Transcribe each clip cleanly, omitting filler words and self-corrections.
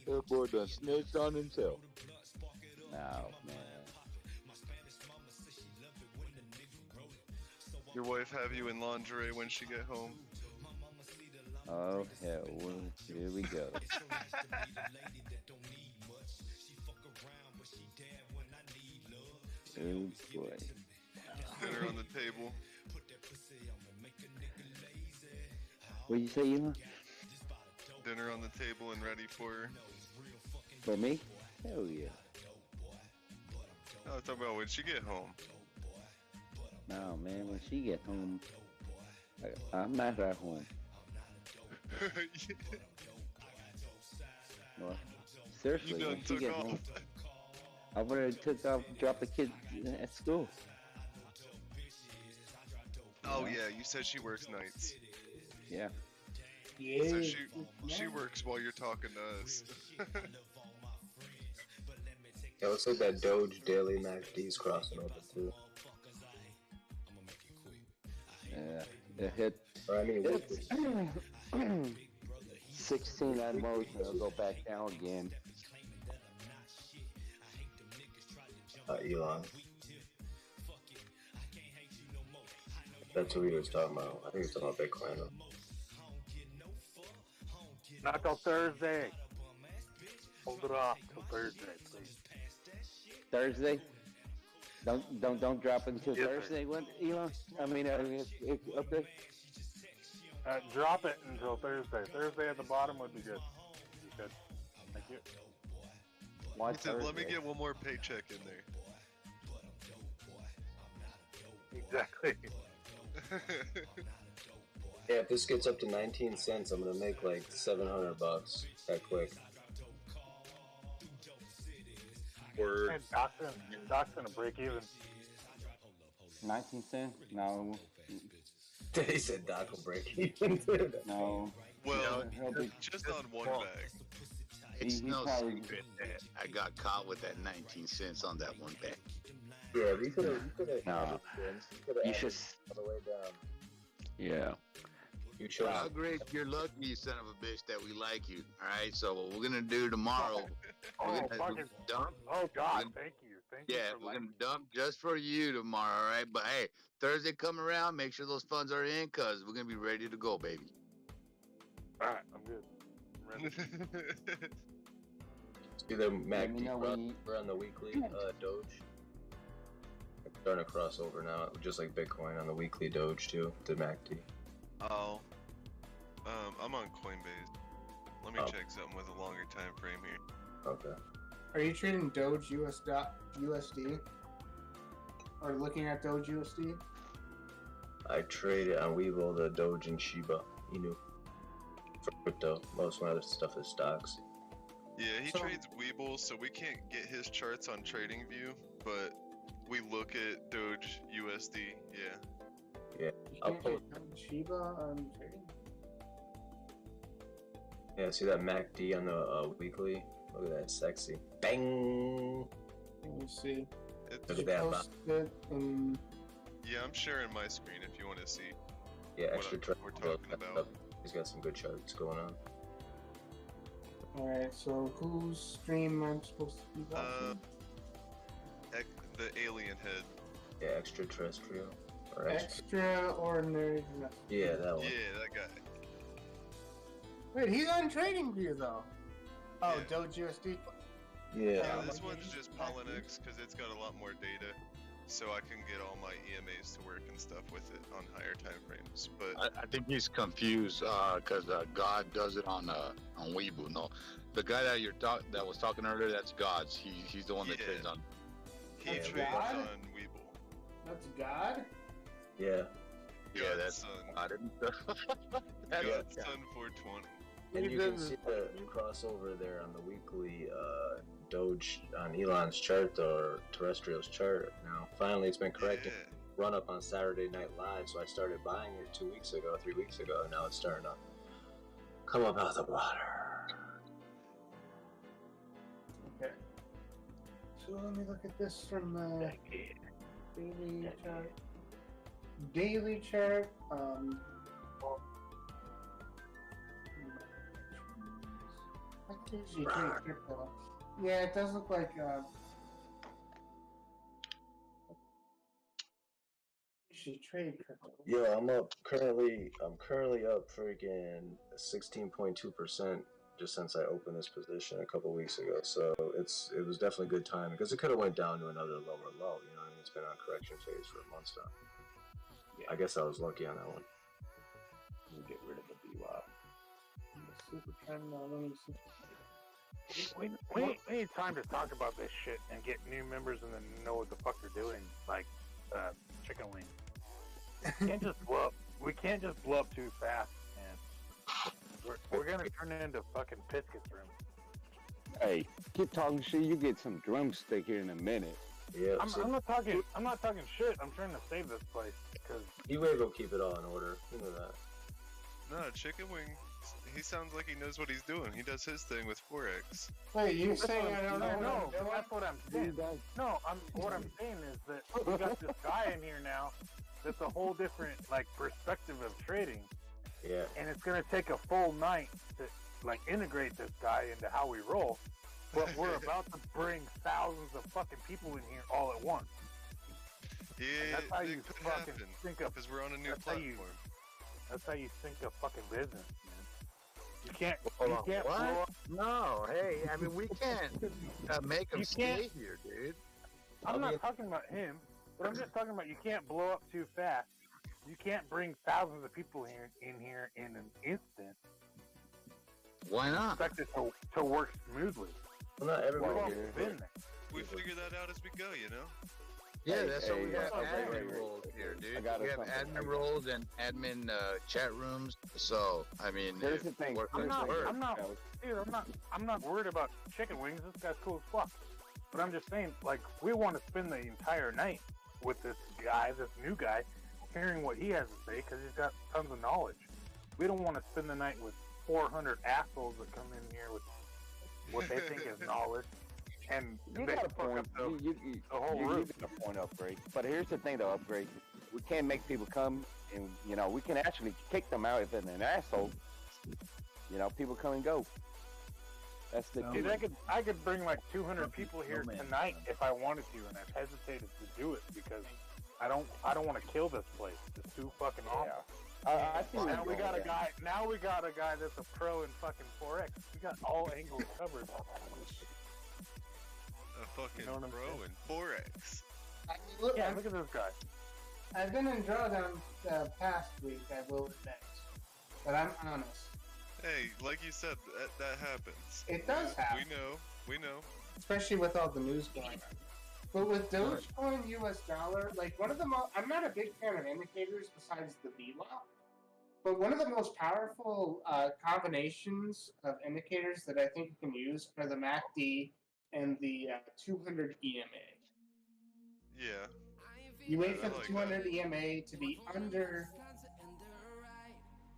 That boy done snitched on himself. No, man. Your wife have you in lingerie when she get home? Oh, hell. Well, here we go. Oh, boy. Dinner on the table. What you say, Elon? Dinner on the table and ready for her. For me? Hell yeah. I was talking about when she get home. No, man, when she get home, I'm not at home. Well, seriously, You when done she took get off. home, I would have took off, dropped the kids at school. Oh yeah, you said she works nights. Yeah. Yeah. So she works while you're talking to us. Yeah, looks like that Doge Daily MACD's crossing over too. Yeah. It hit. Or I mean, It's 16 at most, and it'll go back down again. Elon. That's what he was talking about. I think he was talking about Bitcoin. Not till Thursday. Hold it off till Thursday, please. Thursday? Don't drop until Yes, Thursday, what, Elon? I mean, okay. Drop it until Thursday. Thursday at the bottom would be good. Good. Thank you. Why He said, let me Thursday? get one more paycheck in there. Exactly. Yeah, if this gets up to 19 cents, I'm gonna make like $700 that quick. Word. And Doc's gonna break even. 19 cents? No. He said Doc will break even. No. Well, He'll be- just on one bag. It's he no probably- secret that I got caught with that 19 cents on that one bet. Yeah, we could have. No. You should. all the way down. Yeah. You showed Well, up. Greg, you're lucky, you son of a bitch, that we like you. All right, so what we're gonna do tomorrow? Oh, We're gonna fucking. dump. Oh, God. Thank you. Thank you Yeah, for we're liking gonna dump just for you tomorrow. All right, but hey, Thursday come around, make sure those funds are in, cause we're gonna be ready to go, baby. Alright, I'm good. I'm ready. See the Let me know when you- MACD on the weekly Doge. It's starting to cross over now, just like Bitcoin on the weekly Doge too. The MACD. Oh. I'm on Coinbase. Let me Oh. check something with a longer time frame here. Okay. Are you trading Doge USD? Or looking at Doge USD? I traded on Webull the Doge and Shiba Inu for crypto. Most of my other stuff is stocks. Yeah, he So- trades Weeble, so we can't get his charts on TradingView, but we look at Doge USD. Yeah. You I'll can't post. get Doge Shiba on trading? Yeah, see that MACD on the weekly? Look at that, sexy. Bang! Let me see. It's, Look at that. Post it in... yeah, I'm sharing my screen if you want to see. Yeah, extra what we're talking about. He's got some good charts going on. Alright, so whose stream I'm supposed to be watching? The alien head. Yeah, extraterrestrial. Or extra. Extraordinary. Yeah, that one. Yeah, that guy. Wait, he's on TradingView though. Oh, Yeah. Doge USD. Yeah, Yeah. this one's just Polynex because it's got a lot more data, so I can get all my EMAs to work and stuff with it on higher time frames. But I think he's confused because God does it on Weibo. No, the guy that was talking earlier, that's God's. He's the one that Yeah. trades on. he That's trades God? on Weeble. That's God? Yeah. Yeah, that's Godson. Godson 420. And you can see the crossover there on the weekly Doge on Elon's chart or Terrestrial's chart. Now, finally, it's been corrected. Yeah. Run up on Saturday Night Live, so I started buying it 3 weeks ago, and now it's starting to come up out of the water. Okay. So let me look at this from the daily chart. Daily chart. I can't says you trade crypto. Yeah, it does look like you should trade crypto. Yeah, I'm currently up freaking 16.2% just since I opened this position a couple weeks ago. So it was definitely good timing because it could have went down to another lower low. You know what I mean? It's been on correction phase for months now. Yeah. I guess I was lucky on that one. We'll get rid of the BWAP. Super trend. Let me see. We need time to talk about this shit and get new members and then know what the fuck they're doing, like chicken wing. We can't just blow up. We can't just blow up too fast, man. We're gonna turn it into fucking Piscuit's room. Hey, keep talking shit. You get some drumstick here in a minute. Yeah, I'm not talking shit. I'm trying to save this place because E-Wave will keep it all in order. You know that. No, Chicken Wing, he sounds like he knows what he's doing. He does his thing with Forex. Wait, you saying I don't know? No, that's what I'm saying. No, what I'm saying is that we got this guy in here now that's a whole different like perspective of trading. Yeah. And it's gonna take a full night to like integrate this guy into how we roll. But we're about to bring thousands of fucking people in here all at once. Yeah, that's how you it could fucking happen think of. because we're on a new platform. That's how you think of fucking business, man. You can't. Hold you on, can't what? blow up. No, hey, I mean, we can't make them You can't- stay here, dude. I'm not talking about him, but I'm just talking about you can't blow up too fast. You can't bring thousands of people in here in an instant. Why not? Expect it to work smoothly. Well, not We've everybody all here. been there. We figure that out as we go, you know? Yeah, Hey, that's why we hey, have hey, admin hey, roles here, dude. I got We have something. admin roles and admin chat rooms. So, I mean, Here's if the thing. work I'm is not. work. I'm not worried about chicken wings. This guy's cool as fuck. But I'm just saying, like, we want to spend the entire night with this guy, this new guy, hearing what he has to say because he's got tons of knowledge. We don't want to spend the night with 400 assholes that come in here with what they think is knowledge, and You they got a fuck point. up the You whole you room. got a point, Upgrade. But here's the thing, though, Upgrade. We can't make people come, and we can actually kick them out if they're an asshole. People come and go. That's the Dude, key. I could bring like 200 people here tonight if I wanted to, and I've hesitated to do it because I don't want to kill this place. It's too fucking awful. I see. Now we got a guy. Now we got a guy that's a pro in fucking Forex. We got all angles covered. A fucking You know what I'm pro saying? in Forex. Look, Yeah, look at this guy. I've been in drawdown the past week, I will admit. But I'm honest. Hey, like you said, that happens. It does happen. We know. Especially with all the news going on. But with Dogecoin, US dollar, like one of the most, I'm not a big fan of indicators besides the VWAP, but one of the most powerful combinations of indicators that I think you can use are the MACD and the 200 EMA. Yeah. You wait for I the like 200 EMA to be under.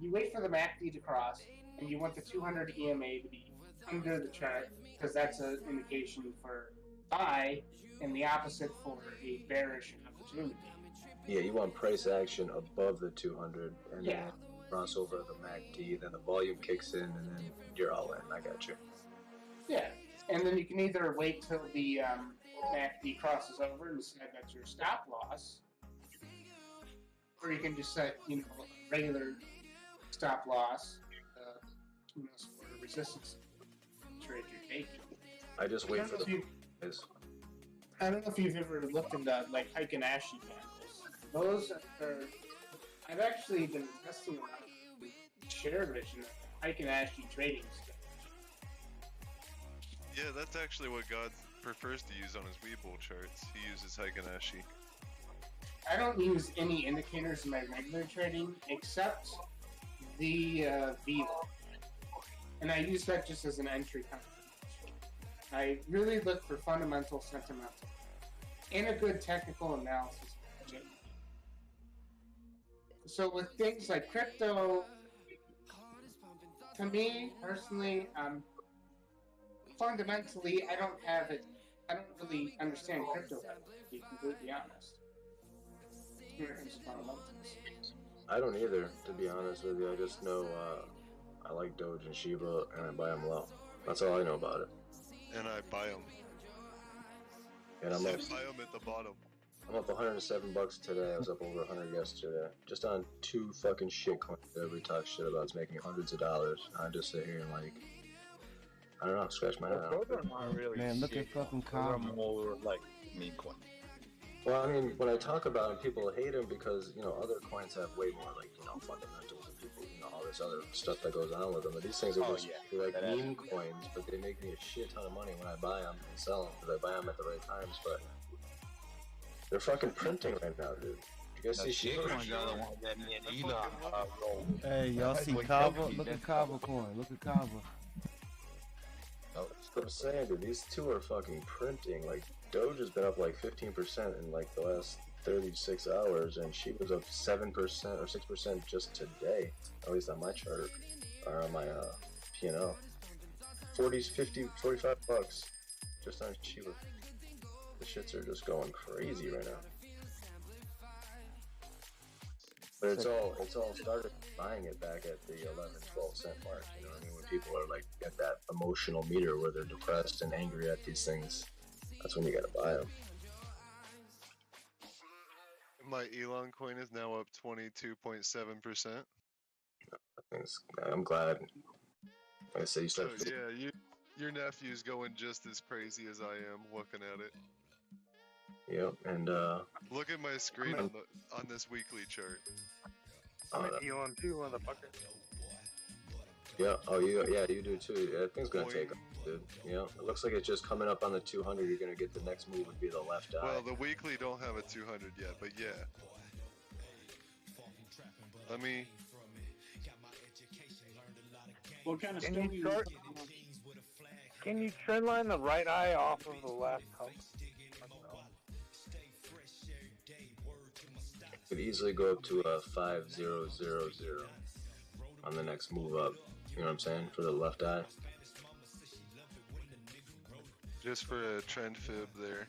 You wait for the MACD to cross, and you want the 200 EMA to be under the chart because that's an indication for buy, and the opposite for a bearish opportunity. Yeah, you want price action above the 200, and then cross over the MACD, then the volume kicks in, and then you're all in. I got you. Yeah, and then you can either wait till the MACD crosses over and decide that's your stop loss, or you can just set, a regular stop loss, for resistance trade you're taking. I just wait for the price. I don't know if you've ever looked into like Heiken-Ashi candles. Those are. I've actually been investing around share vision Heiken-Ashi trading stuff. Yeah, that's actually what God prefers to use on his Weeble charts. He uses Heiken-Ashi. I don't use any indicators in my regular trading except the VWAP, and I use that just as an entry confirmation. I really look for fundamental, sentimental, and a good technical analysis. So with things like crypto, to me personally, fundamentally, I don't really understand crypto that well, to be completely honest. Here comes fundamentals. I don't either, to be honest with you. I just know I like Doge and Shiba, and I buy them low. That's all I know about it. And I buy them. And I'm I up, buy them at the bottom. I'm up $107 today. I was up over 100 yesterday. Just on 2 fucking shit coins that everybody talks shit about. It's making me hundreds of dollars. I just sit here and like, I don't know, scratch my head. Those are not really Man, look at shit fucking coins. Those are Kava. more like meme coins. Well, I mean, when I talk about them, people hate them because, you know, other coins have way more, like, you know, fundamentals and people, you know, all this other stuff that goes on with them. But these things are just, they're like meme coins, but they make me a shit ton of money when I buy them and sell them because I buy them at the right times. But they're fucking printing right now, dude. You guys see shit? Hey, y'all see Kava? Look at Kava coin. Look at Kava. That's what I'm saying, dude. These two are fucking printing. Like, Doge has been up like 15% in like the last 36 hours, and she was up 7% or 6% just today, at least on my chart, or on my P&L. 40, 50, 45 bucks just on Shiba. The shits are just going crazy right now. But it's all started buying it back at the 11, 12 cent mark, you know what I mean? When people are like at that emotional meter where they're depressed and angry at these things, that's when you gotta buy them. My Elon coin is now up 22.7%. I'm glad. Like I said, you start. So yeah, your nephew's going just as crazy as I am looking at it. Yep, and Look at my screen on this weekly chart. I'm an Elon too, motherfucker. Yeah, you do too. Yeah, that thing's gonna take off, dude. Yeah, it looks like it's just coming up on the 200. You're gonna get the next move would be the left eye. Well, the weekly don't have a 200 yet, but yeah. Let me. What kind of Can stuff you chart? Can you trend line the right eye off of the left hump? Could easily go up to a 5000 on the next move up. You know what I'm saying? For the left eye. Just for a trend fib there.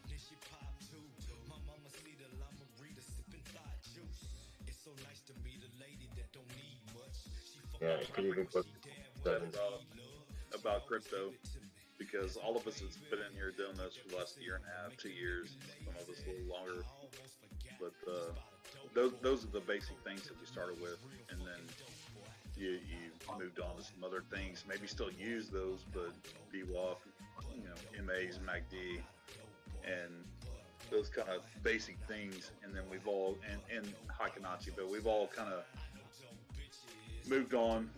Yeah, it could even go about crypto, because all of us has been in here doing this for the last year and a half, 2 years, some of us a little longer. But those are the basic things that we started with, and then you moved on to some other things. Maybe still use those, but BWAP, you know, MAs, MACD, and those kind of basic things. And then we've all and Hikanachi, but we've all kind of moved on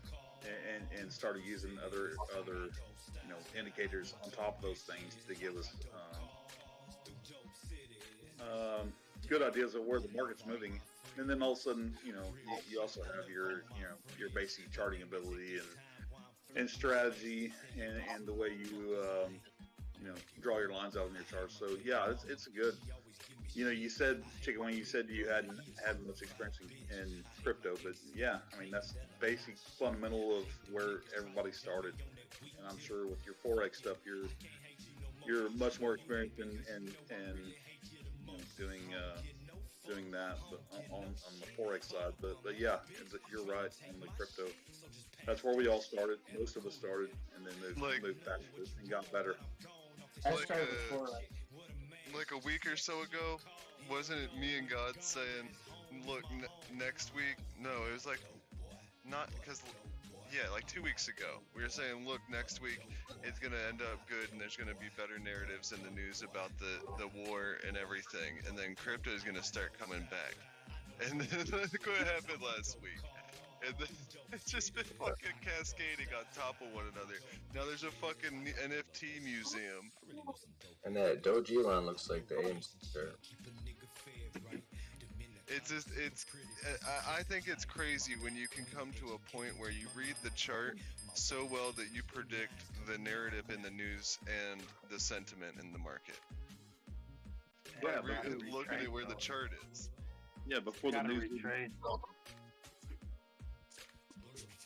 and started using other you know, indicators on top of those things to give us good ideas of where the market's moving. And then all of a sudden, you know, you also have your basic charting ability and strategy and the way you you know, draw your lines out in your charts. So yeah, it's good. You know, you said, Chicken Wing, you said you hadn't had much experience in crypto, but yeah, I mean, that's basic fundamental of where everybody started. And I'm sure with your Forex stuff, you're much more experienced in you know, doing that, but on the Forex side. But yeah, you're right on the crypto. That's where we all started. Most of us started, and then moved back to it and got better. I started before that. Like a week or so ago, wasn't it me and God saying, look, next week? No, it was like, not, because, yeah, like 2 weeks ago, we were saying, look, next week, it's going to end up good, and there's going to be better narratives in the news about the war and everything, and then crypto is going to start coming back. And then look what happened last week. And then it's just been fucking cascading on top of one another. Now there's a fucking NFT museum. And that Doge Elon looks like the AMC shirt. It's just, I think it's crazy when you can come to a point where you read the chart so well that you predict the narrative in the news and the sentiment in the market. Yeah, Looking at where the chart is. Yeah, before the news.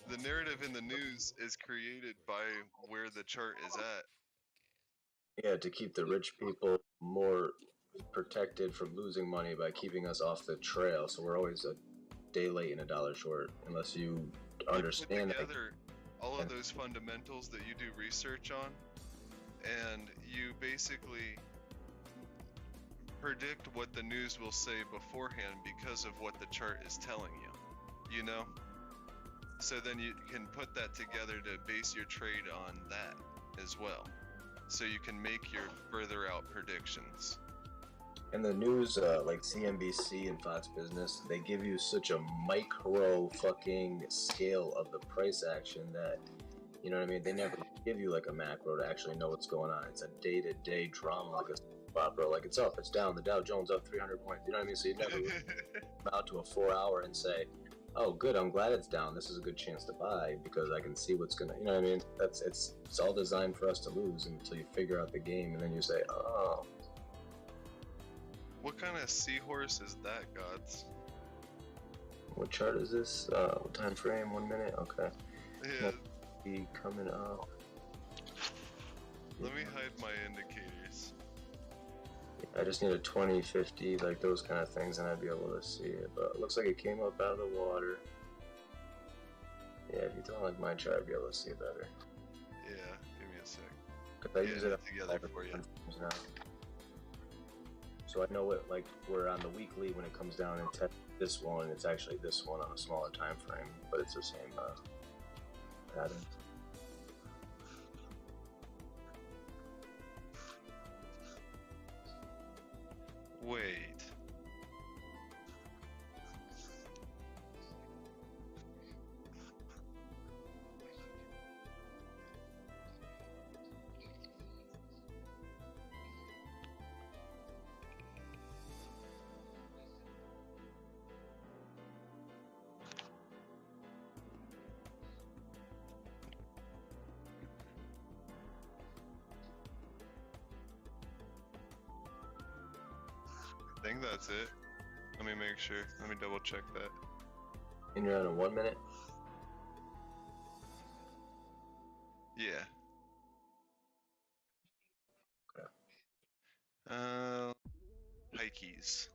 The narrative in the news is created by where the chart is at. Yeah, to keep the rich people more protected from losing money by keeping us off the trail. So we're always a day late and a dollar short, unless you understand that. all of those fundamentals that you do research on, and you basically predict what the news will say beforehand because of what the chart is telling you, you know? So then you can put that together to base your trade on that as well. So you can make your further out predictions. And the news, like CNBC and Fox Business, they give you such a micro fucking scale of the price action that, you know what I mean? They never give you like a macro to actually know what's going on. It's a day-to-day drama, like a soap opera. Like it's up, it's down, the Dow Jones up 300 points. You know what I mean? So you never come out to a 4 hour and say, oh, good, I'm glad it's down. This is a good chance to buy because I can see what's gonna. You know what I mean? It's all designed for us to lose until you figure out the game, and then you say, oh. What kind of seahorse is that, Gods? What chart is this? What time frame? 1 minute? Okay. Yeah. Be coming up. Let me hide my indicators. I just need a 20, 50, like those kind of things, and I'd be able to see it. But it looks like it came up out of the water. Yeah, if you don't like my chart, I'd be able to see it better. Yeah, give me a sec. Cause I use it together for you. Now. So I know it, like we're on the weekly when it comes down and test this one. It's actually this one on a smaller time frame, but it's the same pattern. Wait. I think that's it. Let me make sure. Let me double check that. And you're on a 1 minute? Yeah. Okay. Pikeys.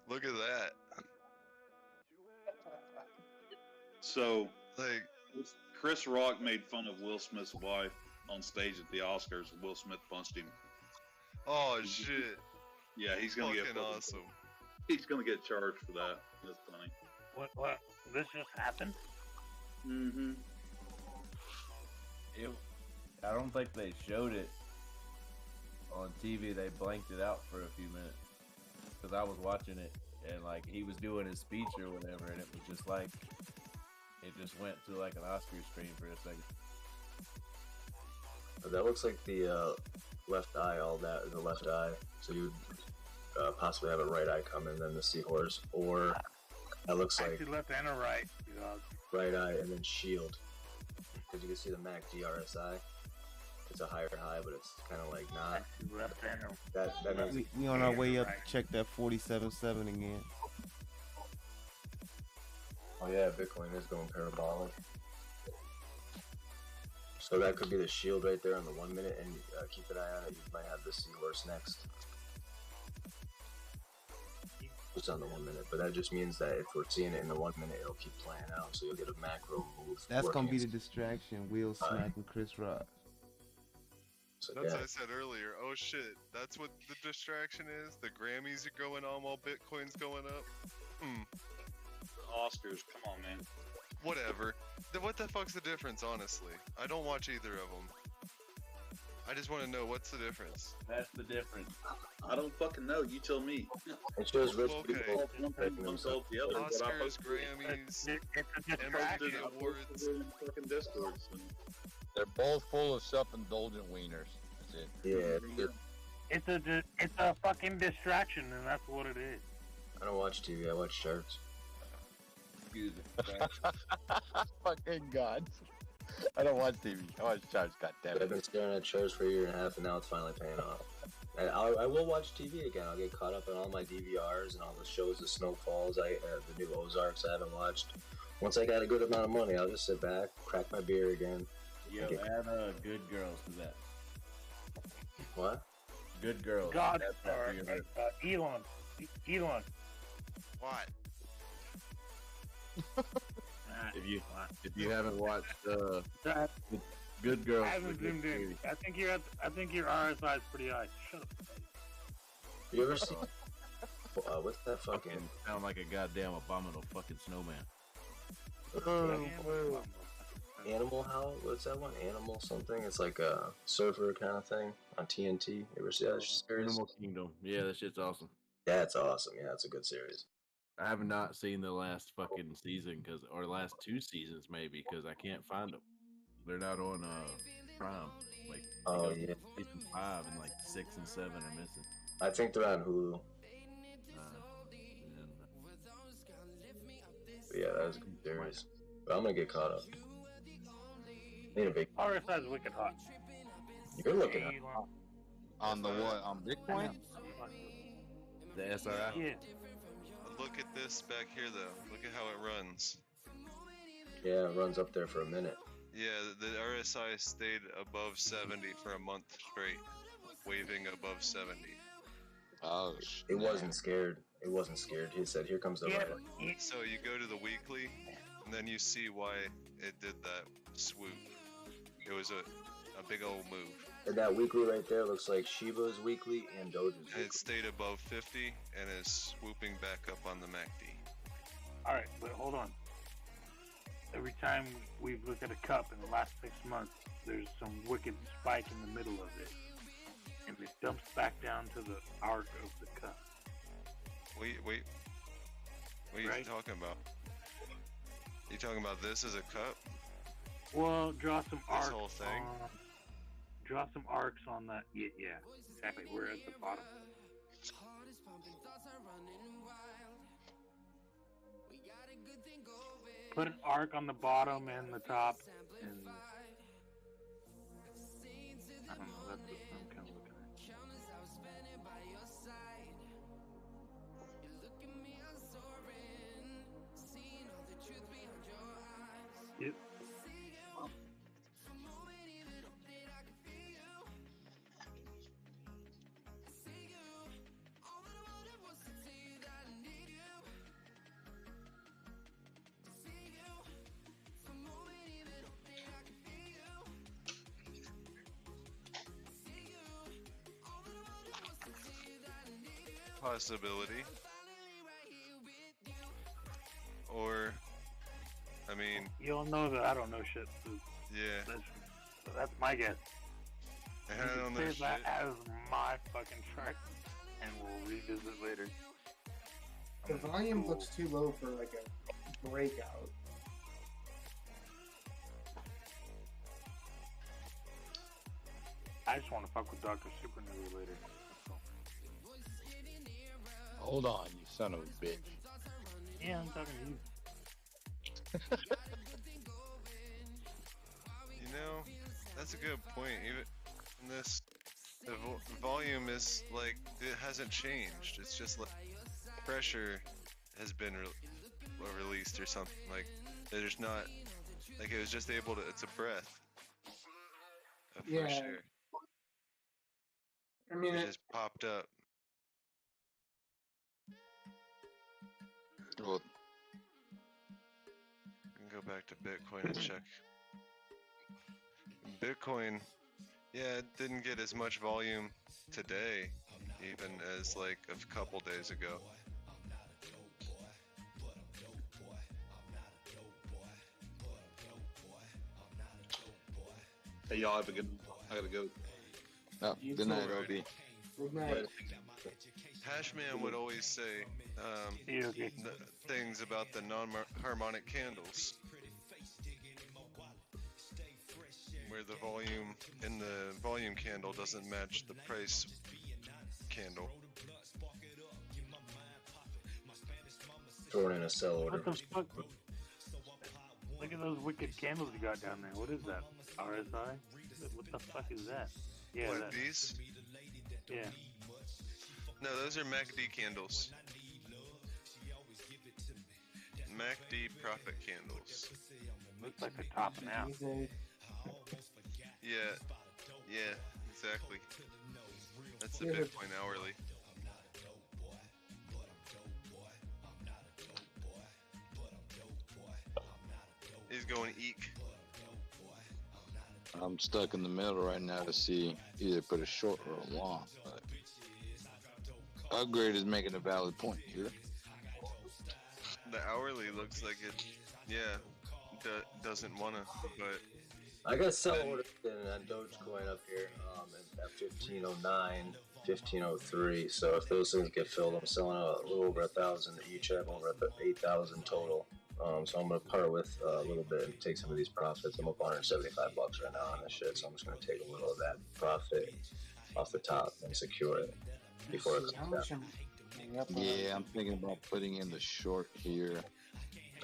Look at that. So, Like, Chris Rock made fun of Will Smith's wife on stage at the Oscars. Will Smith punched him. oh shit. Yeah, he's gonna Fucking get awesome. He's gonna get charged for that. That's funny. What? This just happened? Mm-hmm. I don't think they showed it on TV. They blanked it out for a few minutes because I was watching it and like he was doing his speech or whatever, and it was just like it just went to like an Oscar screen for a second. That looks like the left eye. All that is the left eye. So you would possibly have a right eye coming, then the seahorse, or that looks like Actually, left and a right. right eye and then shield. Because you can see the MAC GRSI. It's a higher high, but it's kind of like not. Left and a That means We on our way up to check that 47.7 again. oh yeah, Bitcoin is going parabolic. So that could be the shield right there on the 1 minute, and keep an eye on it. You might have the seahorse next. It's on the 1 minute, but that just means that if we're seeing it in the 1 minute, it'll keep playing out. So you'll get a macro move. That's working gonna be the against- distraction. Will Smith and Chris Rock. So, That's yeah. what I said earlier. Oh shit, that's what the distraction is? The Grammys are going on while Bitcoin's going up? Oscars, come on, man. Whatever. What the fuck's the difference, honestly? I don't watch either of them. I just want to know what's the difference. That's the difference. I don't fucking know. You tell me. It shows rich Okay. people One taking thing themselves. the other. but I Oscars, posted it- Grammys, It's a MTV distraction. Awards. posted it in fucking Discord. They're both full of self-indulgent wieners. That's it. Yeah, It's a fucking distraction, and that's what it is. I don't watch TV. I watch charts. Excuse me. Fucking God. I don't watch TV. I watch charts. God damn I've it. been staring at charts for a year and a half, and now it's finally paying off. And I will watch TV again. I'll get caught up on all my DVRs and all the shows, the Snowfalls, the new Ozarks I haven't watched. Once I got a good amount of money, I'll just sit back, crack my beer again. Yo, add Good Girls to that. What? Good Girls. God, Add that to your list. Elon. What? if you haven't watched That- Good Girls, I haven't zoomed in. I think your RSI is pretty high. Shut up. You ever seen what's that fucking fucking sound like a goddamn abominable fucking snowman. Animal House? What's that one? Animal something? It's like a surfer kind of thing on TNT. You ever see that series? Animal Kingdom. Yeah, that shit's awesome. That's awesome. Yeah, it's a good series. I have not seen the last fucking season or last 2 seasons maybe because I can't find them. They're not on Prime. Like Oh yeah, season 5 and like 6 and 7 are missing. I think they're on Hulu. But yeah, that was a good series. But I'm gonna get caught up. Need a big. RSI is wicked hot. You're looking hot. On the what? On Bitcoin? The SRI. Yeah. Look at this back here, though. Look at how it runs. Yeah, it runs up there for a minute. Yeah, the RSI stayed above 70 for a month straight, waving above 70. Oh, It wasn't scared. It wasn't scared. He said, "Here comes the Yeah. riot." So you go to the weekly, and then you see why it did that swoop. It was a big old move. And that weekly right there looks like Shiba's weekly and Doge's And weekly. it stayed above 50 and is swooping back up on the MACD. All right, but hold on. Every time we've looked at a cup in the last 6 months, there's some wicked spike in the middle of it, and it dumps back down to the arc of the cup. Wait. What are you Right. talking about? You talking about this as a cup? Well, draw some arcs. whole thing? Draw some arcs on that. Yeah, exactly. We're at the bottom. Put an arc on the bottom and the top, and I don't know. That's what I'm kind of looking at. Yep. Possibility. Or, I mean, You'll know that I don't know shit. So yeah. that's my guess. I You had it can on save their that shit. as my fucking chart, and we'll revisit later. The volume looks too low for like a breakout. I just want to fuck with Dr. Supernova later. That's all. hold on, you son of a bitch. Yeah, I'm talking to you. You know, that's a good point. Even in this, the volume is like, it hasn't changed. It's just like pressure has been released or something. Like, there's not, like, it was just able to, it's a breath of fresh Yeah. air. I mean, It just popped up. Well, I can go back to Bitcoin and check. Bitcoin, yeah, it didn't get as much volume today, even as like a couple days ago. Hey, y'all have a good. I gotta go. no, You good night, too. Obi. good night. Hashman would always say Yeah, okay. things about the non-harmonic candles, where the volume in the volume candle doesn't match the price candle. Throwing in a sell order. What the fuck? Look at those wicked candles you got down there. What is that? RSI? What the fuck is that? Yeah, What, that, these? yeah. No, those are MACD candles. MACD profit candles. Looks like they're topping out. Yeah, yeah, exactly. That's the Yeah, but- Bitcoin hourly. He's going eek. I'm stuck in the middle right now to see either put a short or a long. But Upgrade is making a valid point here. The hourly looks like it, yeah, doesn't want to, but I got sell orders in on Dogecoin up here at 1509, 1503. So if those things get filled, I'm selling a little over 1,000 each. I have over 8,000 total. So I'm gonna part with a little bit and take some of these profits. I'm up $175 right now on this shit, so I'm just gonna take a little of that profit off the top and secure it before it comes down. Yeah, I'm thinking about putting in the short here.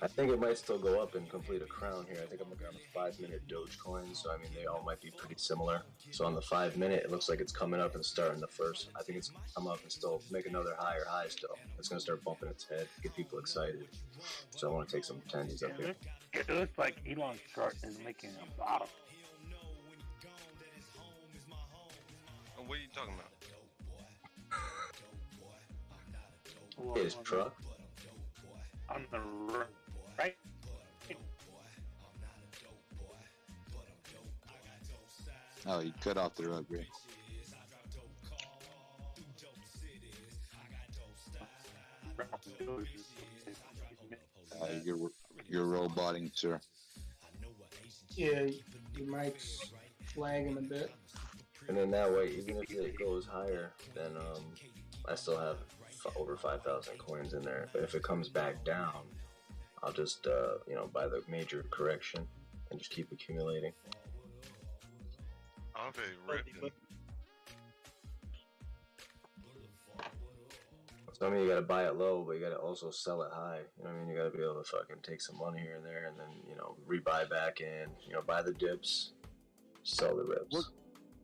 I think it might still go up and complete a crown here. I think I'm looking at the 5-minute Dogecoin, so I mean they all might be pretty similar. So on the 5-minute, it looks like it's coming up and starting the first. I think it's gonna come up and still make another higher high still. It's gonna start bumping its head, get people excited. So I want to take some tendies up here. It looks like Elon's chart is making a bottom. oh, what are you talking about? His truck. On the right. Oh, you cut off the Upgrade. You're roboting, sir. Yeah, your mic's lagging a bit. And then that way, even if it goes higher, then I still have over 5,000 coins in there. But if it comes back down, I'll just buy the major correction and just keep accumulating. Ave ripping. So I mean, you gotta buy it low, but you gotta also sell it high. You know what I mean? You gotta be able to fucking take some money here and there, and then rebuy back in. Buy the dips, sell the rips.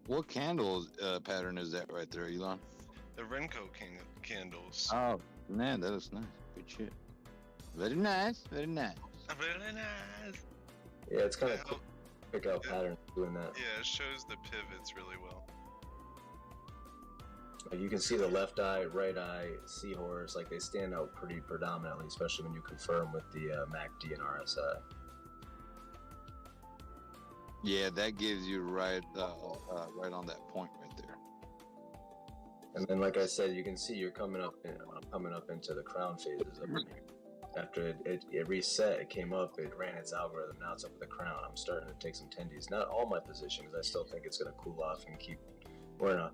What candle pattern is that right there, Elon? The Renko candles. Oh man, that is nice. Good shit. Very nice. Very nice. Very nice. Yeah, it's kind of cool. Pick out patterns doing that. Yeah, it shows the pivots really well. Like you can see the left eye, right eye, seahorse, like they stand out pretty predominantly, especially when you confirm with the MACD and RSI. Yeah, that gives you right on that point right there. And then, like I said, you can see you're coming up into the crown phases up in here. After it reset, it came up, it ran its algorithm, now it's up at the crown. I'm starting to take some tendies. Not all my positions, I still think it's going to cool off and keep, like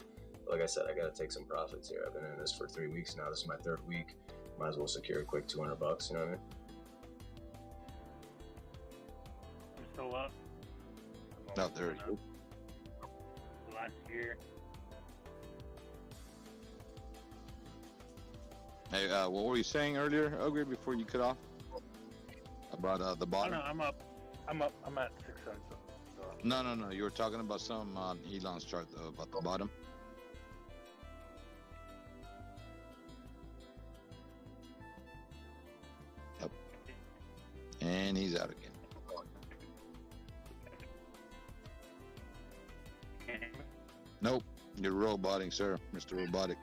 I said, I got to take some profits here. I've been in this for 3 weeks now. This is my 3rd week. Might as well secure a quick $200, you know what I mean? I'm still up. Not there. Last year. Hey, what were you saying earlier, Ogre, before you cut off? About the bottom? No, I'm up. I'm at 600. So. No. You were talking about something on Elon's chart, though, about the bottom. Yep. And he's out again. Nope. You're roboting, sir. Mr. Robotic.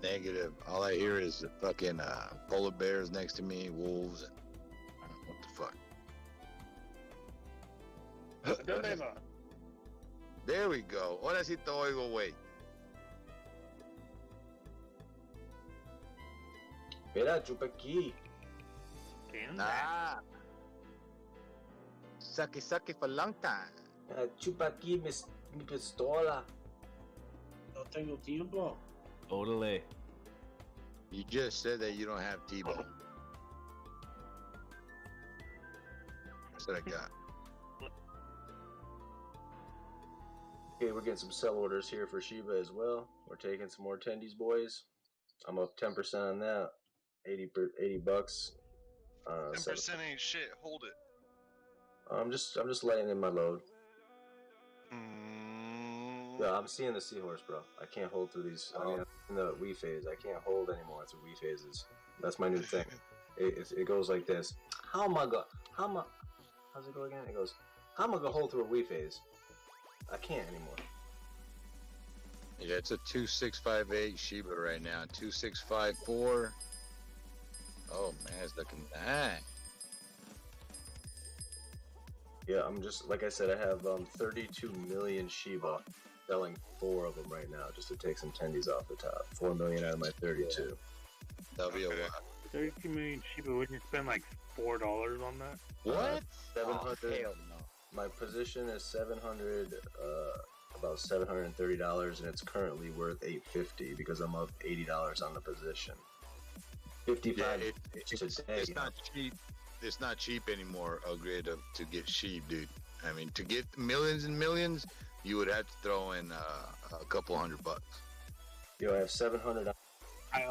Negative. All I hear is the fucking polar bears next to me, wolves, and what the fuck? There we go. Ahora sí te oigo, güey. Mira, chupa aquí. Ah. Sucky for a long time. Chupa aquí mi pistola. No tengo tiempo. Totally. You just said that you don't have T-bone. That's what I got. Okay, we're getting some sell orders here for Shiba as well. We're taking some more tendies, boys. I'm up 10% on that. $80. 10% ain't shit. Hold it. I'm just laying in my load. Yeah, I'm seeing the seahorse, bro. I can't hold through these. I mean, in the Wii phase, I can't hold anymore through Wii phases. That's my new thing. It goes like this. How's it go again? It goes, how am I gonna hold through a Wii phase? I can't anymore. Yeah, it's a 2658 Shiba right now. 2654. Oh man, it's looking nice. Yeah, I'm just like I said, I have 32 million Shiba, selling 4 of them right now just to take some tendies off the top. 4 million out of my 32. That'll be a Okay. lot. 32 million Shiba. Wouldn't you spend like $4 on that? What? 700. Oh, hell no. My position is 700, about $730, and it's currently worth $850 because I'm up $80 on the position. 55 today. It's not cheap. It's not cheap anymore, Grid, to get sheep, dude. I mean, to get millions and millions, you would have to throw in a couple $100. Yo, I have 700. I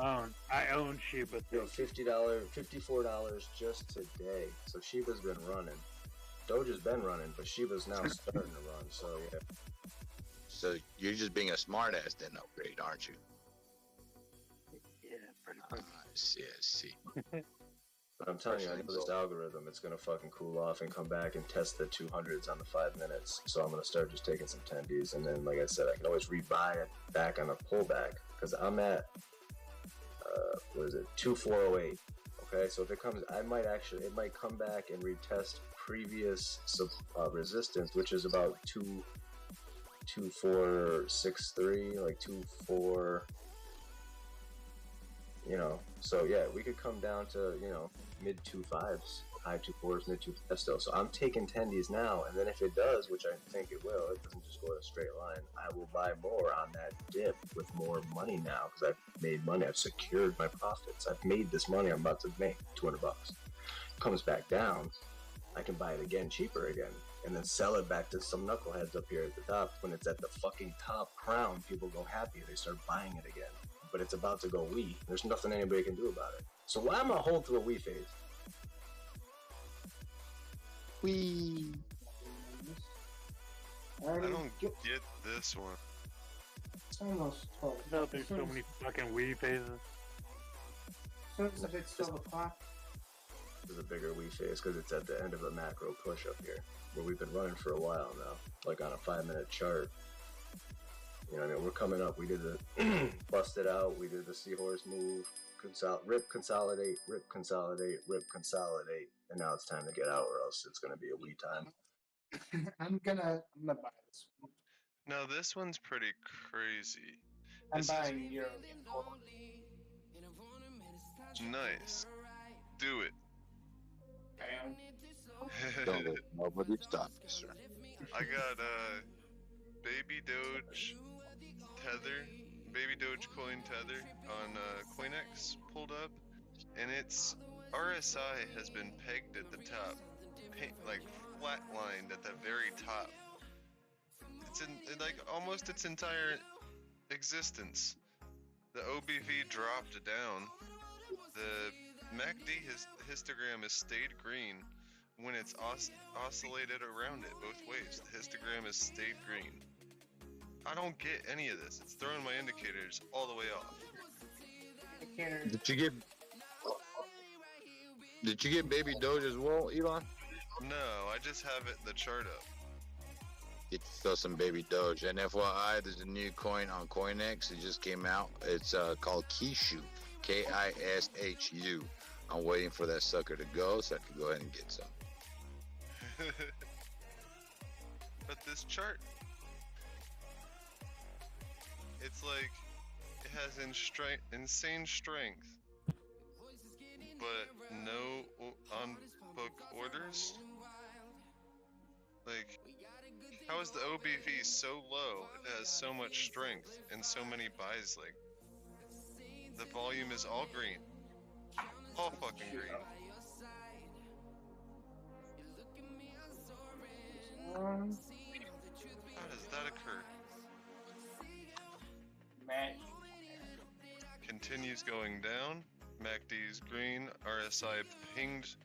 own Shiba. Yo, $50, $54 just today. So Shiba's been running. Doge's been running, but Shiba's now starting to run. So yeah. So you're just being a smartass then, Upgrade, aren't you? Yeah, pretty much. I see. But I'm telling you, I know this algorithm, it's going to fucking cool off and come back and test the 200s on the 5 minutes. So I'm going to start just taking some tendies. And then, like I said, I can always rebuy it back on a pullback. Because I'm at, 2408. Okay, so if it comes, it might come back and retest previous resistance, which is about 2463, like 24. So yeah, we could come down to, mid 25s, high 24s, mid 25s still. So I'm taking tendies now, and then if it does, which I think it will, it doesn't just go in a straight line, I will buy more on that dip with more money now because I've made money. I've secured my profits. I've made this money. I'm about to make $200. Comes back down, I can buy it again cheaper again, and then sell it back to some knuckleheads up here at the top. When it's at the fucking top crown, people go happy. They start buying it again. But it's about to go wee. There's nothing anybody can do about it. So why am I hold through a wee phase? Wee. I don't get this one. It's almost 12. No, there's so many fucking Wii phases. As soon as it hits 12 o'clock. There's a bigger wee phase because it's at the end of a macro push up here, where we've been running for a while now, like on a 5-minute chart. We're coming up. We did the busted out. We did the seahorse move, rip, consolidate, rip, consolidate, rip, consolidate, and now it's time to get out, or else it's gonna be a wee time. I'm gonna buy this one. No, this one's pretty crazy. I'm This buying Euro. Nice. Do it. Bam. Don't let nobody stop you, sir. I got Baby Doge Tether, Baby Dogecoin Tether on CoinEx pulled up, and its RSI has been pegged at the top, like flatlined at the very top. It's in like almost its entire existence. The OBV dropped down. The MACD histogram has stayed green when it's oscillated around it both ways. The histogram has stayed green. I don't get any of this. It's throwing my indicators all the way off. Did you get Baby Doge as well, Elon? No, I just have the chart up. Get throw some Baby Doge. And FYI, there's a new coin on CoinEx. It just came out. It's called Kishu, Kishu. I'm waiting for that sucker to go so I can go ahead and get some. But this chart, it's like it has insane strength, but no on-book orders. Like, how is the OBV so low? It has so much strength and so many buys. Like, the volume is all green, all fucking green. How does that occur? Magic. Continues going down. MACD's green. RSI pinged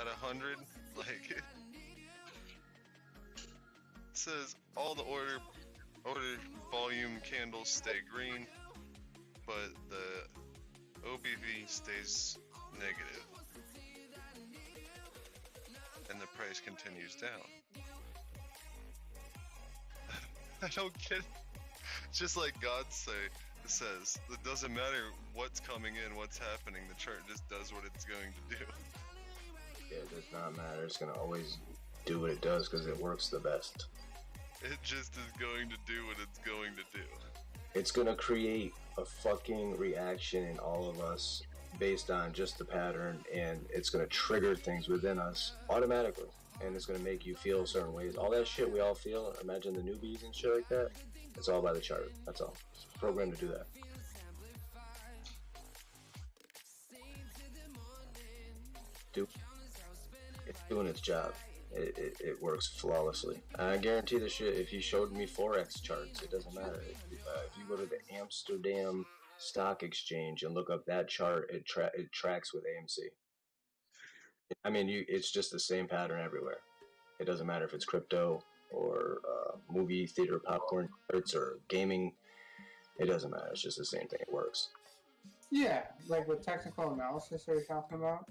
at 100. Like, it says all the order volume candles stay green, but the OBV stays negative, and the price continues down. I don't get it. Just like God say, says. It doesn't matter what's coming in, what's happening. The chart just does what it's going to do. Yeah, it does not matter. It's gonna always do what it does because it works the best. It just is going to do what it's going to do. It's gonna create a fucking reaction in all of us based on just the pattern, and it's gonna trigger things within us automatically, and it's gonna make you feel certain ways. All that shit we all feel, imagine the newbies and shit like that, it's all by the chart. That's all. It's programmed to do that. It's doing its job. It works flawlessly. I guarantee the shit, if you showed me Forex charts, it doesn't matter. If you go to the Amsterdam Stock Exchange and look up that chart, it tracks with AMC. I mean, it's just the same pattern everywhere. It doesn't matter if it's crypto or movie theater popcorn charts or gaming. It doesn't matter. It's just the same thing. It works. Yeah, like with technical analysis are you talking about?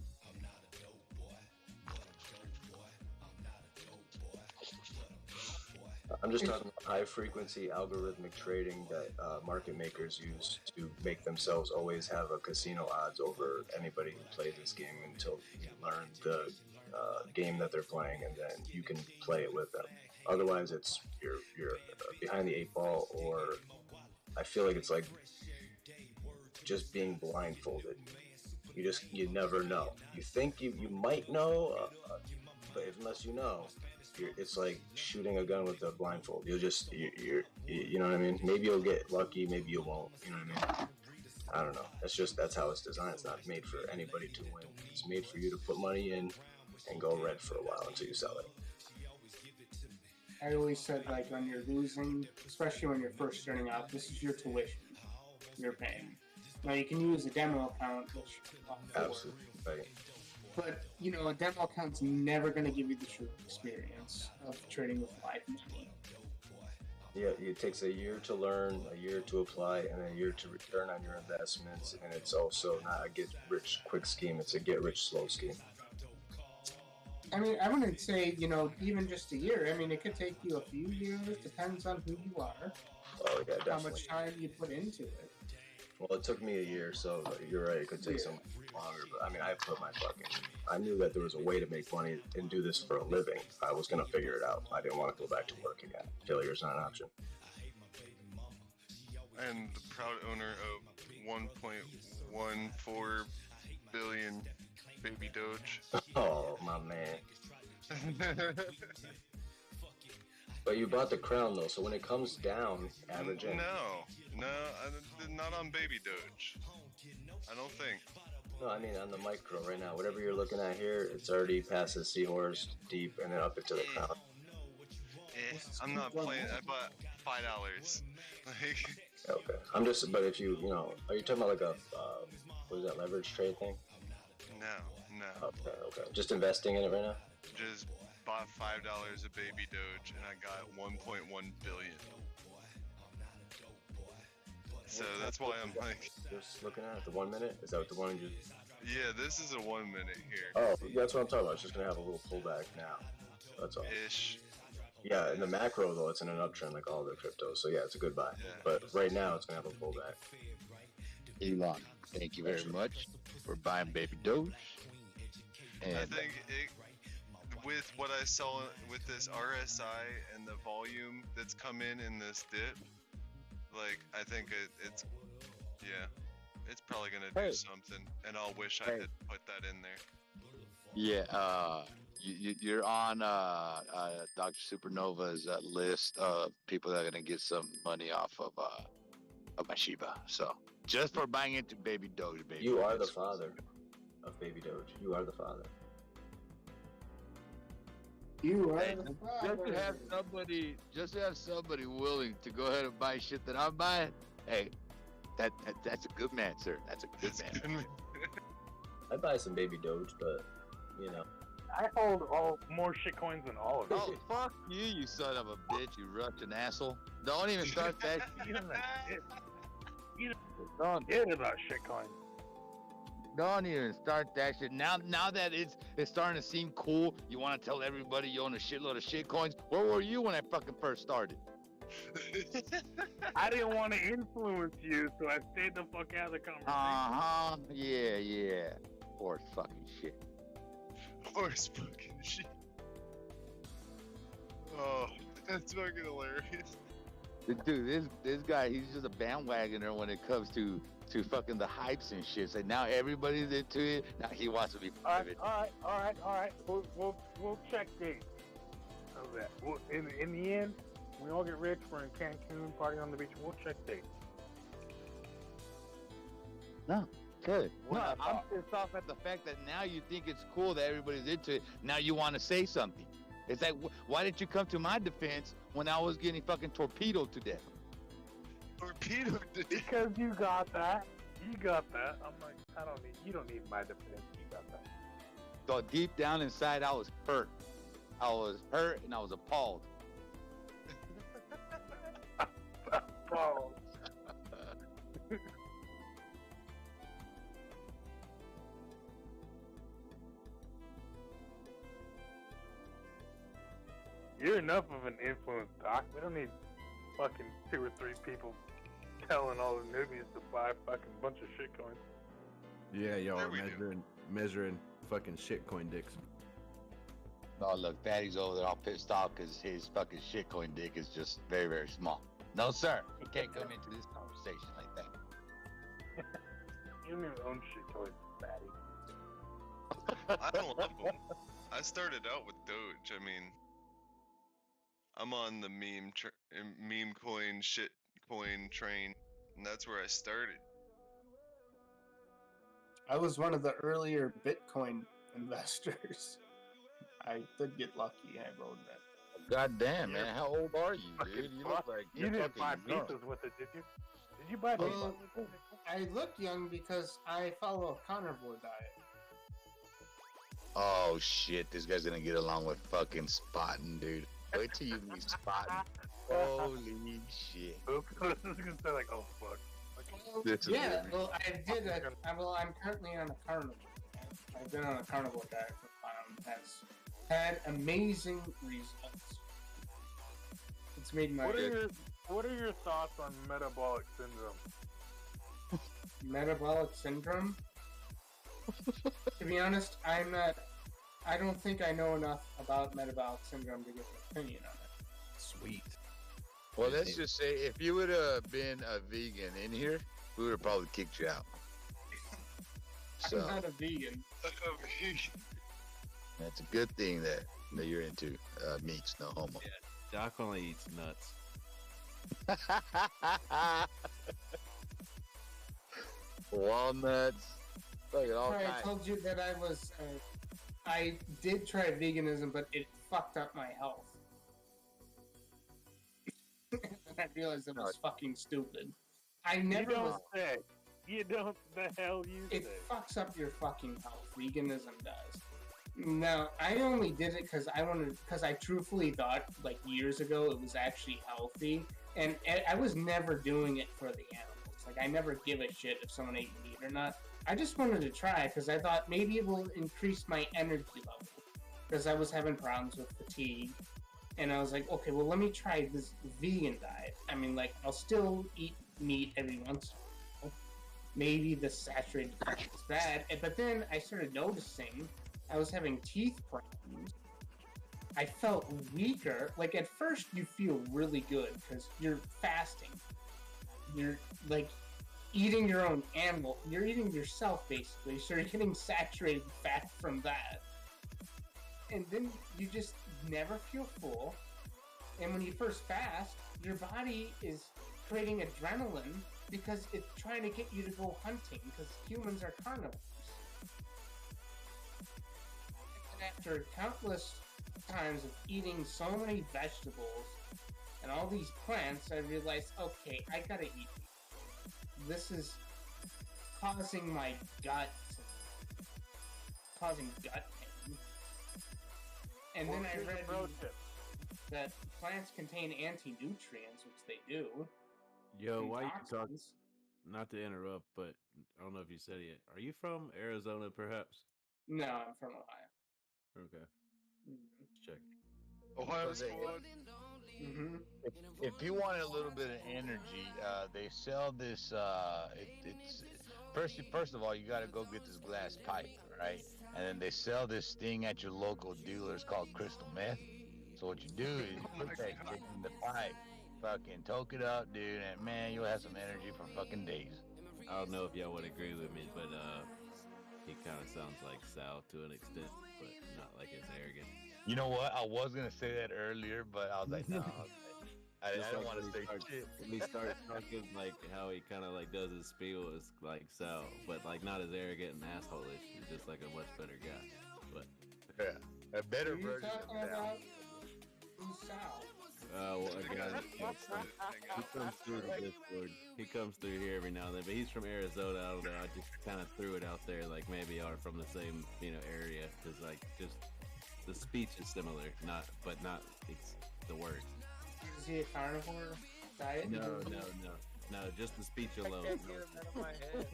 I'm just talking about high frequency algorithmic trading that market makers use to make themselves always have a casino odds over anybody who plays this game until you learn the game that they're playing, and then you can play it with them. Otherwise, it's you're behind the eight ball, or I feel like it's like just being blindfolded. You never know. You think you might know, but unless you know. It's like shooting a gun with a blindfold. You'll just, you know what I mean? Maybe you'll get lucky, maybe you won't. You know what I mean? I don't know. That's how it's designed. It's not made for anybody to win. It's made for you to put money in and go red for a while until you sell it. I always said, like, when you're losing, especially when you're first starting out, this is your tuition you're paying. Now, you can use a demo account, which absolutely right. But, you know, a demo account's never going to give you the true experience of trading with live money. Yeah, it takes a year to learn, a year to apply, and a year to return on your investments. And it's also not a get-rich-quick scheme. It's a get-rich-slow scheme. I mean, I wouldn't say, you know, even just a year. I mean, it could take you a few years. Depends on who you are. Oh, yeah, definitely. How much time you put into it. Well, it took me a year, so you're right. It could take so much longer. But I mean, I knew that there was a way to make money and do this for a living. I was going to figure it out. I didn't want to go back to work again. Failure is not an option. And the proud owner of 1.14 billion baby Doge. Oh, my man. But you bought the crown, though, so when it comes down, average in. No, not on baby Doge. I don't think. No, I mean on the micro right now. Whatever you're looking at here, it's already past the seahorse, deep, and then up into the crown. I'm not playing. I bought $5. Like. Okay. But if you know, are you talking about like a, what is that, leverage trade thing? No. Okay. Just investing in it right now? Just bought $5 a baby Doge, and I got 1.1 billion. So that's why I'm like... Just looking at it, the 1 minute? Is that what the one you just... Yeah, this is a 1 minute here. Oh, that's what I'm talking about. It's just going to have a little pullback now. That's all. Ish. Yeah, in the macro, though, it's in an uptrend like all the cryptos. So, yeah, it's a good buy. Yeah. But right now, it's going to have a pullback. Elon, thank you very much for buying baby Doge. And I think with what I saw with this RSI and the volume that's come in this dip, like, I think it's probably gonna do something, and I'll wish I had put that in there. Yeah, you're on Dr. Supernova's list of people that are gonna get some money off of my Shiba. So just for buying into baby Doge, baby. You are the father of baby Doge. You are the father. You are the father. Just to have somebody willing to go ahead and buy shit that I'm buying. Hey, that's a good man, sir. That's a good man. I buy some baby Doge, but you know. I hold more shit coins than all of them. Oh, fuck you son of a bitch, you Russian asshole. Don't even start that. You don't get about shit coins. Don't even start that shit. Now that it's starting to seem cool, you want to tell everybody you own a shitload of shit coins. Where were you when I fucking first started? I didn't want to influence you, so I stayed the fuck out of the conversation. Yeah. Horse fucking shit. Horse fucking shit. Oh, that's fucking hilarious. Dude, this guy, he's just a bandwagoner when it comes to fucking the hypes and shit. So now everybody's into it. Now he wants to be part of it. All right. We'll check dates. How's that? In the end, we all get rich. We're in Cancun, party on the beach. We'll check dates. No, good. We're No, not I'm talking. pissed off at the fact that now you think it's cool that everybody's into it. Now you want to say something. It's like, why didn't you come to my defense when I was getting fucking torpedoed to death? Torpedo. Because you got that. You got that. I'm like, you don't need my defense. You got that. So deep down inside, I was hurt. I was hurt and I was appalled. Oh. You're enough of an influence, Doc. We don't need fucking 2 or 3 people telling all the newbies to buy fucking bunch of shit coins. Yeah, y'all There are we go. measuring fucking shitcoin dicks. Oh, look, Fatty's over there all pissed off because his fucking shitcoin dick is just very, very small. No, sir. He can't come into this conversation like that. You don't even own shit coins, fatty. I love them. I started out with Doge. I mean, I'm on the meme coin, shit coin train, and that's where I started. I was one of the earlier Bitcoin investors. I did get lucky. I rode that. God damn, man. Yeah. How old are you, dude? Fucking You fuck. look like You you're didn't buy fucking young. pizzas with it, did you? Did you buy Well, pizzas with it? I look young because I follow a carnivore diet. Oh, shit. This guy's going to get along with fucking Spotting, dude. Wait till you meet Spotting. Holy shit. Oops. I was gonna say like, oh fuck. This is Yeah, weird. well, I'm currently on a carnivore. I've been on a carnivore diet for a while and has had amazing results. It's made my What are your thoughts on metabolic syndrome? metabolic syndrome. To be honest, I don't think I know enough about metabolic syndrome to give an opinion on it. Sweet. Well, let's just say if you would have been a vegan in here, we would have probably kicked you out. So I'm not a vegan. that's a good thing that you're into meats, no homo. Doc only eats nuts. Walnuts. Look at all Sorry, I kinds. told you that I did try veganism, but it fucked up my health. And I realized it was fucking stupid. I never You don't was. say. You don't. The hell you It say. fucks up your fucking health. Veganism does. No, I only did it because I truthfully thought, like years ago, it was actually healthy, and I was never doing it for the animals. Like I never give a shit if someone ate meat or not. I just wanted to try because I thought maybe it will increase my energy level because I was having problems with fatigue, and I was like, okay, well let me try this vegan diet. I mean, like I'll still eat meat every once in a while. Maybe the saturated fat is bad, but then I started noticing I was having teeth problems. I felt weaker. Like at first you feel really good because you're fasting. You're like eating your own animal. You're eating yourself basically. So you're getting saturated fat from that. And then you just never feel full. And when you first fast, your body is creating adrenaline because it's trying to get you to go hunting because humans are carnivores. And after countless times of eating so many vegetables and all these plants, I realized, okay, I gotta eat meat. This is causing my gut, causing gut pain. And then I read that plants contain anti-nutrients, which they do. Yo, and why you talk? toxins. Not to interrupt, but I don't know if you said it yet. Are you from Arizona, perhaps? No, I'm from Ohio. Okay, Mhm. check. Ohio So they- squad. Mm-hmm. If you want a little bit of energy, they sell this. It's first of all, you got to go get this glass pipe, right? And then they sell this thing at your local dealers called crystal meth. So what you do is you Oh put my that God. shit in the pipe, fucking toke it up, dude, and man, you'll have some energy for fucking days. I don't know if y'all would agree with me, but he kind of sounds like Sal to an extent, but not like as arrogant. You know what? I was gonna say that earlier, but I was like, no, I Just don't like want to when say he starts, shit. when he starts talking, like how he kind of like does his spiel is like Sal, but like not as arrogant and asshole-ish. He's just like a much better guy. But Yeah, a better Who are you version of talking that. about? Who's Sal? well, a guy that he comes through the Discord. He comes through here every now and then, but he's from Arizona. I don't know. I just kind of threw it out there, like maybe y'all are from the same area, because like just the speech is similar, but not it's the words. Is he a carnivore diet? No, just the speech alone. I can't get it out of my head.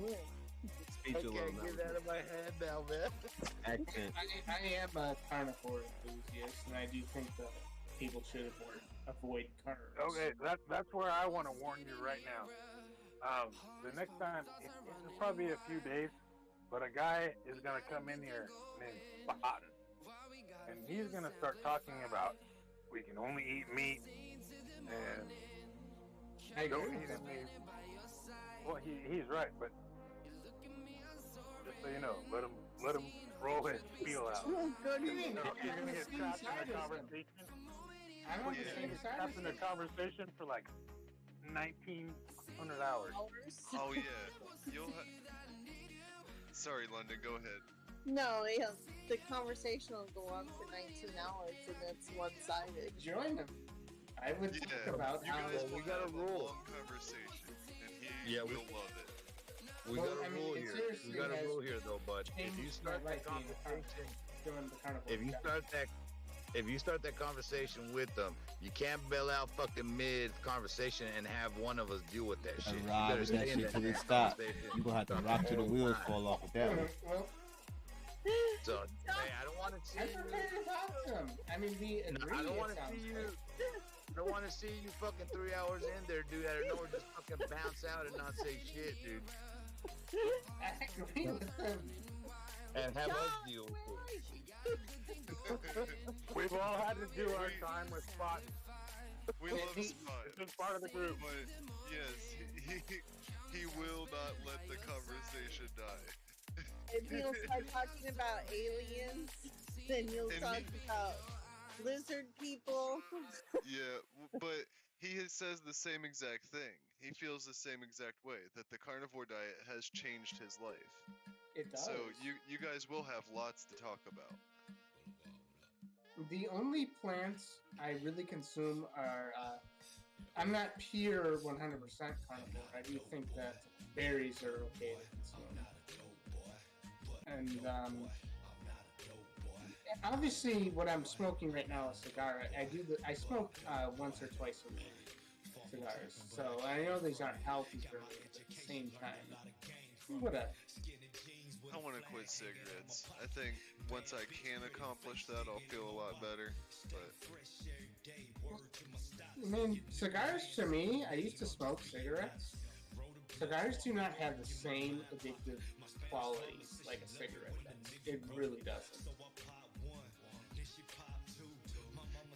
Speech I alone. can't get it out of my head now, man. Accent. I am a carnivore enthusiast, and I do think that people should avoid carbs. Okay, that's where I want to warn you right now. The next time, it'll probably be a few days, but a guy is gonna come in here named Spot, and he's gonna start talking about we can only eat meat and I don't agree eat with him. any. Well, he's right, but just so you know, let him roll his spiel out. What do you mean? You're I'm gonna on get the same trapped in side a as him. conversation. I'm on the You're same gonna get side trapped as in a him. conversation for like 1,900 hours. Oh yeah, you'll. Sorry, London. Go ahead. No, the conversation will go on for 19 hours, and it's one-sided. Join him. I would talk Yeah, about you how. guys we will got a have rule. long conversation, and he Yeah, will love it. We Well, got I a mean, rule it here. seriously We got a has rule here, though, bud. If you changed start my that life being a conversation, doing the carnivore. if you diet. start that conversation with them, you can't bail out fucking mid conversation and have one of us deal with that shit. You ride better with that stay in shit till damn it stop. conversation You gonna have to the rock till the whole wheels time. fall off with that one. Well, So, hey, I don't want to see I'm you. prepared to talk to him. I mean, we No, agree. I don't it want to sounds see you. like. I don't want to see you fucking 3 hours in there, dude. Out of nowhere, just fucking bounce out and not say shit, dude. I agree with him. And have us deal with it. We've all had to do our time with Spot. We love Spot, This is part of the group. but yes, he will not let the conversation die. If you'll start talking about aliens, then you'll And talk about lizard people. Yeah, but he says the same exact thing. He feels the same exact way that the carnivore diet has changed his life. It does. So you guys will have lots to talk about. The only plants I really consume are. I'm not pure 100% carnivore. I do think that berries are okay to consume. And obviously, what I'm smoking right now is a cigar. I smoke once or twice a week cigars. So I know these aren't healthy for me, but at the same time, whatever. I want to quit cigarettes. I think once I can accomplish that, I'll feel a lot better. But I mean, cigars to me, I used to smoke cigarettes. Cigars do not have the same addictive qualities like a cigarette does. It really doesn't.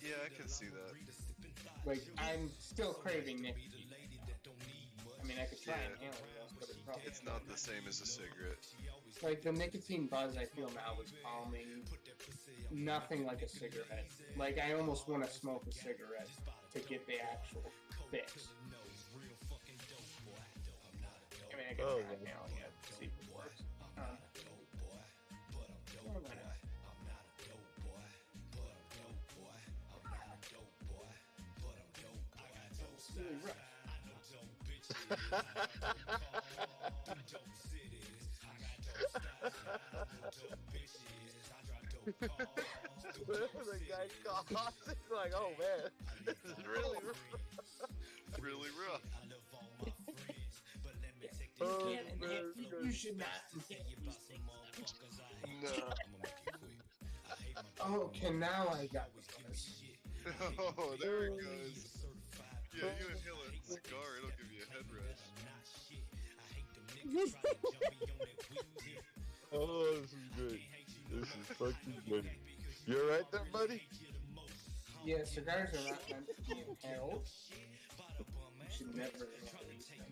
yeah, I can see that. Like, I'm still craving nicotine. I mean, I could try and Yeah. handle this, but it's probably It's not the same as a cigarette. like the nicotine buzz I feel now is calming. Nothing like a cigarette. Like, I almost want to smoke a cigarette to get the actual fix. I mean, I can Oh, try yeah. now, yeah, to see if it works. Why not? It's really rough. The guy coughs. It's like, oh man, this is really Really rough. You can't inhale. You should not inhale these things. No. Oh, okay, now I got this. Oh, there it goes. Yeah, you inhale a cigar, it'll give you a head rush. Oh, this is good. This is fucking good. You alright there, buddy? Yeah, cigars are not meant to be inhaled. You should never inhale these things.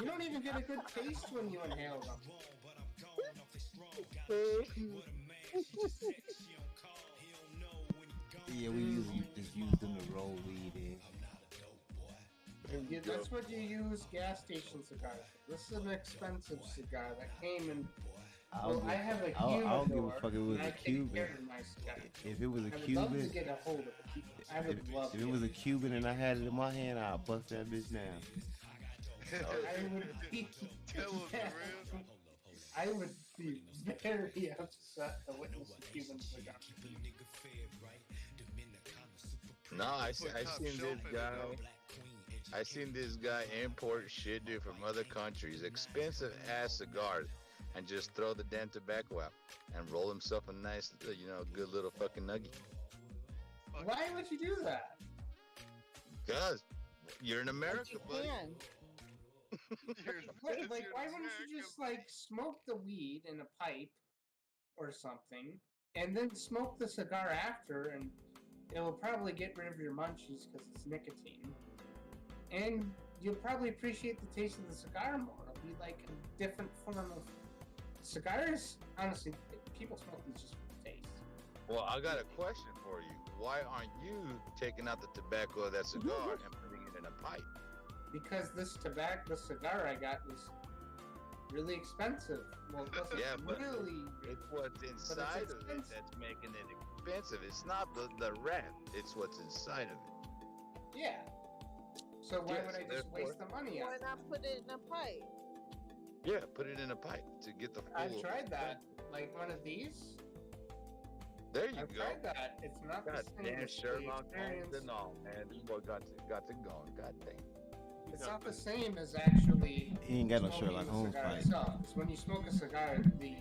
You don't even get a good taste when you inhale them. Yeah, we usually just use them to roll weed in. Yeah, that's what you use gas station cigars. This is an expensive cigar that came in. Well, I have a I don't give a humidor, fuck if it was and a I take Cuban. care of my cigar. If it was a I would love to Cuban, get a hold of it. I would love if to. it was a Cuban and I had it in my hand, I'd bust that bitch down. I would be Tell him, I would be very upset to witness a Cuban cigar. No, I seen this guy import shit, dude, from other countries, expensive ass cigars, and just throw the damn tobacco out and roll himself a nice, good little fucking nugget. Why would you do that? Because you're in America, You buddy. can. Why wouldn't you just smoke the weed in a pipe or something, and then smoke the cigar after, and it will probably get rid of your munchies because it's nicotine, and you'll probably appreciate the taste of the cigar more. It'll be like a different form of cigars. Honestly, people smoke these just for the taste. Well, I got a question for you. Why aren't you taking out the tobacco of that cigar and putting it in a pipe? Because the cigar I got was really expensive. Well, it wasn't really. It's what's inside of it that's making it expensive. It's not the wrap. It's what's inside of it. Yeah. So why would I just waste the money on Why it? not put it in a pipe? Yeah, put it in a pipe to get the full. I've tried that. Like one of these. There you I've go. tried that. It's not God the same. damn, as the Sherlock experience. Holmes and all, man. This boy got it going. God damn. It's not the same as actually. He ain't got no smoking Sherlock the Holmes cigar fight. itself. 'Cause when you smoke a cigar, the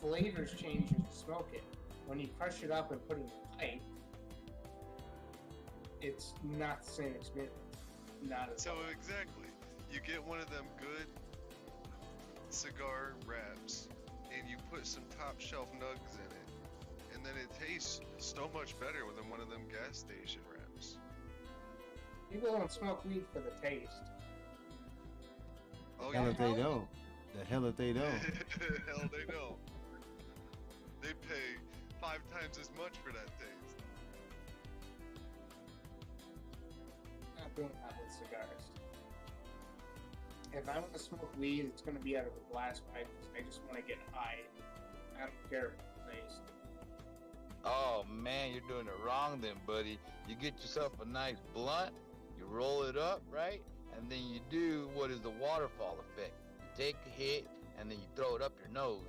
flavors change as you smoke it. When you crush it up and put it in a pipe, it's not the same experience. Not at So all. exactly, you get one of them good cigar wraps, and you put some top shelf nugs in it, and then it tastes so much better than one of them gas station wraps. People don't smoke weed for the taste. Oh Hell yeah, if they don't. The hell if they don't. hell they don't. They pay 5 times as much for that taste. Not doing that with cigars. If I want to smoke weed, it's going to be out of a glass pipe because I just want to get high. I don't care about the taste. Oh man, you're doing it wrong then, buddy. You get yourself a nice blunt, you roll it up, right? And then you do what is the waterfall effect. You take a hit and then you throw it up your nose.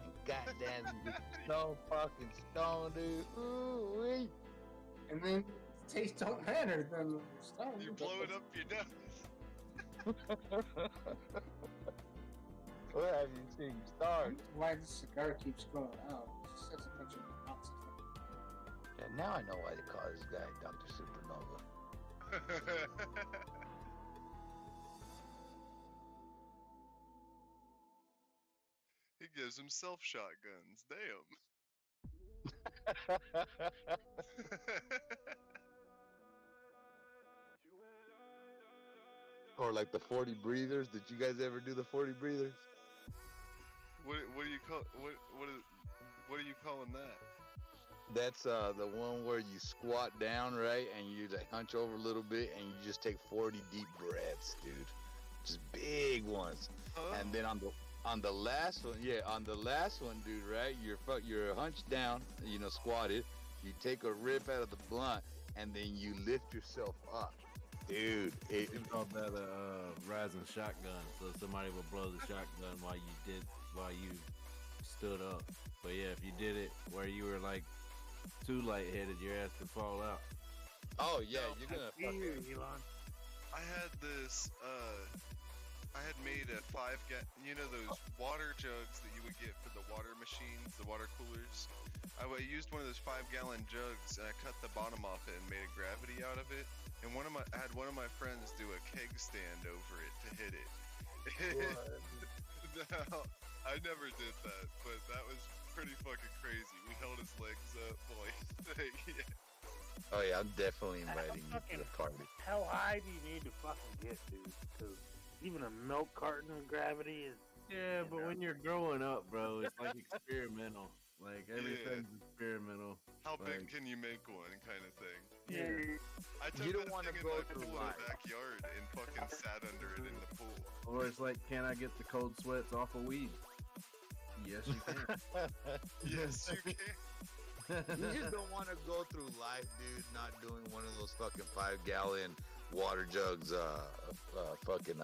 And goddamn, you get so fucking stoned, dude. Ooh-wee. And then the taste don't matter. Then you're stoned. You blow it up your nose. What have you seen stars? Why the cigar keeps going out? It just has a bunch of nuts. Yeah, now I know why they call this guy Dr. Supernova. He gives himself shotguns. Damn. Or like the 40 breathers. Did you guys ever do the 40 breathers? What do you call what are you calling that? That's the one where you squat down, right, and you like hunch over a little bit, and you just take 40 deep breaths, dude, just big ones. And then on the last one, dude, right, you're hunched down, squatted. You take a rip out of the blunt, and then you lift yourself up, dude. It's called that rising shotgun. So somebody would blow the shotgun while you stood up. But yeah, if you did it where you were like too lightheaded, your ass could fall out. Oh yeah, you're gonna I see you, fucking. Elon. I had this I had made a you know those water jugs that you would get for the water machines, the water coolers. I used one of those 5-gallon jugs and I cut the bottom off it and made a gravity out of it. And I had one of my friends do a keg stand over it to hit it. Now, I never did that, but that was pretty fucking crazy. We held his legs up while he Oh yeah, I'm definitely inviting you to the party. How high do you need to fucking get, dude? Because even a milk carton of gravity is. Yeah, but when you're growing up, bro, it's like experimental. Like everything's experimental. How big Like, can you make one, kind of thing. yeah. I took You don't that wanna thing go in my through pool in life. the backyard and fucking sat under it in the pool. Or it's like, can I get the cold sweats off of weed? Yes, you can. Yes, you can. You just don't want to go through life, dude, not doing one of those fucking 5-gallon water jugs. Fucking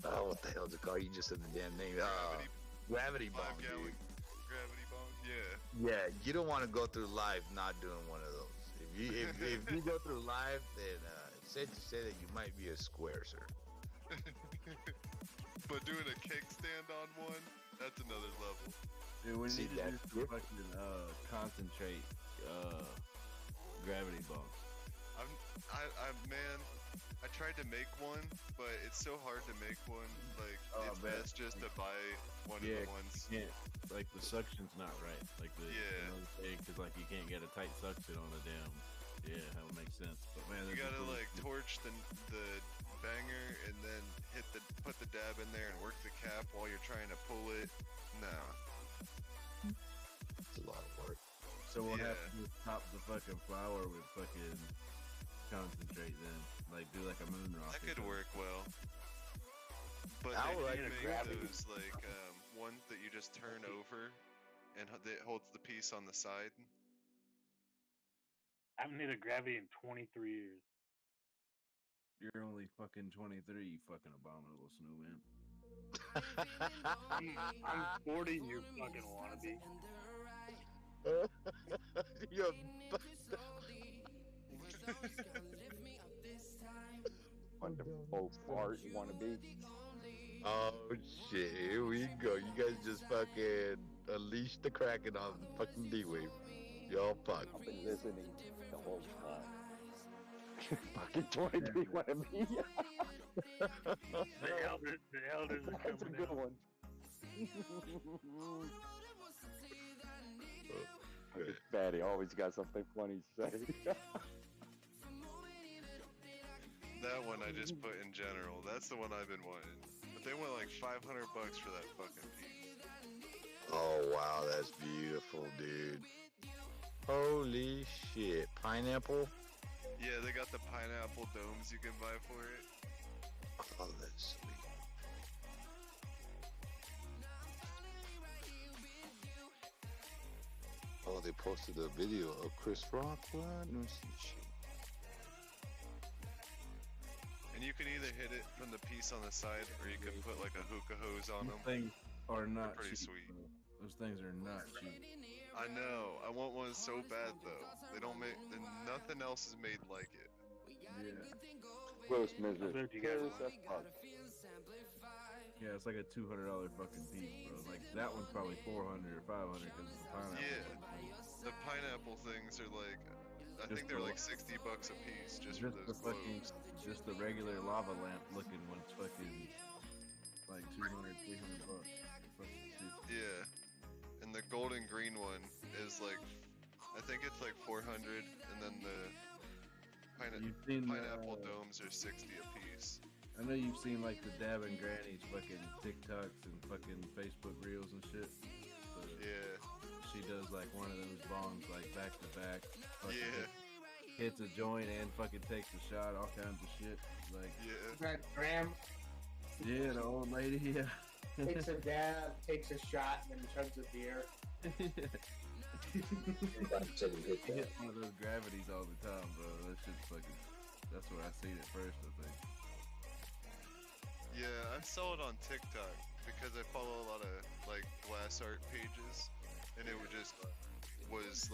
what the hell is it called? You just said the damn name. Gravity bomb, 5-gallon dude. gravity bomb. Yeah. Yeah, you don't want to go through life not doing one of those. If you go through life, then it's safe to say that you might be a square, sir. But doing a cake stand on one, that's another level. Dude, we See need to that? do some fucking concentrate gravity bomb. Man, I tried to make one, but it's so hard to make one. Like, it's man. best just to buy one of the ones. Yeah, like the suction's not right. Like because like you can't get a tight suction on a damn. Yeah, that would make sense. But man, You that'd be gotta cool. like torch the banger and then put the dab in there and work the cap while you're trying to pull it. Nah. It's a lot of work. So we'll have Yeah. to just top the fucking flour with fucking concentrate then. Like do like a moon rock. That or could something. work well. But I they would like do to make grab it. those like ones that you just turn over and it holds the piece on the side. I haven't hit a gravity in 23 years. You're only fucking 23, you fucking abominable snowman. I'm 40, you fucking wannabe. You're Wonderful fart you want to be. Oh shit, here we go. You guys just fucking unleashed the Kraken on fucking D-Wave. Y'all fuck. I've been listening the whole time. Fucking 23 want to be. The elders are That's a coming good out. one. Fatty always got something funny to say. That one I just put in general. That's the one I've been wanting. But they went like $500 for that fucking piece. Oh wow, that's beautiful, dude. Holy shit. Pineapple? Yeah, they got the pineapple domes you can buy for it. Oh, that's sweet. Oh, they posted a video of Chris Rock. What? Let me see shit. And you can either hit it from the piece on the side, or you can put like a hookah hose on Those them. things are not pretty cheap, sweet. bro. Those things are not cheap. I know. I want one so bad though. They don't make. Nothing else is made like it. Yeah. Will Smith I bet you guys is want as fuck. Yeah, it's like a $200 fucking piece, bro. Like that one's probably 400 or 500 because of the pineapple. Yeah. The pineapple things are like. I think they're like $60 a piece just for the those fucking, globes. just the regular lava lamp looking one's fucking like 200, 300 bucks. Fucking stupid. Yeah. And the golden green one is like. I think it's like 400, and then the You've seen pineapple domes are 60 a piece. I know you've seen like the Dab and Granny's fucking TikToks and fucking Facebook reels and shit. But Yeah. she does like one of those bongs like back to back. fucking Yeah. Hits a joint and fucking takes a shot, all kinds of shit. Like Yeah. That Graham yeah, the old lady, yeah. takes a dab, takes a shot, and then chugs a beer. He hits one of those gravities all the time, bro. That shit's fucking. That's where I seen it first, I think. Yeah, I saw it on TikTok because I follow a lot of like glass art pages, and it was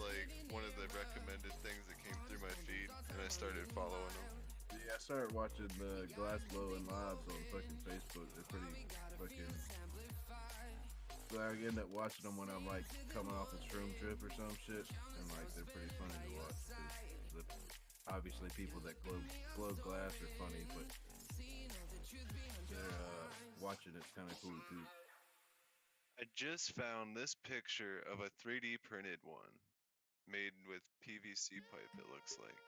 like one of the recommended things that came through my feed, and I started following them. Yeah, I started watching the glass blowing lives on fucking Facebook. They're pretty fucking. So I end up watching them when I'm like coming off a shroom trip or some shit, and like they're pretty funny to watch. 'Cause obviously, people that blow glass are funny, but they're watching it's kind of cool too. I just found this picture of a 3D printed one made with PVC pipe, it looks like.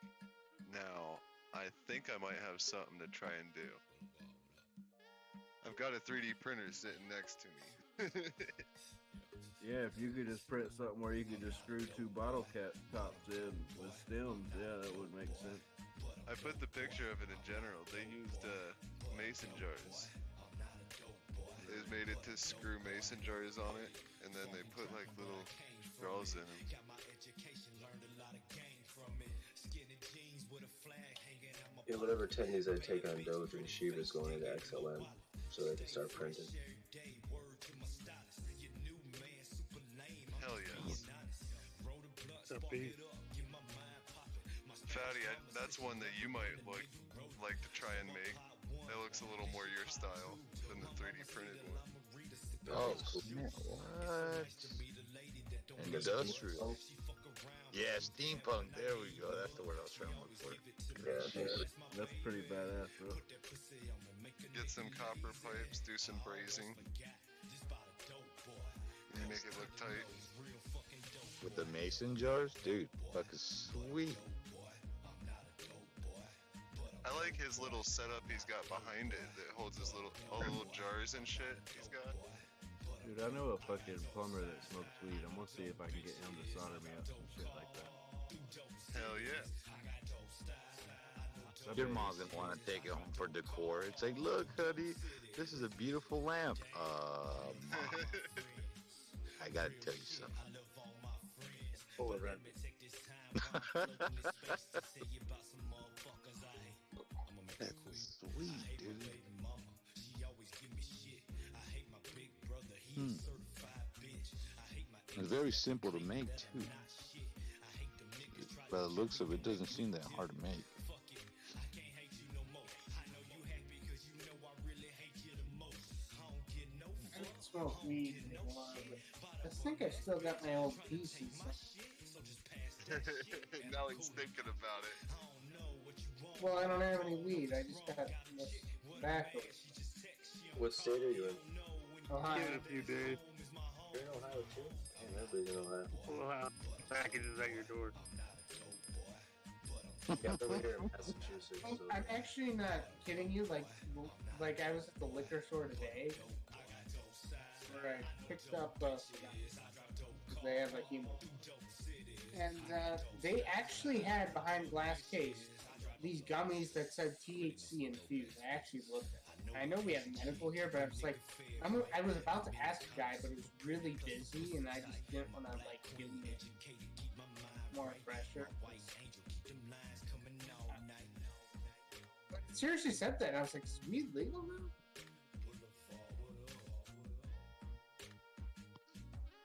Now, I think I might have something to try and do. I've got a 3D printer sitting next to me. Yeah, if you could just print something where you could just screw two bottle cap tops in with stems, yeah, that would make sense. I put the picture of it in general. They used mason jars. They made it to screw mason jars on it, and then they put like little straws in them. Yeah, whatever techniques they take on Doge and Shiba is going into XLM, so they can start printing. Hell yes. Fatty, that's one that you might like to try and make. That looks a little more your style than the 3D printed one. Oh, man, what? Industrial. Yeah, steampunk. There we go. That's the word I was trying to look for. Yeah, That's pretty badass, bro. Get some copper pipes, do some brazing. And you make it look tight. With the mason jars? Dude, fucking sweet. I like his little setup he's got behind it that holds his all the little jars and shit he's got. Dude, I know a fucking plumber that smokes weed. I'm gonna see if I can get him to solder me up some shit like that. Hell yeah. Your mom's gonna want to take it home for decor. It's like, look, honey, this is a beautiful lamp. I gotta tell you something. Full of red. That's sweet, dude. It's very simple to make too. By the looks of it, doesn't seem that hard to make. I don't smoke weed anymore, but I think I still got my old PC. Now he's thinking about it. Well, I don't have any weed. I just got this tobacco. What state are you in? Ohio. Give it a few days. You're in Ohio too? Oh, everybody's in Ohio. We'll have packages at your door. Yeah, I'm over here in Massachusetts. So. I'm actually not kidding you. Like I was at the liquor store today, where I picked up. They have a human, and they actually had behind glass case these gummies that said THC infused. I actually looked at them. I know we have medical here, but I was like, I was about to ask a guy, but it was really busy, and I just didn't want to like give him more pressure. But it seriously said that, and I was like, is weed legal now?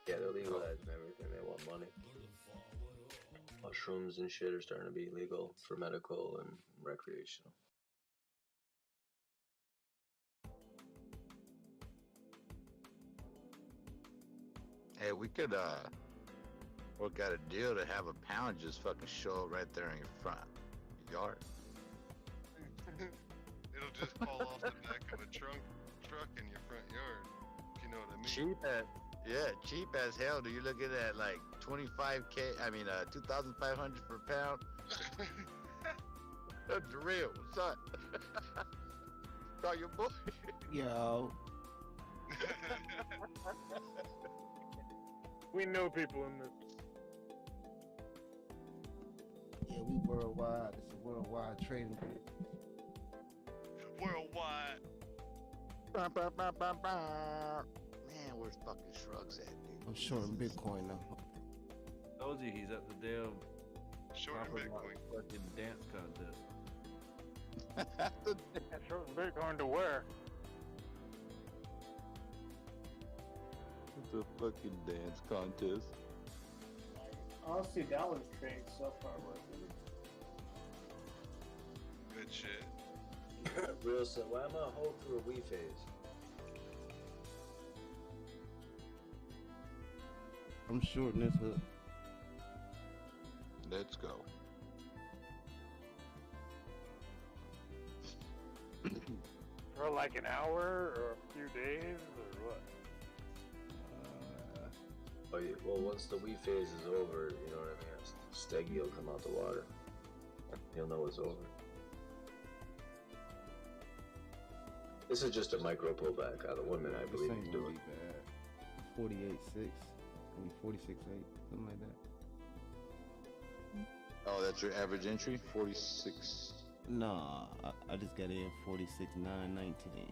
Yeah, they're legalizing everything. They want money. Mushrooms and shit are starting to be legal for medical and recreational. Hey, we could work out a deal to have a pound just fucking show up right there in your front yard. It'll just fall off the back of a truck in your front yard. If you know what I mean. Cheap as hell. Do you look at that like 25K? I mean, 2,500 per pound. That's real, son. Call your boy. Yo. We know people in this. Yeah, we worldwide. It's a worldwide trading. Worldwide. Man, where's fucking Shrugs at, dude? I'm shorting Bitcoin now. Told you he's at the damn Short Bitcoin. fucking dance contest. That's short Bitcoin to where? It's a fucking dance contest. Honestly, dollars trade so far worth it. Good shit. Real said, why am I hold through a Wii phase? I'm shorting this hook. Let's go. For like an hour or a few days or what? Oh yeah, well once the Wii phase is over, you know what I mean? Steggy will come out the water. He'll know it's over. This is just a micro pullback out of the 1 minute, I This believe ain't he's gonna doing. be bad. 48.6. I mean 46.8, something like that. Oh, that's your average entry? 46. Nah, I just got in 46.919.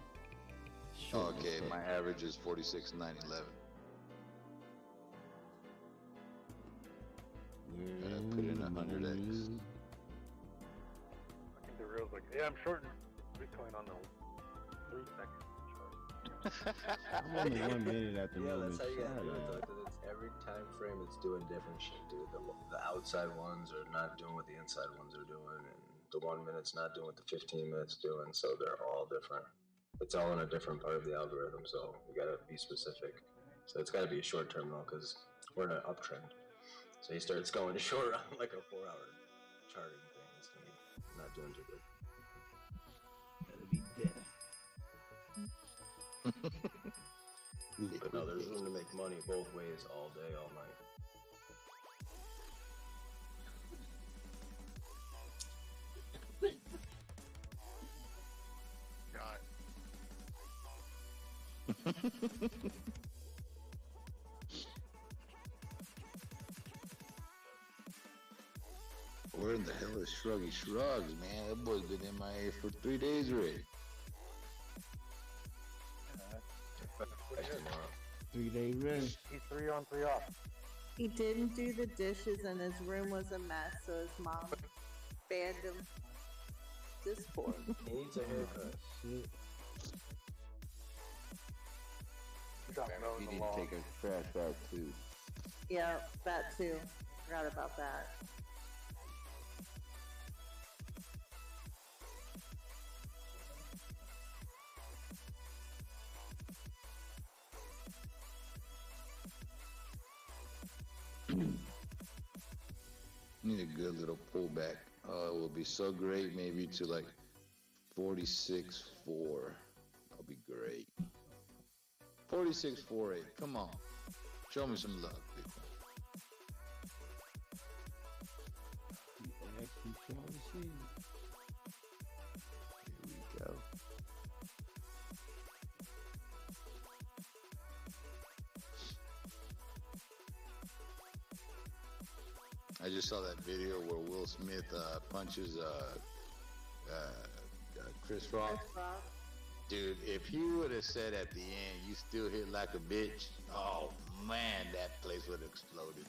Oh, okay, my average is 46.911. I put in 100x. I think the real's like, yeah, I'm shorting Bitcoin on the 3 second chart. I'm only 1 minute at the Yeah, moment. that's how you gotta do it Shut though, up. because it's every time frame it's doing different shit, dude. The outside ones are not doing what the inside ones are doing, and the 1 minute's not doing what the 15 minutes doing, so they're all different. It's all in a different part of the algorithm, so you gotta be specific. So it's gotta be a short term though, because we're in an uptrend. So he starts going short on like a 4-hour charting thing. It's gonna be not doing too good. Gotta be dead. But no, there's room to make money both ways all day, all night. God. Where in the hell is Shruggy Shrugs, man? That boy's been MIA for 3 days already. Back tomorrow. 3-day rest. He's 3 on, 3 off. He didn't do the dishes and his room was a mess, so his mom banned him. Discord. He needs a haircut. Shit. He didn't take his trash out too. Yeah, that too. Forgot about that. Need a good little pullback. It will be so great, maybe to like 46.4. That'll be great. 46.48. Come on, show me some love, people. Actually trying to see. Here we go. I just saw that video where Will Smith punches Chris Rock. Chris Rock. Dude, if he would have said at the end, "You still hit like a bitch," oh man, that place would have exploded.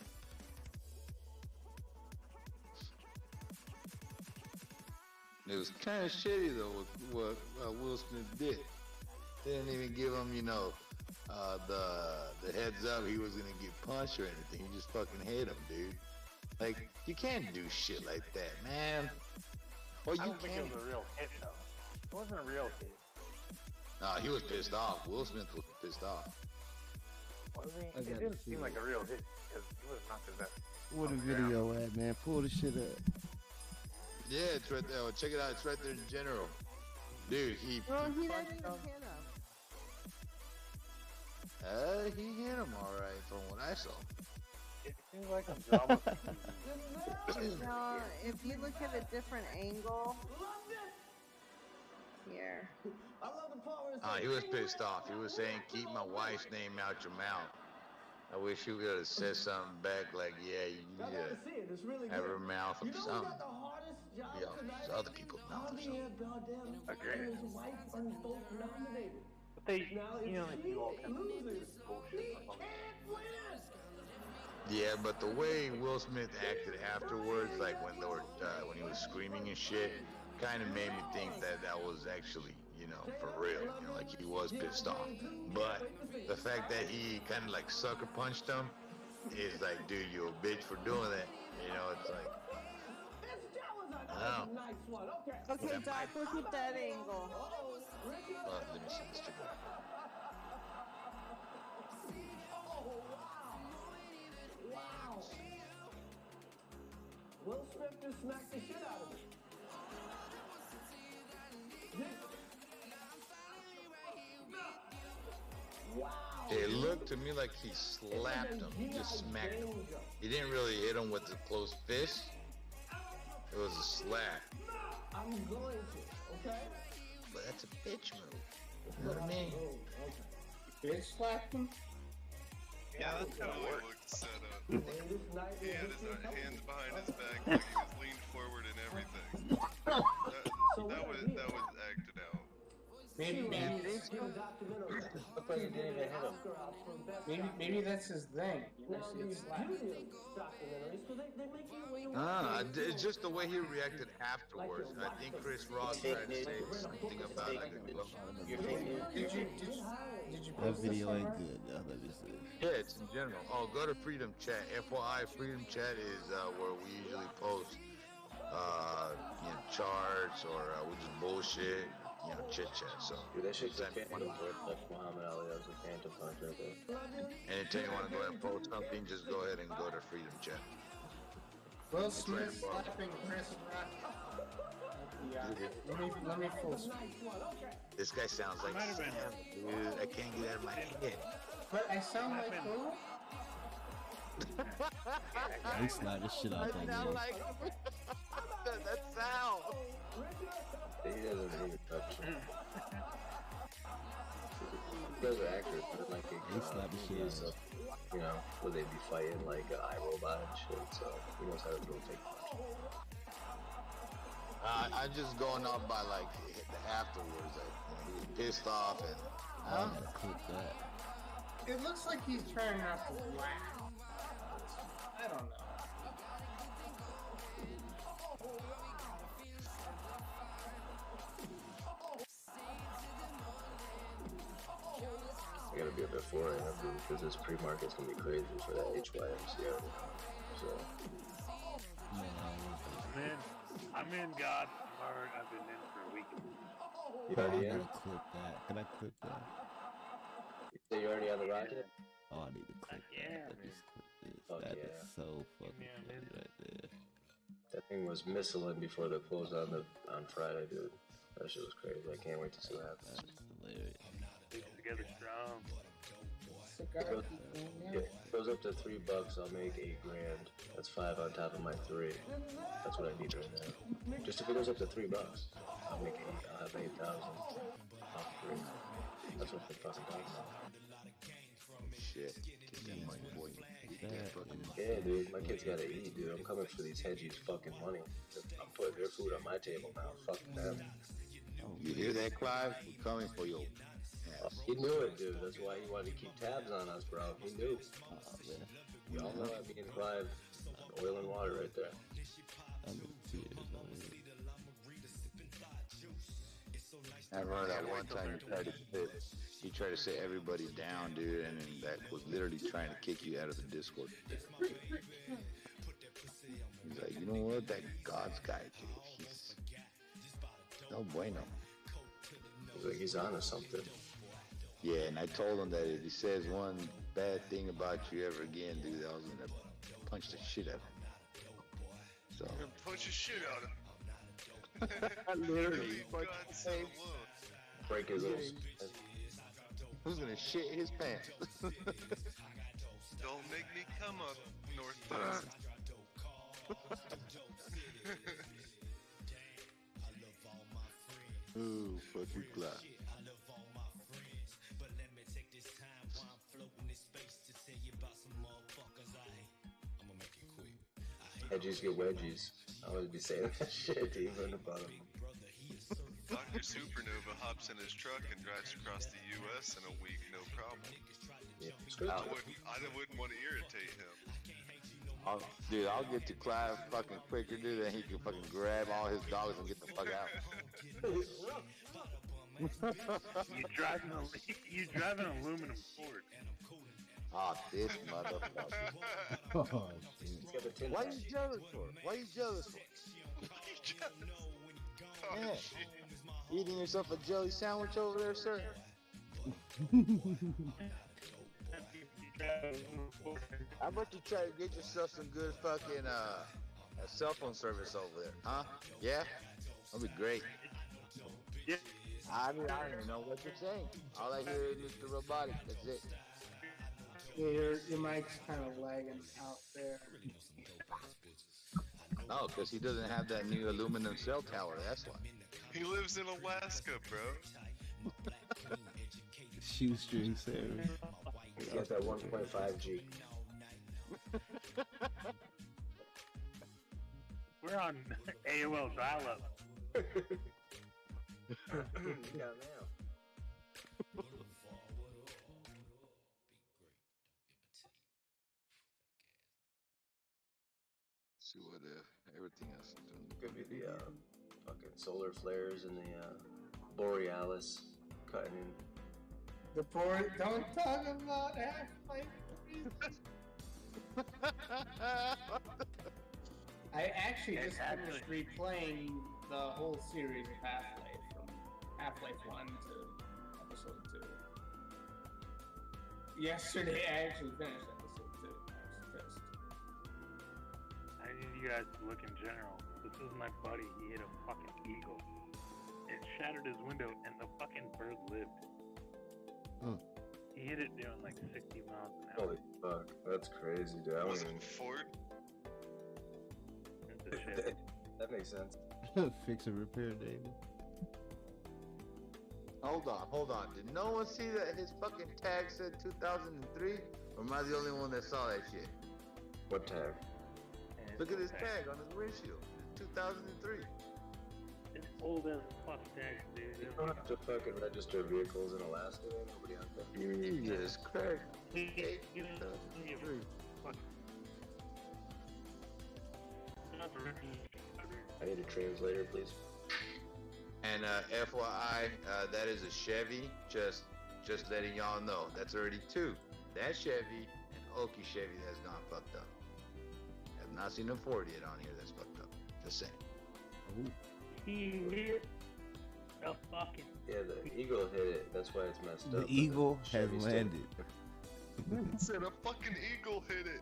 It was kind of shitty though what Will Smith did. They didn't even give him, the heads up he was gonna get punched or anything. He just fucking hit him, dude. Like, you can't do shit like that, man. Or I you don't think it can't. was a real hit, though. It wasn't a real hit. Nah, he was pissed off. Will Smith was pissed off. Was he? I It gotta didn't see seem it. like a real hit because he was knocking that. Where the video at, man? Pull the shit up. Yeah, it's right there. Oh, check it out. It's right there in general. Dude, he Well, he punched didn't even him. hit him. He hit him all right from what I saw. It seems like a drama. No, if you look at a different angle. Here. He was pissed off. He was saying, "Keep my wife's name out your mouth." I wish you would have said something back like, "Yeah, you need to have her mouth or something." It's other people's mouth or something. Agreed. But they, they do all kinds of bullshit. Yeah, but the way Will Smith acted afterwards, like when they were, when he was screaming and shit, kind of made me think that that was actually, for real. Like he was pissed off. But the fact that he kind of like sucker punched him is like, dude, you a bitch for doing that. It's like, Wow. Okay, Doc, look at that angle. Let me see this chicken. Will Smith just smacked the shit out of him. Wow. It looked to me like he slapped him. He just smacked him. He didn't really hit him with the closed fist. It was a slap. I'm going to, okay? But that's a bitch move. You know what I mean? Bitch slapped him? Yeah, that's how it looked set up. He had his hands behind his back, like he was leaned forward and everything. That was acted out. Maybe that's his thing. You know, see it slap. It's just the way he reacted afterwards. I think Chris Rock tried to say something about it. Did you That video ain't good. Let me see. Yeah, it's in general. Oh, go to Freedom Chat. FYI, Freedom Chat is where we usually post, charts or we just bullshit, chit chat. So, Dude, that shit's a phantom like Muhammad Ali. That was a phantom punch right there. anytime you want to go ahead and post something, just go ahead and go to Freedom Chat. Will Smith slapping Chris Rock? Yeah. Let me full screen. This guy sounds like Sam, dude. I can't get out of my head. But I sound like who? They slapped the shit out that sound nigga. like that sound. He doesn't even touch him. Those are actors, but like They slapped the shit out of him. Where they be fighting like iRobot and shit, so he knows how to throw take punch. I just going off by like the afterwards. Like, he was pissed off and. I gotta clip that. It looks like he's trying not to laugh. I don't know. I gotta be a bit foreign because this pre-market's gonna be crazy for that HYMCO. So. I'm in, God. I've been in for a week. You already in? I gotta clip that. Can I clip that? You say you already on the rocket? Oh, I need to clip that. Let me just clip this. Fuck That yeah. is so fucking funny right there. That thing was missing before they closed on Friday, dude. That shit was crazy. I can't wait to see what happens. That's hilarious. Together strong. If it goes up to $3, I'll make $8,000. That's 5 on top of my 3. That's what I need right now. Just if it goes up to $3, I'll make 8. I'll have 8,000 off 3. That's what the fucking talking about. Shit. Get that money, boy. Yeah, dude. My kids gotta eat, dude. I'm coming for these hedgies' fucking money. I'm putting their food on my table now. Fuck them. You hear that, Clive? We're coming for you. He knew it, dude. That's why he wanted to keep tabs on us, bro. He knew. Y'all know that me and Clive, oil and water right there. I'm in tears. I remember that one time he tried to sit everybody down, dude, and then that was literally trying to kick you out of the Discord. He's like, you know what? That God's guy, dude, he's no bueno. He's like, he's on to something. Yeah, and I told him that if he says one bad thing about you ever again, dude, I was gonna punch the shit out of him. So I'm gonna punch the shit out of him. literally, Leave God so alone. Break his little. who's gonna shit his pants? Don't make me come up, North. Ooh, fuck you, Clive. Hedgies get wedgies. I would be saying that shit even about him. Dr. Supernova hops in his truck and drives across the U.S. in a week, no problem. Yeah, I wouldn't want to irritate him. Dude, I'll get to Clive fucking quicker, dude, and he can fucking grab all his dogs and get the fuck out. You drive an aluminum Ford. Oh, this motherfucker. Oh, shit. Why you jealous for? Why you jealous for? Oh, Yeah. shit. Eating yourself a jelly sandwich over there, sir? How about you try to get yourself some good fucking cell phone service over there, huh? Yeah? That'd be great. Yeah. I don't even know what you're saying. All I hear is Mr. Robotic. That's it. Yeah, your mic's kind of lagging out there. No, because he doesn't have that new aluminum cell tower. That's why. He lives in Alaska, bro. Shoestring service. He's got that 1.5G. We're on AOL dial-up. Yeah, now. See what everything else is doing. Could be the fucking solar flares and the Borealis cutting in. Don't talk about Half-Life 3. I actually just finished replaying the whole series of Half-Life from Half-Life 1 to episode 2. Yesterday I actually finished episode 2. I was pissed. I need you guys to look in general. This is my buddy. He hit a fucking eagle. It shattered his window, and the fucking bird lived. He hit it doing like 60 miles an hour. Holy fuck, that's crazy, dude. I Was don't it even. Ford? It's a shit. That makes sense. Fix and repair, David. Hold on. Did no one see that his fucking tag said 2003? Or am I the only one that saw that shit? What tag? Look at his tag on his windshield. It's 2003. It's old as fuck tag, dude. You don't have to fucking register vehicles in Alaska. Nobody out there. Jesus Christ. I need a translator, please. And FYI, that is a Chevy. Just letting y'all know. That's already two. That Chevy and Okie Chevy that's gone fucked up. Have not seen a Ford yet on here that's fucked up. Just saying. He hit the fucking. Yeah, the eagle hit it. That's why it's messed The up. eagle has Chevy's still- landed. Said a fucking eagle hit it.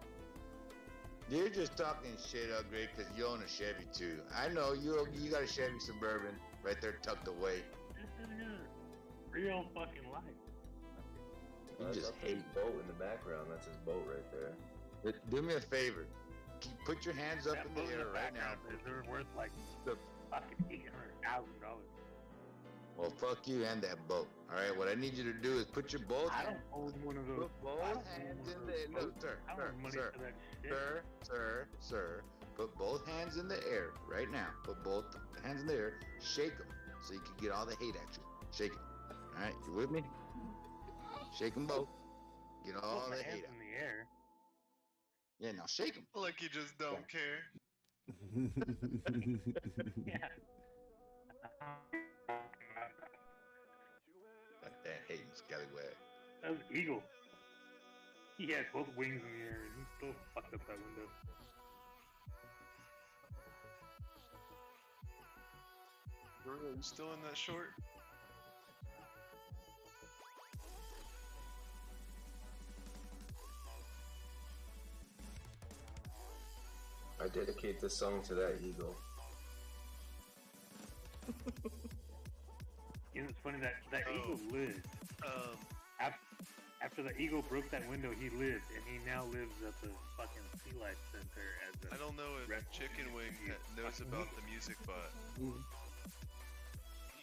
You're just talking shit up, Greg, because you own a Chevy too. I know you got a Chevy Suburban right there tucked away. This is real fucking life. You just That's his boat in the background. That's his boat right there. Do me a favor. Put your hands up That in the boat air right now. background is worth like The- fucking $800,000. Well, fuck you and that boat. All right. What I need you to do is put your both. I don't own one of those. Put both hands in the air. No, sir, I don't have money sir, for that shit. sir. Put both hands in the air right now. Put both hands in the air. Shake them so you can get all the hate at you. Shake them. All right. You with me? Shake them both. Get all Put my the hands hate out. in the air. Yeah. Now shake them. Like you just don't care. Yeah. Like that hating scallywag. That was Eagle. He had both wings in the air and he still fucked up that window. Bro, you still in that short? I dedicate this song to that eagle. You know, it's funny that Eagle lived. Um, After the Eagle broke that window, he lived, and he now lives at the fucking Sea Life Center as a. I don't know if Chicken Wing knows about the music bot.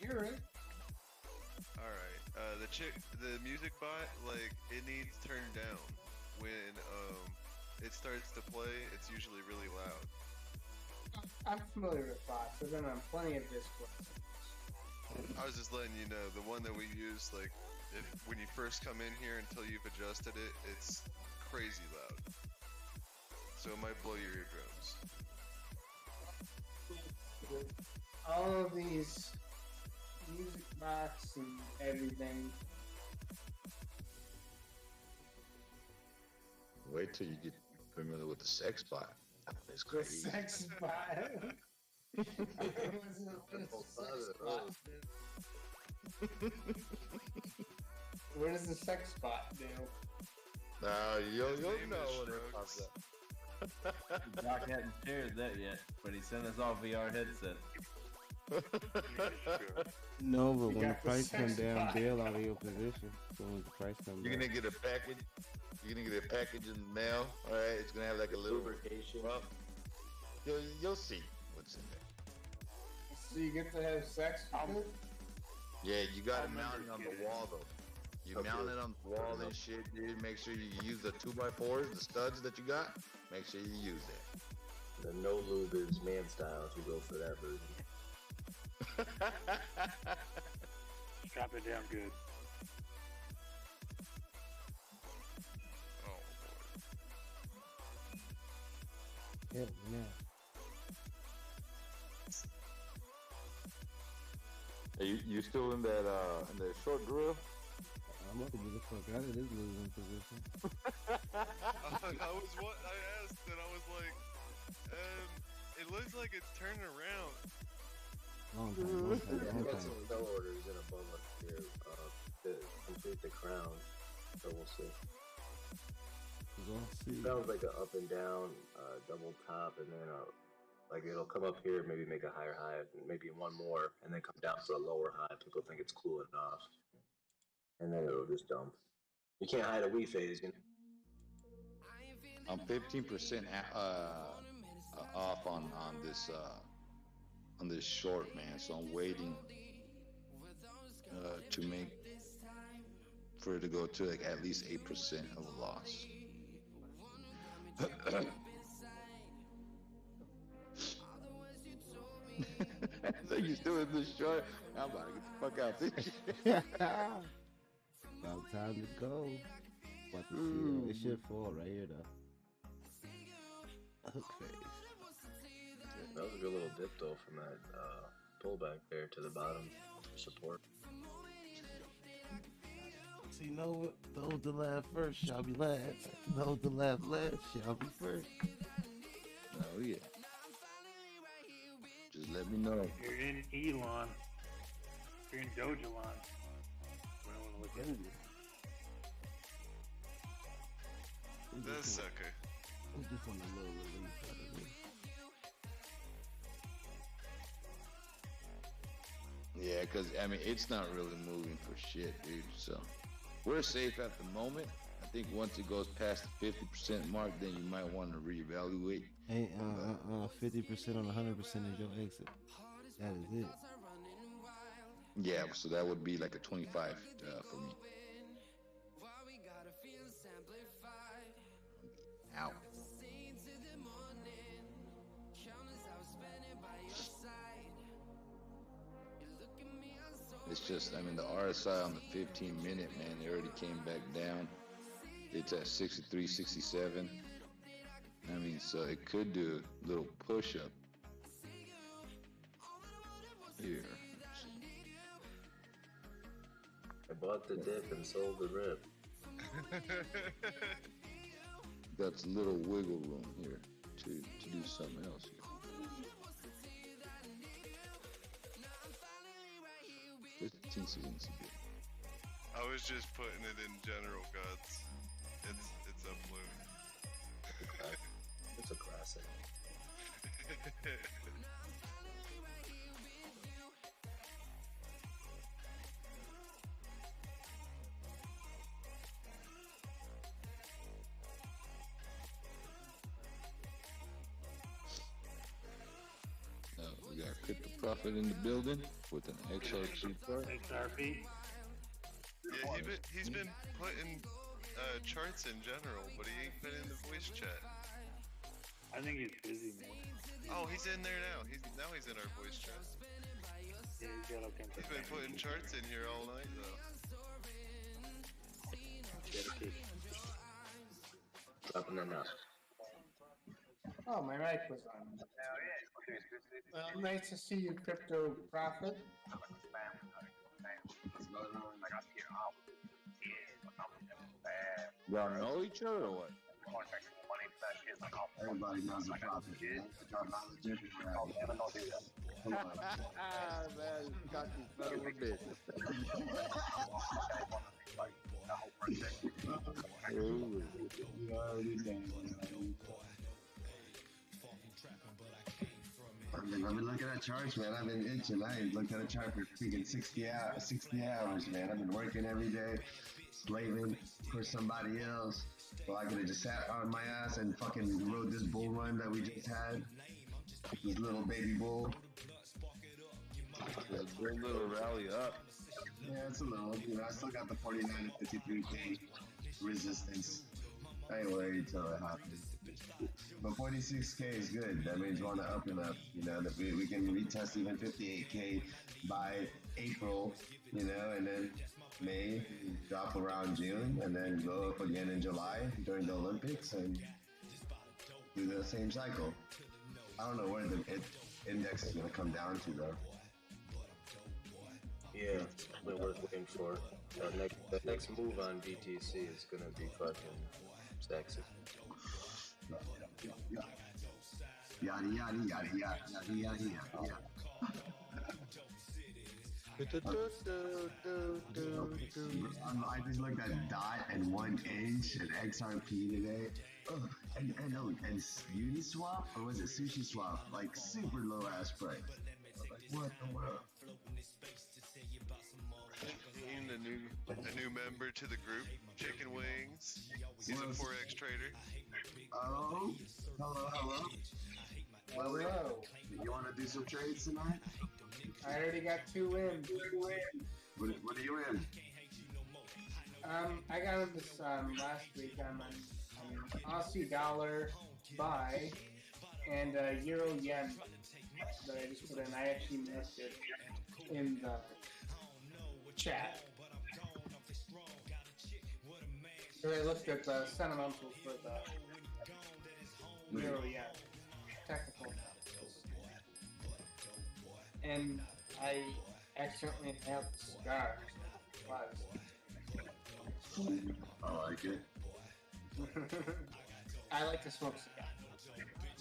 Hear it. Alright, the music bot, like, it needs turned down. When, it starts to play, it's usually really loud. I'm familiar with bots. I've been on plenty of Discord. I was just letting you know, the one that we use, like, when you first come in here until you've adjusted it, it's crazy loud. So it might blow your eardrums. All of these music bots and everything. Wait till you get familiar with the sex bot. It's The crazy. sex bot. What does the sex spot do? You'll know name is when it pops up. Doc hadn't shared that yet, but he sent us all VR headsets. No, but You when the got the price come sex down, bot. bail out of your position. So when the price comes You're down, gonna get a package. You're gonna get a package in the mail. All right, it's gonna have like a little. Lubrication. Well, you'll see what's in there. So you get to have sex with it? Yeah, you gotta mount it on the wall though. You mount it on the wall and shit, dude. Make sure you use the 2x4s, the studs that you got. Make sure you use that. The no lube is man style if you go for that version. Strap it down good. Oh, hell no. Are you still in that short grill? I'm about to get the fuck out of this losing position. I was what I asked, and I was like, it looks like it's turning around. Long time. I've got some bell orders in above us here to complete the crown, so we'll see. We'll see. Sounds like an up and down, double top, and then like it'll come up here, maybe make a higher high, and maybe one more, and then come down for a lower high. People think it's cool enough, and then it'll just dump. You can't hide a wee phase, you know. I'm 15% off on this short, man. So I'm waiting to make for it to go to like at least 8% of a loss. So you still in this short? I'm about to get the fuck out this shit. About time to go. About to see this shit fall right here though. Hook phase. That was a good little dip though from that pullback there to the bottom for support. See, no, those that laugh first shall be last. Those that laugh last shall be first. Oh yeah. Just let me know. If you're in Elon, if you're in Dogelon, you might want to look into it. That's okay. I'm just on a little relief out of this. Yeah, because I mean it's not really moving for shit, dude. So we're safe at the moment. I think once it goes past the 50% mark, then you might want to reevaluate. Hey, 50% on 100% is your exit. That is it. Yeah, so that would be like a 25 for me. Ow. It's just, I mean, the RSI on the 15-minute, man, it already came back down. It's at 63, 67. I mean, so it could do a little push-up here. I bought the dip and sold the rip. Got a little wiggle room here to do something else here. 15 seconds. I was just putting it in general, gods. It's uploading. It's a classic. We got Crypto Profit in the building with an XRP chart. XRP. Yeah, he's been putting charts in general, but he ain't been in the voice chat. I think he's busy, man. Oh, he's in there now. He's in our voice chat. Yeah, he's got all kinds He's of been putting charts in here all night though. dedication. Dropping them out. Oh, my mic was on. Well, nice to see you, Crypto Profit. Y'all know each other or what? Everybody knows the prophet, man. I got knowledge everywhere. Come on. Man, cocky son of a bitch. You already know, man. I've been looking at charts, man. I've been itching. I ain't looked at a chart for freaking 60 hours, man. I've been working every day, slaving for somebody else. So I could have just sat on my ass and fucking rode this bull run that we just had. This little baby bull. Yeah, great little rally up. Yeah, it's a little. You know, I still got the 49 to 53K resistance. I ain't worried till it happens. But 46K is good. That means we're on the up and up. You know, that we can retest even 58K by April, you know, and then May, drop around June, and then go up again in July during the Olympics and do the same cycle. I don't know where the index is going to come down to, though. Yeah, we're worth waiting for. The next move on BTC is gonna be fucking sexy. Yada yada yada yada yada yada. I just looked at DOT and 1 inch and XRP today. Oh, and Uniswap, or was it Sushi Swap? Like super low ass price. Like, what the world? A new member to the group, Chicken Wings. He's a Forex trader. Hello? Hello. You want to do some trades tonight? I already got 2 in. What are you in? I got him this last week. I'm on Aussie dollar buy and Euro yen that I just put in. I actually missed it in the chat. So I looked at the fundamentals for the Euro yen technical analysis, and I accidentally have the cigar. I like it. I like to smoke cigars.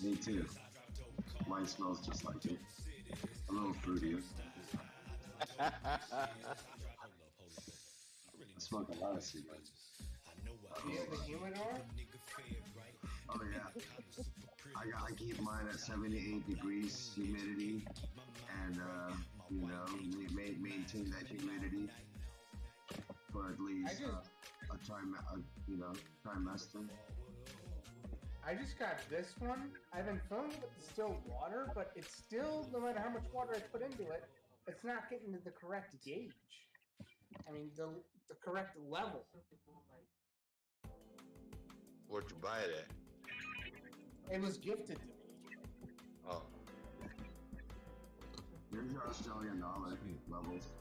Me too. Mine smells just like it. A little fruity. I smoke a lot of cigars. Do you have the humidor? Oh yeah. I keep mine at 78 degrees humidity, and you know, maintain that humidity for at least a trimester. I just got this one. I've been filling it with distilled water, but it's still, no matter how much water I put into it, it's not getting to the correct gauge. I mean, the correct level. Where'd you buy it at? It was gifted to me. Oh. Here's your Australian dollar levels.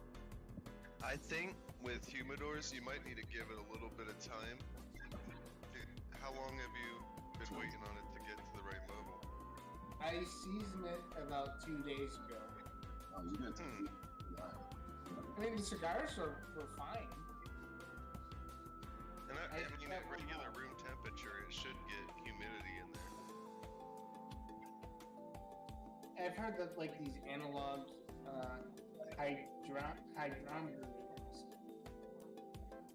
I think with humidors, you might need to give it a little bit of time. How long have you been waiting on it to get to the right level? I seasoned it about 2 days ago. Oh, you got to I mean, the cigars were fine. And I mean, at regular room temperature, it should get humidity in there. I've heard that, like, these analog hydrometers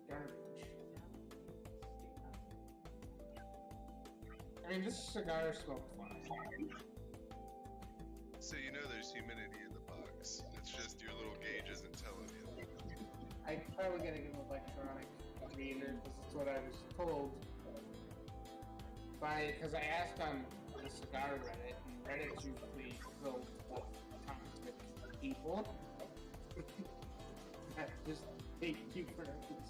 garbage. I mean, this cigar smoked fine. So you know there's humidity in the box. It's just your little gauge isn't telling you. I probably gotta get an electronic reader because that's what I was told. Because I asked on the cigar Reddit, and Reddit's usually filled with toxic people. That just hate you for everything.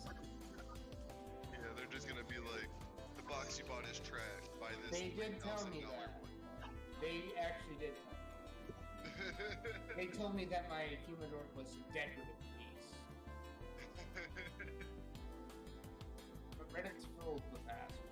Yeah, they're just gonna be like, the box you bought is trash. Buy this. They did tell me $1,000 that. one. They actually did. They told me that my humidor was a decorative piece. But Reddit's filled with assholes.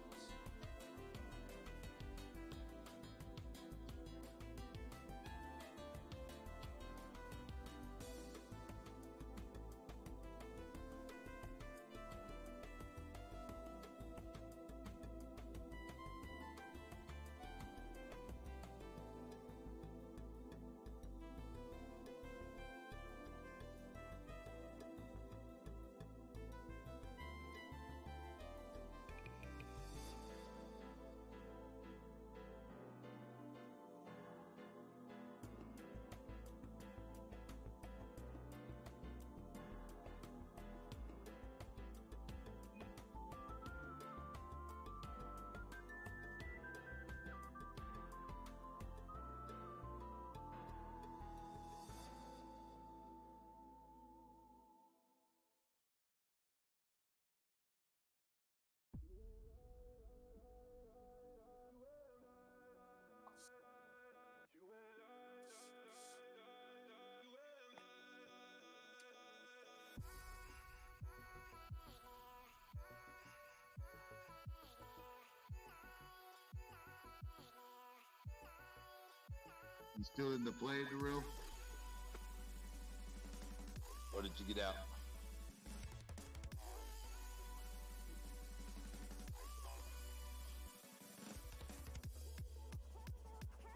You still in the plane, room? Or did you get out?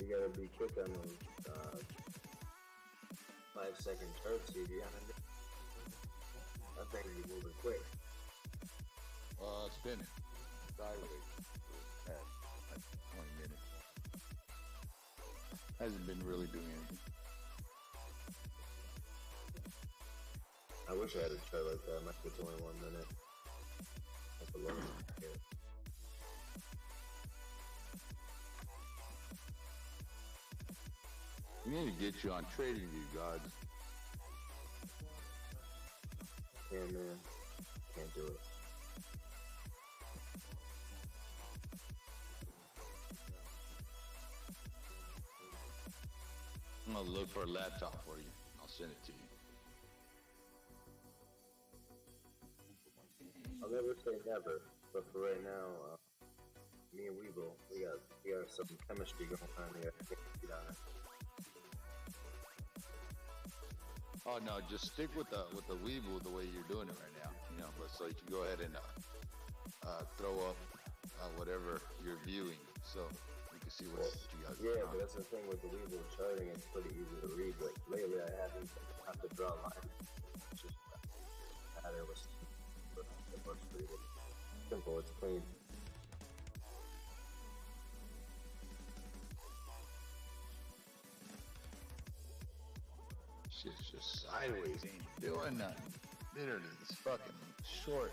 You gotta be quick on those 5-second turfs, you behind it. That thing be moving quick. Spinning. Sideways. Past like 20 minutes. Hasn't been really doing anything. I wish I had a try like that. Might get only 1 minute. That's the lowest I can get. We need to get you on Trading View, gods. Yeah, man. Can't do it. I'm gonna look for a laptop for you. I'll send it to you. I'll never say never, but for right now, me and Weeble, we got some chemistry going on here. Oh no, just stick with the Weeble the way you're doing it right now. You know, but so you can go ahead and throw up whatever you're viewing, so you can see what you guys. Yeah, but that's the thing with the Weeble charting. It's pretty easy to read, but lately I haven't have to draw lines. It's just matter was it looks pretty simple. It's clean. Shit's just sideways, ain't doing nothing. Literally, it's fucking short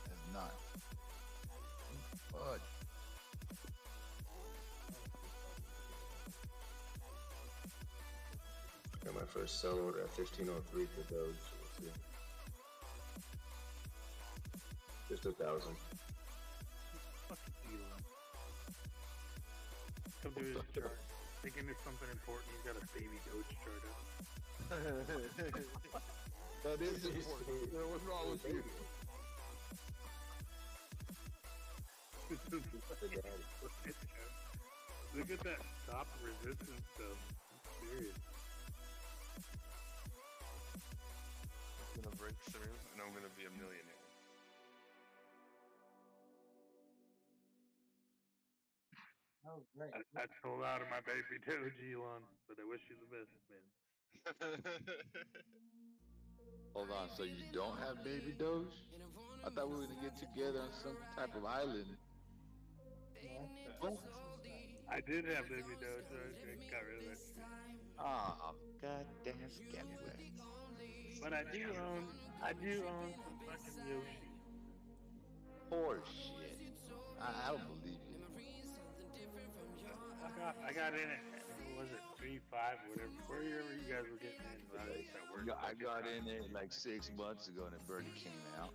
as not. Fudge. Got my first sell order at 1503 for Doge. Let's see. Just 1,000. Fucking deal. Come do his chart. Thinking it's something important, he's got a baby Doge chart up. That is important. What's wrong with you? Look at that stop resistance stuff. It's serious. I'm gonna break through and I'm gonna be a millionaire. Oh, great. I sold out of my baby Doge, Elon, but I wish you the best, man. Hold on, so you don't have baby Doge? I thought we were gonna get together on some type of island. I did have baby Doge, I got rid of it. Oh, goddamn scallywag. But I do own some fucking Yoshi. Horse shit. I don't believe you. I got in it. What was it 3.5, whatever? Wherever you guys were getting in. I got in there like 6 months ago and it barely came out.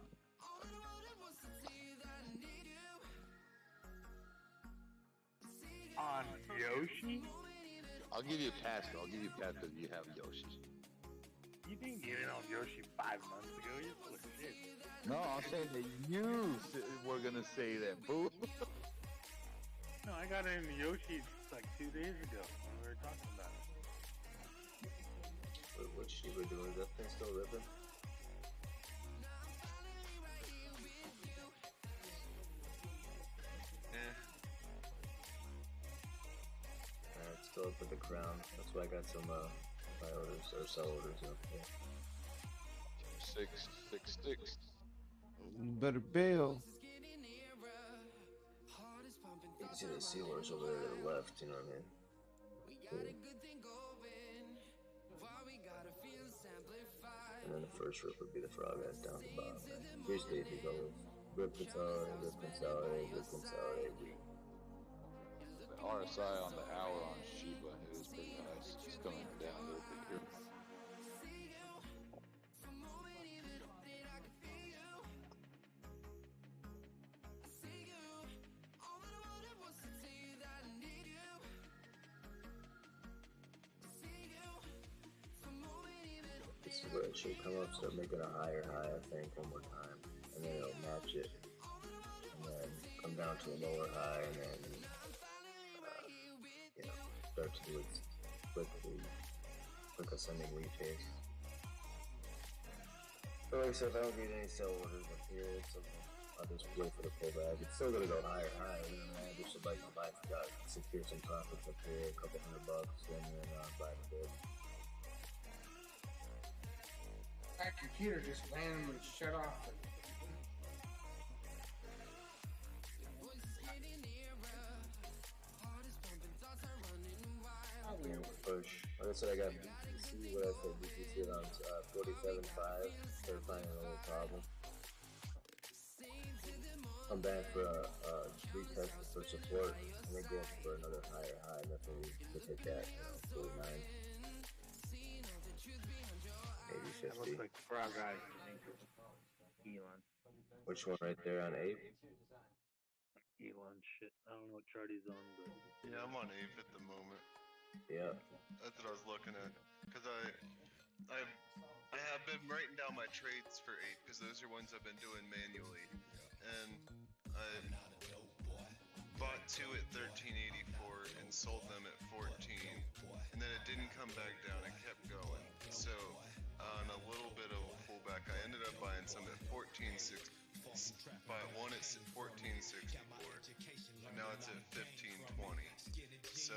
On Yoshi? I'll give you a pass though. I'll give you a pass because you have Yoshi. You didn't get in on Yoshi 5 months ago. You're full of shit. No, I'm saying that you were gonna say that, boo. No, I got in Yoshi like 2 days ago when we were talking about it. What's Shiba doing? Is that thing still ripping? It's still up with the crown. That's why I got some buy orders or sell orders up there. 6 sticks. Better bail. You can see the sealers over there to the left, you know what I mean? Yeah. And then the first rip would be the frog ass down the bottom. Usually if you go rip consolidate, rip consolidate, rip consolidate, The RSI on the hour on Shiba is pretty nice. It's coming down a little bit here. this is where it should come up, start making a higher high, I think, one more time. And then it'll match it. And then come down to a lower high, and then, you know, start to do its ascending retrace. But like I said, if I don't get any sell orders up here, it's okay. I'll just wait for the pullback. It's still gonna go higher, and then I just would like to buy, secure some profits up here, a couple $100, and then buy the bid. That computer just randomly shut off. Push. Like I said, I got BTC. What I said, BTC around 47.5. They're finding a little problem. Come back for a retest for support, and then go up for another higher high. Definitely just hit that, 49. Maybe 50. That looks like Frog Eye. Elon. Which one right there on 8? Elon shit. I don't know what chart he's on, but Yeah, I'm on Ape at the moment. Yeah. That's what I was looking at. Because I have been writing down my trades for Ape, because those are ones I've been doing manually. And I bought 2 at 13.84 and sold them at 14. And then it didn't come back down, it kept going. So on a little bit of a pullback, I ended up buying some at 14.60. Bought one at 14.64. And now it's at 15.20. So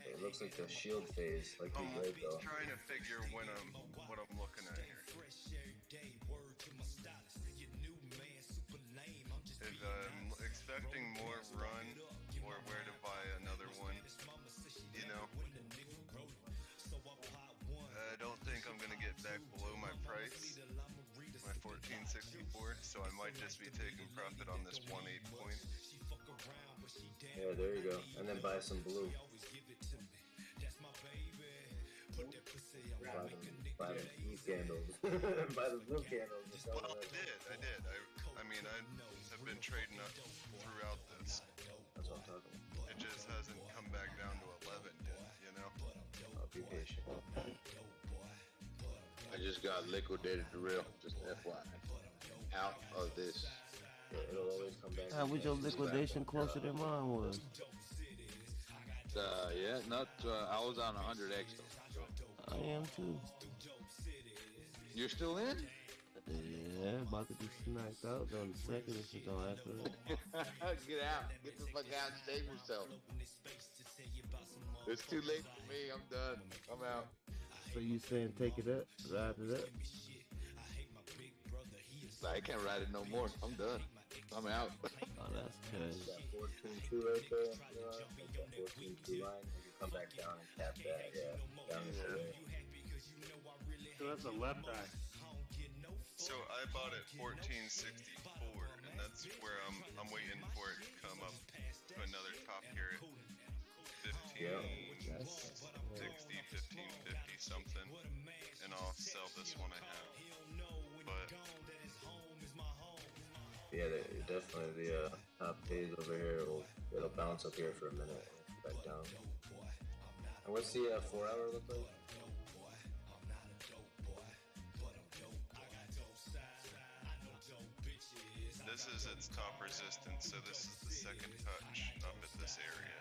it looks like the shield phase, like I'm great though. trying to figure what I'm looking at here. If I'm expecting more run or where to buy another one, I don't think I'm gonna get back below my price, my 14.64. So I might just be taking profit on this 1.8 point. Yeah, there you go. And then buy some blue. Buy the blue candles. Buy the blue candles. Well, I did. I mean, I have been trading up throughout this. That's what I'm talking about. It just hasn't come back down to 11 yet, I'll be patient. I just got liquidated the real, just FYI. Out of this. Yeah, it'll always come back. Was your liquidation closer than mine was? Yeah, not. I was on 100x though. So. I am too. You're still in? Yeah, about to be snacked out on the second if you don't have to. Get out. Get the fuck out and save yourself. It's too late for me. I'm done. I'm out. So you saying take it up, ride it up? I can't ride it no more. I'm done. I'm out. Oh, that's crazy. That 14.2 right there, like that 14.2 line, you can come back down and tap that, down this way. so that's a left eye. So I bought at 14.64, and that's where I'm waiting for it to come up to another top here at 15.60, 15.50 something, and I'll sell this one I have. But yeah, definitely the top phase over here, it'll bounce up here for a minute and back down. And what's the 4 hour look like? this is its top resistance, so this is the second touch up at this area.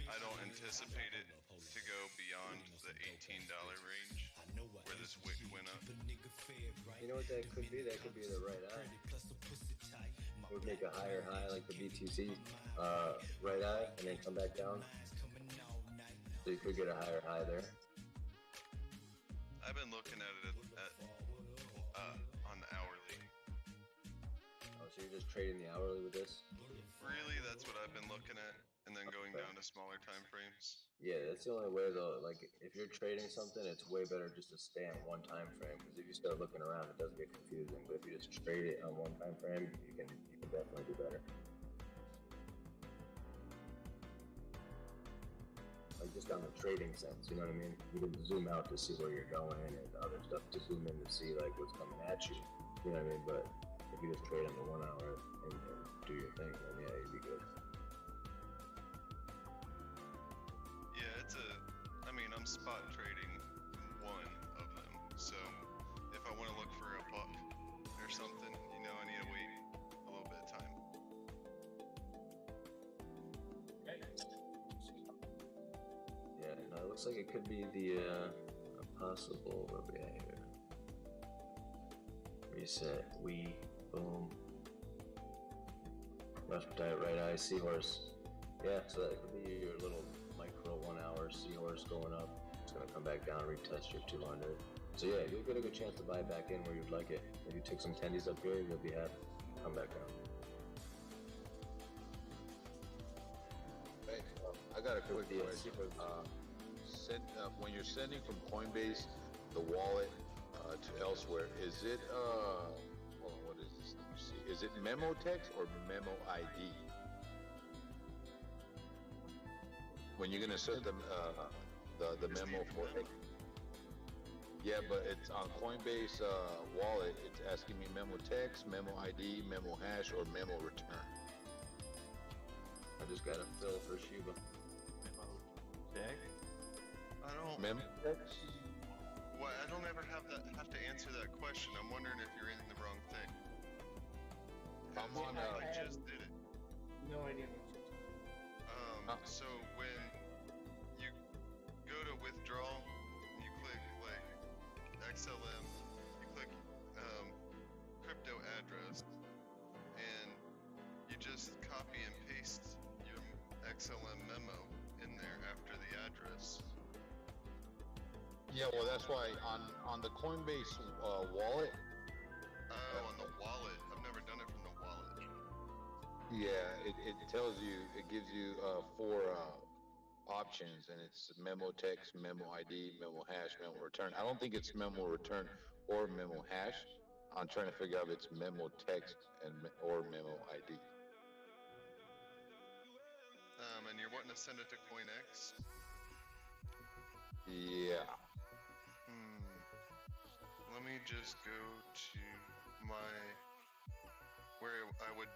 I don't anticipate it to go beyond the $18 range where this wick went up. You know what that could be? That could be the right eye. It would make a higher high like the BTC right eye and then come back down. So you could get a higher high there. I've been looking at it on the hourly. Oh, so you're just trading the hourly with this? Really, that's what I've been looking at, and then going down to smaller time frames. Yeah, that's the only way though. Like, if you're trading something, it's way better just to stay on one time frame. Because if you start looking around, it does get confusing. But if you just trade it on one time frame, you can definitely do better. Like just on the trading sense, you know what I mean? You can zoom out to see where you're going, and other stuff to zoom in to see like what's coming at you. You know what I mean? But if you just trade on the 1 hour and do your thing, then yeah, you'd be good. Yeah, I'm spot trading one of them. So if I want to look for a buck or something, I need to wait a little bit of time. Yeah, no, it looks like it could be the possible. Where we at here? Reset. We. Boom. Left eye, right eye, seahorse. Yeah, so that could be your little micro 1 hour seahorse going up. It's gonna come back down, retest your 200. So yeah, you'll get a good chance to buy it back in where you'd like it. If you take some tendies up here, you'll be happy. Come back down. Hey, I got a quick question. When you're sending from Coinbase, the wallet to elsewhere, is it hold on, what is this? Let me see. Is it memo text or memo ID? When you're gonna send them the memo for it. Yeah, but it's on Coinbase wallet. It's asking me memo text, memo ID, memo hash, or memo return. I just got a fill for Shiba. Memo tag? I don't. Memo text? Why? I don't ever have to answer that question. I'm wondering if you're in the wrong thing. I'm on. I just did it. No idea what you're talking about. So when you go to withdraw, you click like XLM, you click crypto address, and you just copy and paste your XLM memo in there after the address. Yeah, well, that's why on the Coinbase wallet. Oh, on the wallet. I've never done it from the wallet. Yeah, it tells you, it gives you 4 options, and it's memo text, memo ID, memo hash, memo return. I don't think it's memo return or memo hash. I'm trying to figure out if it's memo text or memo ID. And you're wanting to send it to CoinX? Yeah. Let me just go to where I would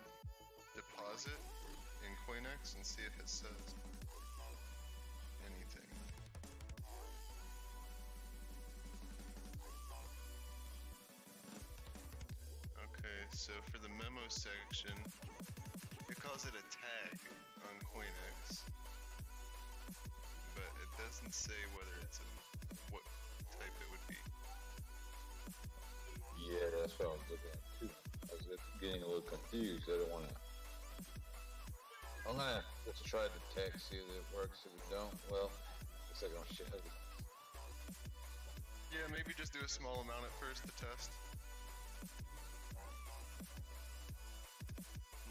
deposit in CoinX and see if it says anything. Okay, so for the memo section, it calls it a tag on CoinX, but it doesn't say whether it's what type it would be. Yeah, that's what I was looking at too. I was getting a little confused. I don't want to. I'm gonna just try the text, see if it works. If it don't, well, looks like I'm shit. Yeah, maybe just do a small amount at first to test.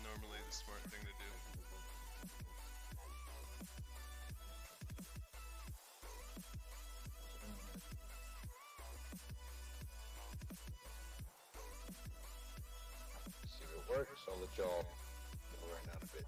Normally the smart thing to do. See if it works. I'll let y'all know right now in a bit.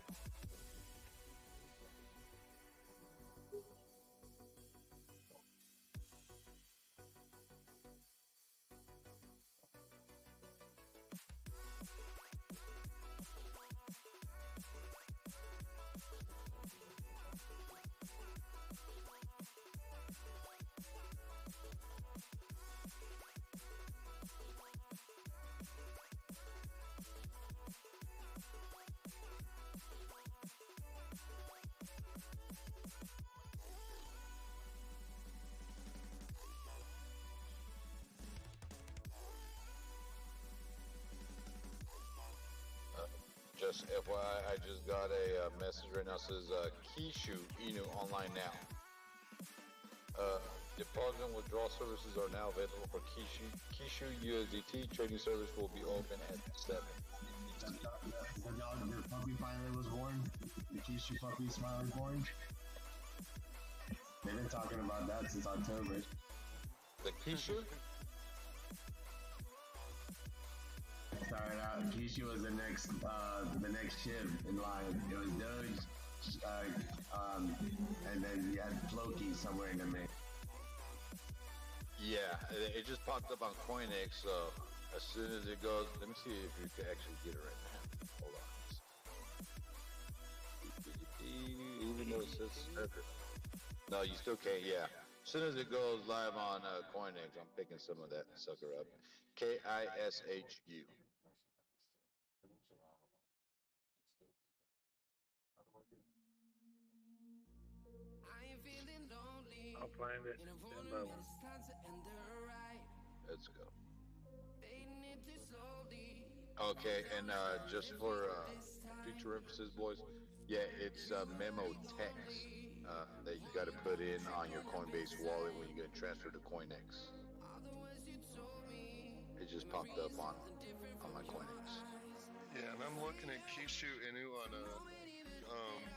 Just FYI, I just got a message right now. Says Kishu Inu online now. Deposit and withdrawal services are now available for Kishu USDT. Trading service will be open at 7. The dog, your puppy finally was born. The Kishu puppy is finally born. They've been talking about that since October. The Kishu? Started out, Kishu was the next ship in line. It was Doge, and then you had Floki somewhere in the mix. Yeah, it just popped up on CoinX. So as soon as it goes, let me see if you can actually get it right now. Hold on. Even though it says server. No, you still can't. Yeah. As soon as it goes live on CoinX, I'm picking some of that sucker up. KISHU. find it. Stand by one. Let's go. Okay, and just for future emphasis, boys, yeah, it's memo text that you got to put in on your Coinbase wallet when you get transferred to CoinX. It just popped up on my CoinX. Yeah, and I'm looking at Kishu Inu on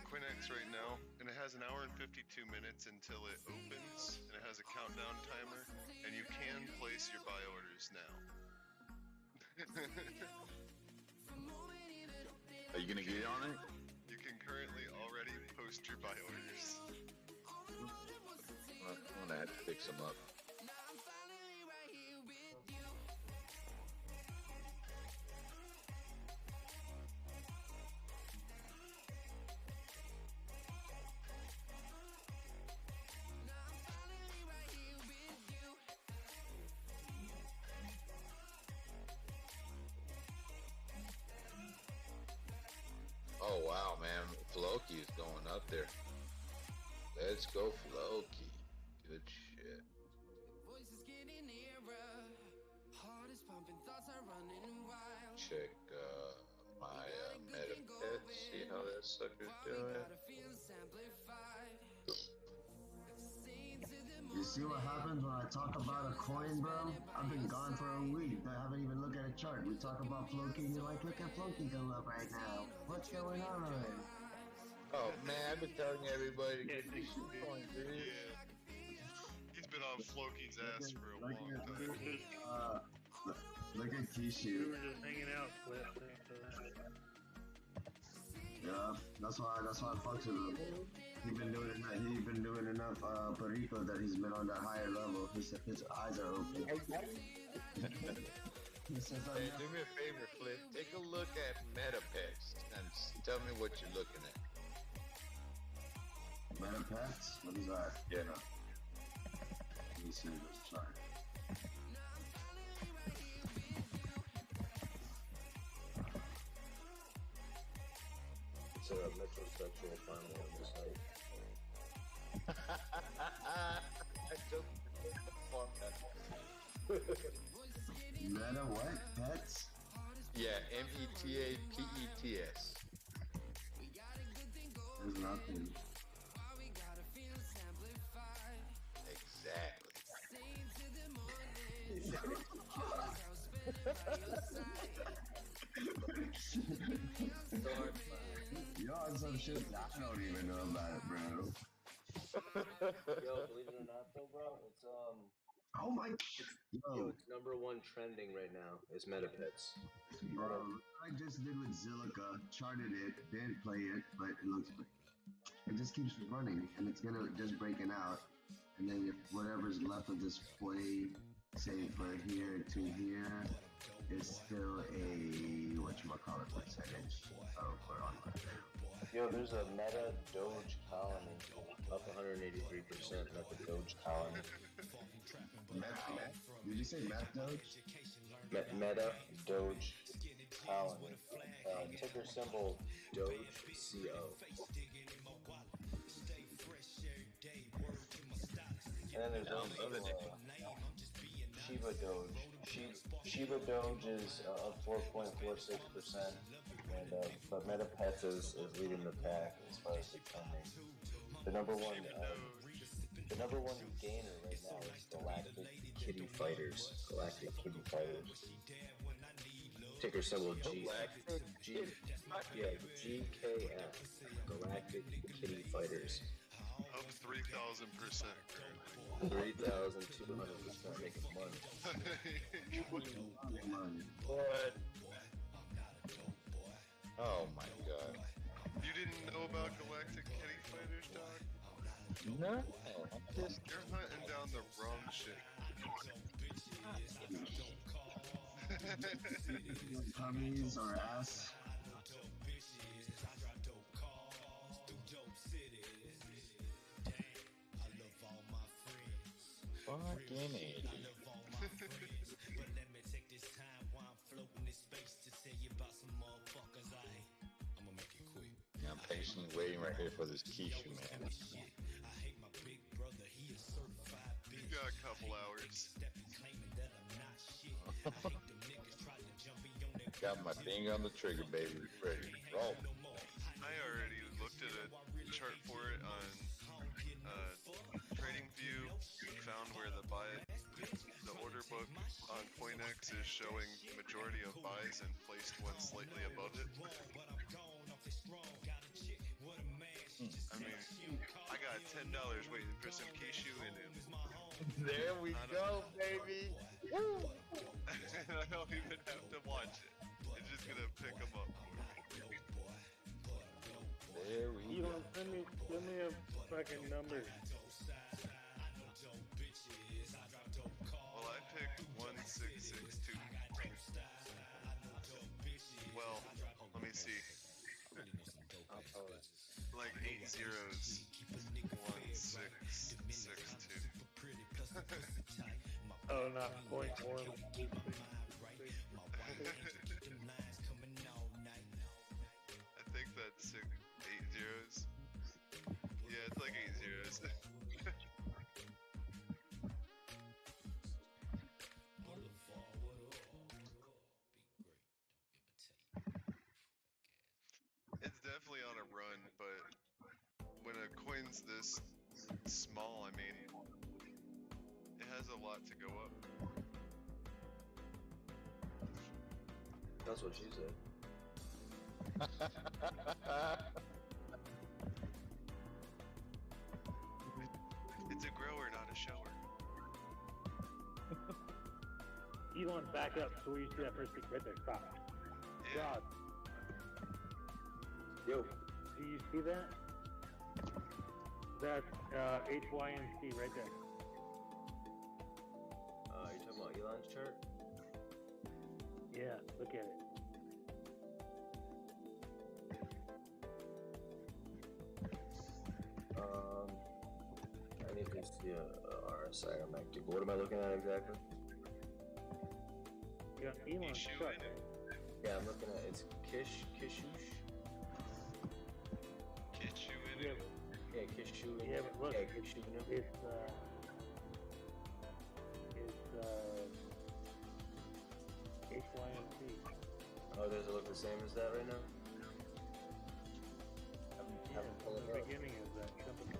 CoinX right now, and it has 1 hour and 52 minutes until it opens, and it has a countdown timer, and you can place your buy orders now. Are you gonna get on it? You can currently already post your buy orders. I'm gonna have to fix them up. Oh wow, man, Floki is going up there. Let's go, Floki. Good shit. Check my meta pet, see how that sucker's doing. You see what happens when I talk about a coin, bro? I've been gone for a week. I haven't even looked at a chart. We talk about Floki, and you're like, look at Floki go up right now. What's going on? Oh man, I've been telling everybody to get these coins, dude. Yeah. He's been on Floki's ass for a long time. Look at Kishu. We were just hanging out, Cliff. Yeah, that's why I fucks with him. He's been doing enough perico that he's been on that higher level. His eyes are open. He says, Hey, do me a favor, Cliff. Take a look at MetaPex and tell me what you're looking at. MetaPex? What is that? Yeah. Let me see this chart. It's a metrosexual farmer on the site. I just Meta what? Pets? Yeah, METAPETS. There's nothing. You're on some shit I don't even know about it, bro. Yo, believe it or not, though, bro, it's Oh my! Yo, it's #1 trending right now. Is MetaPets. Bro, I just did with Zilica, charted it, didn't play it, but it looks. It just keeps running, and it's gonna just breaking out, and then if whatever's left of this play, say for here to here, is still a whatchamacallit percentage. Oh, put it on my Yo, there's a Meta Doge colony up 183%. Meta Doge colony. Did you say Meth Doge? Meta Doge colony. Ticker symbol Doge CO. And then there's also Shiba Doge. Shiba Doge is up 4.46%, and but MetaPets is leading the pack as far as the trending. The number one gainer right now is Galactic Kitty Fighters. Galactic Kitty Fighters. Ticker symbol GKF. Galactic Kitty Fighters. Up 3,000%. 3,200% making money. What? Oh my god. You didn't know about Galactic Kitty Fighters, dog? No. You're hunting down the wrong shit. Tummies or ass? Fucking idiot. I'm patiently waiting right here for this Keisha, man. couple hours. Got my finger on the trigger, baby. Ready to roll. I already looked at a chart for it on TradingView. Found where the order book on CoinX is showing majority of buys and placed one slightly above it. I mean, I got $10 waiting for some Kishu in it. There we go, baby. And I don't even have to watch it. It's just gonna pick them up for me. There we go. Send me a fucking number. Well, I picked 1662. Well, let me see. Like 8 zeros. 1662. Oh, not point one. I think that's 8 zeros. Yeah, it's like 8 zeros. It's definitely on a run, but when a coin's this small, I mean, it has a lot to go up. That's what she said. It's a grower, not a shower. Elon, back up so you see that first peak right there. Stop. Yeah. God. Yo. Do you see that? That's HYMC right there. You talking about Elon's chart? Yeah, look at it. I need to see a RSI I'm active. What am I looking at exactly? Yeah, Elon's chart. Yeah, I'm looking at it's Kishush. Kishu in it. Yeah, Kishu. Yeah, but look, yeah, Kishu. It's HYMC. Oh, does it look the same as that right now? Yeah, the beginning of that company.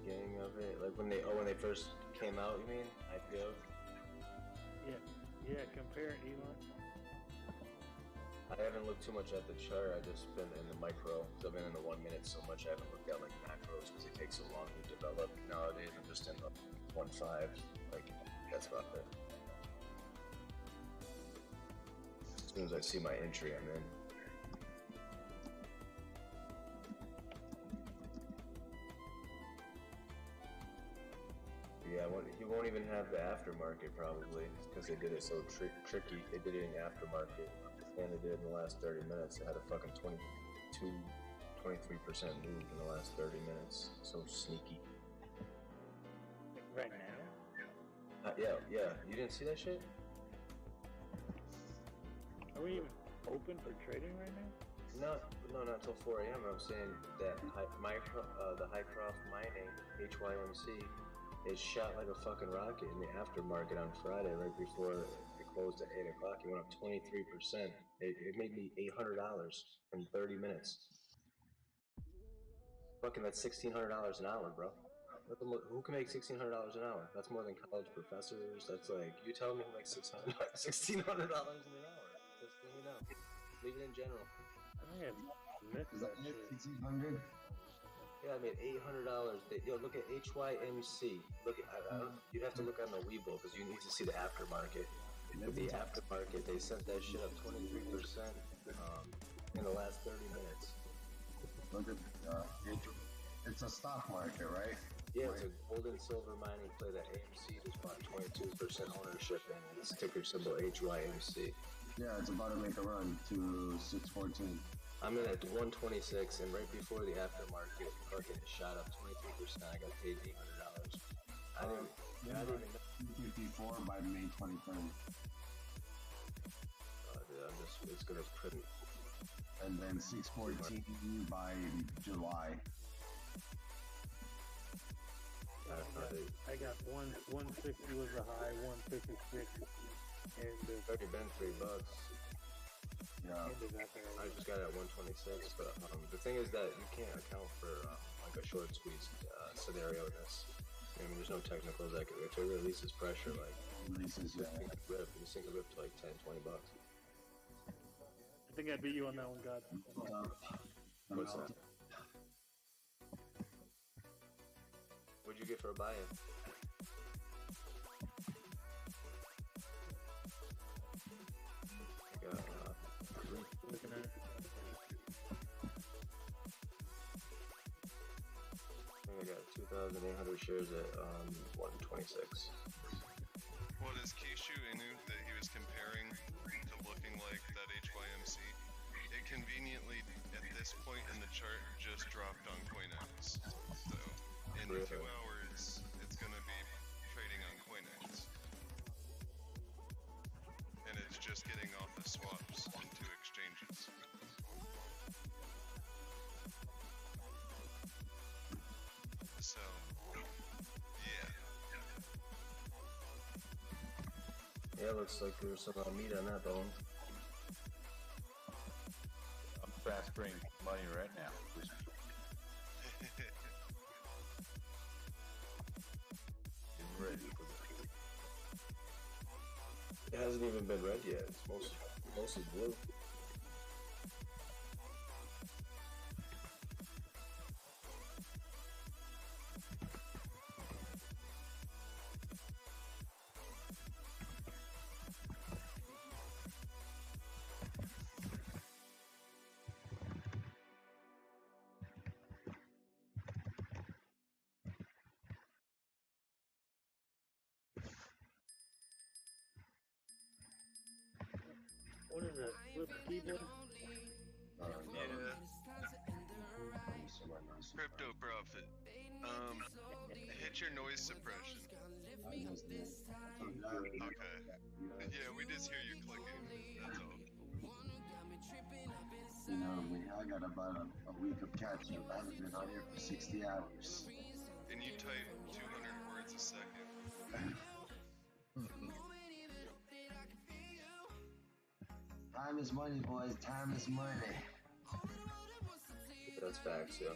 Beginning of it, like when they first came out, you mean? IPO? Yeah, compare Elon. I haven't looked too much at the chart. I've just been in the micro. Cause I've been in the 1 minute so much. I haven't looked at like macros because they take so long to develop. Nowadays, I'm just in the 1.5. Like that's about it. As soon as I see my entry, I'm in. Yeah, he won't even have the aftermarket probably because they did it so tricky. They did it in aftermarket. And they did it in the last 30 minutes. They had a fucking 23% move in the last 30 minutes. So sneaky. Right now? Yeah. You didn't see that shit? Are we even open for trading right now? No, not until 4 a.m. I'm saying that the Hycroft Mining, HYMC, it shot like a fucking rocket in the aftermarket on Friday right before it closed at 8 o'clock. It went up 23%. It made me $800 in 30 minutes. Fucking that's $1,600 an hour, bro. Who can make $1,600 an hour? That's more than college professors. That's like, you tell me who makes $1,600 an hour. Just let me know. Leave it in general. I have missed that shit. 1,600? Yeah, I made $800. Yo, look at HYMC. Look at, you'd have to look on the Weibo because you need to see the aftermarket. With the aftermarket, they sent that shit up 23% in the last 30 minutes. Look at it's a stock market, right? Yeah, it's a gold and silver mining play that AMC just bought 22% ownership in. It's ticker symbol HYMC. Yeah, it's about to make a run to 614. I'm in at 126, and right before the aftermarket, fucking shot up 23%. I got paid $800. I didn't know. 54 by May 23rd. Dude, it's gonna print. And then 614 by July. I got 160 was the high, 156, and It's already been $3. Yeah. I just got it at 126, but the thing is that you can't account for like a short squeeze scenario in this. I mean, there's no technicals that if it releases pressure, like Releases, this thing could rip. This thing could rip to like 10, $20. I think I beat you on that one, God. What's that? What'd you get for a buy-in? I got, Looking at it. I got 2,800 shares at 126. What is Kishu Inu that he was comparing to looking like that HYMC? It conveniently, at this point in the chart, just dropped on CoinEx. So, in 2 hours, it's going to be trading on CoinEx. And it's just getting off the swaps into exchanges. So, yeah. Yeah, looks like there's some meat on that bone. I'm transferring money right now. Getting ready for the It hasn't even been red yet. It's mostly blue. What is it? Flip keyboard? Yeah. Crypto profit. Hit your noise suppression. Okay. Yeah, we just hear you clicking. That's all. You know, I got about a week of catch up. I haven't been on here for 60 hours. And you type 200 words a second. Time is money, boys. Time is money. That's facts, yeah.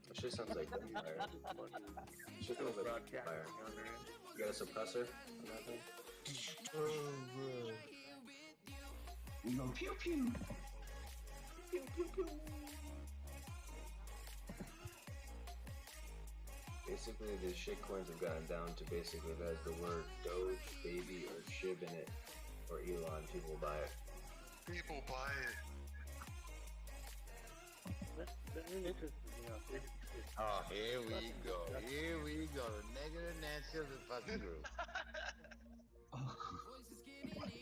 That shit sounds like gunfire. Shit sounds like gunfire. You got a suppressor on that thing? You go pew pew. Pew pew pew. Basically, the shitcoins have gotten down to basically if it has the word Doge, Baby, or Shib in it, or Elon, people buy it. People buy it. That really interests me out. Oh, here we go. Here we go. The negative Nancy of the fucking group.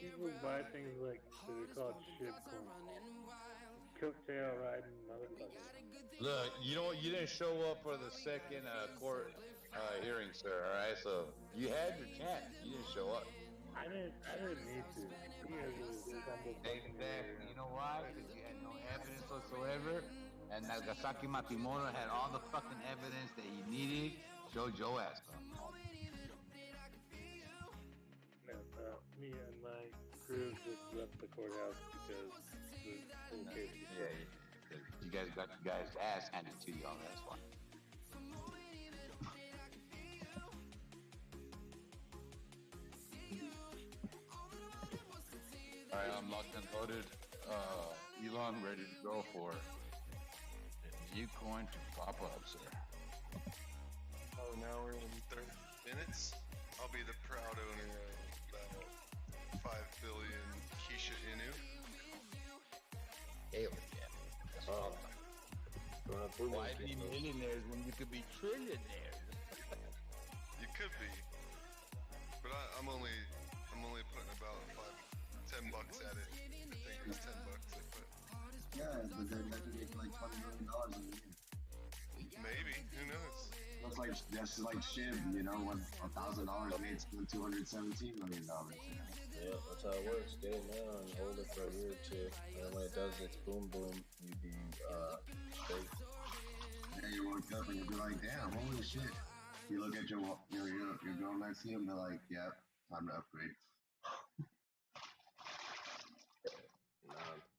People buy things like they're called shitcoins. Coattail riding motherfuckers. Look, you didn't show up for the second court hearing, sir. All right, so you had your chance. You didn't show up. I didn't need to. Exactly. You know why? Because you had no evidence whatsoever, and Nagasaki Matsumoto had all the fucking evidence that he needed. Showed your ass. Me and my crew just left the courthouse because the whole case. Yeah, you guys got your guys' ass handed to you on this one. All right, I'm locked and loaded. Elon, ready to go for the new coin to pop up, sir. Oh, now we're in 30 minutes? I'll be the proud owner of about 5 billion Kisha Inu. Hell yeah. Why be millionaires when you could be trillionaires? You could be. But I'm only putting about $10 at it. I think it was $10 I put. Yeah, but then that could make like $20 million a year. Maybe, who knows? That's like Shib, you know, $1,000 made $217 million. Yeah, that's how it works. Get it now and hold it for a year or two. And when it does its boom boom, you be wake up and you'll be like, damn, holy shit. You look at your girl next to you and they're like, yep, time to upgrade. Nah,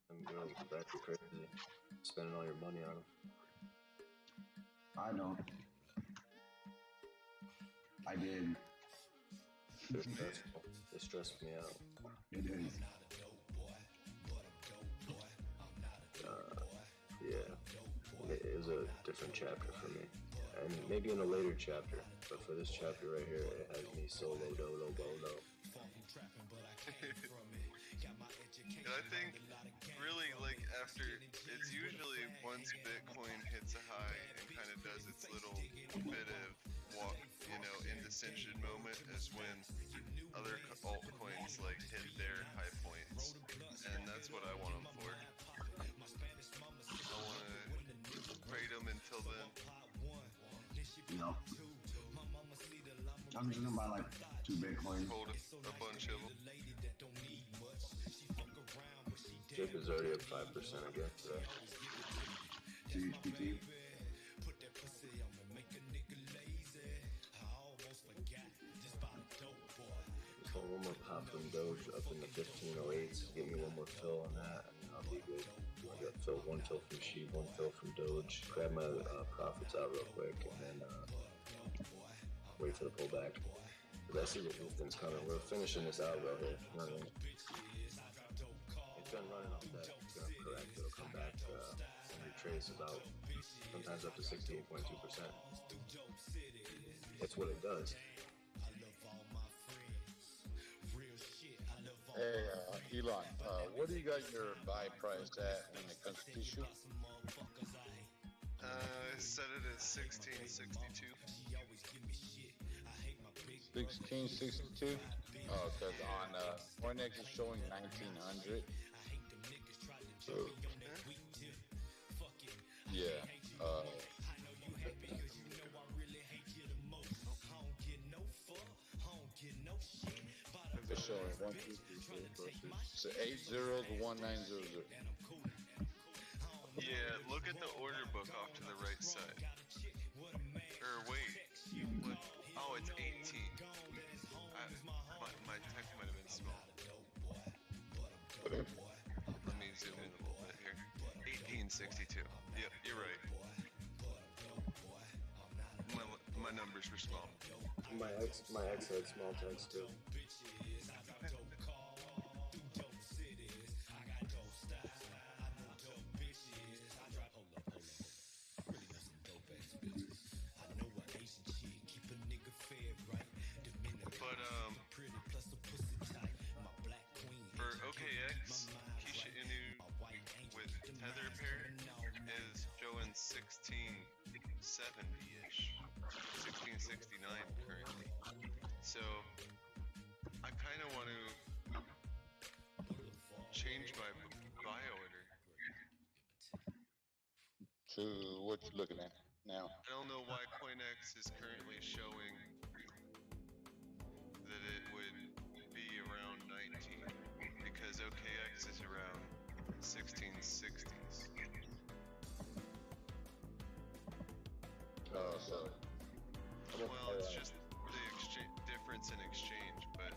them girls drive you crazy. Spending all your money on them. I don't. I did. They're stressful. They stress me out. It is. Yeah. It is a different chapter for me. And maybe in a later chapter. But for this chapter right here, it has me solo, dolo, bolo. And I think really like after it's usually once Bitcoin hits a high and kind of does its little bit of indecision moment is when other altcoins like hit their high points, and that's what I want them for. I want to trade them until then. No. I'm just gonna buy like 2 Bitcoin. Hold a bunch of them. Jake is already up 5% again today. GHPT. So one more pop from Doge up in the 1508s. Give me one more fill on that, and I'll be good. I got fill, 1 fill from Sheep, 1 fill from Doge. Grab my profits out real quick, and then wait for the pullback. But I see what Houston's coming. We're finishing this out right here. You know what I mean? It's been running off that. It's gonna correct. It'll come back and retrace about sometimes up to 16.2%. That's what it does. Hey, Elon, what do you got your buy price at when it comes to tissue? I set it at 1662. 1662? Oh, because on Hornex is showing 1900. So, yeah. It's showing 1, 2, 3, 4, 5, 6. So 801900. Yeah, look at the order book off to the right side. Or wait, what? Oh, it's 18. My text might have been small. Let me zoom in a little bit here. 1862. Yep, you're right. My numbers were small. My ex had small text too. For OKX, Keisha Inu with tether pair is showing 1670-ish, 1669 currently. So I kind of want to change my buy order. To what you're looking at now? I don't know why CoinX is currently showing that it would be around 19, because OKX is around 1660s. So well, it's just the difference in exchange, but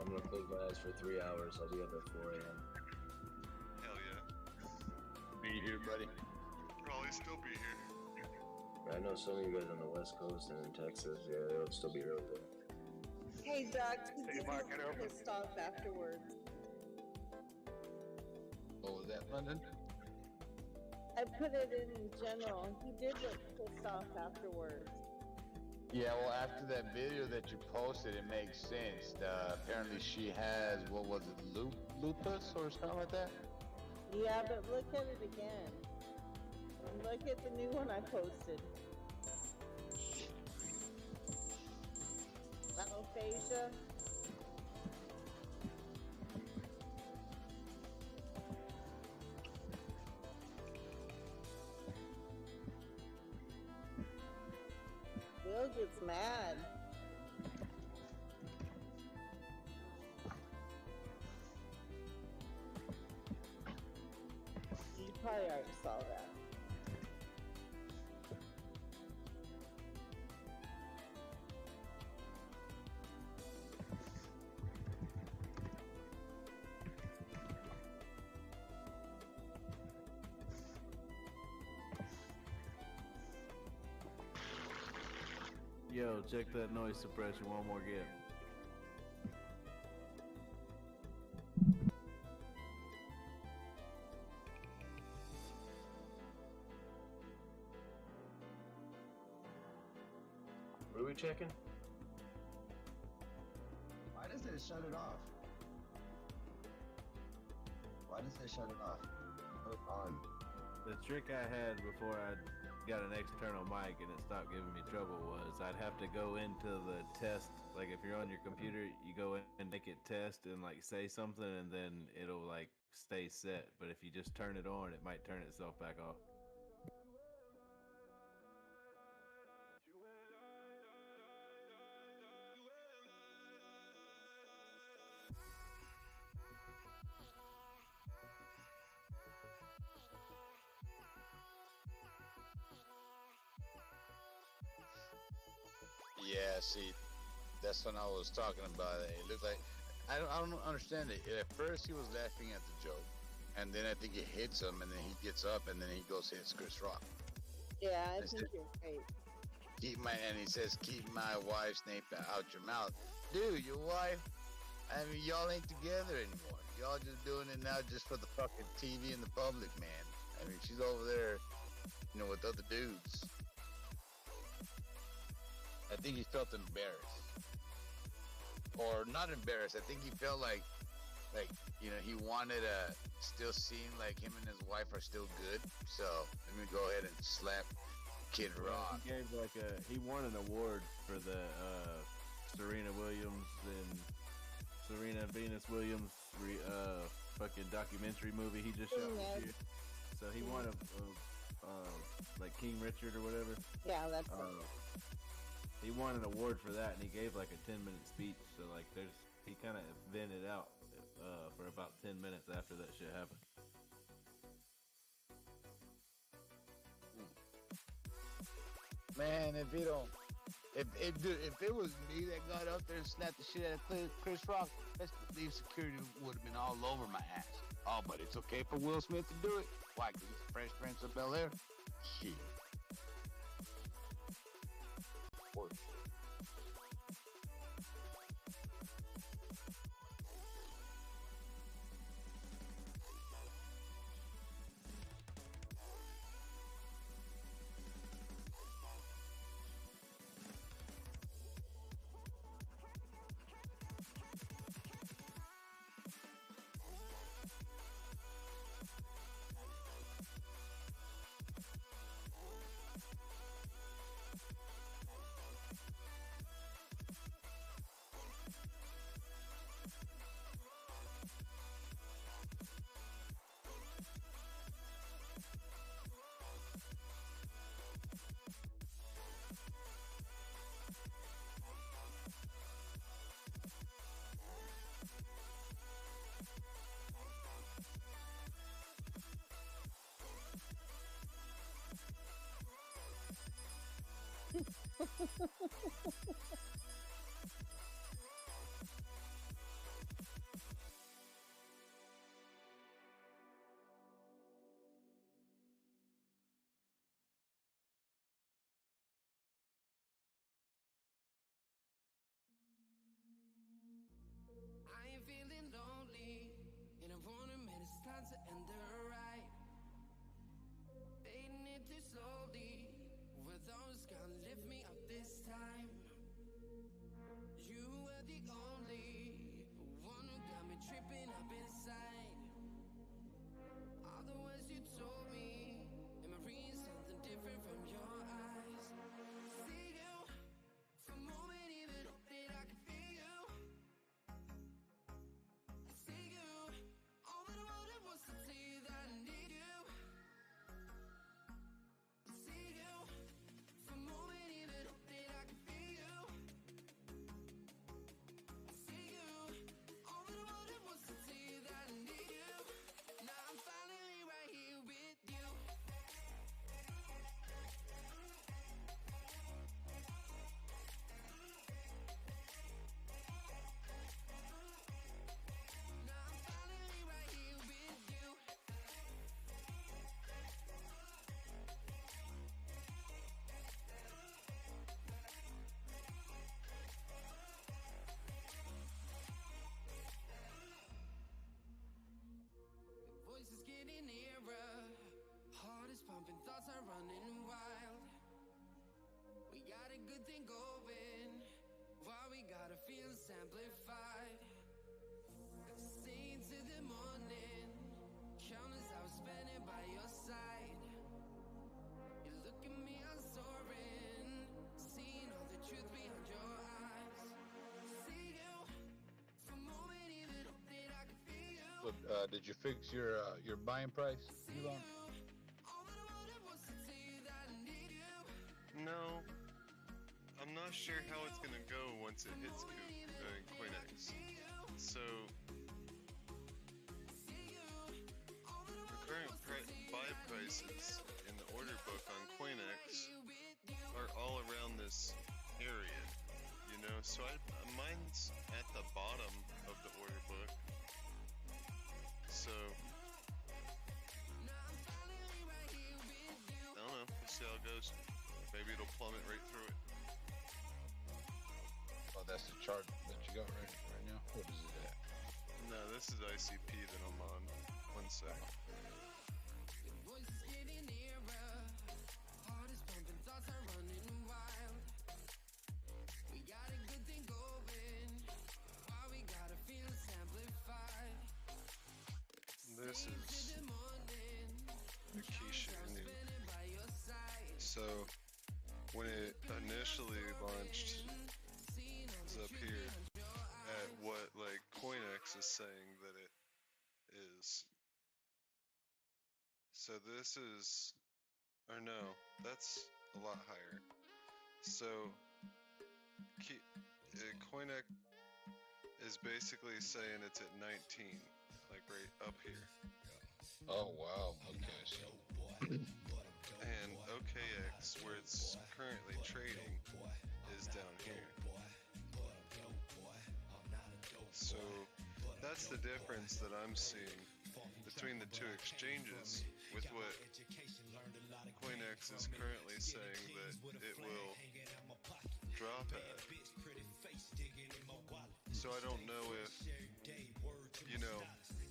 I'm gonna close my eyes for 3 hours. I'll be up at 4 a.m. hell yeah. Be here, buddy. Probably still be here. I know some of you guys on the West Coast and in Texas, yeah, it'll still be early there. Hey, Doc, he So you did mark it look over. pissed off afterwards. What was that, London? I put it in general. He did look pissed off afterwards. Yeah, well, after that video that you posted, it makes sense. Apparently she has, what was it, lupus or something like that? Yeah, but look at it again. Look at the new one I posted. Aphasia. Bill gets mad. probably already saw that. Yo, check that noise suppression one more again. What are we checking? Why does it shut it off? Why does it shut it off? Put it on. The trick I had before I got an external mic and it stopped giving me trouble was I'd have to go into the test. Like if you're on your computer, you go in and make it test and like say something and then it'll like stay set. But if you just turn it on, it might turn itself back off. Yeah, see, that's when I was talking about it. It looked like I don't understand it. At first, he was laughing at the joke, and then I think it hits him, and then he gets up, and then he goes hits Chris Rock. Yeah, I It's think you're right. and he says, "Keep my wife's name out your mouth, dude. Your wife. I mean, y'all ain't together anymore. Y'all just doing it now just for the fucking TV and the public, man. I mean, she's over there, with other dudes." I think he felt embarrassed, or not embarrassed. I think he felt like he wanted to still seem like him and his wife are still good. So let me go ahead and slap Kid Rock. He gave he won an award for the Serena Williams and Serena Venus Williams fucking documentary movie he just shot this year. So he won a like King Richard or whatever. Yeah, that's he won an award for that, and he gave like a 10-minute speech. So like, he kind of vented out for about 10 minutes after that shit happened. Man, if it was me that got up there and snapped the shit out of Chris Rock, best believe security would have been all over my ass. Oh, but it's okay for Will Smith to do it. Why? Because he's the Fresh Prince of Bel-Air? Shit. Of course. I am feeling lonely, and I wanna admit it's time to end the ride. Fading it too slowly, were those gonna lift me up this time? You were the only one who got me tripping up inside. All the words you told me, am I reading something different from your eyes? See you, for a moment even hope that I can feel you. See you, all that I wanted was to tell you that I need you. See you, for a moment even hope that I can feel you. pumping, thoughts are running wild. We got a good thing going, while we got our feelings amplified. Staying to the morning, countless hours spending by your side. You look at me, I'm soaring, seeing all the truth behind your eyes. See you, for a moment even hope that I could feel you. So, did you fix your buying price, Elon? No, I'm not sure how it's gonna go once it hits Coinex. So the current buy prices in the order book on Coinex are all around this area, you know. So mine's at the bottom of the order book. So I don't know. We'll see how it goes. Maybe it'll plummet right through it. Oh, that's the chart that you got right now. What is it at? No, this is ICP that I'm on. 1 sec. This is the Keisha new. So when it initially launched, it's up here at what like Coinex is saying that it is. So this is, or no, that's a lot higher. So Coinex is basically saying it's at 19, like right up here. Oh wow. Okay. So. And OKX, where it's currently trading, is down here. So that's the difference that I'm seeing between the two exchanges, with what Coinex is currently saying that it will drop at. So I don't know if, you know,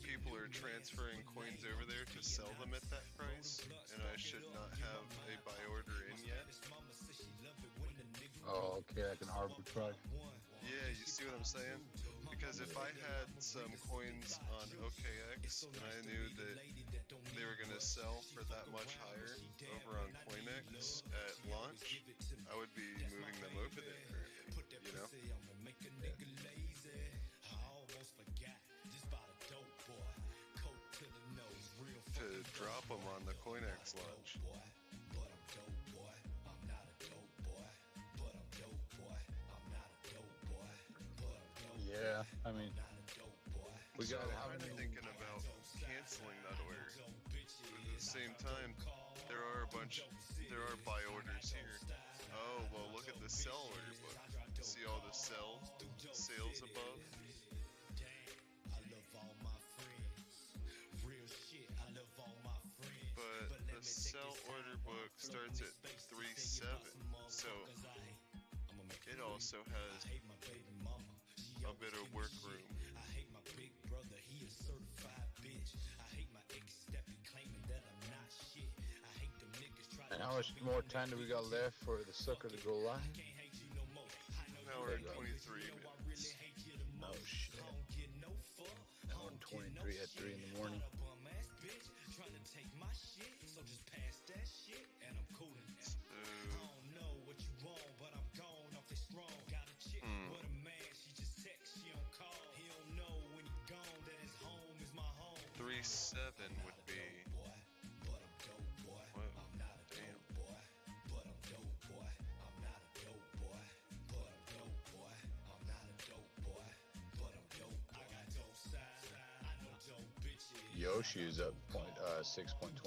people are transferring coins over there to sell them at that price, and I should not have a buy order in yet. Oh, okay. I can arbitrage. Yeah, you see what I'm saying? Because if I had some coins on OKX and I knew that they were going to sell for that much higher over on Coinex at launch, I would be moving them over there currently, you know? To drop them on the Coinex launch. Yeah, I mean, we got. I'm thinking about canceling that order. But at the same time, there are buy orders here. Oh well, look at the sell order book. See all the sales above. But the sell order book starts at 3.7, so it also has a bit of work room. And how much more time do we got left for the sucker to go live? Now we're at 23 minutes. Oh shit. Now we're 23 at 3 in the morning. Hmm. 3.7 would be. Whoa, damn. Yoshi is up 6.25%. I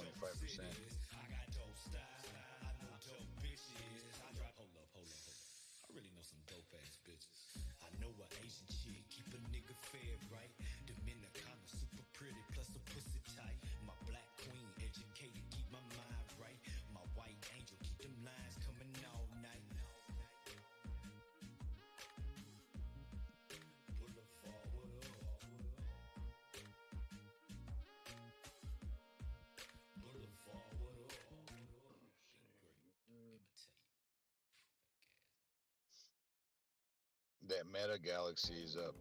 really know some dope ass bitches. I know an Asian chick, keep a nigga fed right. Dominicana, super pretty, plus a pussy tight. My black queen, educated, keep my mind right. My white angel, keep them lines coming all night. that Meta Galaxy is up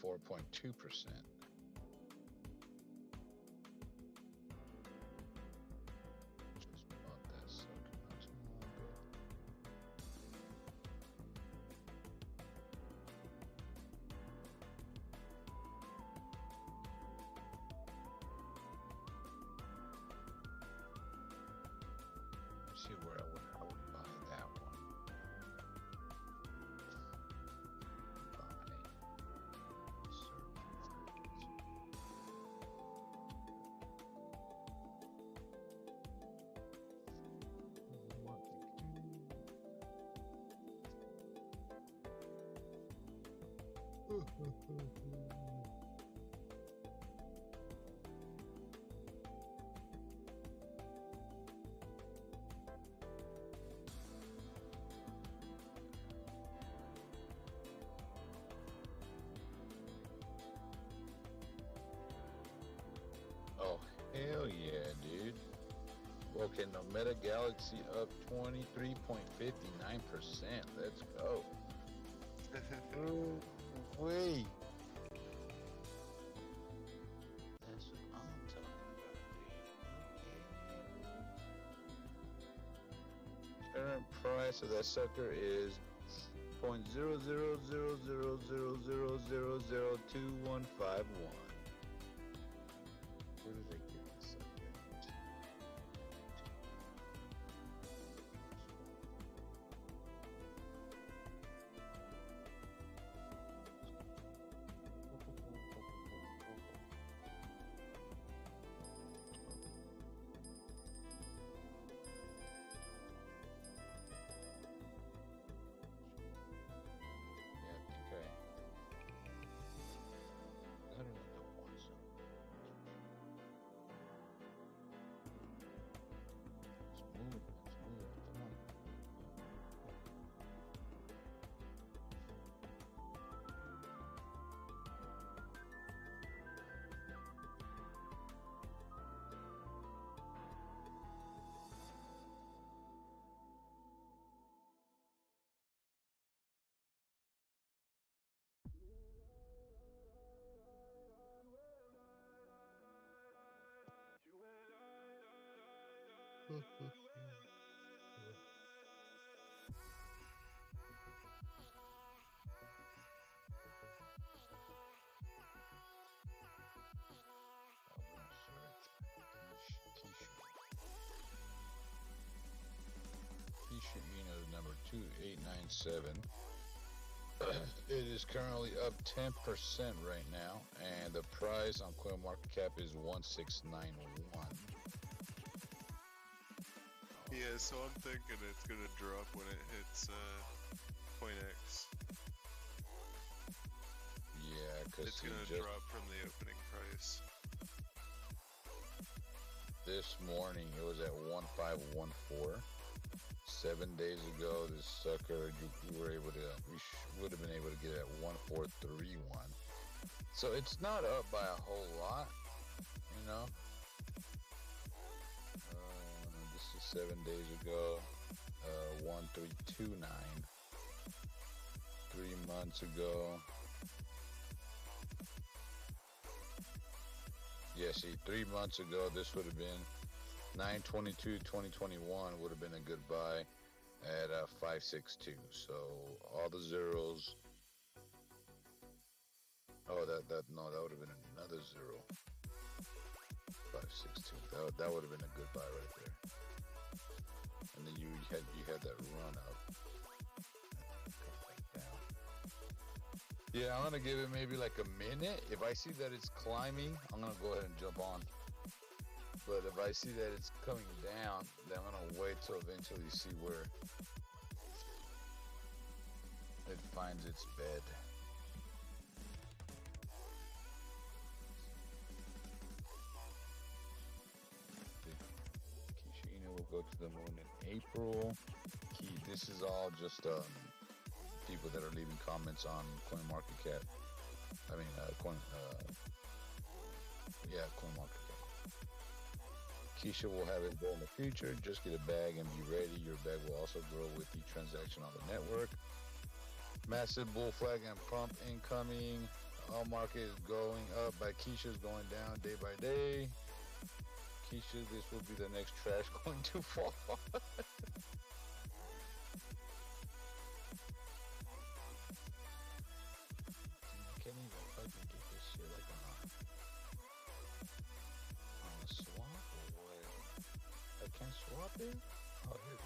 4.2%. Just bought that sucker not too long ago. Let's see where I would buy that one. Oh, hell yeah, dude. Okay, no, Meta Galaxy up 23.59%. Let's go. Wait. That's what I'm talking about, dude. Current price of that sucker is 0.000000002151. Where did they get this up there? I don't know the ones. Let's move. Come on. T-shirt unit number 2897. It is currently up 10% right now, and the price on CoinMarketCap is 1691. Yeah, so I'm thinking it's gonna drop when it hits .x. Yeah, because it's gonna drop from the opening price. This morning it was at 1514. 7 days ago, this sucker we would have been able to get it at 1431. So it's not up by a whole lot, you know. This is 7 days ago. 1329. 3 months ago. Yeah, see, 3 months ago, this would have been 9/22/2021 would have been a good buy at 562. So all the zeros. Oh, that would have been another zero. 562. That would have been a good buy right there. And then you had that run up. Yeah, I'm gonna give it maybe like a minute. If I see that it's climbing, I'm gonna go ahead and jump on. But if I see that it's coming down, then I'm gonna wait till eventually see where it finds its bed. Kishina will go to the moon in April. This is all just people that are leaving comments on CoinMarketCap. I mean, CoinMarketCap. Keisha will have it go in the future. Just get a bag and be ready. Your bag will also grow with the transaction on the network. Massive bull flag and pump incoming. All market is going up, by Keisha's going down day by day. Keisha, this will be the next trash going to fall. Can't even fucking get this shit like on a swap or what? I can't swap it? Oh, here we go.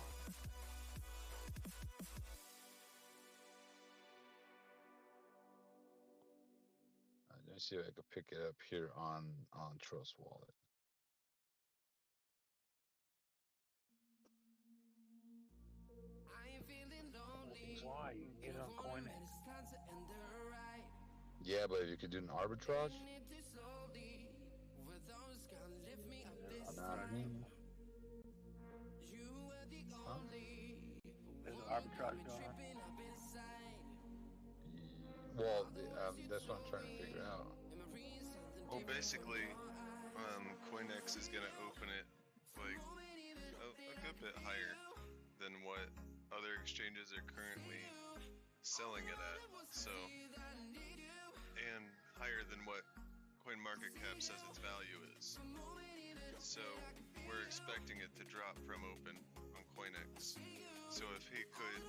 Let me see if I can pick it up here on Trust Wallet. I ain't feeling lonely. Why? You can get it on CoinEx. It's time to end the ride. Yeah, but if you could do an arbitrage, Taking it too slowly. Were those gonna lift me up this know what I time? mean? You were the Huh? only There's an one got arbitrage me going on. tripping up inside. Well, that's what I'm trying to figure out. Well, basically, CoinEx is gonna open it like a good bit higher than what other exchanges are currently selling it at. So, and higher than what CoinMarketCap says its value is. So we're expecting it to drop from open on CoinEx. So if he could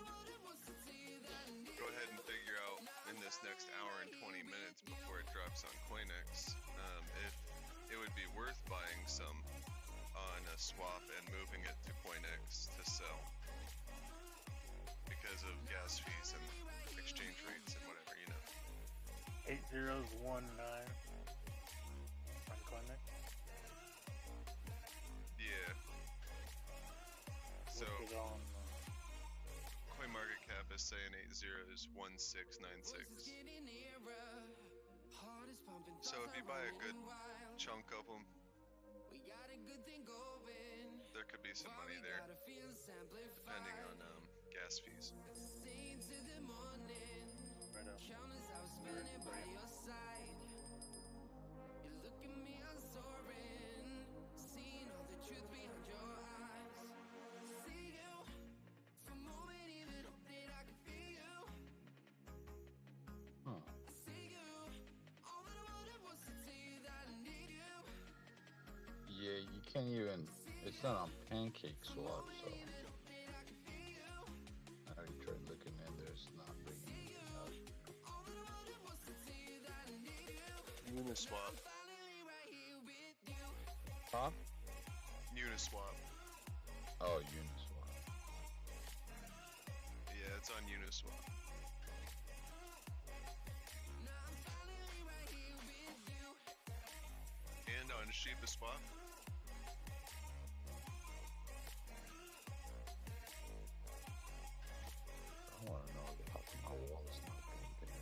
go ahead and figure out in this next hour and 20 minutes before it drops on CoinEx, if it would be worth buying some on a swap and moving it to CoinEx to sell because of gas fees and exchange rates and whatever, you know. 8019 on CoinEx. Yeah. So What's it on? CoinMarketCap is saying 80 is 1696. So if you buy a good chunk of them, there could be some money there, depending on gas fees. Right up. Huh. Yeah, you can't even. It's not on Pancake Swap, so I already tried looking in there. It's not bringing anything up. Uniswap. Huh? Uniswap. Oh, Uniswap. Yeah, it's on Uniswap. And on Shiba Swap. I want to know how come my wallet's not doing anything.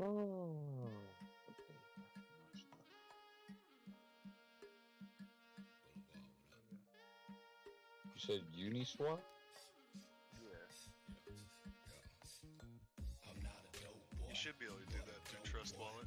Oh. You said Uniswap? You should be able to do that through Trust Wallet.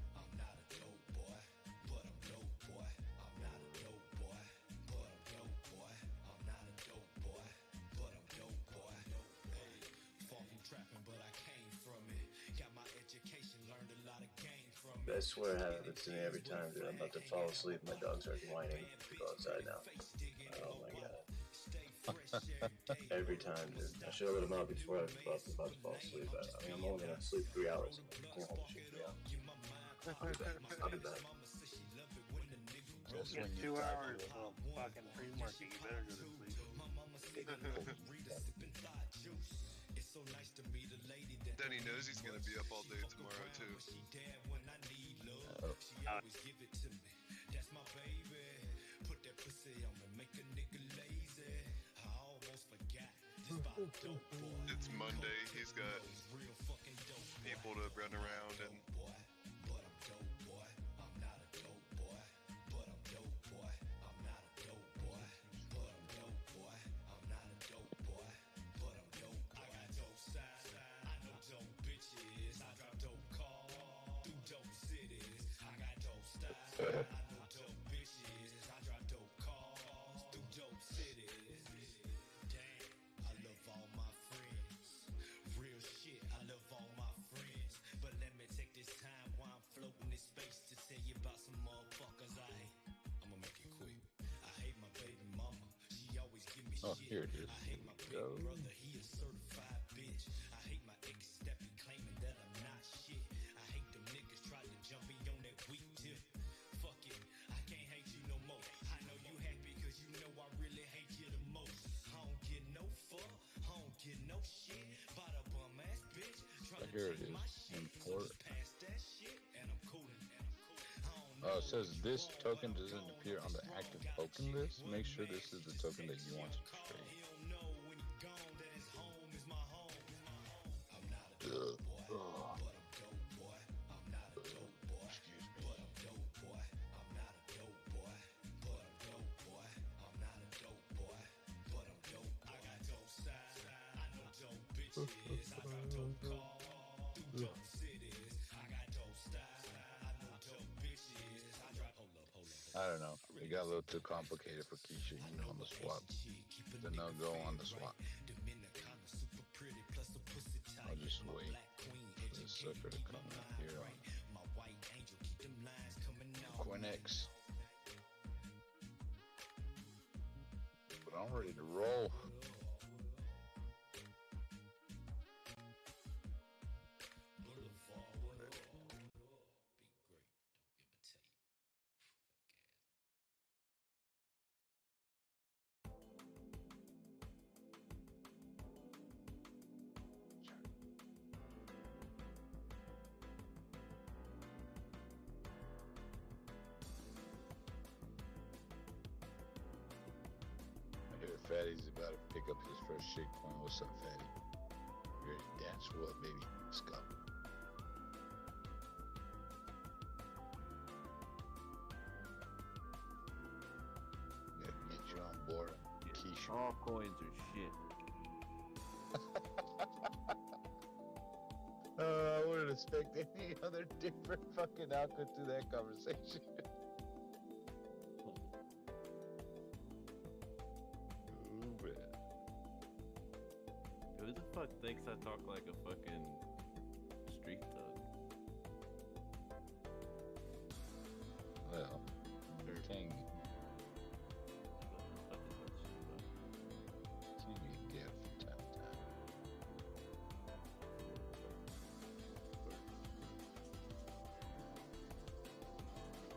I swear it happens to me every time, dude. I'm about to fall asleep. My dog starts whining to go outside now. Oh my god. Every time, dude. I should have let him out before I was about to fall asleep. I mean, I'm only gonna sleep 3 hours. I can't hold the shit 3 hours. I'll be back. Just Get when you 2 thought hours you of fucking free market. You better go to sleep. Then he knows he's gonna be up all day tomorrow too. It's Monday. He's got people to run around and. Oh, here it is. Here we go. So here it is. Import. It says this token doesn't appear on the active token list. Make sure this is the token that you want to trade. I don't know. It got a little too complicated for Keisha, on the swap. The no-go on the swap. I'll just wait for this sucker to come out here on CoinX. But I'm ready to roll. Fatty's about to pick up his first shitcoin. What's up, Fatty? You ready to dance? What, baby? Let's go. Yeah, get you on board. Keisha. All coins are shit. I wouldn't expect any other different fucking output to that conversation. Who the fuck thinks I talk like a fucking street thug? Well, King. You get deaf from time to time.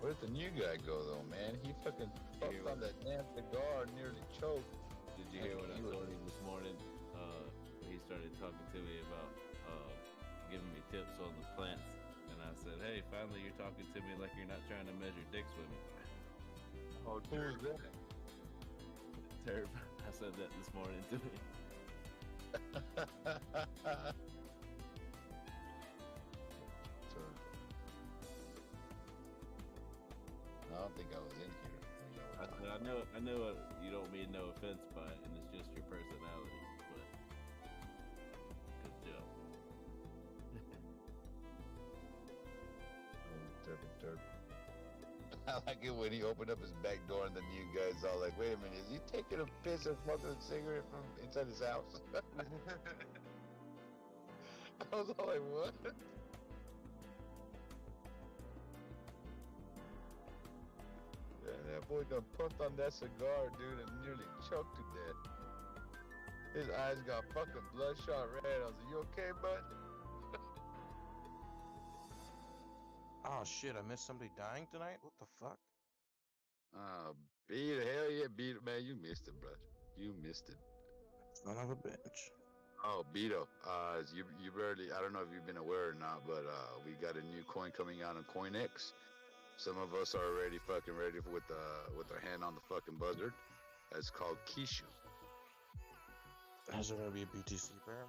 Where'd the new guy go, though, man? He fucking fucked on that damn cigar and nearly choked. Did you hear what I told him this morning? He started talking to me about giving me tips on the plants, and I said, "Hey, finally you're talking to me like you're not trying to measure dicks with me." Oh, who's that? Terp. I said that this morning to me. I don't think I was in here. I know you don't mean no offense by it, and it's just your personality, but good job. Derp. I like it when he opened up his back door and the new guy's all like, "Wait a minute, is he taking a piss and smoking a cigarette from inside his house?" I was all like, "What?" Yeah, that boy done pumped on that cigar, dude, and nearly choked to death. His eyes got fucking bloodshot red. I was like, "You okay, bud?" Oh shit, I missed somebody dying tonight? What the fuck? Beat it. Hell yeah, beat it, man. You missed it, bro. You missed it. Son of a bitch. Oh, Beto. You barely, I don't know if you've been aware or not, but we got a new coin coming out on CoinX. Some of us are already fucking ready with our hand on the fucking buzzard. It's called Kishu. Is there gonna be a BTC pair?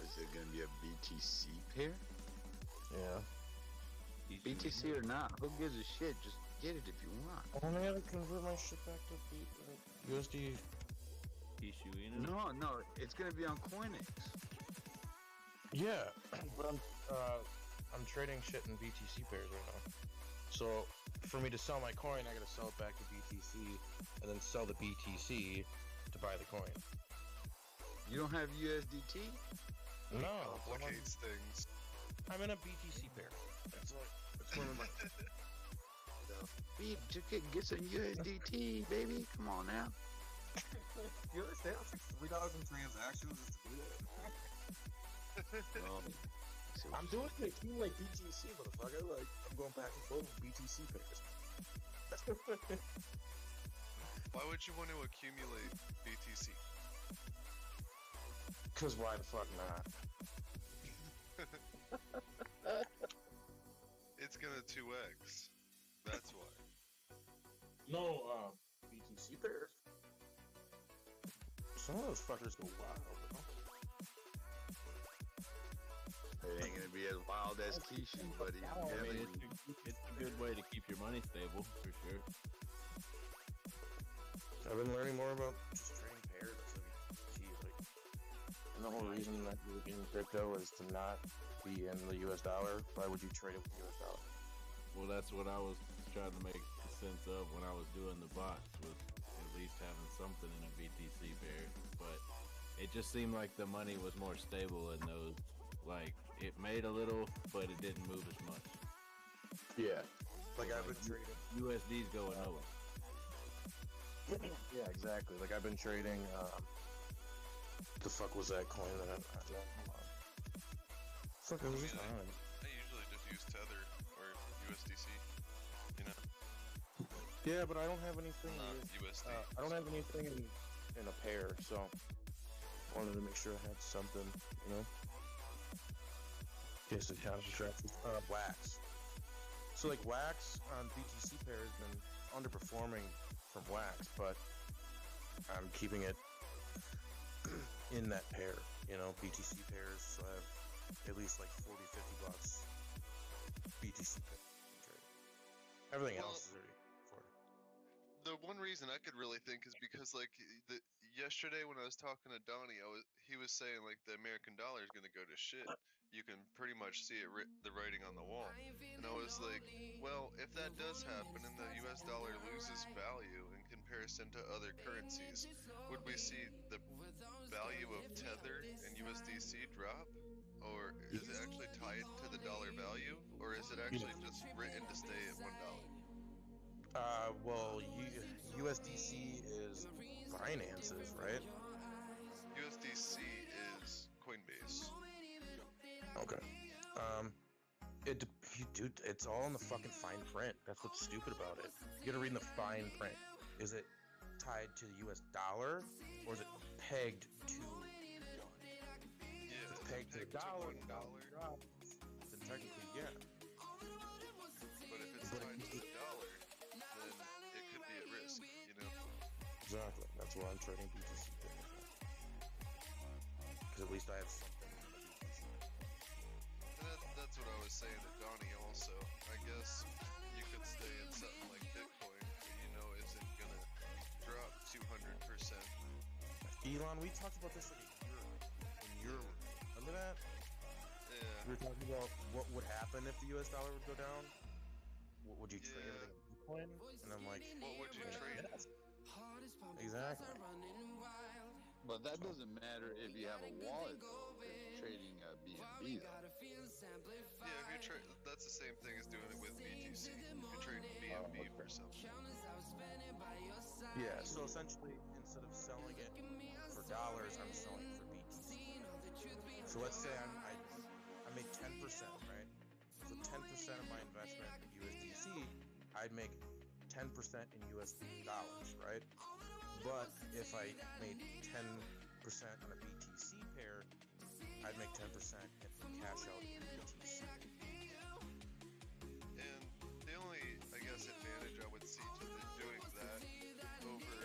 Is it gonna be a BTC pair? Yeah. BTC or not, who gives a shit? Just get it if you want. I gotta convert my shit back to USD. No, it's gonna be on Coinex. Yeah, but I'm trading shit in BTC pairs right now. So for me to sell my coin, I gotta sell it back to BTC, and then sell the BTC to buy the coin. You don't have USDT? No, Complicates things. I'm in a BTC pair. That's where my Beep, just get some USDT, baby. Come on now. You understand? It's like $3 in transactions just to do that. I'm doing it to accumulate BTC, motherfucker. Like, I'm going back and forth with BTC pairs. Why would you want to accumulate BTC? Cause why the fuck not? It's gonna 2x. That's why. No, BTC pairs. Some of those fuckers go wild, bro. It ain't gonna be as wild as Kishu, but it's a good way to keep your money stable, for sure. I've been learning more about just trading pairs. And the whole reason that you're in crypto is to not be in the US dollar. Why would you trade it with the US dollar? Well, that's what I was trying to make sense of when I was doing the bots, was at least having something in a BTC pair. But it just seemed like the money was more stable in those. Like, it made a little, but it didn't move as much. Yeah. Like I've been trading. USD's going nowhere. Yeah, exactly. Like I've been trading. The fuck was that coin that I fuck it was just on. I usually just use Tether or USDC, you know? Yeah, but I don't have anything. USD. I don't have anything in a pair, so I wanted to make sure I had something, you know? In case the contract wax. So like wax on BTC pair has been underperforming from wax, but I'm keeping it in that pair, you know, BTC pairs, so I have at least like 40-50 bucks BTC pair. Everything else is already for. The one reason I could really think is because, like, yesterday when I was talking to Donnie, he was saying, like, the American dollar is going to go to shit. You can pretty much see it, the writing on the wall. And I was like, well, if that does happen and the US dollar loses value in comparison to other currencies, would we see the value of Tether and USDC drop? Or is it actually tied to the dollar value? Or is it actually just written to stay at $1? Well, USDC is Binance's, right? USDC is Coinbase. Okay. Dude, it's all in the fucking fine print. That's what's stupid about it. You gotta read in the fine print. Is it tied to the US dollar, or is it pegged to Yeah, it's pegged to the dollar? $1. Then technically, yeah. But if it's tied to the dollar, then it could be at risk, you know? Exactly. That's why I'm trading BTC. Because at least I have something. That's what I was saying to Donnie also. I guess you could stay in something like Bitcoin, but you know isn't gonna drop 200%. Elon, we talked about this like a year. Remember that? Yeah. We were talking about what would happen if the US dollar would go down. What would you trade everything in Bitcoin? And I'm like, what would you trade? Exactly. But that doesn't matter if you have a wallet trading BNB though. Yeah, if you trade, that's the same thing as doing it with BTC. If you trade BNB for something. Yeah, so essentially, instead of selling it for dollars, I'm selling it for BTC. So let's say I made 10%, right? So 10% of my investment in USDC, I'd make 10% in USD dollars, right? But if I made 10% on a BTC pair, I'd make 10% if we cash out BTC. And the only, I guess, advantage I would see to doing that over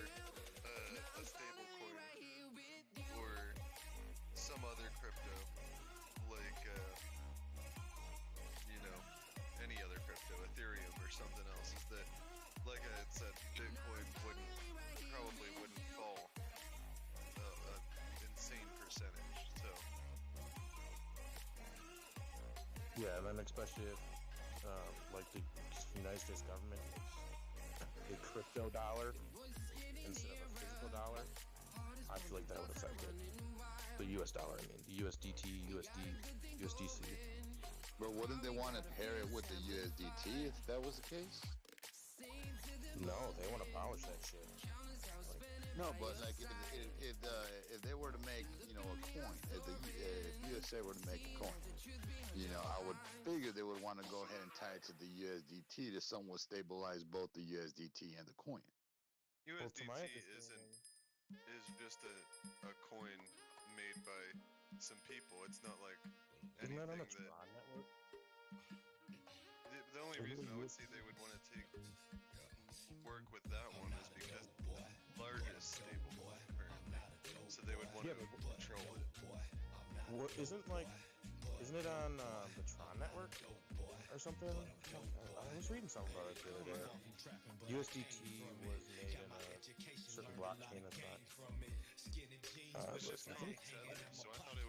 and then especially if, like the United States government a crypto dollar instead of a physical dollar, I feel like that would affect it. The U.S. dollar, I mean, the USDT, USDC. But wouldn't they want to pair it with the USDT if that was the case? No, they want to abolish that shit. No, but like if they were to make, you know, a coin, if USA were to make a coin, you know, I would figure they would want to go ahead and tie it to the USDT to somewhat stabilize both the USDT and the coin. USDT is just a coin made by some people. It's not like Isn't that on the anything Tron network? The only reason I would see they would want to work with that one is because the largest stable coin currently. So they would want to control it. What, isn't it on the Tron network or something? I was reading something about it the other day. USDT was made in a certain blockchain that's not. It's just not tethered, so I thought it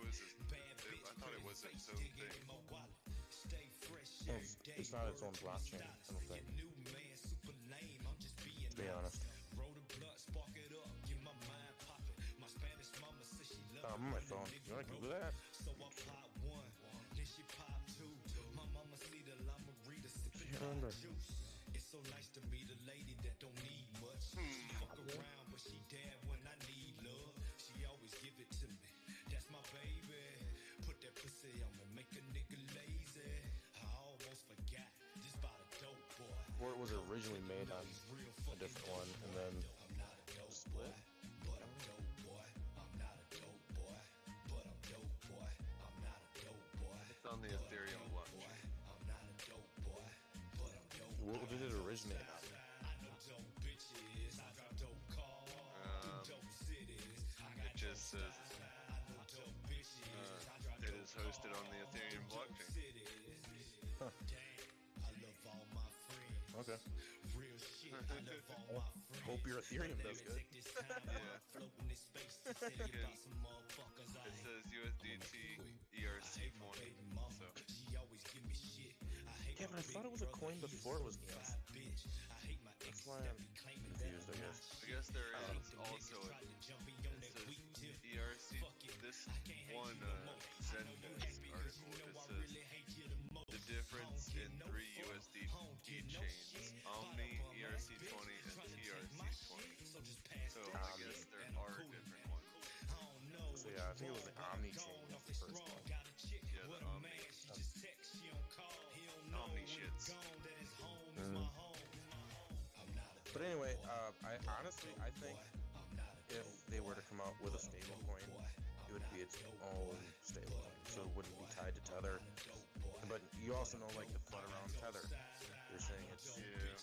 was its own thing. It's not its own blockchain, I don't think. To be honest. I'm on my phone. You want to do that? It's so nice to meet a lady that don't need much. Fuck around, but she there when I need love. She always give it to me. That's my baby. Put that pussy on me, make a nigga lazy. I almost forgot just about a dope boy. Or it was originally made on a different one and then split. It's on the Ethereum blockchain. What did it originate on? It just says it is hosted on the Ethereum blockchain. Huh. Okay. Hope your Ethereum does good. It says USDT ERC20. So. Yeah, but I thought it was a coin before it was ETH. That's why I'm confused, I guess. I guess there is also it says ERC. This one Zendesk article, it says the difference in 3 USDT chains: Omni, ERC20, and TRC20. So I guess there are different ones. So yeah, I think it was the Omni chain, the first one. Yeah, the Omni. Omni shits. But anyway, I honestly think if they were to come out with a stable coin, it would be its own stable coin, so it wouldn't be tied to Tether. But you also know, like, the FUD around Tether. They're saying it's... Yeah,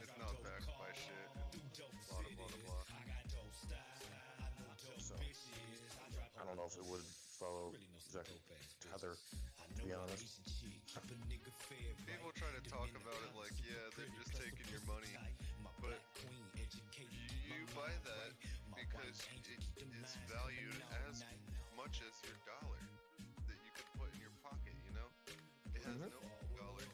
it's not backed by shit. Blah, blah, blah, blah. So, I don't know if it would follow exactly Tether, to be honest. People try to talk about it like, yeah, they're just taking your money, but you buy that because it is valued as much as your dollar that you could put in your pocket, you know? It has no dollar,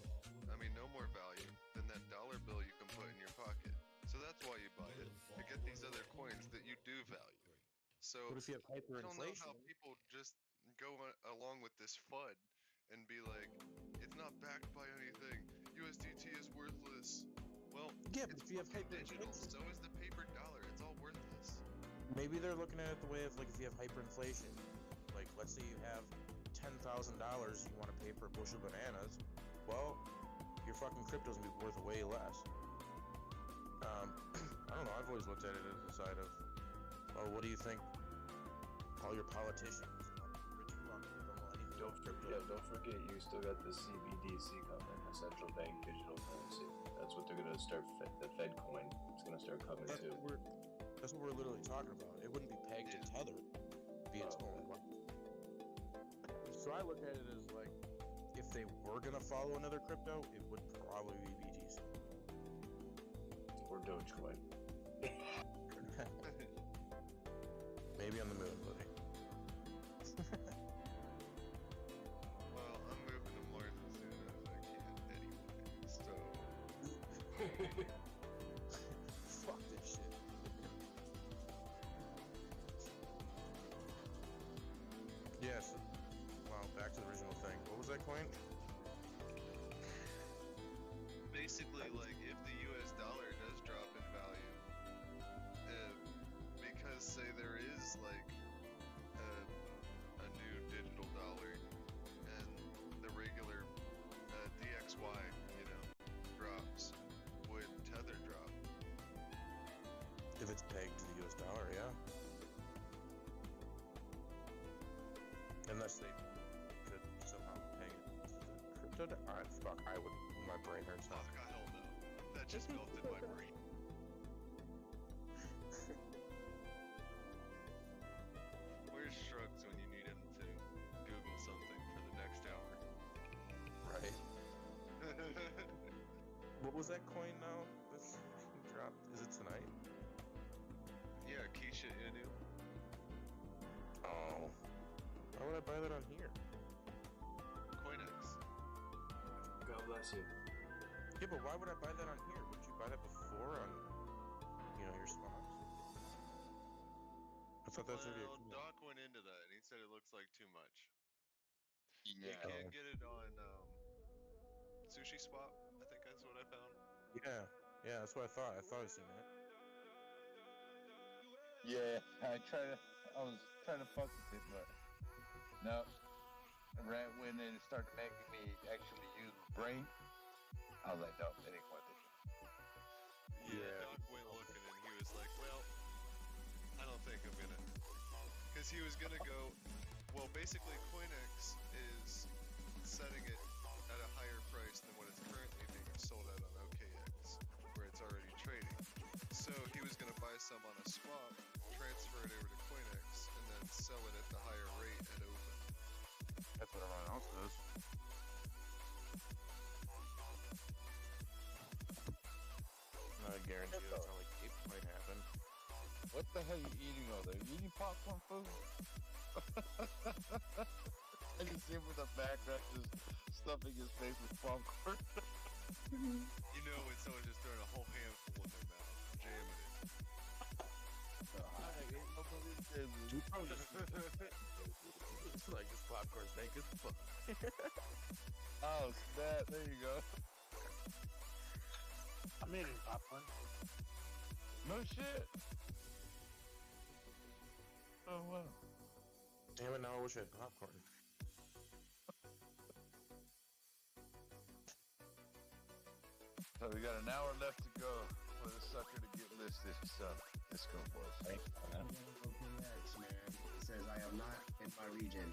no more value than that dollar bill you can put in your pocket. So that's why you buy it, to get these other coins that you do value. So what if you have hyperinflation? I don't know how people just go along with this FUD and be like, it's not backed by anything. USDT is worthless. Well, yeah, but if you have digital, so is the paper dollar. It's all worthless. Maybe they're looking at it the way of, like, if you have hyperinflation. Like, let's say you have $10,000 you want to pay for a bushel of bananas. Well, your fucking crypto's gonna be worth way less. I don't know. I've always looked at it as the side of, oh, what do you think? All your politicians, rich fuckers don't know anything. Don't forget, you still got the CBDC coming, the central bank digital currency. That's what they're gonna start. The Fed coin. It's gonna start coming too. That's what we're literally talking about. It wouldn't be pegged to Tether. It'd be its own one. So I look at it as like, if they were gonna follow another crypto, it would probably be BTC or Dogecoin. Maybe on the moon, buddy. Well, I'm moving to Mars as soon basically, like, if the U.S. dollar does drop in value, because say there is like a new digital dollar, and the regular DXY, drops, would Tether drop? If it's pegged to the US dollar, yeah. Unless they could somehow peg it to the crypto. Fuck, I would. My brain hurts now. Fuck, I don't know. That just melted my brain. Where's Shrugs when you need him to Google something for the next hour? Right. What was that coin now? This dropped. Is it tonight? Yeah, Keisha Inu. Oh. Why would I buy that on here? Coinex. God bless you. Yeah, but why would I buy that on here? Would you buy that before on, your swaps? I thought that's already. Well, Doc went into that and he said it looks like too much. Yeah. You can't get it on Sushi Swap. I think that's what I found. Yeah, that's what I thought. I thought I seen it. Yeah, I was trying to fuck with it, but no. Right when it started making me actually use my brain, I was like, no, it ain't worth it. Yeah, Doc went looking and he was like, well, I don't think I'm gonna. Because he was gonna go, well, basically Coinex is setting it at a higher price than what it's currently being sold at on OKX, where it's already trading. So he was gonna buy some on a swap, transfer it over to Coinex, and then sell it at the higher rate at open. That's what everyone else does. I guarantee you that's how like it might happen. What the hell are you eating over there? You eating popcorn food? I can see him with the background just stuffing his face with popcorn. You know when someone's just throwing a whole handful in their mouth, jamming it. It's like this popcorn's dank as fuck. Oh, snap. There you go. I'm eating popcorn. No shit. Oh, wow. Damn it, now I wish I had popcorn. So we got an hour left to go for the sucker to get listed. So let's go, boys. OKX, man. It says I am not in my region.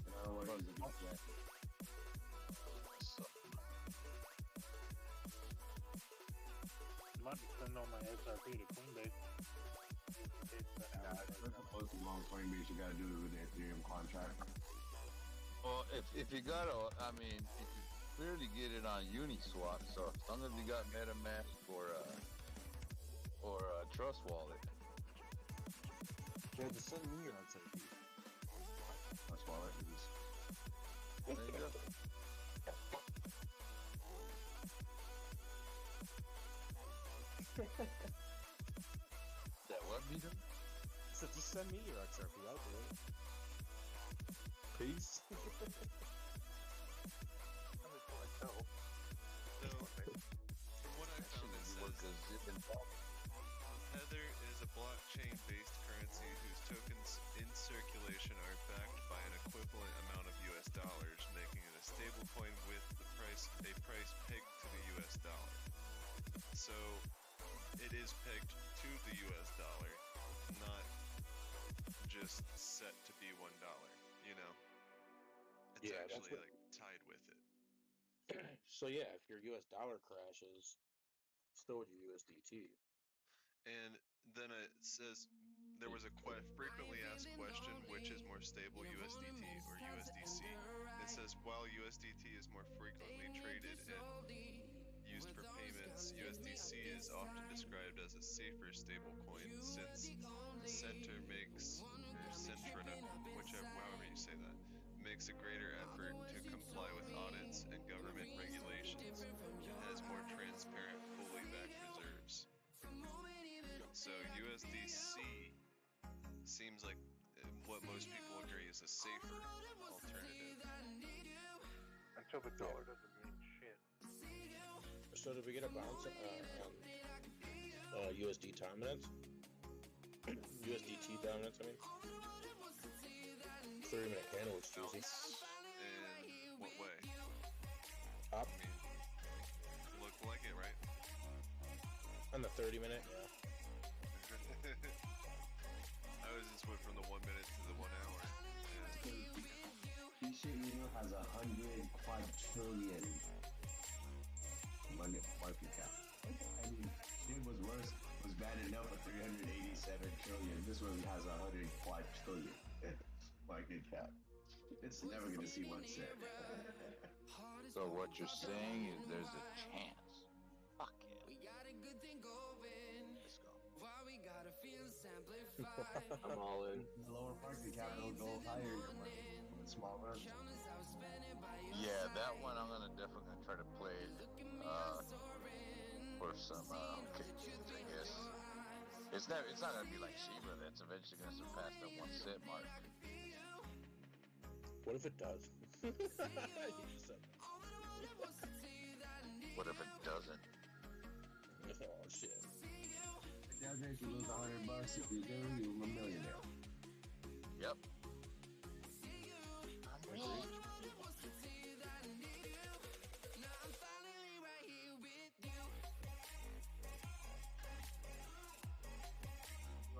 And I don't want to use it yet. I might send all my XRP to Coinbase. Nah, it's supposed to be on Coinbase. You gotta do it with the Ethereum contract. Well, if you got I mean, you can clearly get it on Uniswap. So as long as you got MetaMask or Trust Wallet. Yeah, just send me your XRP. Trust Wallet is. There you go. That what, Peter? So just send me your XRP. I'll do it. Peace. So, from what I found, it says Tether is a blockchain-based currency whose tokens in circulation are backed by an equivalent amount of US dollars, making it a stable coin with a price pegged to the US dollar. So, it is pegged to the US dollar, not just set to be $1, It's Yeah, that's actually what- like tied with it. So yeah, if your US dollar crashes, so would your USDT. And then it says there was a frequently asked question, which is more stable, USDT or USDC? It says while USDT is more frequently traded and used for payments, USDC is often described as a safer stable coin since Centra, however you say that, makes a greater effort to comply with audits and government regulations and has more transparent, fully backed reserves. So USDC seems like what most people agree is a safer alternative. Until the dollar doesn't mean shit. So did we get a bounce on USD dominance? USDT dominance, I mean. 30-minute candle looks juicy. In what way? Up. I mean, looked like it, right? On the 30-minute, yeah. I was just went from the 1 minute to the 1 hour. This shit, has 100 quadrillion market cap. I mean, shit was bad enough at 387 trillion. This one has 100 quadrillion market cap. It's never gonna see 1 cent. So what you're saying is there's a chance. Fuck yeah. Let's go. I'm all in. The lower market cap will go higher with small runs. Yeah, that one I'm definitely gonna try to play for some KTG, I guess. It's not gonna be like Shiba that's eventually gonna surpass the 1 cent mark. What if it does? What if it doesn't? Oh shit. If you lose $100, if you do, you're a millionaire. Yep.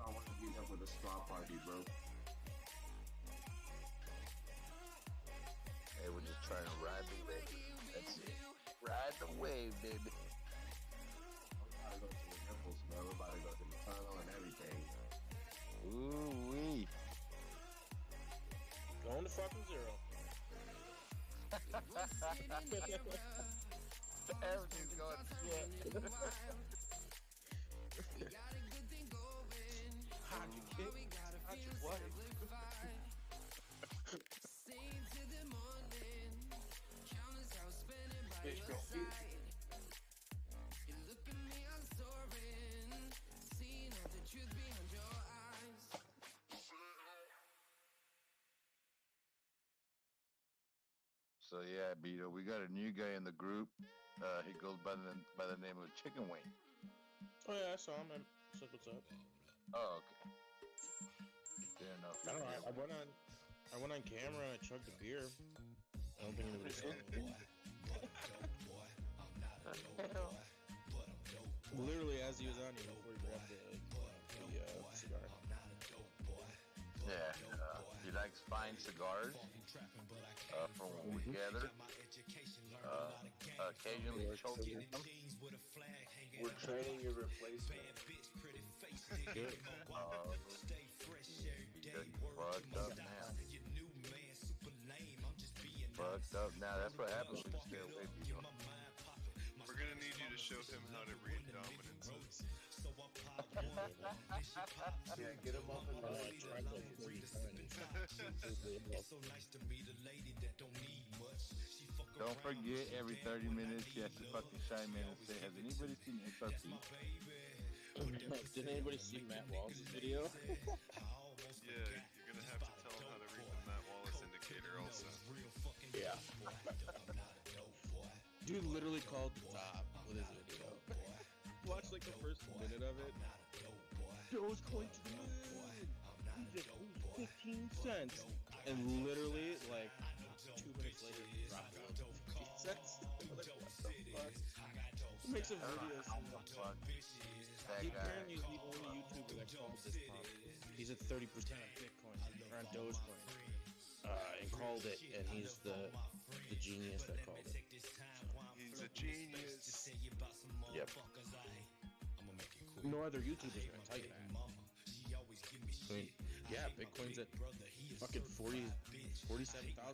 I want to meet up with a straw party, bro. Hey, we're just trying to ride the wave. That's it. Ride the wave, baby. I go to the ripples, bro. We're about to go to the tunnel and everything. Ooh-wee. Going to fucking zero. Everything's going to shit. How'd you kick? How'd you what? So yeah, Beto, we got a new guy in the group. He goes by the name of Chicken Wing. Oh yeah, I saw him. I said what's up. Oh, okay. Didn't know. I don't know. I went on camera and I chugged a beer. I don't think anybody saw me. Literally as he was on you before he grabbed the cigar. Yeah, he likes fine cigars. From what we gather, occasionally choking them. We're training your replacement. Good. Fucked up now. Fucked up now. That's what happens when you stay away from people. We're gonna need you to show him how to read dominances. Yeah, get him up and running. Don't forget, every 30 minutes, you have to fucking chime in and say, has anybody seen XRP? Did anybody see Matt Wallace's video? Yeah, you're gonna have to tell him how to read the Matt Wallace indicator also. Yeah. Dude literally called the top with his video. Watch like the first minute of it. Dogecoin to the moon. He just lose 15 cents. And literally, like, 2 minutes later, he dropped down to 15 cents. I'm like, what the fuck? He makes a video. He apparently is the only YouTuber that called this pump. He's at 30% on Bitcoin, or on Dogecoin. And called it, and he's the genius that called it. He's a genius. Yep. No other YouTuber's gonna tell you that. I mean, yeah, Bitcoin's at fucking $47,000. Like,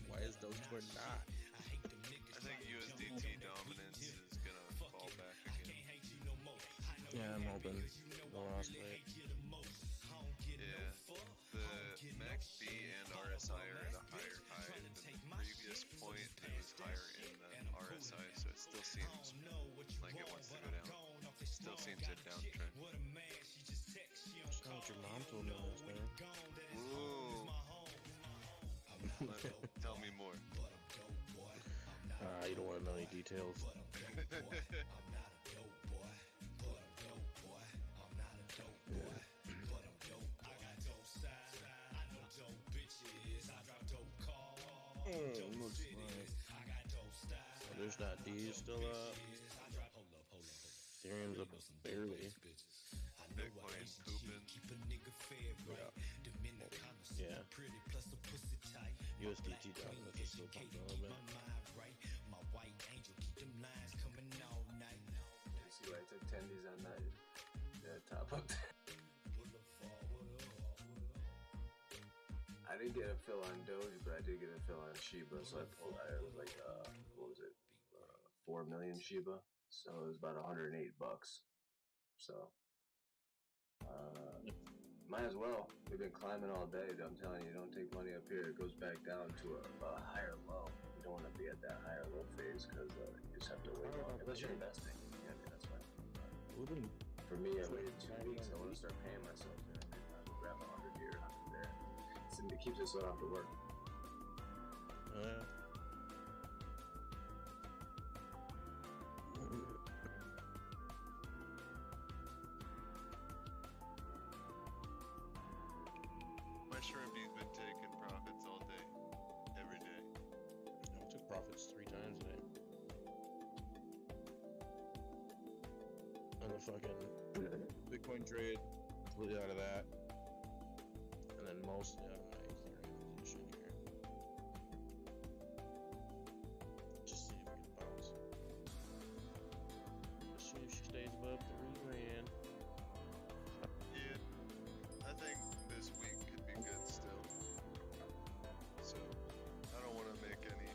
why is Dogecoin not? I think USDT dominance is gonna fall back again. Yeah, I'm hoping the last way. Yeah, the MACD and RSI are at a higher high than the previous point. It was higher in the RSI, so it still seems like it wants to go down. Still seems a downtrend. That's not what your mom told me last night. Ooh. Tell me more. You don't want to know many details. Looks like there's that D still up. Ethereum's up barely. Bitcoin pooping. Yeah. USDT down, but it's still pumping a little bit. See why I took tendies on that top up. I didn't get a fill on Doge, but I did get a fill on Shiba, so I pulled out. It was like, what was it? 4 million Shiba, so it was about $108. So, might as well. We've been climbing all day. I'm telling you, don't take money up here. It goes back down to a higher low. You don't want to be at that higher low phase because you just have to wait long. Unless you're investing. Yeah, that's fine. For me, I waited 2 weeks. I want to start paying myself. I would grab 100 here, 100 there. It keeps us off to work. My Shrimpy's been taking profits all day, every day. I took profits 3 times today. On the fucking Bitcoin trade, completely out of that. And then mostly out of my Ethereum position here. Just see if we can bounce. Let's see if she stays above 3 grand. Yeah, I think this week could be good still. So, I don't want to make any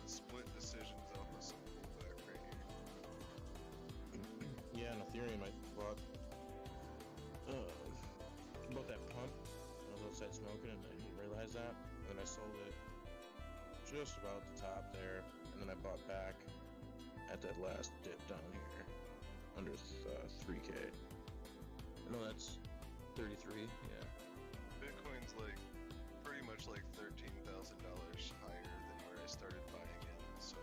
split decisions off of some pullback right here. Yeah, and Ethereum I bought that pump. I was outside smoking and I didn't realize that. And then I sold it just about the top there. And then I bought back at that last dip down here under 3K. No, that's 33, yeah. Bitcoin's like pretty much like $13,000 higher than where I started buying it, so.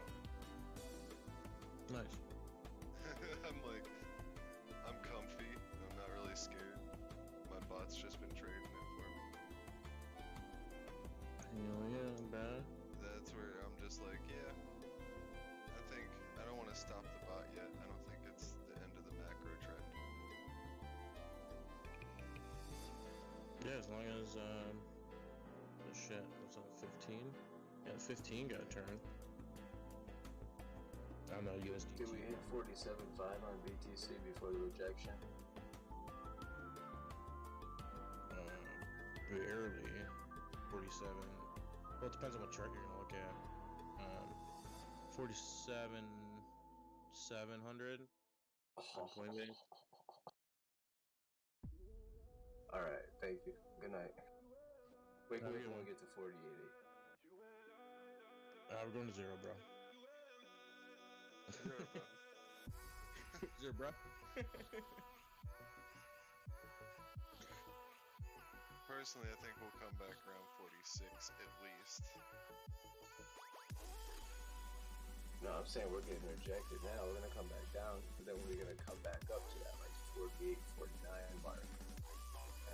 Nice. I'm comfy. I'm not really scared. My bot's just been trading it for me. Hell yeah, bad. That's where I'm just like, yeah. I don't want to stop the bot yet. I don't think it's the end of the macro trend. Yeah, as long as shit, what's on 15? Yeah, 15 got a turn. I don't know, USDT. Did we hit 47.5 on BTC before the rejection? Barely. 47. Well, it depends on what chart you're gonna look at. 47,700 on Coinbase. All right, thank you. Good night. Wake me Have a up good when one. we get to 48.8. We're going to 0, bro. Zero, bro. 0, bro. Personally, I think we'll come back around 46 at least. No, I'm saying we're getting rejected now. We're gonna come back down, but then we're gonna come back up to that like 48, 49 mark,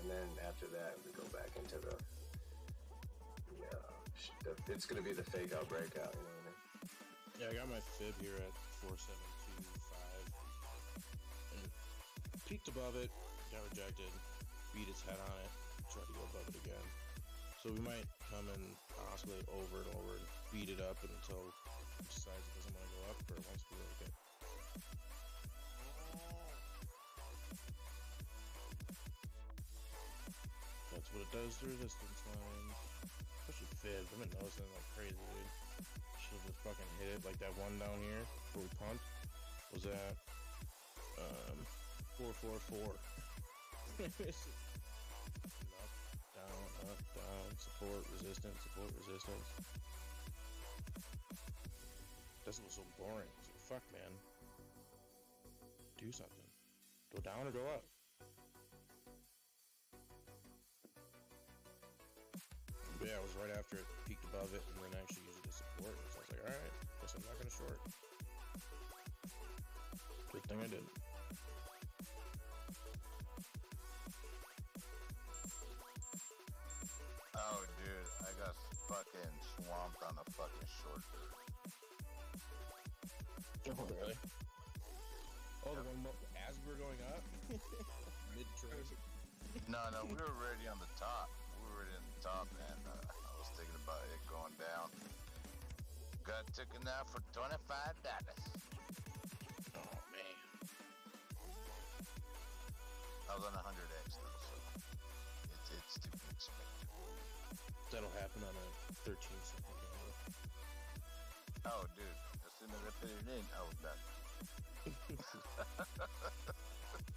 and then after that we go back into the it's gonna be the fake out breakout. You know what I mean? Yeah, I got my fib here at 4725. And peaked above it, got rejected, beat its head on it, tried to go above it again. So we might come and oscillate over and over and beat it up until it decides it doesn't want to go up or wants to break it. That's what it does to resistance lines. Especially fibs. I've been noticing like crazy, dude. Should just fucking hit it like that one down here where we pumped. Was at 444. Up, down, support, resistance, support, resistance. This was so boring. So fuck, man. Do something. Go down or go up. But yeah, it was right after it peaked above it and then actually used it as support. So I was like, alright, guess I'm not gonna short. thing I did. Oh, dude, I got fucking swamped on a fucking short. Oh, really? Oh, the one as we were going up? Mid-trade. No, we were already on the top. We were already on the top, and I was thinking about it going down. Got taken out for $25. Oh, man. I was on 100X, though, so it's to be expected. That'll happen on a 13-second camera. Oh, dude, as soon as I put it in, I was done.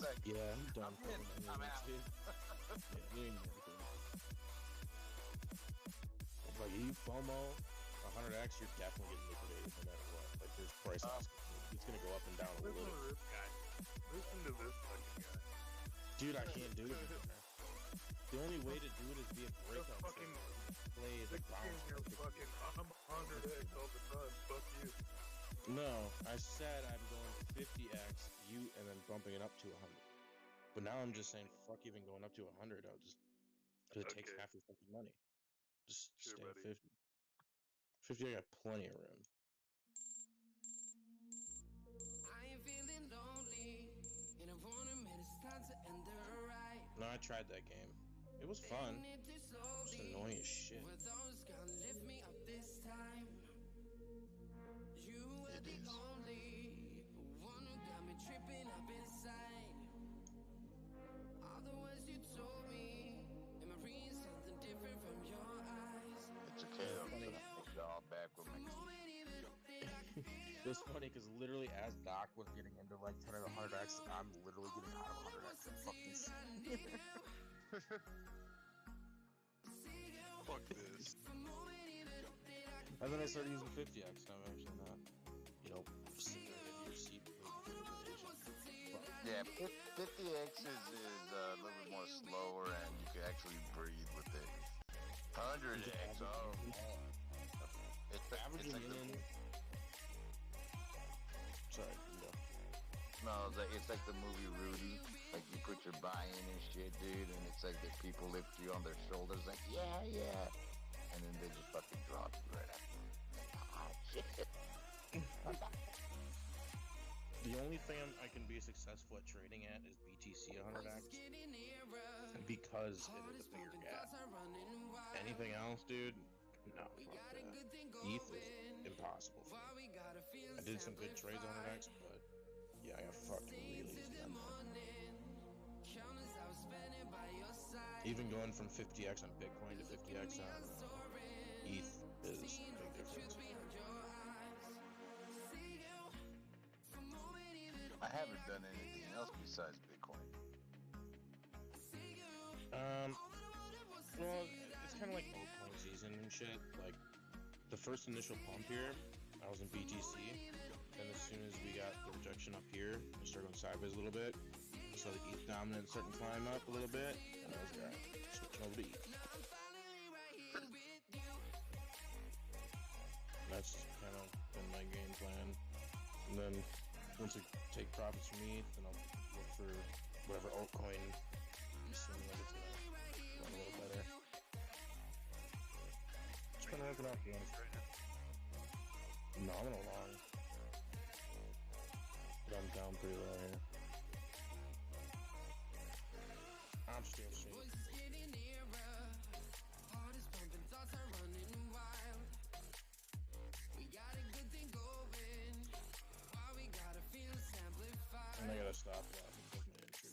Like, Yeah, I'm done. I'm out. Dude. Yeah, you ain't gonna do it. If like you FOMO 100X, you're definitely getting liquidated no matter what. Like there's price it's gonna go up and down a Listen little. to this guy. Listen to this fucking guy. Dude, I can't do it anymore. The only way to do it is via breakout fucking play the bounce. Fucking, I'm 100X all the time. Fuck you. No, I said I'm going 50X, you, and then bumping it up to 100. But now I'm just saying, fuck even going up to 100. I'll just, because it takes half your fucking money. Just Sure, stay at buddy. 50. 50, I got plenty of room. I am feeling lonely, and I wanna admit it's time to end the ride. No, I tried that game. It was fun. Just annoying as shit. Were those gonna lift me up this time? You were the only one who got me tripping up inside. All the words you told me, am I reading something different from your eyes? It's okay, I'm gonna take it all back with me. It was funny because literally as Doc was getting into like 10 or 100X, I'm literally getting out of 100X. Fuck this. Fuck this. And then I started using 50X, and I'm actually not, sitting there in your seat waiting for liquidation. Yeah, 50X is a little bit more slower, and you can actually breathe with it. 100X, oh. It's Averaging like in. Sorry, you go. No, it's like the movie Rudy. Like you put your buy-in and shit, dude, and it's like the people lift you on their shoulders, like yeah, and then they just fucking drop you right after. Oh shit. The only thing I can be successful at trading at is BTC 100X because it is a bigger gap. Anything else, dude? No, fuck that. ETH is impossible for me. I did some good trades on 100X, but yeah, I got fucked really easy on that. Even going from 50X on Bitcoin to 50X on ETH is a big difference. I haven't done anything else besides Bitcoin. Well, it's kind of like altcoin season and shit. Like, the first initial pump here, I was in BTC, and as soon as we got the rejection up here, I started going sideways a little bit. So the ETH dominant starting to climb up a little bit, and I was switching over to ETH. That's kind of been my game plan. And then once I take profits from ETH, then I'll look for whatever altcoin seems like it's gonna run a little better. It's been working out, to be honest. Nominal long. But I'm down pretty low here. I'm still shit. And I gotta stop laughing because my entry.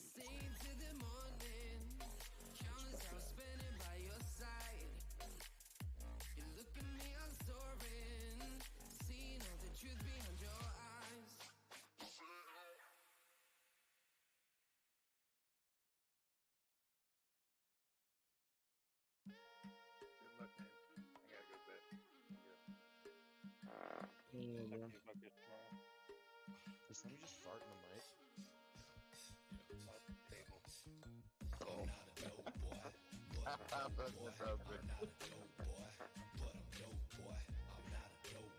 Good luck, man. I gotta go to bed. Does somebody just fart in the mic? Table. Oh.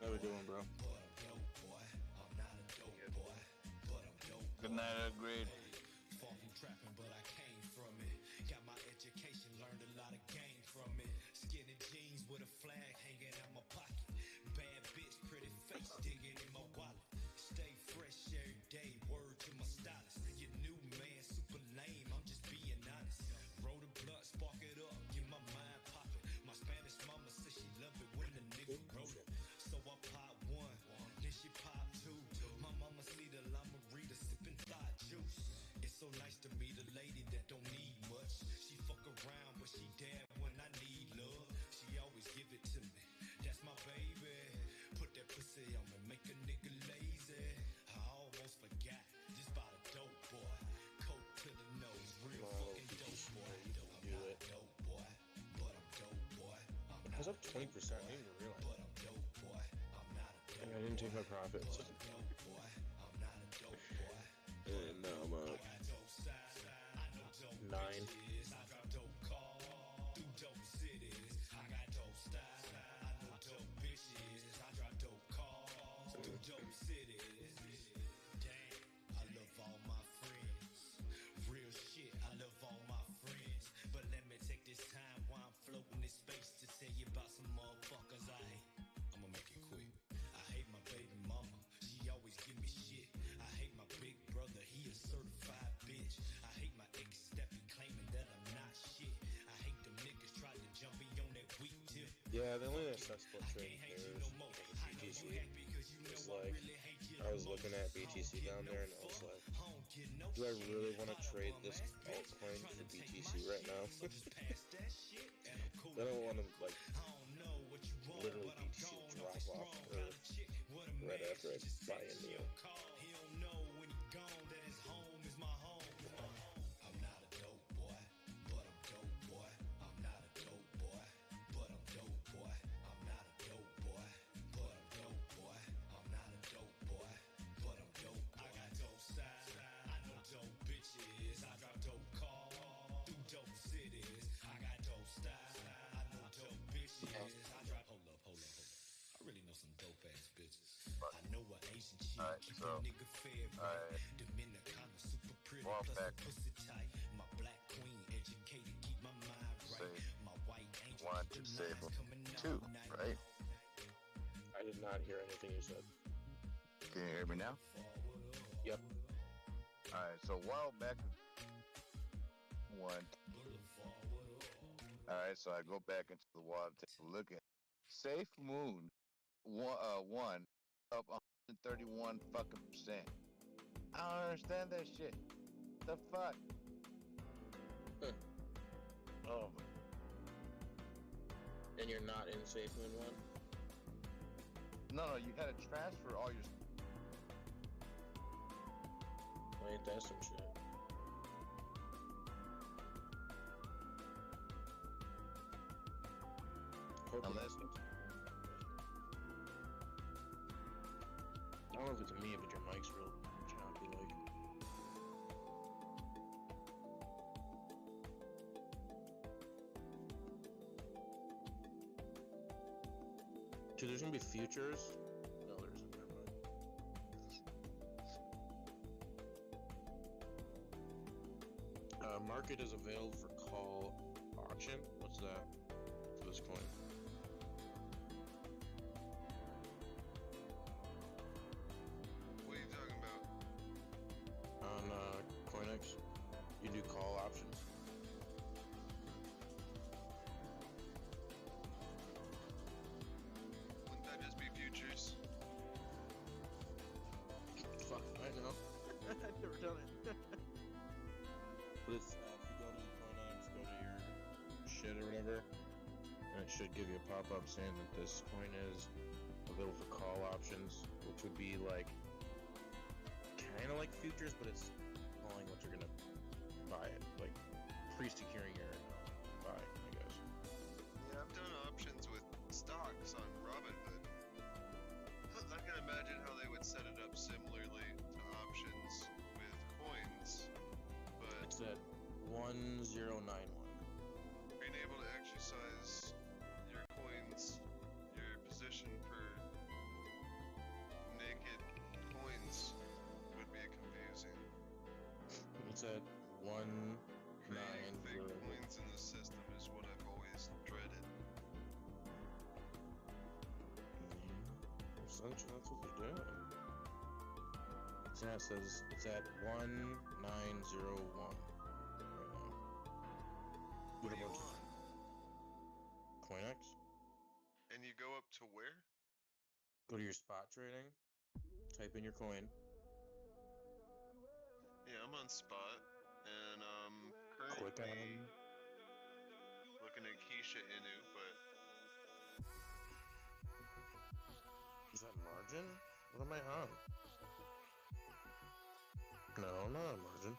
How we doing, bro? Good night, agreed. Far from trapping, but I came from it. Got my education, learned a lot of game from it. Skinny jeans with a flag hanging out my pocket. Bad bitch, pretty face digging in my wallet. Stay fresh every day, word to my stylist. Your new man, super lame, I'm just being honest. Roll the blunt, spark it up, get my mind popping. My Spanish mama says she love it when the nigga roll it. So I pop one, then she pop two. My mama see the llama reader sipping thought juice. It's so nice to meet a lady that don't need much. She fuck around, but she there when I need love. She always give it to me. That's my baby. Put that pussy on me, make a nigga lazy. I almost forgot. Just bought a dope boy. Coat to the nose, real fucking dope boy. I'm not a dope boy, but I'm dope boy. It has up 20%. I didn't even realize. But I'm dope boy. I'm not a dope I didn't take my profits. boy. I'm not a dope boy. And now I'm up 9. I drop dope cars through dope cities. I got dope style. I know dope bitches. I drop dope cars through dope cities. Damn, I love all my friends. Real shit, I love all my friends. But let me take this time while I'm floating in space to tell you about some motherfuckers I hate. I'ma make it quick. I hate my baby mama. She always give me shit. I hate my big brother. He a certified bitch. I hate my ex that be claiming that I'm not shit. I hate them niggas trying to jump me on that weak tip. Yeah, the only successful trade there is BTC. It's like, I was looking at BTC down there and I was like, do I really want to trade this altcoin for BTC right now? I don't want to, like, literally BTC drop off right after I buy into it. He don't know when he gone that his home is my home. I'm not a dope boy, but I'm dope boy. I'm not a dope boy, but I'm dope boy. I'm not a dope boy, but I'm dope boy. I'm not a dope boy, but I'm dope. I got dope style. I know dope bitches. I drop dope cars through dope cities. I got dope style. I know dope bitches. I drop. Hold up. I really know some dope ass bitches. I know a Asian chick. Keep a nigga fair, right? Dominicana, super pretty, plus a pussy tight. My black queen, educated, keep my mind right. My white angel, Wanted to save him too, right? I did not hear anything you said. Can you hear me now? Yep. Alright, so a while back, alright, so I go back into the water, take a look at Safe Moon, one up 131 fucking percent. I don't understand that shit. The fuck? Oh. And you're not in Safe Moon 1? No, you had to transfer all your. Well, ain't that some shit? Unless. I don't know if it's me, but your mic's real choppy, like. Dude, there's gonna be futures. No, there isn't. Never mind. Market is available for call auction. What's that for this coin? What are you talking about? On Coinex, you do call options. Wouldn't that just be futures? Fuck, I know. I've never done it. But it's, if you go to Coinex, go to your shit or whatever, and it should give you a pop-up saying that this coin is available for call options, which would be like, kind of like futures, but it's calling what you're gonna buy it, like pre-securing your buy, I guess. Yeah, I've done options with stocks on Robinhood. I can imagine how they would set it up similarly to options with coins, but It's at 1091. being able to exercise your coins, your position per naked coins would be confusing. Creating fake 190. coins in the system is what I've always dreaded. Essentially, that's what they're doing. Yeah, it says it's at 1901 right now. What are you About on? CoinX? And you go up to where? Go to your spot trading, type in your coin. Yeah, I'm on spot, and Click currently on. looking at Keisha Inu, but Is that margin? What am I on? No, I'm not on margin.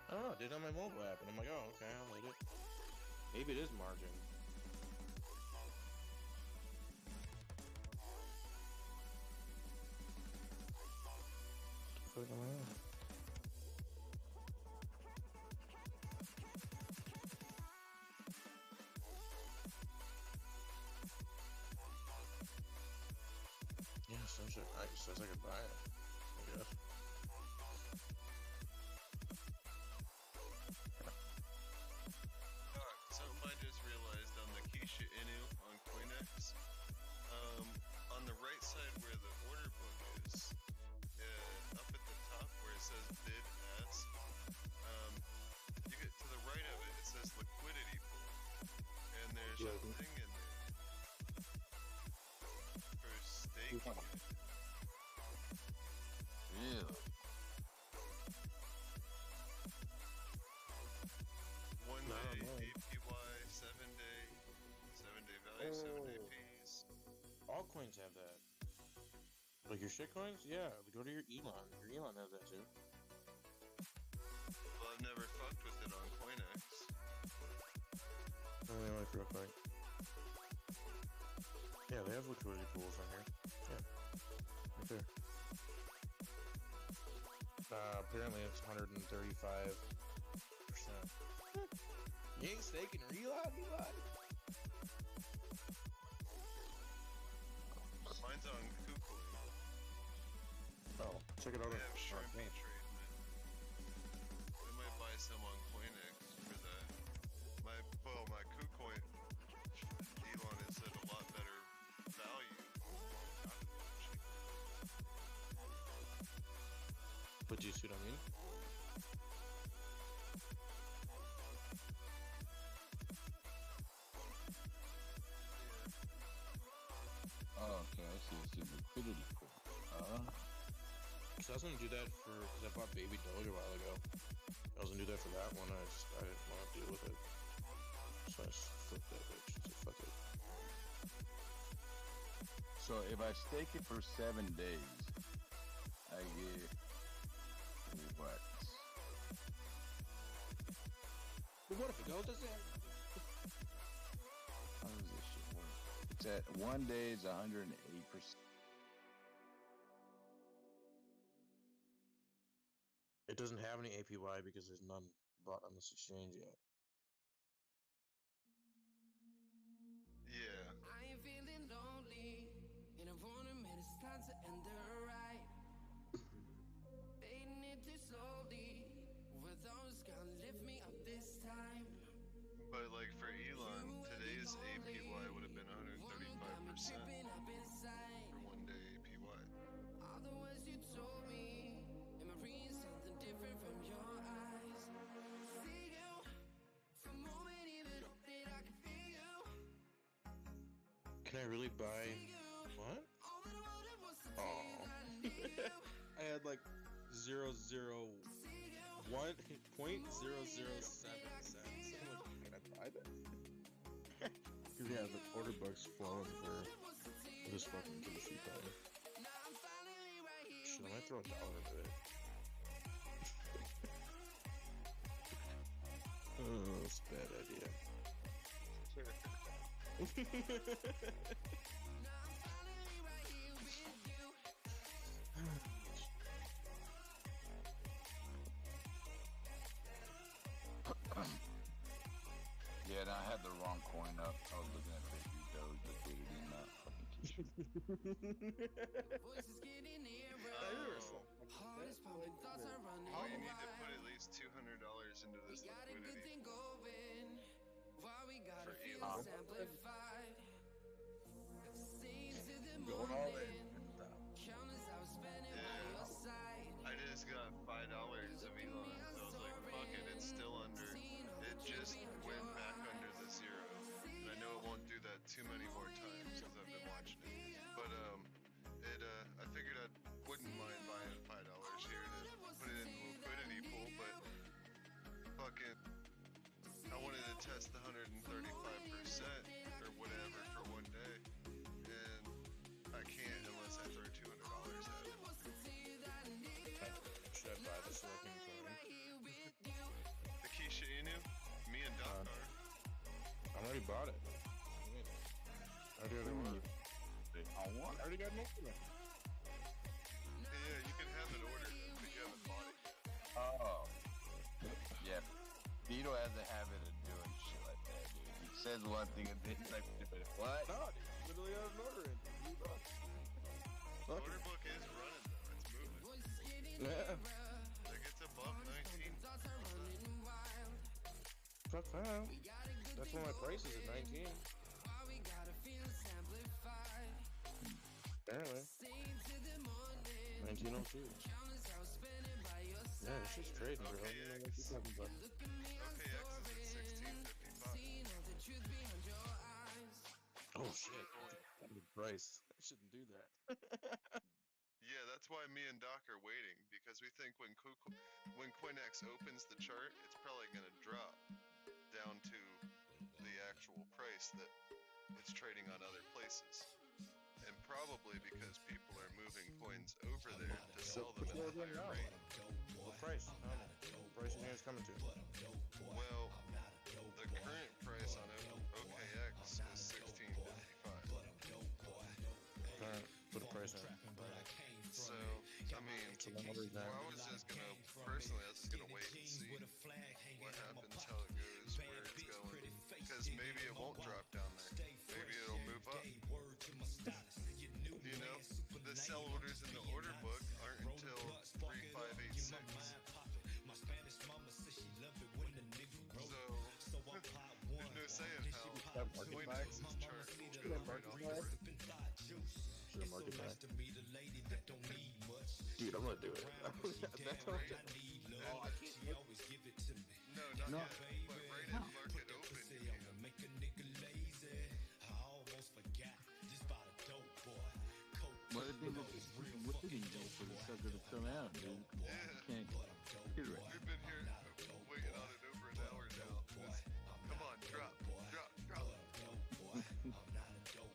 I don't know. I did it on my mobile app, and I'm like, oh, okay, I'll wait it. Maybe it is margin. Click on my app. Yeah, essentially, it says I could buy it, I guess. something I just realized on the Keisha Inu on CoinX, on the right side where the order book is, up at the top where it says bid ask, you get to the right of it, it says liquidity pool, and there's a thing in there for staking it. Really? 1 No, day no. APY, 7-day value, 7-day fees. All coins have that. Like your shit coins? Yeah, go to your Elon. Your Elon has that too. Well, I've never fucked with it on CoinX. Let me look real quick. Yeah, they have liquidity pools on here. Yeah. Right there. Apparently it's 135%. You ain't staking Elon, Elon? Mine's on KuCoin. Oh, check it out. I have shrimp trading it. I might buy some on CoinX for that. My KuCoin, Elon has said a lot better value. But do you see what I mean? Oh, okay, I see. It's the liquidity pool. Cause I was gonna do that cause I bought Baby Doge a while ago. I was gonna do that for that one. I didn't want to deal with it, so I just flipped that bitch. So fuck it. So if I stake it for 7 days, I get what? But what if it goes to 0? How does this shit work? It's at 1 day, it's 108%. It doesn't have any APY because there's none bought on this exchange yet. Yeah. I am feeling lonely, and I want a minute, it's time to end the ride. Fading it too slowly, where those gonna lift me up this time. But like for Elon, today's APY would have been 135% for 1 day APY. All the words you told me, am I reading something different from your eyes? See you, for a moment even that I can feel you. Can I really buy? What? Oh. I had like 0.007 cents. I'm like, can I buy that? Cause yeah, the order book's flowing for this fucking KC time. Shit, I might throw $1 into it. Oh, that's a bad idea. Yeah, and I had the wrong coin up. I was looking at Baby Doge liquidity, not fucking Keisha. Oh, you need to put at least $200 into this Going all in. Yeah. I just got $5 of Elon, so I was like, fuck it, it's still under. It just went back under the zero. And I know it won't do that too many more times because I've been watching it. But I figured I wouldn't mind buying $5 here to put it in the liquidity pool, but fucking, I wanted to test the 135% or whatever for one day, and I can't unless I throw $200 at it. Should I buy the silicon coin? The Keisha Inu? Me and Doc are. I already bought it. I already got an order. I want. I already got an order. Yeah, you can have it ordered, but you haven't bought it. Oh. Yeah. Vito has a habit of doing shit like that, dude. He says one thing and then he's like, what? No, dude. Literally had an order in. The order book is running though. It's moving. Yeah. Like it's above 19. Fuck that. That's what my price is at 19. Apparently. 1902. Yeah, this shit's trading, bro. OKX is at 1655. Oh shit. Price. I shouldn't do that. Yeah, that's why me and Doc are waiting, because we think when Quinex opens the chart, it's probably going to drop down to the actual price that it's trading on other places. And probably because people are moving coins over there to sell them at a higher rate. What price? I don't know. What price you think it's coming to? Well, the current price on OKX is 1655. Put a price on. So, I mean, well, I was just gonna, personally, I was just gonna wait and see what happens, how it goes, where it's going. Because maybe it won't drop down there. Maybe it'll move up. You know, the sell orders in the order book aren't until 3586. So, there's no saying how Coinex's chart will go right off the rip. Should I market that? Dude, I'm gonna do it. That's all. Oh, I can't. No, not yet. But right at market open, you can. Well, the thing is, we're waiting though for the sucker to come out, dude. Yeah. Can't get it right. We've been here waiting on it over an hour now. Come on, drop.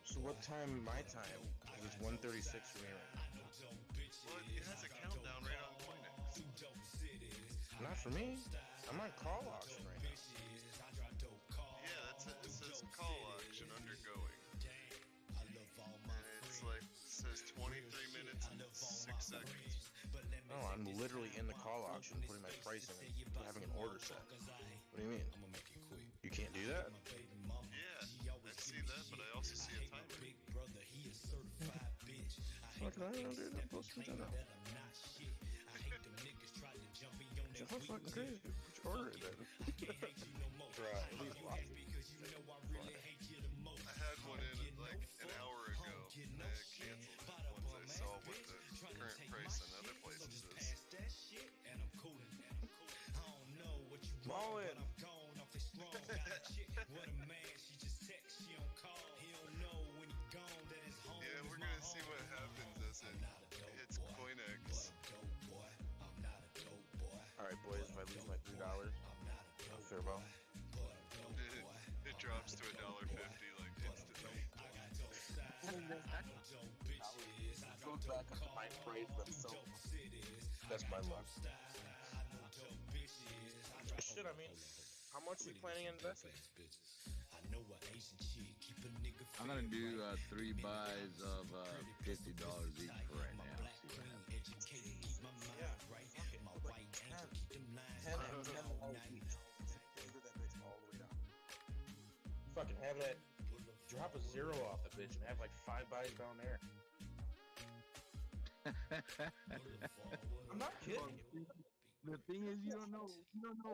So what time my time? It's 1:36 for me. Well, it has a countdown right on Coinex. Not for me. I'm on call auction right now. Yeah, it says call auction undergoing. And it's like, it says 23 minutes and 6 seconds. Oh, I'm literally in the call auction putting my price in and having an order set. What do you mean? You can't do that? Yeah, I see that, but I also see a timer. Fuck, I don't do that bullshit. How fucking crazy? Which order is that? Right, at least watch it. I had one in like an hour ago, and I canceled it once I saw what the current price in other places is. Ball in. Yeah, we're gonna see what happens as it hits Coinex. Alright, boys, if I lose my $3, fair ball. It drops to $1.50 like instantly. Goes back up to my price, but so that's my luck. Shit, I mean, how much are you planning on investing? I'm gonna do 3 buys of $50 each for right now. See what happens. Yeah. Fucking have that. Drop a 0 off the bitch and have like 5 buys down there. I'm not kidding you. The thing is, you don't know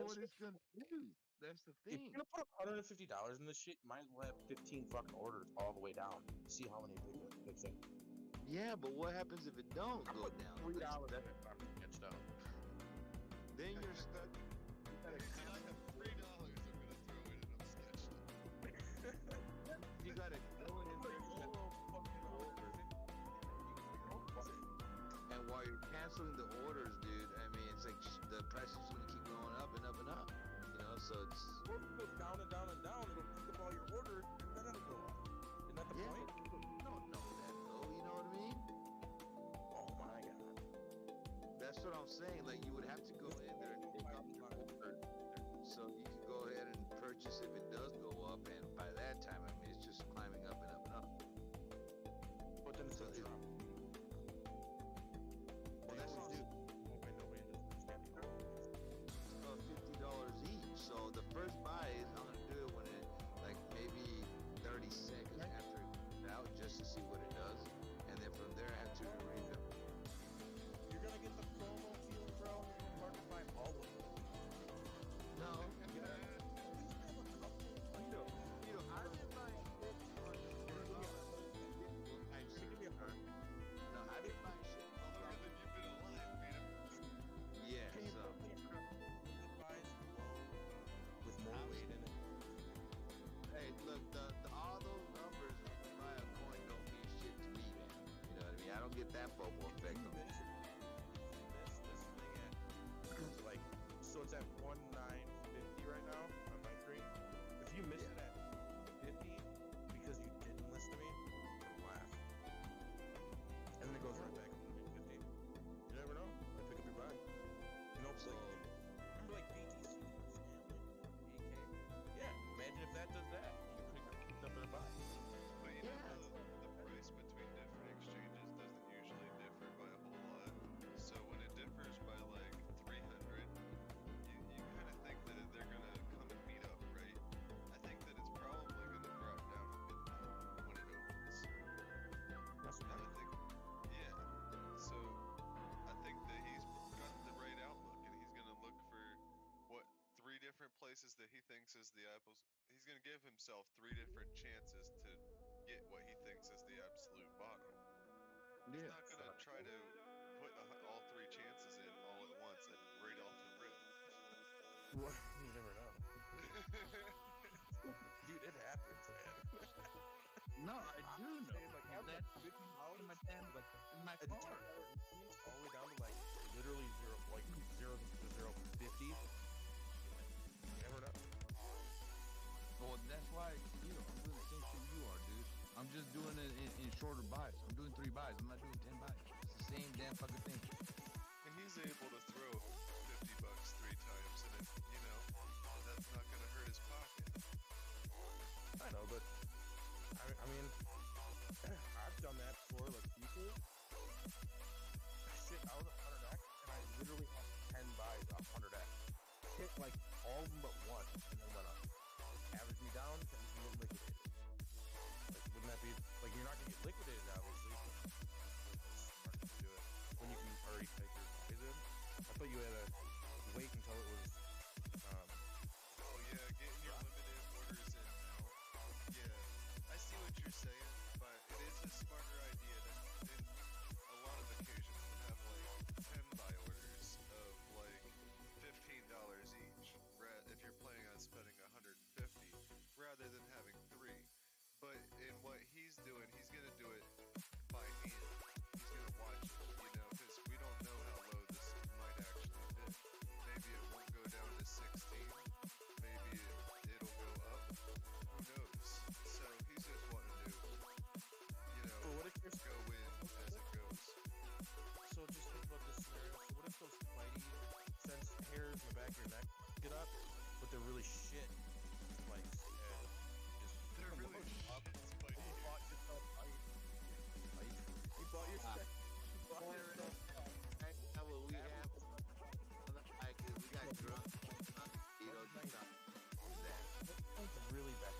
what it's gonna do. That's the If thing. you're gonna put $150 in this shit, you might as well have 15 fucking orders all the way down. See how many picks in. Yeah, but what happens if it don't go down? $3 in it. I'm sketched out. Then you're stuck. I have $3 I'm gonna throw in and I'm sketched. You gotta go in there. And while you're canceling the orders, dude, I mean, it's like the price is gonna keep going up and up and up. You know, so it's Well, if it goes down and down and down, it'll pick up all your orders, and then it'll go up. Isn't that the yeah, point? but people don't know that though. You know what I mean? Oh my god. That's what I'm saying. Like you would have to go in there and pick up your order, so you can go ahead and purchase if it does go up. And by that time, I mean it's just climbing up and up and up. But then it's So gonna drop. well, that's what Nobody does $50 each. So the first buy is I'm gonna do it when it like maybe 30 seconds after it comes out just to see what it does, and then from there I have to read them. You're gonna get the promo feel, bro. You're hard to find all of them. No, I didn't buy shit on the first no, I didn't buy shit. Longer than you've been alive, Peter. Yeah, Can you so put the buys low with more weight in it? hey, look, all those numbers when you buy a coin don't mean shit to me, man. You know what I mean? I don't get that FOMO effect on me. This thing at like, so it's at 1950 right now on my screen. If you miss it at 50 because you didn't list to me, laugh. And then it goes right back up to 50. You never know. I pick up your buy. You know, it's like, remember like BTC? Yeah, imagine if that does that. You pick up their buy. But you know, the price between different exchanges doesn't usually differ by a whole lot. So when it differs by like 300, you kind of think that they're gonna come and meet up, right? I think that it's probably gonna drop down a bit more when it opens. That's And what I think, yeah. So I think that he's got the right outlook, and he's gonna look for what 3 different places that he thinks is the apples. He's gonna give himself 3 different chances to get what he thinks is the absolute bottom. He's Yeah. not gonna try to put all 3 chances in all at once and right off the rip. What? You never know. Dude, it happens, man. No, I do know. Like, That that's in my damn, like in my and car. all the way down to like literally zero to 050. You never know. Well, that's why I'm doing the same shit you are, dude. I'm just doing it in shorter buys. I'm doing 3 buys. I'm not doing 10 buys. It's the same damn fucking thing. And he's able to throw $50 3 times, and it, that's not gonna hurt his pocket. I know, but I mean, I've done that before, like people. Shit, I was 100x, and I literally had 10 buys off 100x. Hit like all of them but one, and then went up. Averaged me down, and you get liquidated. Like, wouldn't that be like you're not gonna get liquidated, obviously? But it's smart to do it when you can already type your buys in. I thought you had to wait until it was. Oh yeah, getting your limited orders in now. Yeah, I see what you're saying, but it is a smarter idea than in a lot of occasions to have like 10 buy orders of like $15 each. If you're planning on spending 150, rather than having 3. But in what he's doing, he's gonna do it by hand. He's gonna watch it, because we don't know how low this might actually dip. Maybe it won't go down to 16. Maybe it'll go up. Who knows? So he's just wanting to, But what if you're go in as it goes. So just think about this scenario. So what if those spidey sense hairs in the back of your neck get up, but they're really shit spikes, and just They're really up. spiky. You bought yourself bite. You bought yourself. You bought yourself. What we have on the bike is we got drunk. That's really bad.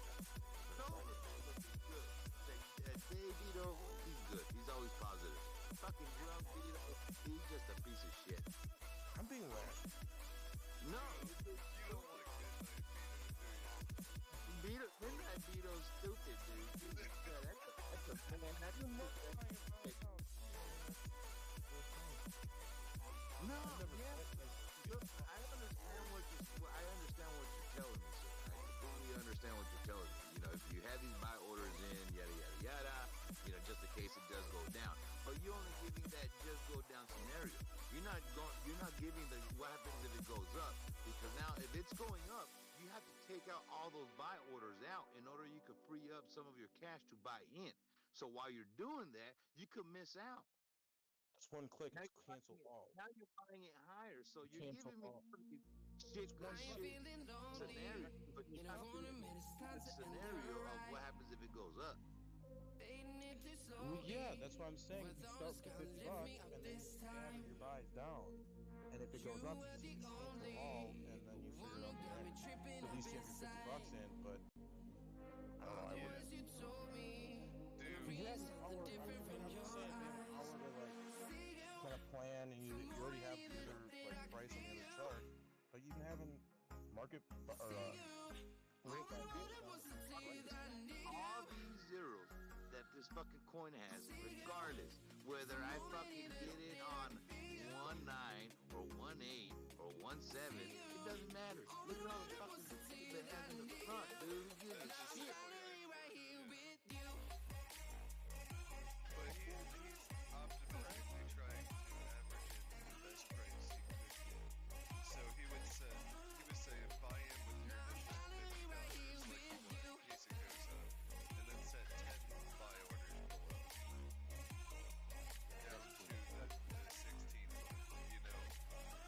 No, he's good. Dave Vito, he's good. He's always positive. Fucking drunk Vito, he's just a piece of shit. I'm being last. No, You don't look midnight, Vito. Vito's stupid, dude. That's a man. That's a No, yeah. Look, I understand what you're telling me, sir. I completely understand what you're telling me. You know, if you have these buy orders in, yada yada yada, you know, just in case it does go down. But you're only giving that just go down scenario. You're not giving the what happens if it goes up. Because now if it's going up, you have to take out all those buy orders out in order you could free up some of your cash to buy in. So while you're doing that, you could miss out. It's one click. Now It's cancel all. now you're buying it higher, so you're Cancel giving me all. shit scenario, but you're not giving me the scenario of what happens if it goes up. Well, yeah, that's what I'm saying. You start with $50 and then you add your buys down. And if it goes up, you cancel all, and then you figure it out from there. So at least you have your $50 in, but I don't know, I wouldn't. Dude. You have an hour, I'm just saying, if you have an hour to like kind of plan, and you already have the other like price on the other chart, but you can have a market or rate that All these zeros that this fucking coin has, regardless whether I fucking get it on 1.9 or 1.8 or 1.7, it doesn't matter. Look at all the fucking shit that has in the front, dude. Who gives a shit? But he's optimistically trying to average in the best price he could get. So he was saying buy in with your initial $50 like you want in case it goes up, and then set 10 buy orders below. Down to the 16 mark, you know.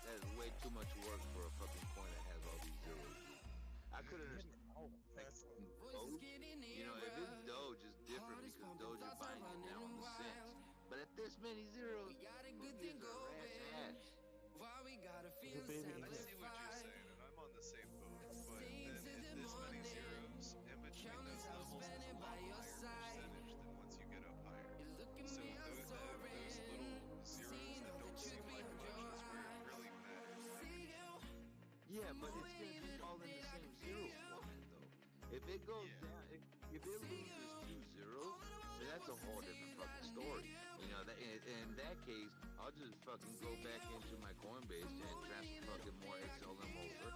That is way too much work for a fucking coin that has all these zeros, dude. I could understand. Doge, you know, if it's Doge, it's different because Doge you're buying it now on the cents. But at this many zeros, who gives a rat's ass? I see what you're saying, and I'm on the same boat. But then in this many zeros, in between those levels, there's a lot higher percentage than once you get up higher. So those little zeros that don't seem like much is where it really matters. Yeah, but it's gonna be all in the same zero format, though. If it goes down, if it loses 2 zeros, then that's a whole different fucking story. You know, that in that case, I'll just fucking go back into my Coinbase and transfer fucking more XLM over,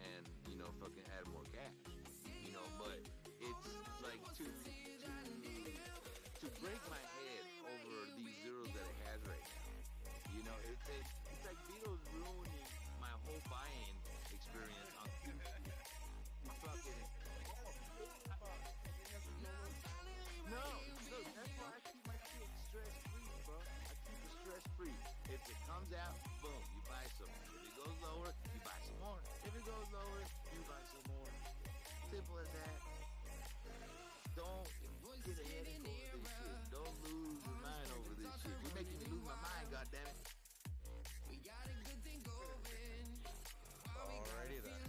and you know, fucking add more cash. You know, but it's like to break my head over these zeros that it has right now. You know, it's like Vito's ruining my whole buying experience on fucking. No, look, that's why I keep my shit stress-free, bro. I keep it stress-free. If it comes out, boom, you buy some. If it goes lower, you buy some more. If it goes lower, you buy some more. Simple as that. Don't get a headache over this shit. Don't lose your mind over this shit. You're making me lose my mind, goddammit. Alrighty then.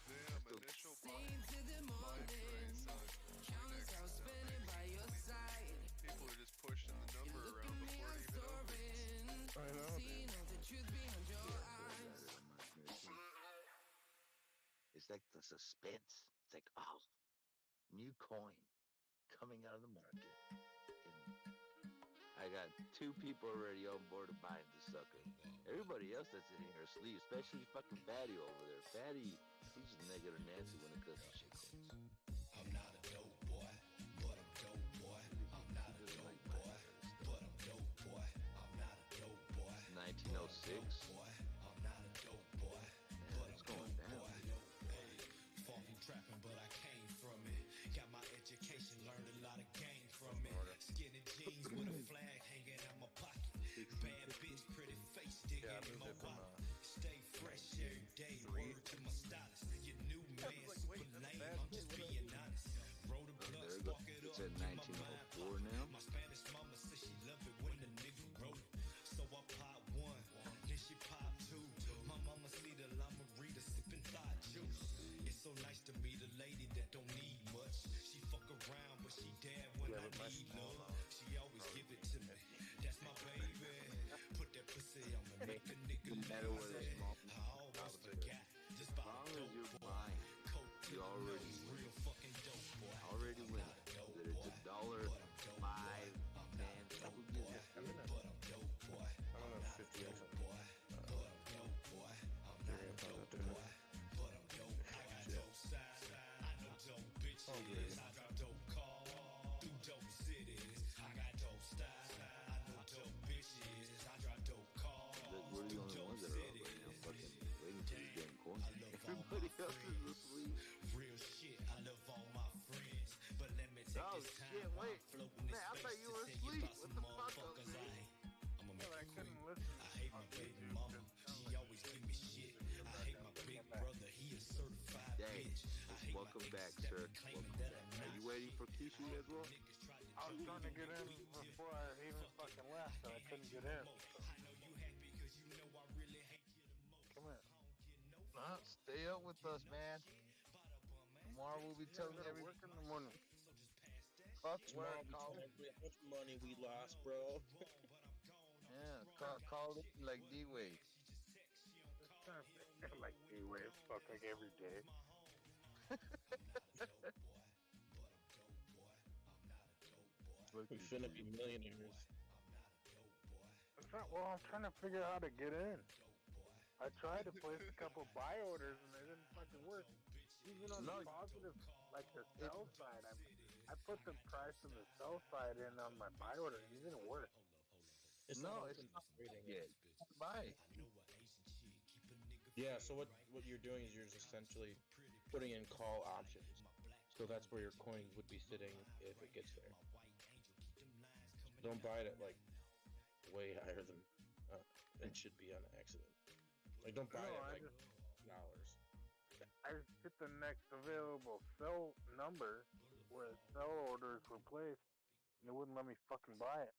Damn, initial buy price on next people are just pushing the number around before it even opens. I know, dude. It's like the suspense. It's like, oh, new coin coming out of the market. And I got 2 people already on board to buy this sucker. Everybody else that's in here asleep, especially fucking Fatty over there. Fatty, he's just negative Nancy when it comes to shit coins. I'm not a dope boy, but I'm dope boy. I'm not a dope boy, but I'm dope boy. I'm not a dope boy. 1906. I'm not a dope boy, but it's going down. Far from trapping, but I came from it. Got my education, learned a lot of game from it. Skinny jeans with a flag hanging out my pocket. Bad bitch, pretty face, digging in my wallet. Stay fresh every day, word to my stylist. Your new man, super lame, I'm just being honest. Roll the blood, spark it up, it's at 1904 now. My Spanish mama says she love it when the nigga roll it. So I pop 1, then she pop 2. My mama see the llama reader sipping thought juice. It's so nice to meet a lady that don't need much. She fuck around, but she there when I need love. She always give it to me. That's my baby. Put that pussy on me, make a nigga lazy. I always forgot. Just by as long as you're buying, you already $1, 5, 10. Who gives a I'm shit? gonna 50x on We're the only ones that are up right now, fucking waiting for this damn coin. Everybody else is asleep. Real shit, I love all my friends, but let me take Oh this time shit, while wait. I'm floating Man, this I thought space you to were tell you asleep. about What some the fuck up, motherfuckers I man? ain't. I'ma make Well, I it quick. couldn't listen. I hate my on baby YouTube mama. 'cause it sounds She like always give me shit. I hate my big brother. He a certified Dang. bitch. I hate Welcome my back, niggas that sir. be claiming Welcome that back. I'm Are not you waiting for shit. Kishu as well? I was trying to get in before I even fucking left, so I couldn't get in. Come here. Nah, stay up with us, man. Tomorrow we'll be Yeah, I telling gotta everybody. work in the morning. Fuck Tomorrow work, we call. celebrate how much money we lost, bro. Yeah, call it like D-Wade. Just trying to feel like D-Wave, fuck like every day. We finna be millionaires. I'm trying to figure out how to get in. I tried to place a couple buy orders and they didn't fucking work. Even on the positive, like the sell side, I put the price of the sell side in on my buy order and it didn't work. It's No, not it's open not trading yet. it. Bye. Yeah, so what you're doing is you're just essentially putting in call options. So that's where your coins would be sitting if it gets there. Don't buy it at like way higher than it should be on accident. Like don't buy No, it I at like just dollars. I just hit the next available sell number where sell orders were placed and it wouldn't let me fucking buy it.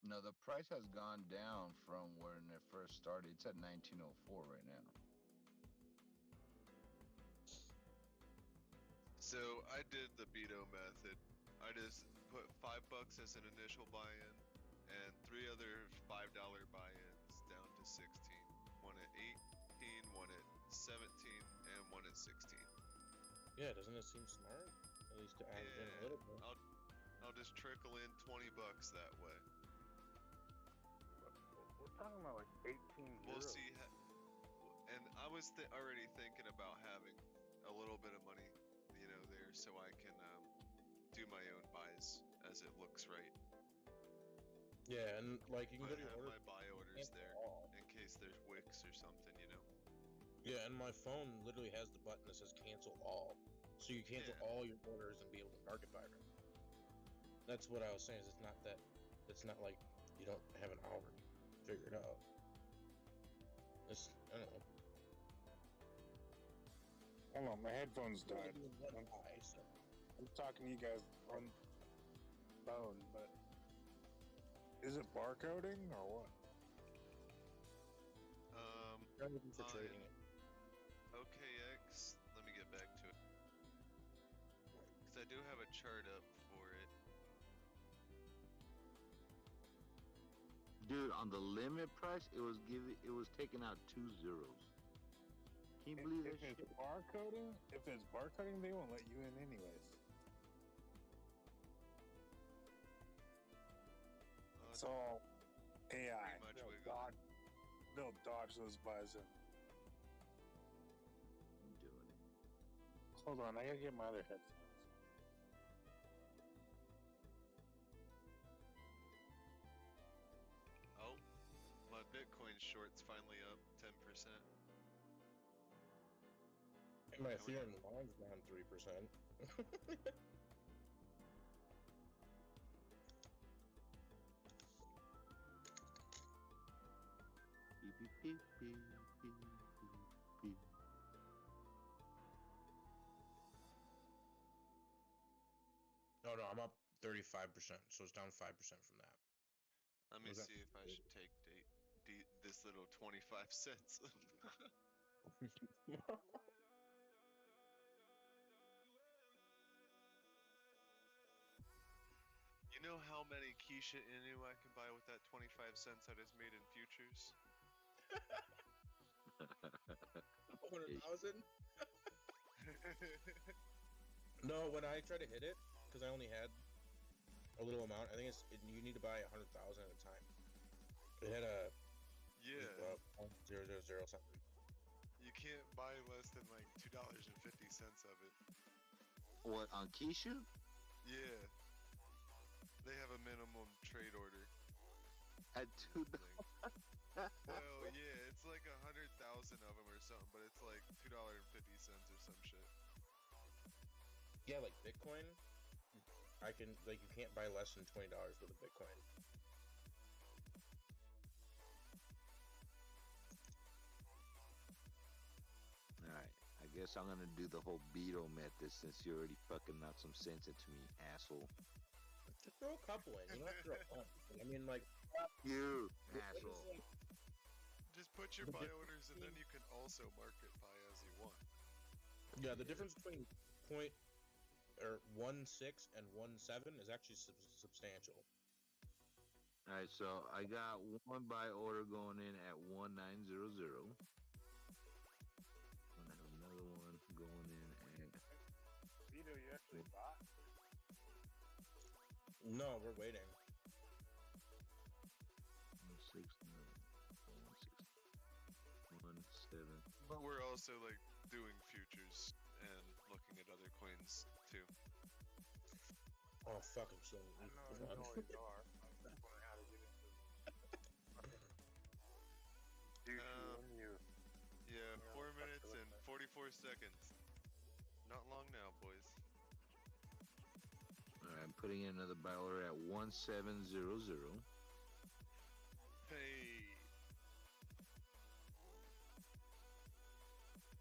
No, the price has gone down from when it first started. It's at 1904 right now. So I did the Beto method. I just put $5 as an initial buy-in, and 3 other $5 buy-ins down to 16. One at 18, one at 17, and one at 16. Yeah, doesn't it seem smart? At least to add in a little bit. I'll just trickle in $20 that way. We're talking about like 18 We'll euros. see. And I was already thinking about having a little bit of money, there, so I can do my own buys as it looks right. Yeah, and like you can But go to your have order. my buy orders there in case there's wicks or something, Yeah, and my phone literally has the button that says cancel all. So you cancel all your orders and be able to market buy them. That's what I was saying, is it's not like you don't have an hour to figure it out. I don't know. Hold on, my headphones died. So. I'm talking to you guys on phone, but is it barcoding or what? For trading it. OKX, let me get back to it. Because I do have a chart up for it. Dude, on the limit price, it was taking out 2 zeros. Can you believe that If shit? if it's barcoding, they won't let you in anyways. It's all AI. They'll dodge those buys in. I'm doing it. Hold on, I gotta get my other headphones. Oh, my Bitcoin short's finally up 10%. And my Ethereum long's down 3%. Beep, beep, beep, beep, beep, beep, beep. No, I'm up 35%, so it's down 5% from that. Let me see if I should take this little 25 cents. You know how many Keisha Inu I can buy with that 25 cents I just made in futures? 100,000? No, when I tried to hit it, because I only had a little amount. I think you need to buy 100,000 at a time. It had a 0.000 something. You can't buy less than like $2.50 of it. What, on Kishu? Yeah. They have a minimum trade order. At $2. Well, yeah, it's like 100,000 of them or something, but it's like $2.50 or some shit. Yeah, like Bitcoin. You can't buy less than $20 with a Bitcoin. Alright, I guess I'm gonna do the whole Beto method since you already fucking knocked some sense into me, asshole. Just throw a couple in. You don't have to throw a bunch. I mean, like... You, asshole. Just put your buy orders and then you can also market buy as you want. Yeah, the difference between 1.6 and 1.7 is actually substantial. Alright, so I got one buy order going in at 1900. And another one going in at... Vito, you actually bought? No, we're waiting. 1.7. But we're also like doing futures and looking at other coins too. Oh, fucking shit. I know you always are. I'm just wondering how to get into you. Yeah, 4 minutes and 44 seconds. Not long now, boys. Alright, I'm putting in another buy order at 1700. Hey.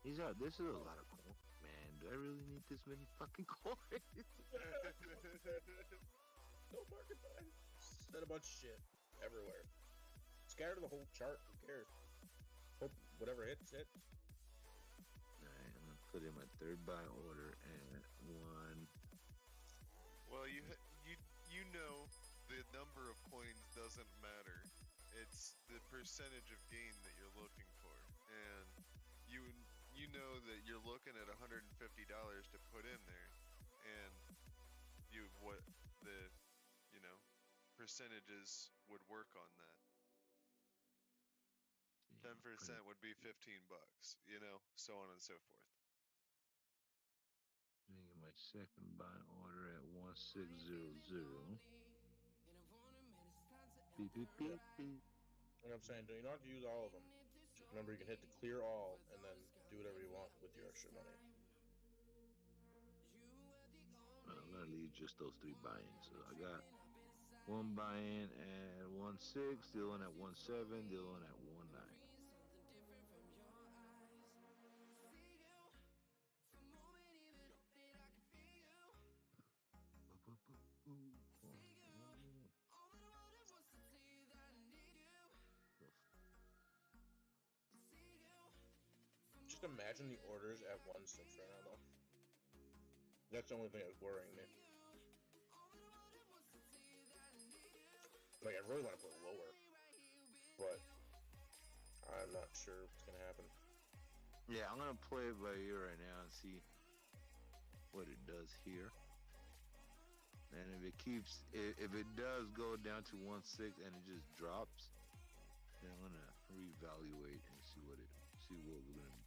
This is a lot of coins, man. Do I really need this many fucking coins? No market buy. Set a bunch of shit everywhere. Scatter the whole chart. Who cares? Hope whatever hits, hits. Alright, I'm gonna put in my third buy order at 1. Well, you know the number of coins doesn't matter. It's the percentage of gain that you're looking for, and you know that you're looking at $150 to put in there, and what the percentages would work on that. 10% would be $15, so on and so forth. Let me get my second buy order at 1600. Beep, beep, beep, beep. You know what I'm saying? You don't have to use all of them. Just remember, you can hit the clear all and then do whatever you want with your extra money. I'm gonna leave just those 3 buy-ins. So I got one buy-in at 1.6, the other one at 1.7, the other one at 1.9. Just imagine the orders at 1.6 right now, though. That's the only thing that's worrying me. Like, I really want to put it lower, but I'm not sure what's gonna happen. Yeah, I'm gonna play it by ear right now and see what it does here. And if it does go down to 1.6 and it just drops, then I'm gonna reevaluate and see what we're gonna get in on.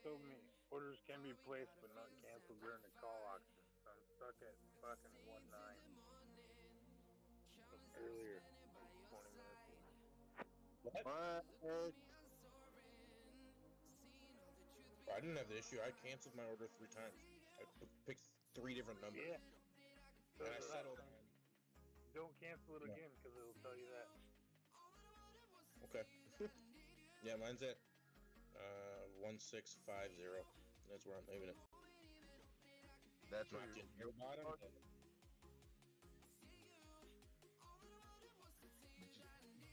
So many orders can be placed but not canceled during the call auction. So I'm stuck at fucking 1.9. Earlier, like 20 minutes. What? I didn't have the issue. I canceled my order 3 times. I picked 3 different numbers. Yeah. So and I settled on. Don't cancel it again because it'll tell you that. Okay. Yeah, mine's at 1650. That's where I'm leaving it. That's not getting your bottom.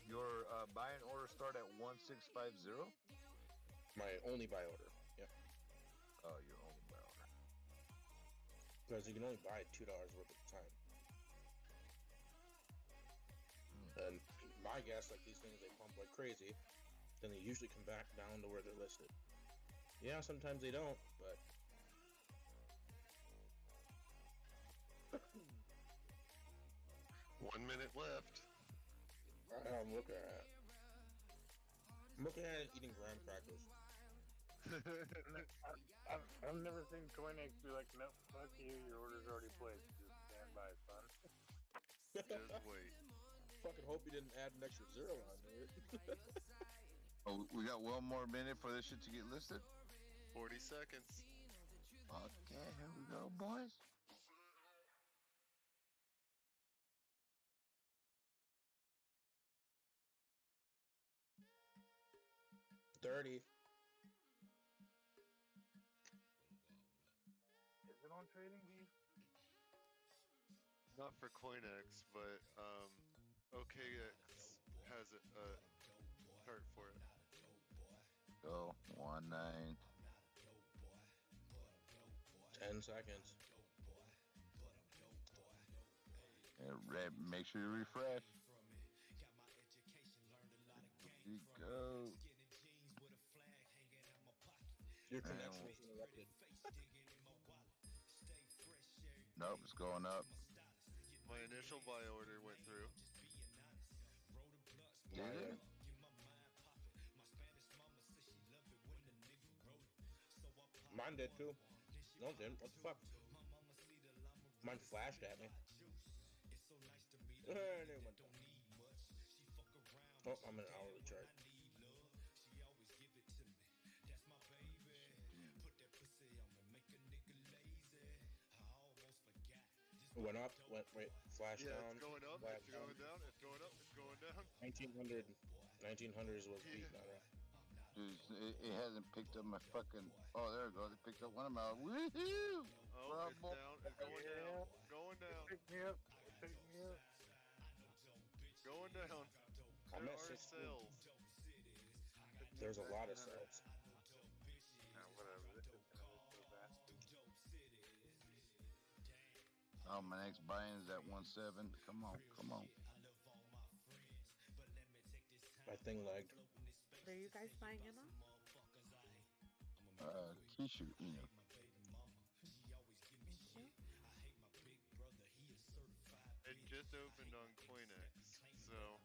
Your buy-in order start at 1650? My only buy order. Yeah. Oh, your only buy order. Because you can only buy $2 worth at a time. And my guess, like these things, they pump like crazy. Then they usually come back down to where they're listed. Yeah, sometimes they don't, but 1 minute left. I'm looking at it eating graham crackers. I've never seen Coinex be like, no, fuck you, your order's already placed. Just stand by, son. Just wait. Fucking hope you didn't add an extra zero on there. Oh, we got one more minute for this shit to get listed. 40 seconds. Okay, here we go, boys. $30. Is it on Trading View? Not for Coinex, but OKX has a cart for it. Go 19. 10 seconds. And make sure you refresh. Here you go. Your connection was interrupted. Nope, it's going up. My initial buy order went through. Did it? Mine did too. No, it didn't. What the fuck? Mine flashed at me. And it went down. Oh, I'm in an hourly chart. It went up, flashed down. Yeah, it's going up, it's going down, it's going up, it's going down. 1900s was beating on it. Dude, it hasn't picked up my fucking. Oh, there it goes. It picked up one of my. Woohoo! Oh, it's down. It's going down. Going down. Pick me up. Pick me up. Going down. I'm There at are 16. sales. There's a lot of sales. Whatever. This is gonna be so bad. Oh, my next buy-in is at 1.7. Come on, come on. My thing lagged. What are you guys buying in on? Kishu, you know. It just opened on Coinex, so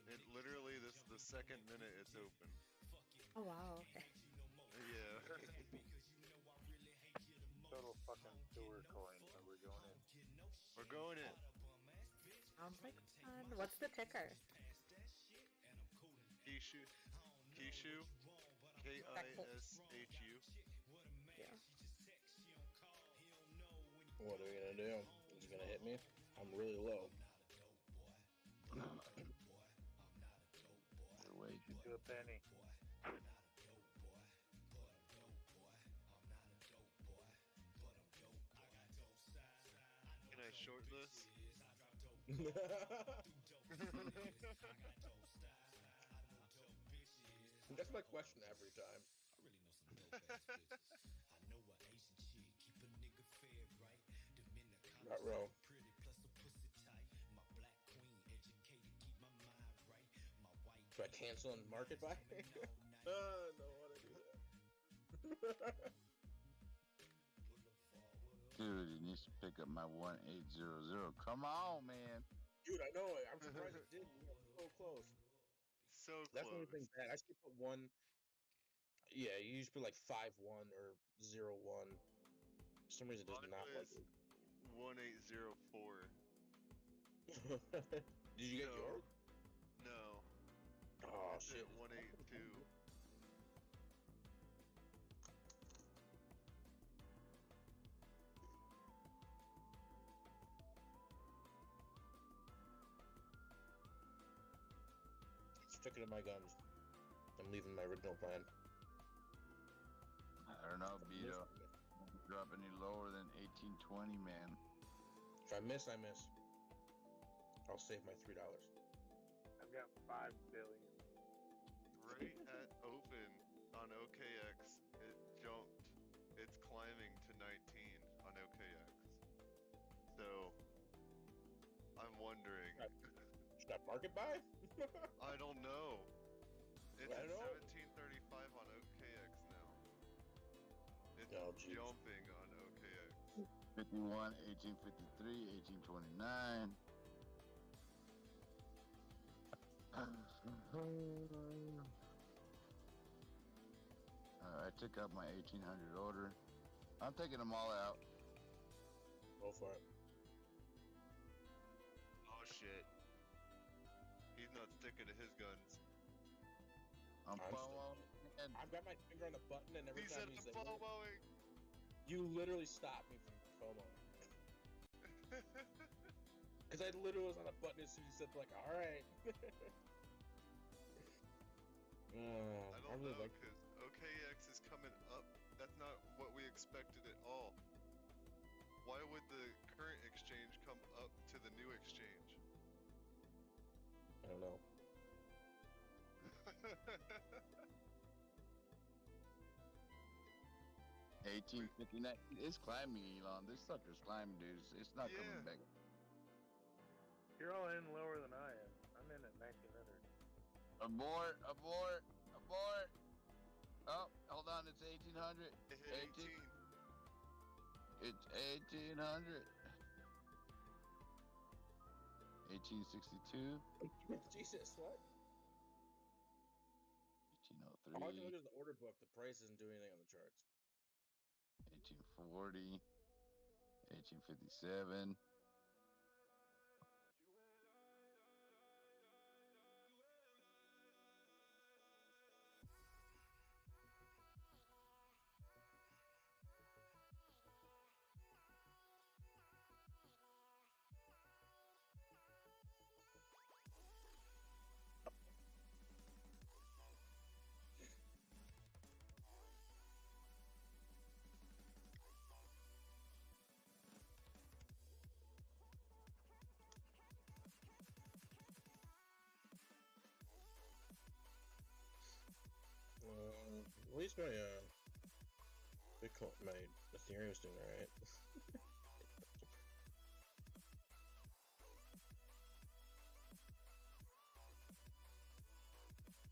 this is the second minute it's open. Oh wow, okay. Yeah. Total fucking sewer coin, so we're going in. We're going in. Sounds like fun. What's the ticker? Kishu. Kishu. Kishu. Yeah. What are we gonna do? Is he gonna hit me? I'm really low. Wait. To a penny. Can I short this? That's my question every time. Not row. Do I cancel and market buy? I don't want to do that. Dude, he needs to pick up my 1800. Come on, man. Dude, I know it. I'm surprised it didn't. So close. So close. That's the only thing bad. I should put one. Yeah, you usually put like 5-1 or 0-1. For some reason, it does not like it. 1804. Did you get yours? No. Oh, It's shit. at 182. Sticking to my guns. I'm leaving my original plan. I don't know, Beto. Drop any lower than 1820, man. If I miss, I miss. I'll save my $3. I've got 5 billion. Right at open on OKX, it jumped. It's climbing to 19. wondering. Should I market buy? I don't know. It's I at know. 1735 on OKX now. It's Oh, geez. jumping on OKX. 51, 1853, 1829. I took out my 1800 order. I'm taking them all out. Go for it. Oh shit. He's not sticking to his guns. I'm FOMO. I've got my finger on the button, and every He time said you I'm say FOMOing. you literally stopped me from FOMO. Because I literally was on a button as soon as you said, like, all right. I I don't really know, like because OKX is coming up. That's not what we expected at all. Why would the current exchange come up to the new exchange? I don't know. 1859. It's climbing, Elon. This sucker's climbing, dude. It's not coming back. You're all in lower than I am. I'm in at 1900. Abort, abort, abort. Oh, hold on. It's 1800. It hit 18. It's 1800. 1862. Jesus, what? 1803. All I can look at the order book. The price isn't doing anything on the charts. 1840. 1857. At least my Bitcoin, my Ethereum's doing alright.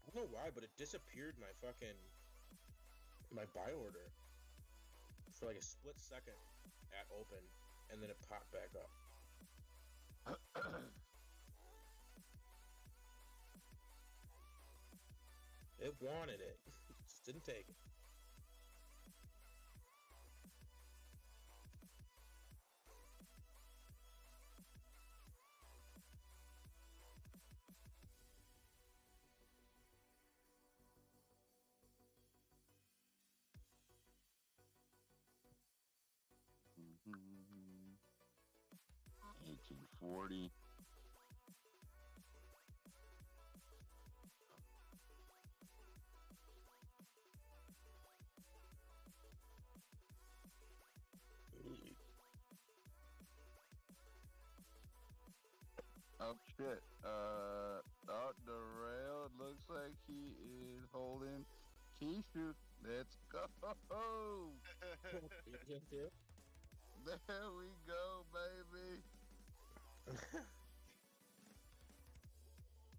I don't know why, but it disappeared my buy order for like a split second at open, and then it popped back up. It wanted it, just didn't take it. Mm-hmm. 1840. Oh shit. Oh, the rail looks like he is holding Keishu. Let's go. There we go, baby.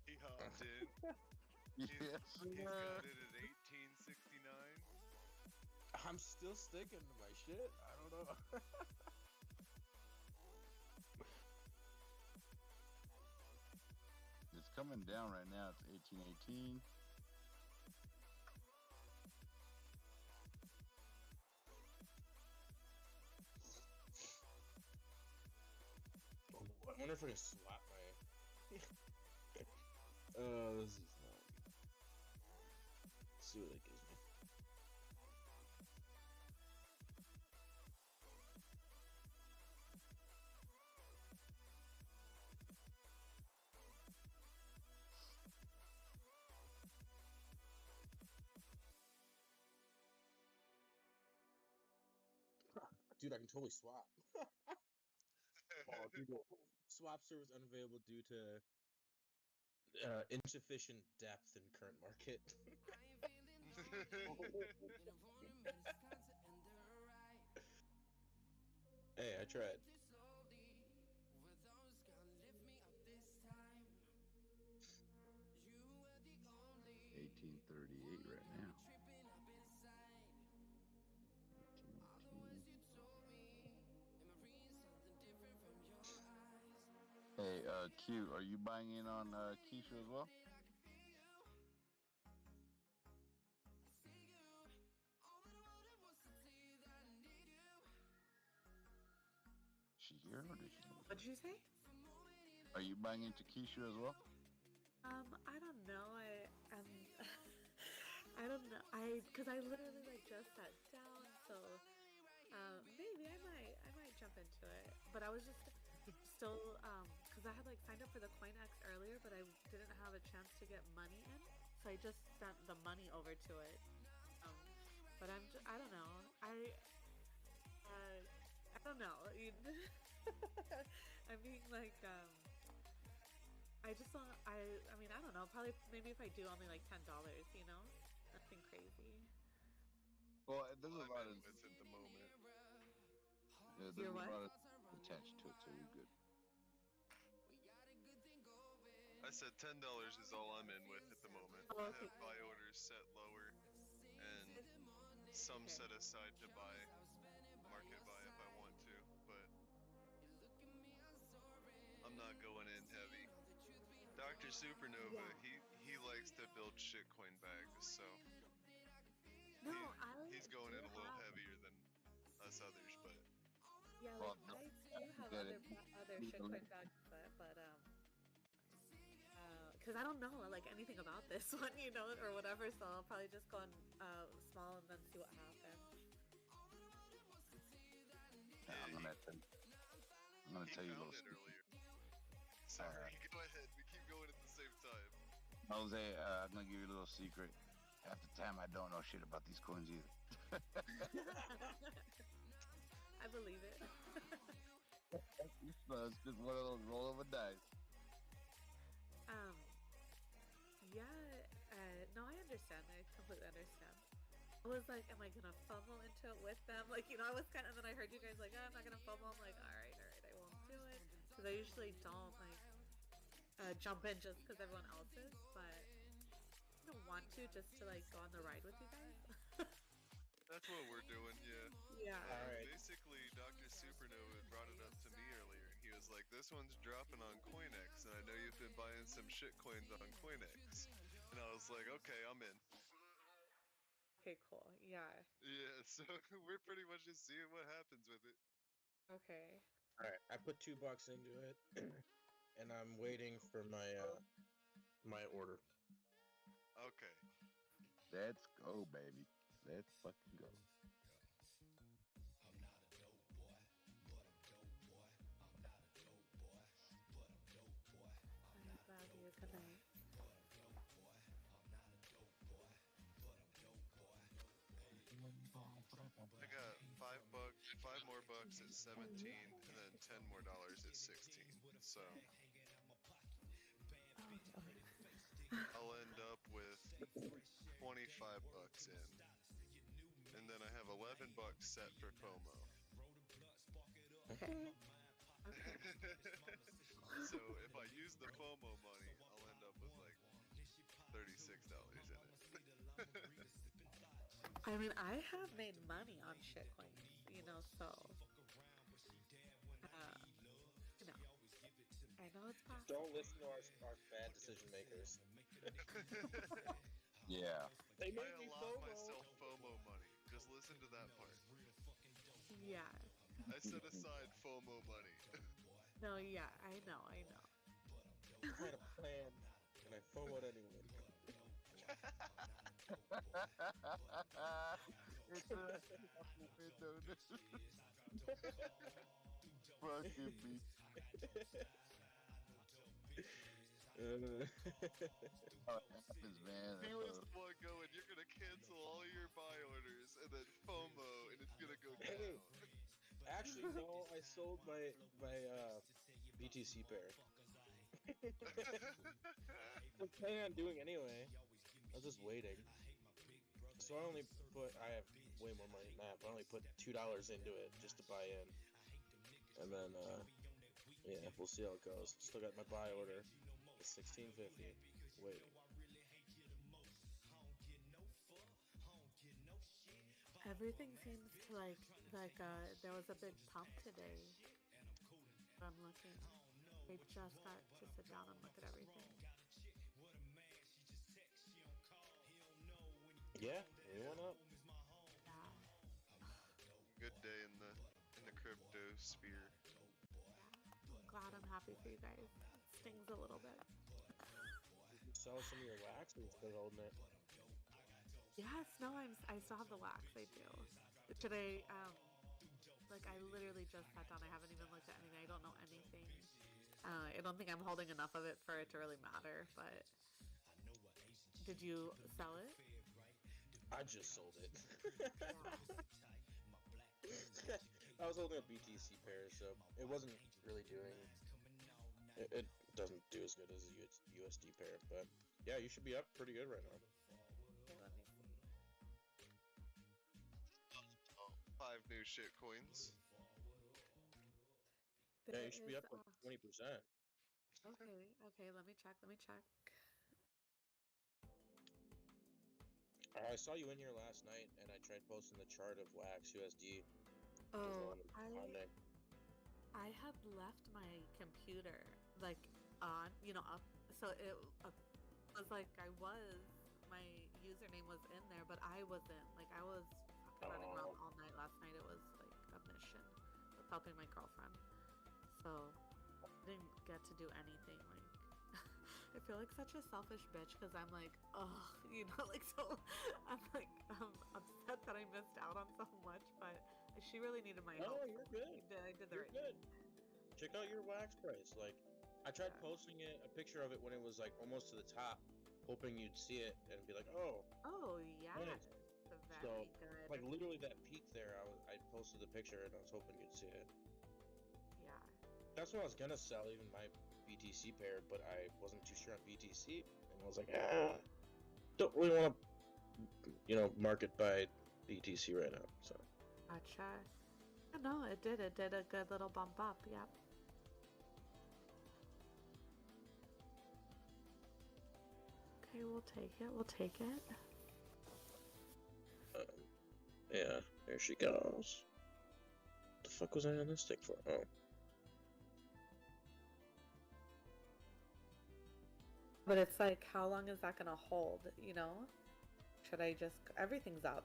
He hopped in. Yes, He's sir. got it at 1869. I'm still sticking to my shit. I don't know. It's coming down right now. It's 1818. I wonder if I can slap my. Oh, this is not. Let's see what it gives me. Dude, I can totally swap. Swap service unavailable due to insufficient depth in current market. Hey, I tried. 38 right now. Hey, Q, are you buying in on Keisha as well? She here or did she? What did you say? Are you buying into Keisha as well? I don't know. I don't know. Cause I literally like just sat down, so maybe I might jump into it. But I was just still cause I had like signed up for the CoinX earlier, but I didn't have a chance to get money in, so I just sent the money over to it. But I don't know. I don't know. I'm being like I just don't. I mean, I don't know. Probably, maybe if I do only like $10, you know, nothing crazy. Well, there's a lot of at the moment. yeah, there's a lot of attention to it, so you're good. I said $10 is all I'm in with at the moment. Oh, okay. I have buy orders set lower, and some set aside to buy, market buy if I want to, but I'm not going in heavy. Dr. Supernova, he likes to build shitcoin bags, so he's going in a little heavier than us others, but yeah, like I do have other shitcoin bags, but because I don't know like anything about this one, you know, or whatever, so I'll probably just go on small and then see what happens. Yeah, I'm gonna tell you a little. Sorry, go ahead. We keep going at the same time. Jose, I'm gonna give you a little secret. Half the time, I don't know shit about these coins either. I believe it. It's just one of those roll of a dice. Yeah, no, I understand. I completely understand. I was like, am I gonna fumble into it with them? Like, you know, I was kind of, and then I heard you guys like, oh, I'm not gonna fumble. I'm like, all right, I won't do it. Because I usually don't, like, jump in just because everyone else is, but I don't want to just to, like, go on the ride with you guys. That's what we're doing, yeah. Yeah. Alright. Basically, Dr. Supernova brought it up to me earlier. He was like, this one's dropping on CoinX, and I know you've been buying some shit coins on CoinX. And I was like, okay, I'm in. Okay, cool. Yeah. Yeah, so we're pretty much just seeing what happens with it. Okay. Alright, I put $2 into it, and I'm waiting for my my order. Okay. Let's go, baby. Let's fucking go. Love you. Good night. I got $5 more bucks at 17, and then $10 more at 16. So I'll end up with 25 bucks in, and then I have 11 bucks set for FOMO. Okay. So if I use the FOMO money, I'll end up with like $36 in it. I mean, I have made money on shitcoins, you know, so, you know, I know it's possible. Don't listen to our bad decision makers. Yeah. They I made me allot FOMO. myself FOMO money. Just listen to that part. Yeah. I set aside FOMO money. No, yeah, I know. I had a plan, and I FOMO'd anyway. It's a fucking me. Oh, it happens, man. He was the one going, you're gonna cancel all your buy orders and then FOMO and it's gonna go down. Actually, no, I sold my BTC pair. I was planning on doing anyway. I was just waiting. So I have way more money than that, but I only put $2 into it just to buy in. And then, yeah, we'll see how it goes. Still got my buy order. It's $16.50. Wait. Everything seems to there was a big pump today. I'm looking. They just got to sit down and look at everything. Yeah, we went up. Yeah. Good day in the crypto sphere. Glad I'm happy for you guys. It stings a little bit. Did you sell some of your wax or you still holding it? Yes, no, I still have the wax. I do. Today, I literally just sat down. I haven't even looked at anything. I don't know anything. I don't think I'm holding enough of it for it to really matter. But did you sell it? I just sold it. I was holding a BTC pair, so it wasn't really doing. It doesn't do as good as a USD pair, but yeah, you should be up pretty good right now. Okay, let me see. 5 new shit coins. Yeah, you should be up like 20%. Okay, let me check. I saw you in here last night, and I tried posting the chart of wax USD. Oh, I had left my computer on, up, so it was my username was in there, but I wasn't. I was fucking running around all night last night. It was like a mission with helping my girlfriend, so I didn't get to do anything. I feel like such a selfish bitch because I'm like, oh, so I'm upset that I missed out on so much, but she really needed my help. Oh, you're good. I did the You're right good. Check out your wax price. I tried posting a picture of it when it was almost to the top, hoping you'd see it and be like, oh. Oh yeah. Nice. Very good. Literally that peak there, I posted the picture and I was hoping you'd see it. Yeah. That's what I was gonna sell, even my BTC pair, but I wasn't too sure on BTC, and I was like, don't really want to, market buy BTC right now. So. Gotcha. No, it did a good little bump up. Yep. Okay, we'll take it. Yeah, there she goes. What the fuck was I on this stick for? Oh. But it's how long is that gonna hold, Should I just... Everything's up.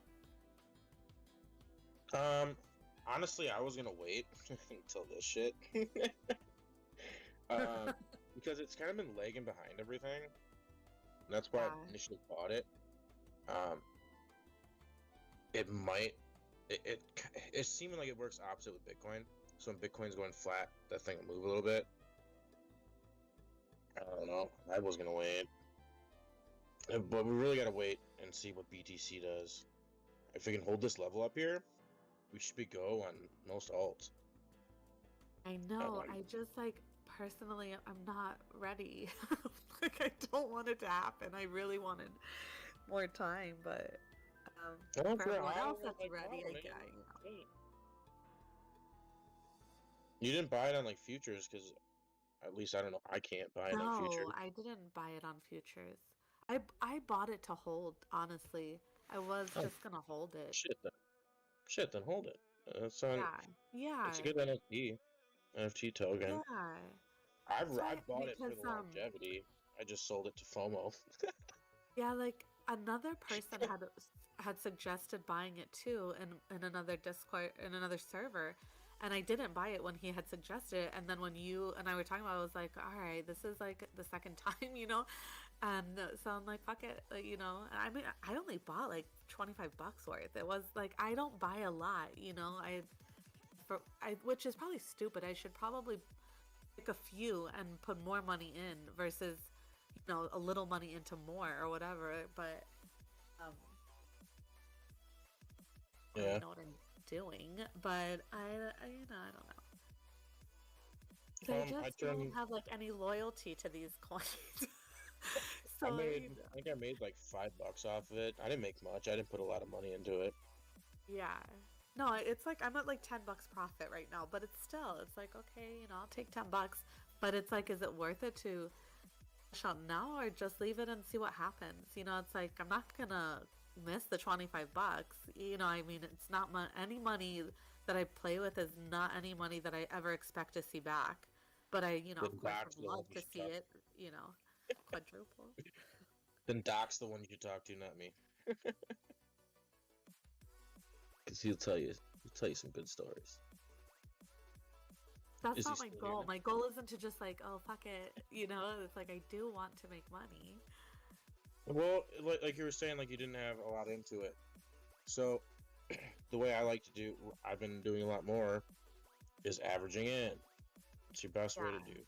Honestly, I was gonna wait until this shit. Because it's kind of been lagging behind everything. That's why I initially bought it. It's seeming like it works opposite with Bitcoin. So when Bitcoin's going flat, that thing will move a little bit. I don't know. I was gonna wait, but we really gotta wait and see what BTC does. If we can hold this level up here, we should be go on most alts. I know. I just personally, I'm not ready. I don't want it to happen. I really wanted more time, but for everyone else that's ready, You didn't buy it on futures because. At least I don't know. I can't buy it on futures. No, I didn't buy it on futures. I bought it to hold, honestly. I was just gonna hold it. Shit, then hold it. It's on. Yeah. It's a good NFT token. Yeah. I bought it for the longevity. I just sold it to FOMO. Yeah, another person had suggested buying it too in another Discord, in another server. And I didn't buy it when he had suggested it. And then when you and I were talking about it, I was like, all right, this is the second time, And so I'm like, fuck it, And I mean, I only bought $25 worth. It was I don't buy a lot, which is probably stupid. I should probably pick a few and put more money in versus, a little money into more or whatever. But, I don't know what I'm doing, but I don't know. I just don't have any loyalty to these coins. So I think I made $5 off of it. I didn't make much. I didn't put a lot of money into it. Yeah. No, it's I'm at $10 profit right now, but it's okay, I'll take $10, but it's is it worth it to cash out now or just leave it and see what happens? It's I'm not gonna miss the $25. You know, I mean, it's not any money that I play with is not any money that I ever expect to see back. But I, you know, Then of course, Doc's would the one love you to should see talk. it, you know, quadruple. Then Doc's the one you should talk to, not me. Because he'll tell you some good stories. That's Is he not my still goal. here? My goal isn't to just like, oh, fuck it. You know, it's like I do want to make money. Well, like you were saying, like you didn't have a lot into it. So the way I like to do, I've been doing a lot more, is averaging in. It's your best way to do.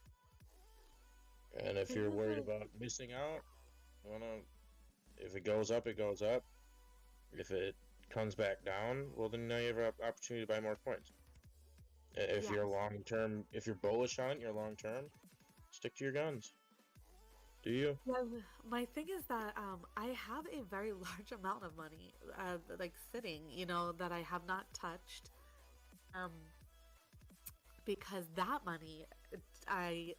And if you're worried about missing out, if it goes up, it goes up. If it comes back down, well, then now you have an opportunity to buy more coins. If you're long term, if you're bullish on it, you're long term, stick to your guns. Do you? Yeah, my thing is that I have a very large amount of money, like sitting, you know, that I have not touched, because that money, I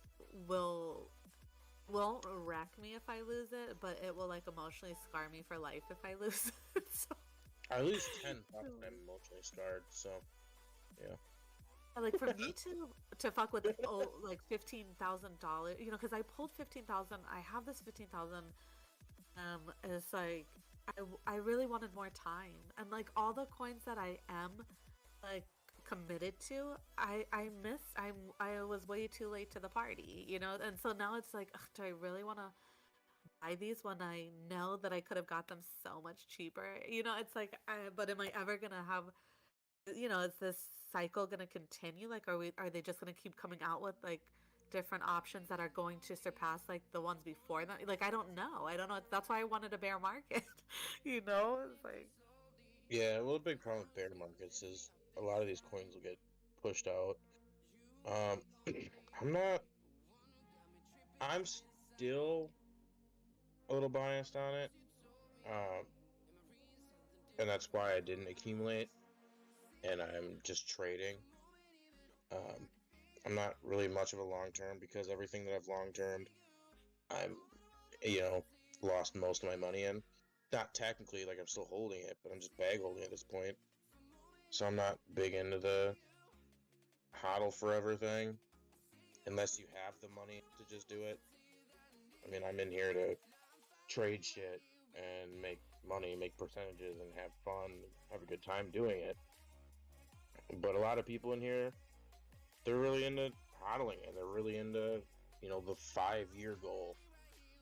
won't wreck me if I lose it, but it will like emotionally scar me for life if I lose it. So, I lose 10 bucks and I'm emotionally scarred. So, yeah. like for me to fuck with like $15,000, you know, because I pulled 15,000. I have this 15,000. It's like I really wanted more time, and like all the coins that I am like committed to, I missed. I was way too late to the party, you know, and so now it's like, ugh, do I really want to buy these when I know that I could have got them so much cheaper? You know, it's like, but am I ever gonna have? You know, is this cycle going to continue? Like, are they just going to keep coming out with like different options that are going to surpass like the ones before them? Like, I don't know. That's why I wanted a bear market. You know, it's like, Yeah, well, the big problem with bear markets is a lot of these coins will get pushed out. I'm not. I'm still a little biased on it, um, and that's why I didn't accumulate, and I'm just trading. Um, I'm not really much of a long term because everything that I've long termed, I'm, you know, lost most of my money in. Not technically, like I'm still holding it, but I'm just bag holding at this point. So I'm not big into the hodl forever thing, unless you have the money to just do it. I mean, I'm in here to trade shit and make money, make percentages, and have fun, have a good time doing it. But a lot of people in here, they're really into hodling it. They're really into, you know, the 5-year goal.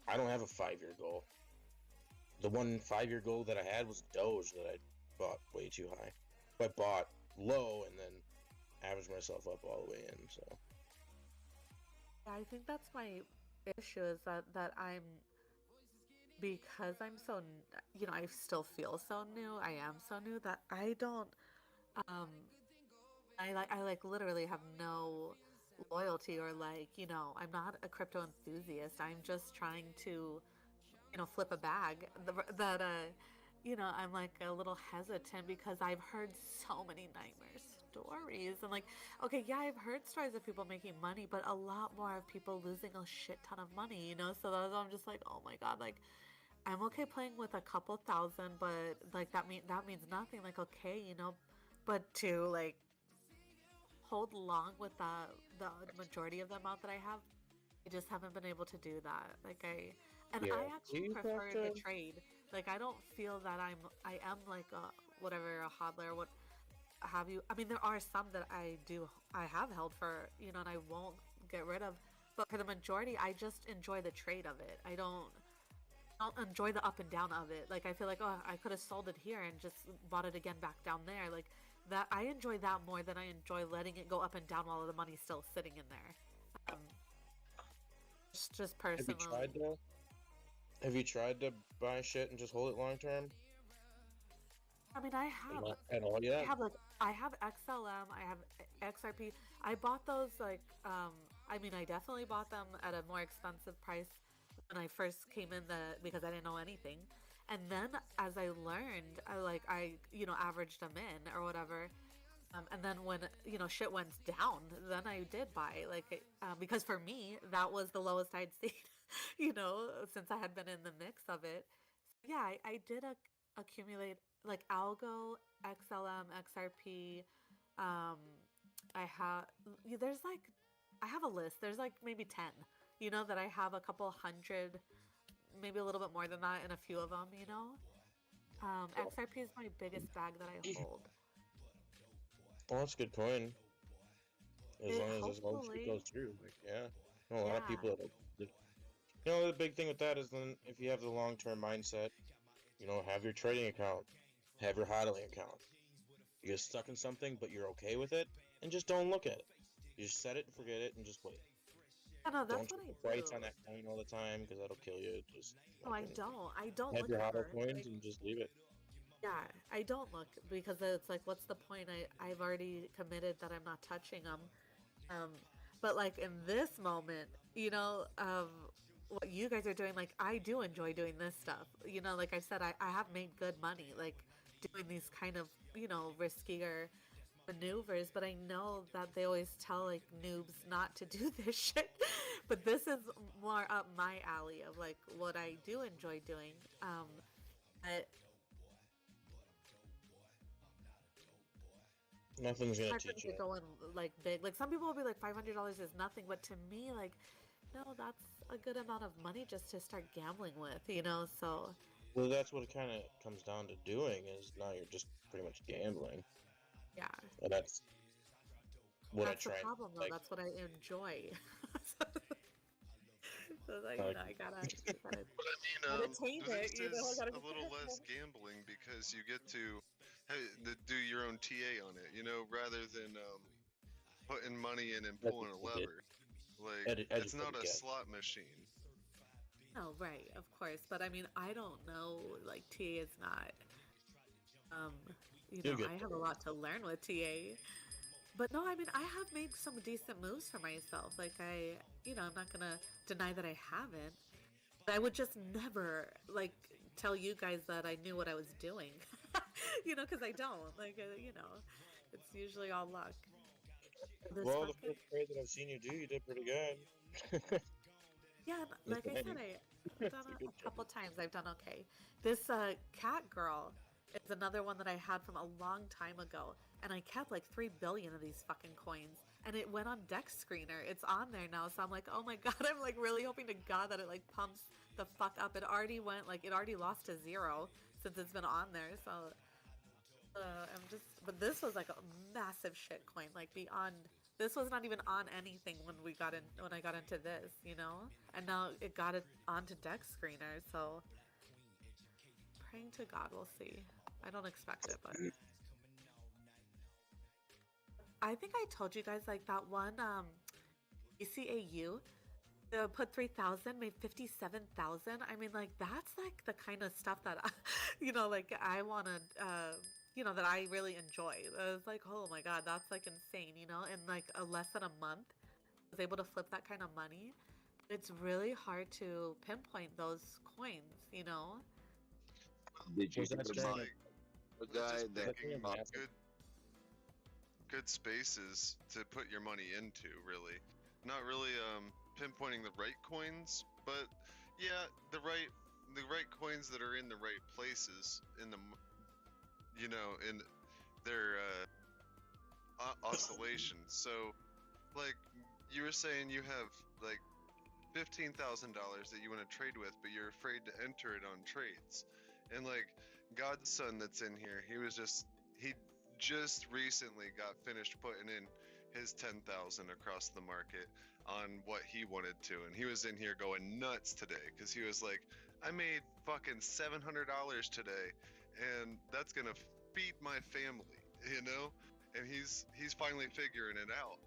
I don't have a 5-year goal. The one 5-year goal that I had was Doge that I bought way too high. I bought low and then averaged myself up all the way in. So I think that's my issue is that I'm because I'm so you know I still feel so new. I am so new that I don't um I like literally have no loyalty or like, you know, I'm not a crypto enthusiast. I'm just trying to, you know, flip a bag that you know, I'm like a little hesitant because I've heard so many nightmare stories and like, okay, yeah, I've heard stories of people making money, but a lot more of people losing a shit ton of money, you know. So that's I'm just like, oh my god, like I'm okay playing with a couple thousand, but like that means nothing. Like okay, you know, but to like hold long with the majority of the amount that I have, I just haven't been able to do that. Like yeah, I actually you have prefer to. to trade. Like I don't feel that I am like a whatever a hodler what have you. I mean there are some that I have held for, you know, and I won't get rid of. But for the majority, I just enjoy the trade of it. I don't enjoy the up and down of it. Like I feel like, oh, I could have sold it here and just bought it again back down there. Like that, I enjoy that more than I enjoy letting it go up and down while the money's still sitting in there. Just Have you personally. tried to? Have you tried to buy shit and just hold it long term? I mean, I have. Not at all yet. I have XLM. I have XRP. I bought those like I mean, I definitely bought them at a more expensive price when I first came in because I didn't know anything. And then as I learned, I you know averaged them in or whatever. And then when you know shit went down, then I did buy because for me that was the lowest I'd seen, you know, since I had been in the mix of it. So yeah, I did accumulate like algo, XLM, XRP. Um, I have there's like I have a list. There's like maybe 10. You know that I have a couple hundred, maybe a little bit more than that in a few of them. You know, XRP is my biggest bag that I hold. Well, that's a good coin. As long as it Hopefully. goes through. Like, yeah. A lot of people that, you know, the big thing with that is then if you have the long-term mindset, you know, have your trading account, have your hodling account. You get stuck in something, but you're okay with it, and just don't look at it. You just set it and forget it, and just wait. I know that's Don't what check I the price do. on that coin all the time because that'll kill you. Just No, I don't. I don't have look your hodl ever. coins Like, and just leave it. yeah, I don't look because it's like, what's the point? I've already committed that I'm not touching them. Um, but like in this moment, you know, what you guys are doing, like I do enjoy doing this stuff. You know, like I said, I have made good money, like doing these kind of, you know, riskier maneuvers, but I know that they always tell like noobs not to do this shit. But this is more up my alley of like what I do enjoy doing. But Nothing's gonna hard for me teach to you. go in like big. Like some people will be like $500 is nothing, but to me, like no, that's a good amount of money just to start gambling with, you know. So Well, that's what it kind of comes down to doing. Is now you're just pretty much gambling, yeah, and that's what I that's the try and problem though. like. That's what I enjoy. So like, you Like know, I gotta But gotta tame this it. You know, I is gotta a be little less careful. gambling because you get to do your own TA on it, you know, rather than putting money in and pulling a Educated, lever. Like, it's not educated a guess. slot machine. Oh, right, of course. But I mean, I don't know. Like TA is not. Um, you You'll know, get I have a there. lot to learn with TA. But no, I mean, I have made some decent moves for myself. Like you know, I'm not gonna deny that I haven't. But I would just never like tell you guys that I knew what I was doing. You know, because I don't. Like, you know, it's usually all luck. This Well, the fucking first trade that I've seen you do, you did pretty good. yeah, Just like I said, saying. I've done It's a a good couple trade. times. I've done okay. This cat girl is another one that I had from a long time ago, and I kept like 3 billion of these fucking coins, and it went on Deck Screener. It's on there now, so I'm like, oh my god, I'm like really hoping to God that it like pumps the fuck up. It already went like it already lost to 0 since it's been on there, so I'm just. But this was like a massive shit coin, like beyond. This was not even on anything when I got into this, you know, and now it got it onto Deck Screener. So praying to God, we'll see. I don't expect it, but I think I told you guys like that one ECAU put 3,000 made 57,000. I mean, like that's like the kind of stuff that you know, like I want to you know, that I really enjoy. It's like, oh my god, that's like insane, you know, in like a less than a month I was able to flip that kind of money. It's really hard to pinpoint those coins, you know. Did you Was that Just during like The guy just that picking massive? good spaces to put your money into, really. Not really pinpointing the right coins, but yeah, the right coins that are in the right places in the you know, in their oscillations. So like you were saying, you have like $15,000 that you want to trade with, but you're afraid to enter it on trades. And like Godson that's in here, he just recently got finished putting in his 10,000 across the market on what he wanted to, and he was in here going nuts today because he was like, I made fucking $700 today, and that's gonna feed my family, you know. And he's finally figuring it out,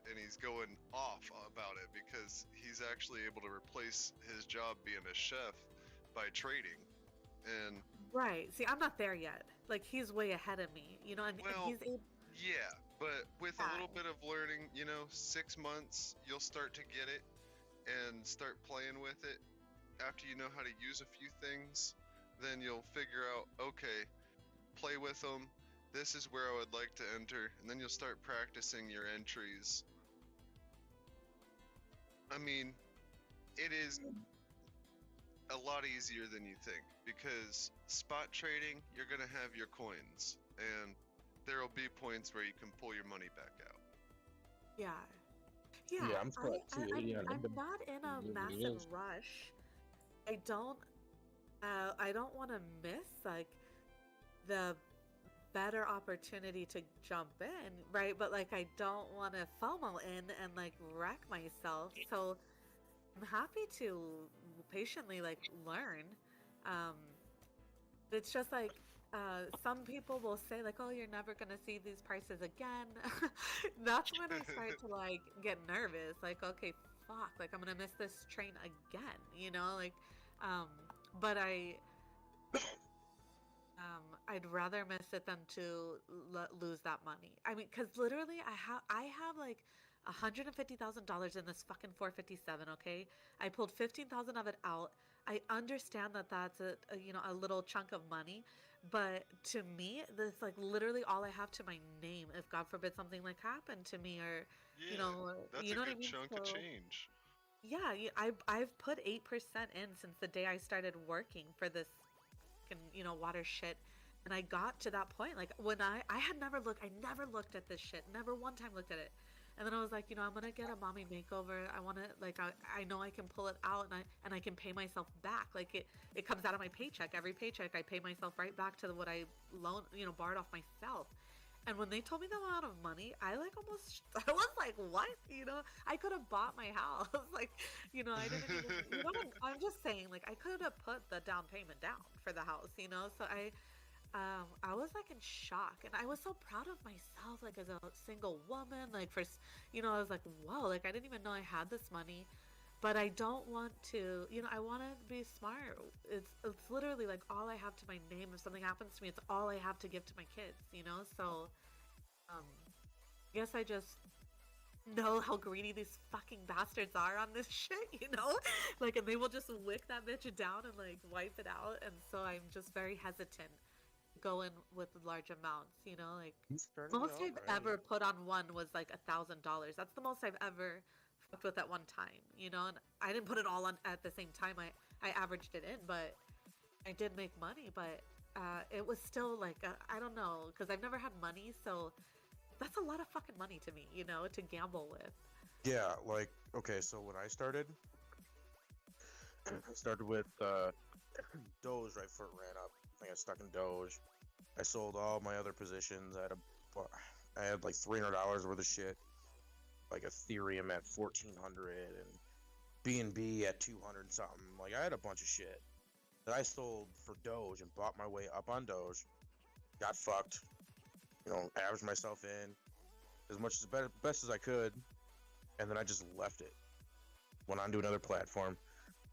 and he's going off about it because he's actually able to replace his job being a chef by trading. And Right. See, I'm not there yet. Like he's way ahead of me, you know, and well, he's able. yeah, but with a Yeah. little bit of learning, you know, 6 months, you'll start to get it and start playing with it. After you know how to use a few things, then you'll figure out, okay, play with them. This is where I would like to enter, and then you'll start practicing your entries. I mean, it is a lot easier than you think, because spot trading, you're gonna have your coins, and there will be points where you can pull your money back out. Yeah. Yeah, I'm still at 280 on I'm Indim. not in a It is what it massive is. rush. I don't want to miss like the better opportunity to jump in, right? But like I don't want to FOMO in and like wreck myself. So I'm happy to patiently like learn. Um, it's just like some people will say like, "Oh, you're never gonna see these prices again." That's when I start to like get nervous. Like, okay, fuck, like I'm gonna miss this train again, you know? Like, um, but I'd rather miss it than to lose that money. I mean, because literally, I have like $150,000 in this fucking 457. Okay, I pulled 15,000 of it out. I understand that that's a little chunk of money, but to me, that's like literally all I have to my name. If God forbid something like happened to me, or Yeah, that's you a know what I good mean. chunk of So change. yeah, I've put 8% in since the day I started working for this water shit. And I got to that point, like when I never looked at this shit, never one time looked at it. And then I was like, I'm gonna get a mommy makeover. I want to like I know I can pull it out, and I can pay myself back. Like it comes out of my paycheck. Every paycheck I pay myself right back to what I borrowed off myself. And when they told me the amount of money, I like almost I was like, what? I could have bought my house. Like, I didn't even I'm just saying, like I could have put the down payment down for the house. So I was like in shock, and I was so proud of myself, like as a single woman, like I was like, whoa, like I didn't even know I had this money, but I don't want to, I want to be smart. It's literally like all I have to my name. If something happens to me, it's all I have to give to my kids. So, I guess I just know how greedy these fucking bastards are on this shit. Like, and they will just wick that bitch down and like wipe it out, and so I'm just very hesitant going with large amounts, like most I've ever put on one was like $1,000. That's the most I've ever fucked with at one time, and I didn't put it all on at the same time. I averaged it in, but I did make money, but it was still like I don't know, because I've never had money, so that's a lot of fucking money to me, to gamble with. Yeah, like okay, so when I started with Doge right before it ran up. I got stuck in Doge. I sold all my other positions. I had like $300 worth of shit, like Ethereum at 1,400 and BNB at 200 something. Like I had a bunch of shit that I sold for Doge and bought my way up on Doge. Got fucked, averaged myself in as much as best as I could, and then I just left it. Went on to another platform.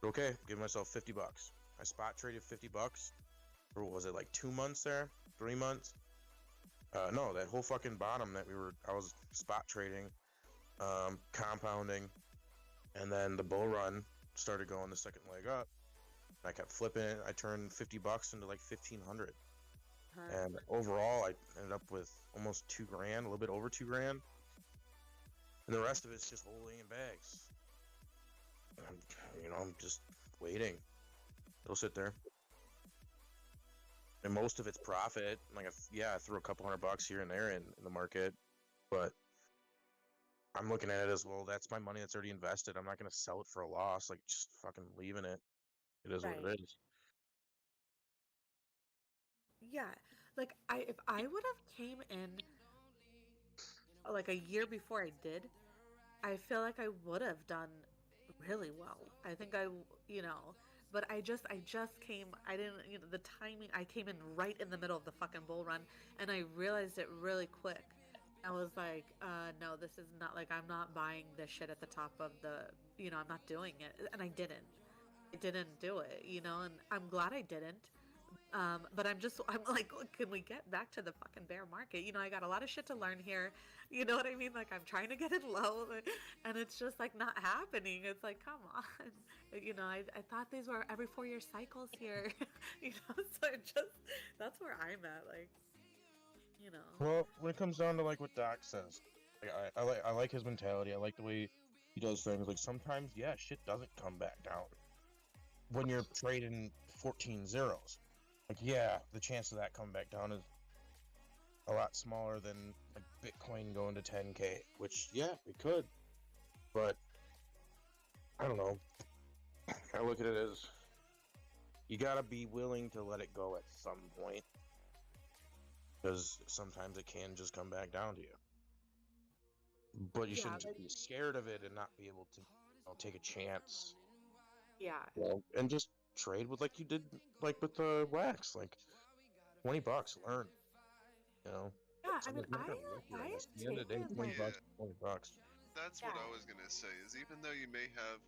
Okay, give myself $50. I spot traded $50. Or was it like 2 months there? 3 months? No, that whole fucking bottom that I was spot trading, compounding, and then the bull run started going the second leg up. I kept flipping it. I turned $50 into like 1,500. And overall, I ended up with almost $2,000, a little bit over $2,000. And the rest of it's just holding in bags. And, I'm just waiting. It'll sit there. And most of it's profit. Like, I threw a couple $100 here and there in the market, but I'm looking at it as, well, that's my money that's already invested. I'm not going to sell it for a loss. Like, just fucking leaving it. It is what it is. Yeah, like if I would have came in like a year before I did, I feel like I would have done really well. I think but I just came. I didn't, the timing. I came in right in the middle of the fucking bull run, and I realized it really quick. I was like, no, this is not like I'm not buying this shit at the top of the. I'm not doing it, and I didn't. I didn't do it, and I'm glad I didn't. But I'm like, can we get back to the fucking bear market? I got a lot of shit to learn here. You know what I mean? Like, I'm trying to get it low, and it's just like not happening. It's like, come on. I thought these were every 4-year cycles here. So that's where I'm at. Like, Well, when it comes down to like what Doc says, like, I like his mentality. I like the way he does things. Like sometimes, yeah, shit doesn't come back down. when you're trading 14 zeros. Like, yeah, the chance of that coming back down is a lot smaller than like Bitcoin going to 10K, which, yeah, it could. But I don't know. I look at it as you gotta be willing to let it go at some point, because sometimes it can just come back down to you. But you shouldn't just be scared of it and not be able to, take a chance. Yeah. And just trade with like you did, like with the wax, like $20, learn. Yeah, I mean, At the end of the day, $20, $20. That's what I was gonna say. Is even though you may have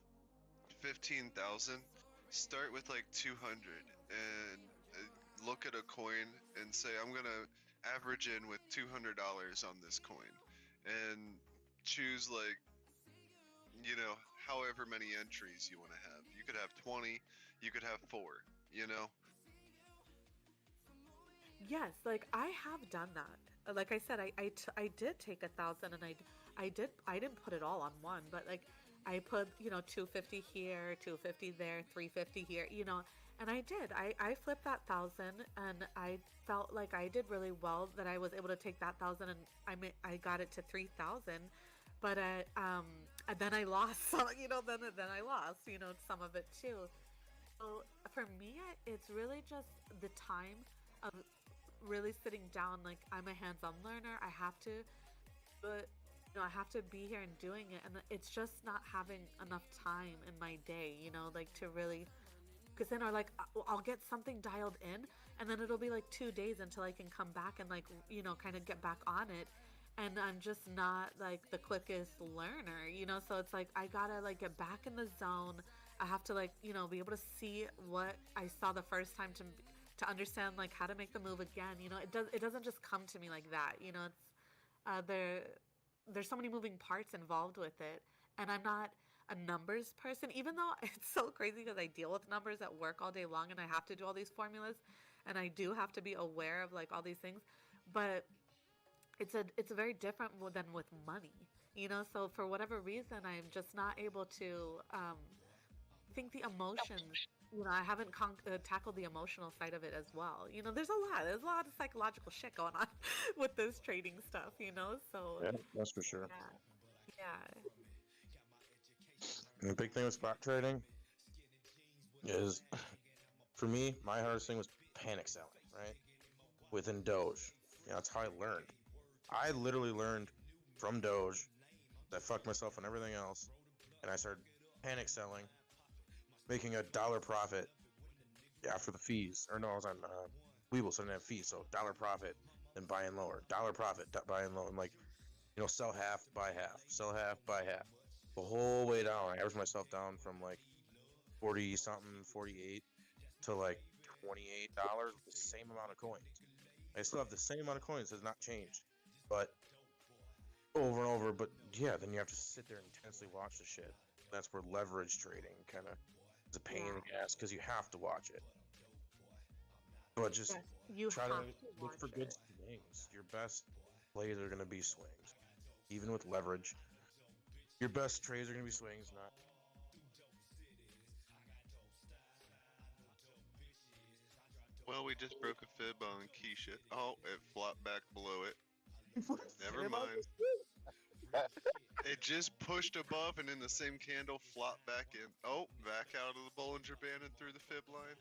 15,000, start with like 200 and look at a coin and say, I'm gonna average in with $200 on this coin, and choose like, however many entries you want to have. You could have 20, you could have 4. Yes, like I have done that. Like I said, I did take 1,000, and I didn't put it all on one, but like I put 250 here, 250 there, 350 here, and I did. I flipped that 1,000, and I felt like I did really well that I was able to take that 1,000, and I got it to 3,000, but and then I lost some, then I lost some of it too. So for me, it's really just the time of really sitting down. Like, I'm a hands-on learner. I have to, but I have to be here and doing it, and it's just not having enough time in my day, like to really, because then I'll get something dialed in, and then it'll be like 2 days until I can come back and like kind of get back on it, and I'm just not like the quickest learner, so it's like I gotta like get back in the zone. I have to like be able to see what I saw the first time to understand like how to make the move again. It doesn't just come to me like that. It's there's so many moving parts involved with it, and I'm not a numbers person, even though it's so crazy because I deal with numbers at work all day long, and I have to do all these formulas, and I do have to be aware of like all these things, but it's very different than with money, so for whatever reason I'm just not able to think the emotions. I haven't tackled the emotional side of it as well. There's a lot of psychological shit going on with this trading stuff, so Yeah, that's for sure. Yeah. And the big thing with spot trading is, for me, my hardest thing was panic selling, right? Within Doge. That's how I learned. I literally learned from Doge. I fucked myself on everything else, and I started panic selling, making $1 profit after the fees. Or no, I was on Weeble, so I didn't have fees, so $1 profit, then buying lower. $1 profit, buying low. And like, sell half, buy half, sell half, buy half. The whole way down, I averaged myself down from like 40 something, 48 to like $28 with the same amount of coins. I still have the same amount of coins, it has not changed. But over and over, but yeah, then you have to sit there and intensely watch the shit. That's where leverage trading kind of is a pain in the ass, because you have to watch it. But just try to look for good swings. Your best plays are going to be swings. Even with leverage, your best trades are going to be swings, not. Well, we just broke a fib on Keisha. Oh, it flopped back below it. Never mind. It just pushed above, and in the same candle, flopped back in. Oh, back out of the Bollinger Band and through the fib line.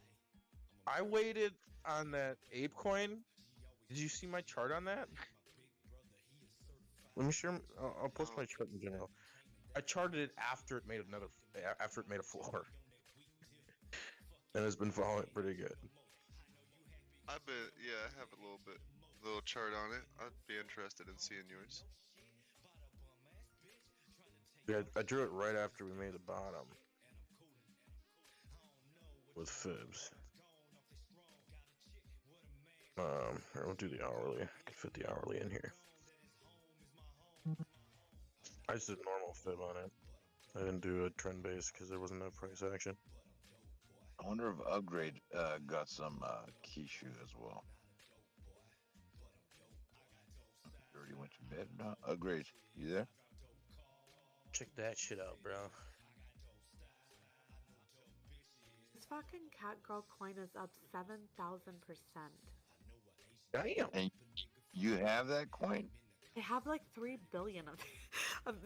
I waited on that ape coin. Did you see my chart on that? Let me share. I'll post my chart in general. I charted it after it made a floor, and it's been following pretty good. I bet, yeah, I have a little chart on it. I'd be interested in seeing yours. Yeah, I drew it right after we made the bottom with fibs. Here, we'll do the hourly. I can fit the hourly in here. I just did normal fib on it. I didn't do a trend base because there wasn't enough price action. I wonder if Upgrade got some Kishu as well. You already went to bed? No, Upgrade, you there? Check that shit out, bro. fucking Catgirl coin is up 7,000%. Damn. And you have that coin? I have like 3 billion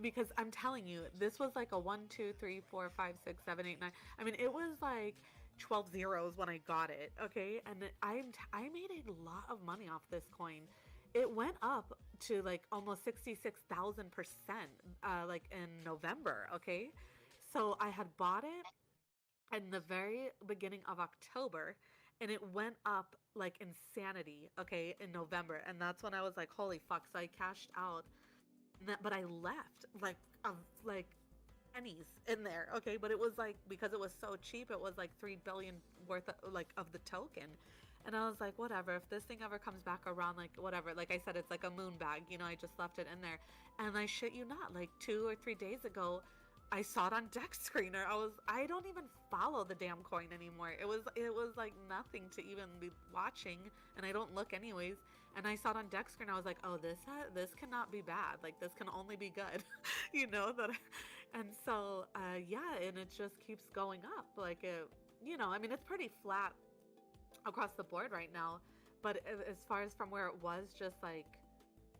because I'm telling you, this was like a 1, 2, 3, 4, 5, 6, 7, 8, 9. I mean, it was like 12 zeros when I got it. Okay, and I made a lot of money off this coin. It went up to like almost 66,000%, like in November. Okay, so I had bought it in the very beginning of October, and it went up like insanity, okay, in November. And that's when I was like, holy fuck. So I cashed out, but I left like pennies in there, okay? But it was like, because it was so cheap, it was like 3 billion worth of, like, of the token. And I was like, whatever, if this thing ever comes back around, like, whatever. Like I said, it's like a moon bag, you know, I just left it in there. And I shit you not, like 2 or 3 days ago, I saw it on Deck Screener. I don't even follow the damn coin anymore. It was like nothing to even be watching, and I don't look anyways. And I saw it on Deck Screener. I was like, oh, this cannot be bad. Like, this can only be good, you know. And so yeah, and it just keeps going up. Like, you know, I mean, it's pretty flat across the board right now. But as far as from where it was just like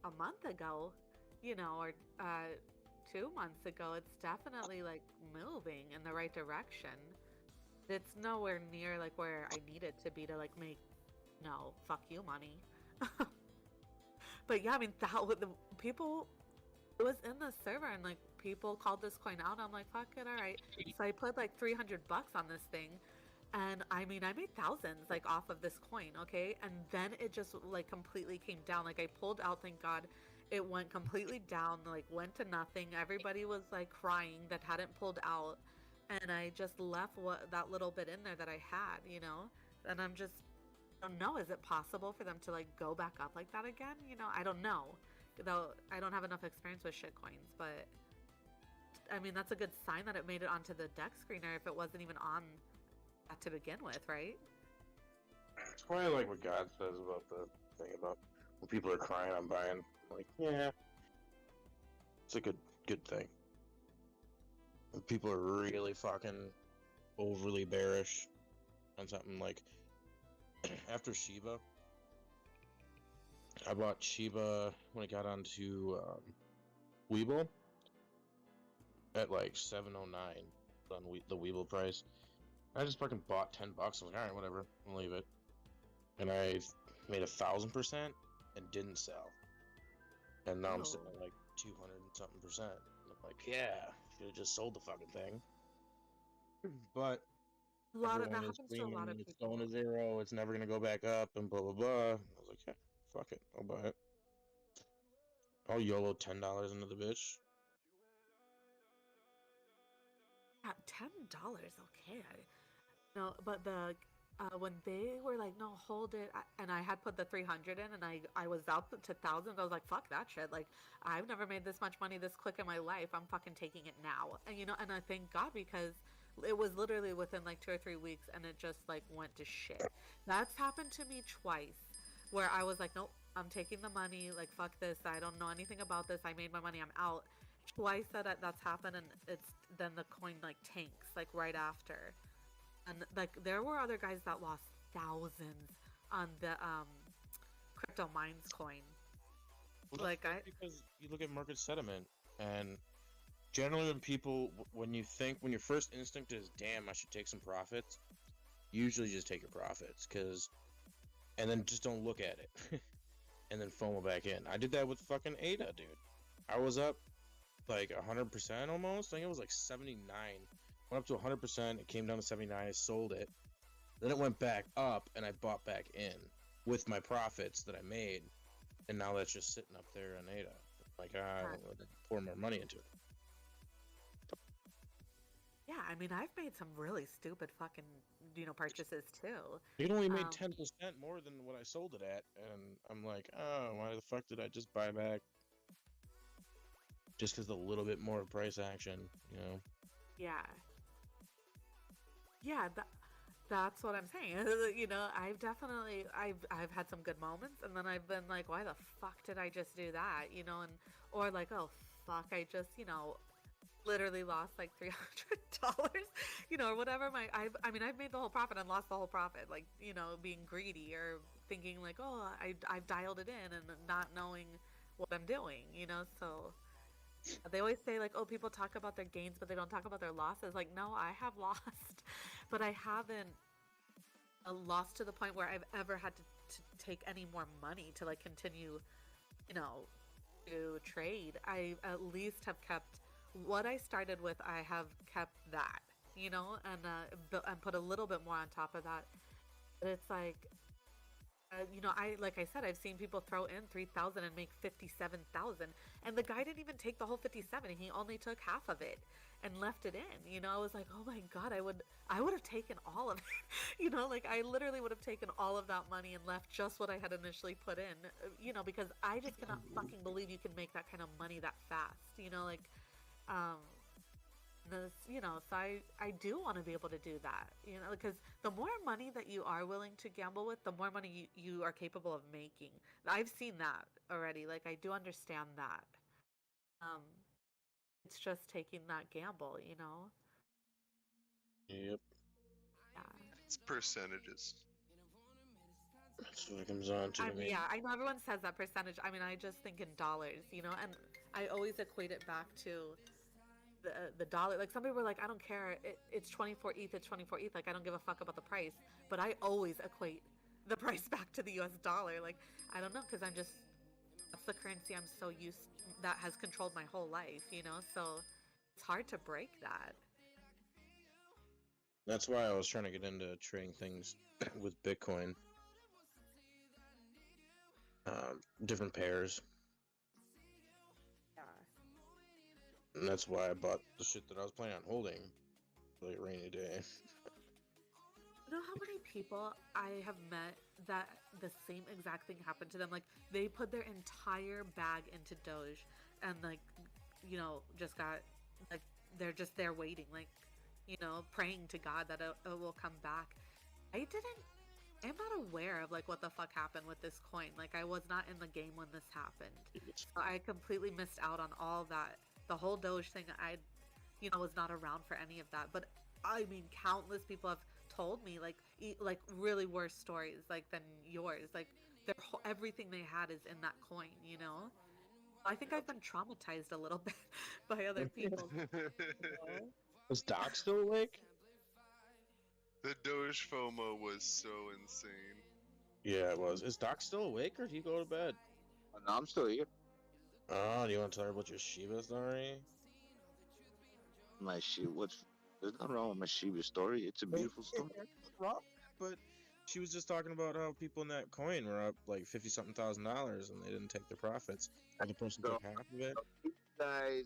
a month ago, you know, or 2 months ago, it's definitely like moving in the right direction. It's nowhere near like where I need it to be to like make fuck you money. But yeah, I mean, that with the people, it was in the server, and like people called this coin out. I'm like, fuck it, all right. So I put like $300 on this thing, and I mean, I made thousands like off of this coin, okay? And then it just like completely came down. Like I pulled out, thank God. It went completely down, like went to nothing. Everybody was like crying that hadn't pulled out, and I just left that little bit in there that I had, you know. And I don't know. Is it possible for them to like go back up like that again? You know, I don't know. Though I don't have enough experience with shit coins, but I mean, that's a good sign that it made it onto the Deck Screener if it wasn't even on that to begin with, right? It's probably like what God says about the thing about when people are crying on buying. Like, yeah, it's a good thing. When people are really fucking overly bearish on something, like after Shiba, I bought Shiba when it got onto Weeble at like 709 on the Weeble price. I just fucking bought $10. I was like, all right, whatever, I'll leave it. And I made 1,000% and didn't sell. And now I'm sitting at like 200 and something percent. And I'm like, yeah, should have just sold the fucking thing. But That everyone happens is to a lot screaming of it's people. going to zero, it's never gonna go back up, and blah blah blah. I was like, yeah, fuck it, I'll buy it. I'll YOLO $10 into the bitch. At $10, okay. No, but the when they were like, no, hold it, and I had put the 300 in, and I was up to thousands. I was like, fuck that shit. Like, I've never made this much money this quick in my life. I'm fucking taking it now, and you know, and I thank God, because it was literally within like 2 or 3 weeks, and it just like went to shit. That's happened to me twice, where I was like, nope, I'm taking the money. Like, fuck this. I don't know anything about this. I made my money. I'm out. Twice that's happened, and then the coin like tanks like right after. And like there were other guys that lost thousands on the crypto mines coin. Well, that's because you look at market sentiment, and generally when your first instinct is, damn, I should take some profits, usually just take your profits, and then just don't look at it, and then FOMO back in. I did that with fucking ADA, dude. I was up like 100% almost. I think it was like 79. Went up to 100%. It came down to 79. I sold it. Then it went back up, and I bought back in with my profits that I made, and now that's just sitting up there on ADA. Like, I don't want to pour more money into it. Yeah, I mean, I've made some really stupid fucking purchases too. It only made 10% more than what I sold it at, and I'm like, oh, why the fuck did I just buy back? Just because a little bit more price action, you know? Yeah. Yeah, that's what I'm saying. I've had some good moments, and then I've been like, why the fuck did I just do that? And or like, oh fuck, I just literally lost like $300, or whatever. I mean, I've made the whole profit and lost the whole profit, like, being greedy or thinking like, oh, I've dialed it in and not knowing what I'm doing, so they always say like, oh, people talk about their gains, but they don't talk about their losses. Like, no, I have lost, but I haven't lost to the point where I've ever had to take any more money to like continue, to trade. I at least have kept what I started with. I have kept that, and put a little bit more on top of that. But it's like, like I said, I've seen people throw in 3,000 and make 57,000, and the guy didn't even take the whole 57. He only took half of it and left it in. I was like, oh my god, I would have taken all of it. Like I literally would have taken all of that money and left just what I had initially put in. Because I just cannot fucking believe you can make that kind of money that fast. Like, this, so I do want to be able to do that, because the more money that you are willing to gamble with, the more money you are capable of making. I've seen that already. Like, I do understand that. It's just taking that gamble, Yep. Yeah. It's percentages. That's what it comes on to me. Yeah, I know everyone says that percentage. I mean, I just think in dollars, and I always equate it back to the dollar. Like, some people are like, I don't care, it's 24 ETH, it's 24 ETH, like I don't give a fuck about the price. But I always equate the price back to the US dollar. Like, I don't know, because that's the currency I'm so used, that has controlled my whole life, so it's hard to break that. That's why I was trying to get into trading things with Bitcoin. Different pairs. And that's why I bought the shit that I was planning on holding for like a rainy day. You know how many people I have met that the same exact thing happened to them? Like, they put their entire bag into Doge and, like, just got, like, they're just there waiting, like, praying to God that it will come back. I'm not aware of, like, what the fuck happened with this coin. Like, I was not in the game when this happened. So I completely missed out on all that. The whole Doge thing, I was not around for any of that. But, I mean, countless people have told me, like really worse stories, like, than yours. Like, everything they had is in that coin, I think I've been traumatized a little bit by other people. Is Doc still awake? The Doge FOMO was so insane. Yeah, it was. Is Doc still awake, or did he go to bed? No, I'm still here. Oh, do you want to tell her about your Shiba story? My Shiba, there's nothing wrong with my Shiba story. It's a beautiful story. But she was just talking about how people in that coin were up like $50-something thousand and they didn't take their profits. And the person took half of it. Guys,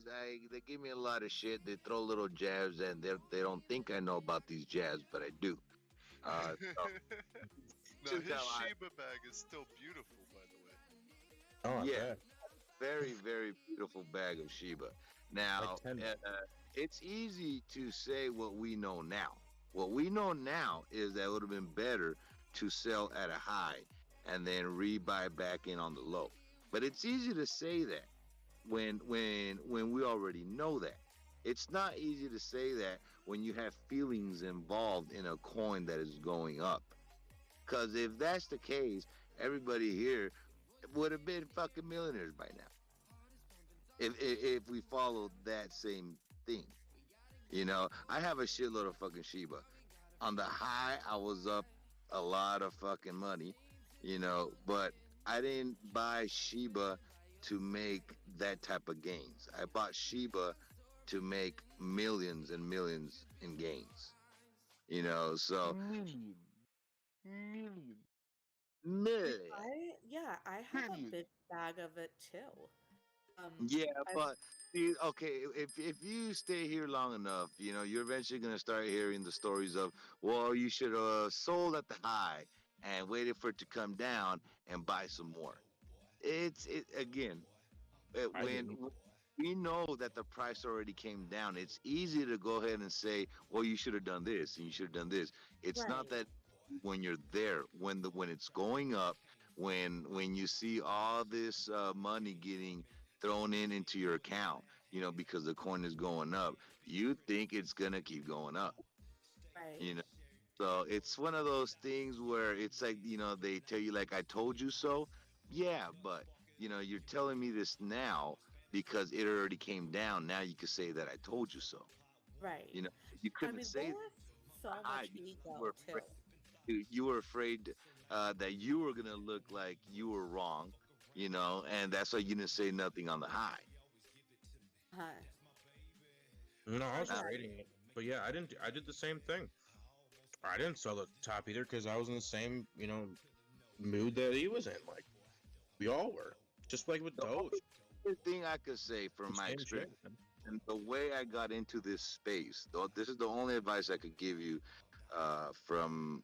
they give me a lot of shit. They throw little jabs, and they don't think I know about these jabs, but I do. No, his Shiba bag is still beautiful, by the way. Oh, yeah, very, very beautiful bag of Shiba. Now, it's easy to say what we know now. What we know now is that it would have been better to sell at a high and then rebuy back in on the low. But it's easy to say that when we already know that. It's not easy to say that when you have feelings involved in a coin that is going up. Because if that's the case, everybody here would have been fucking millionaires by now. If we followed that same thing. I have a shitload of fucking Shiba. On the high, I was up a lot of fucking money, but I didn't buy Shiba to make that type of gains. I bought Shiba to make millions and millions in gains. So million. I have a big bag of it too. Yeah, but okay, if you stay here long enough, you're eventually gonna start hearing the stories of, well, you should have sold at the high and waited for it to come down and buy some more. Again, when we know that the price already came down, it's easy to go ahead and say, well, you should have done this and you should have done this. It's not that when you're there, when it's going up, when you see all this money getting thrown into your account, because the coin is going up, you think it's gonna keep going up. Right. So it's one of those things where it's like, they tell you like I told you so. Yeah, but you're telling me this now because it already came down. Now you could say that I told you so. Right. You I couldn't mean, say there was so hi much because ego too. you were afraid that you were gonna look like you were wrong, and that's why you didn't say nothing on the high. Huh. No, I was Yeah. trading it, but yeah, I didn't. I did the same thing. I didn't sell the top either because I was in the same, mood that he was in. Like we all were, just like with Doge. The thing I could say from my Same experience shit, man. and the way I got into this space, though, this is the only advice I could give you. From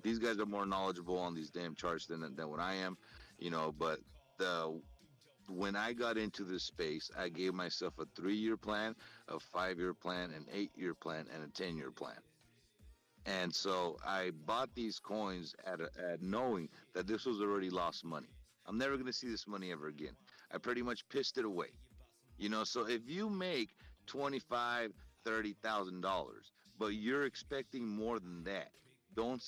these guys are more knowledgeable on these damn charts than what I am, But the when I got into this space, I gave myself a 3-year plan, a 5-year plan, an 8-year plan, and a 10-year plan. And so I bought these coins at knowing that this was already lost money. I'm never going to see this money ever again. I pretty much pissed it away. So if you make $25,000, $30,000, but you're expecting more than that, don't,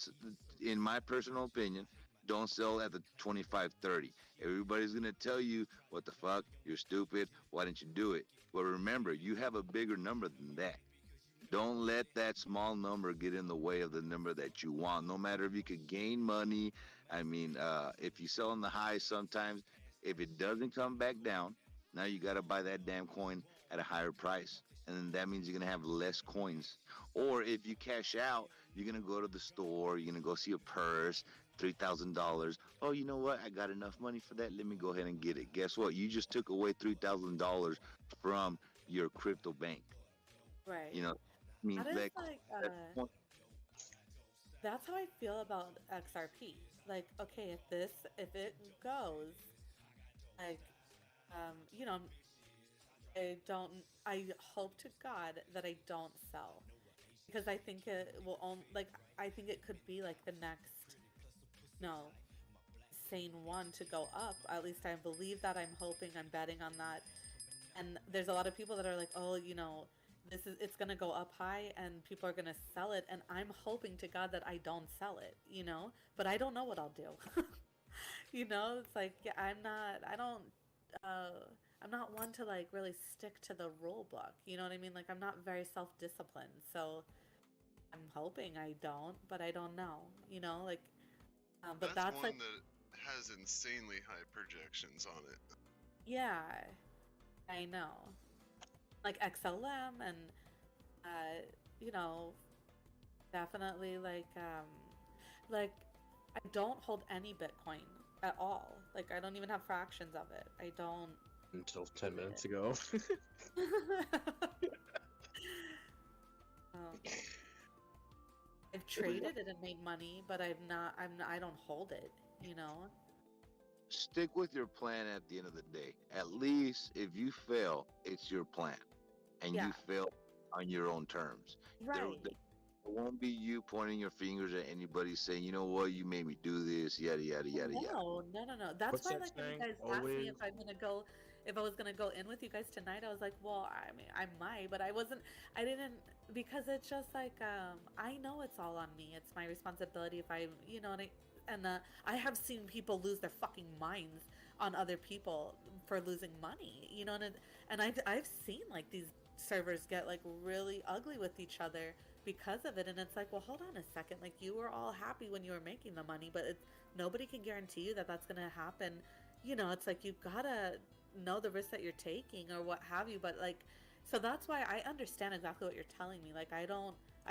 in my personal opinion, don't sell at the 25, 30. Everybody's gonna tell you, what the fuck, you're stupid, why didn't you do it? But remember, you have a bigger number than that. Don't let that small number get in the way of the number that you want. No matter if you could gain money. I mean, if you sell on the high, sometimes if it doesn't come back down, now you got to buy that damn coin at a higher price. And then that means you're going to have less coins. Or if you cash out, you're going to go to the store, you're going to go see a purse, $3,000. Oh, you know what? I got enough money for that. Let me go ahead and get it. Guess what? You just took away $3,000 from your crypto bank. Right. I mean, That is like, like that- that's how I feel about XRP. Like, okay, if it goes, like, you know, I hope to God that I don't sell because I think it will only, like, I think it could be like the next, no, sane one to go up. At least I believe that. I'm hoping, I'm betting on that. And there's a lot of people that are like, oh, it's gonna go up high and people are gonna sell it, and I'm hoping to God that I don't sell it, but I don't know what I'll do. It's like, yeah, I'm not one to like really stick to the rule book, you know what I mean? Like, I'm not very self-disciplined, so I'm hoping I don't, but I don't know, like, but that's one like, that has insanely high projections on it. yeah, I know. Like XLM and definitely like I don't hold any Bitcoin at all. Like, I don't even have fractions of it. I don't Until 10 minutes ago. I've traded it and made money, but I don't hold it, Stick with your plan at the end of the day. At least if you fail, it's your plan. And Yeah. you fail on your own terms. Right. There won't be you pointing your fingers at anybody saying, you know what, you made me do this, yada, yada, yada, yada. No. That's What's why, that like, when you saying? guys asked me Always. if I was gonna go in with you guys tonight, I was like, well, I mean, I might, but I didn't, because it's just like, I know it's all on me. It's my responsibility if I, I have seen people lose their fucking minds on other people for losing money, and I've seen like these servers get like really ugly with each other because of it, and it's like, well, hold on a second, like, you were all happy when you were making the money, but nobody can guarantee you that that's gonna happen. It's like, you gotta know the risk that you're taking or what have you, but like, so that's why I understand exactly what you're telling me. Like, I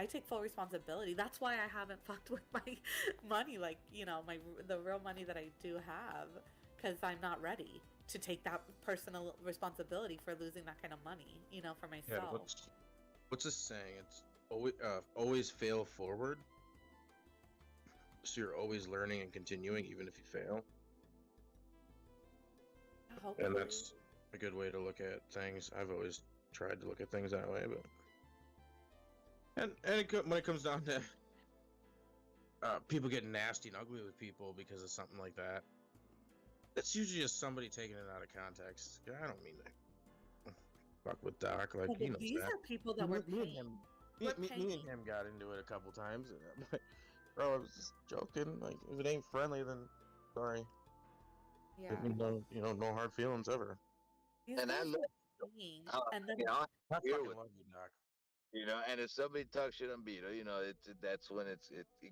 take full responsibility. That's why I haven't fucked with my money, like, the real money that I do have, because I'm not ready to take that personal responsibility for losing that kind of money, for Yeah, myself. what's this saying? It's always fail forward. So you're always learning and continuing, even if you fail. Hopefully. And that's a good way to look at things. I've always tried to look at things that way, but when it comes down to people getting nasty and ugly with people because of something like that, that's usually just somebody taking it out of context. I don't mean that. fuck with Doc. Like, But he knows these that. are people that were Me and paying. him, We're me paying. and him got into it a couple times. And I'm like, bro, I was just joking. Like, if it ain't friendly, then sorry. Yeah. No hard feelings ever. These And I guys love, were paying, and then you know, I I'm here fucking with, love you, Doc. you know, and if somebody talks shit on Beto, you know, that's when it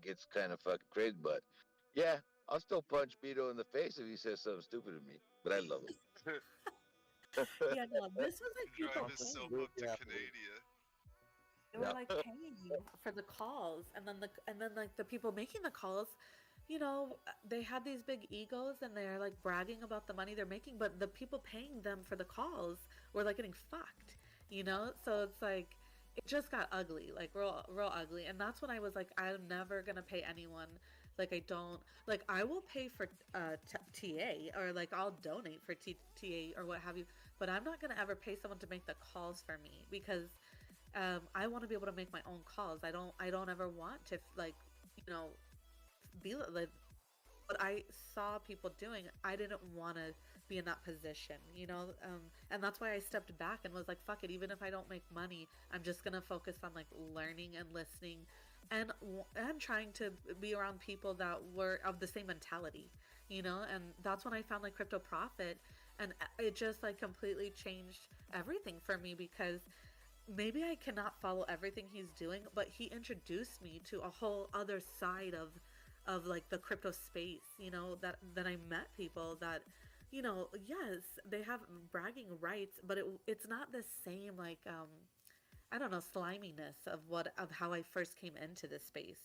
gets kind of fucking crazy. But yeah, I'll still punch Beto in the face if he says something stupid to me. But I love him. yeah, no, this was like people Drive himself paying. up to Canada. They were Yeah. like paying for the calls, and then like the people making the calls, they had these big egos, and they're like bragging about the money they're making, but the people paying them for the calls were like getting fucked, So it's like it just got ugly, like real ugly, and that's when I was like, I'm never gonna pay anyone. Like I don't like I will pay for TA, or like I'll donate for TA or what have you, but I'm not gonna ever pay someone to make the calls for me because I want to be able to make my own calls. I don't ever want to be like what I saw people doing. I didn't want to be in that position, and that's why I stepped back and was like, fuck it. Even if I don't make money, I'm just gonna focus on like learning and listening, and trying to be around people that were of the same mentality, And that's when I found like Crypto Profit, and it just like completely changed everything for me because maybe I cannot follow everything he's doing, but he introduced me to a whole other side of like the crypto space, that I met people that, yes, they have bragging rights, but it's not the same like I don't know, sliminess of how I first came into this space,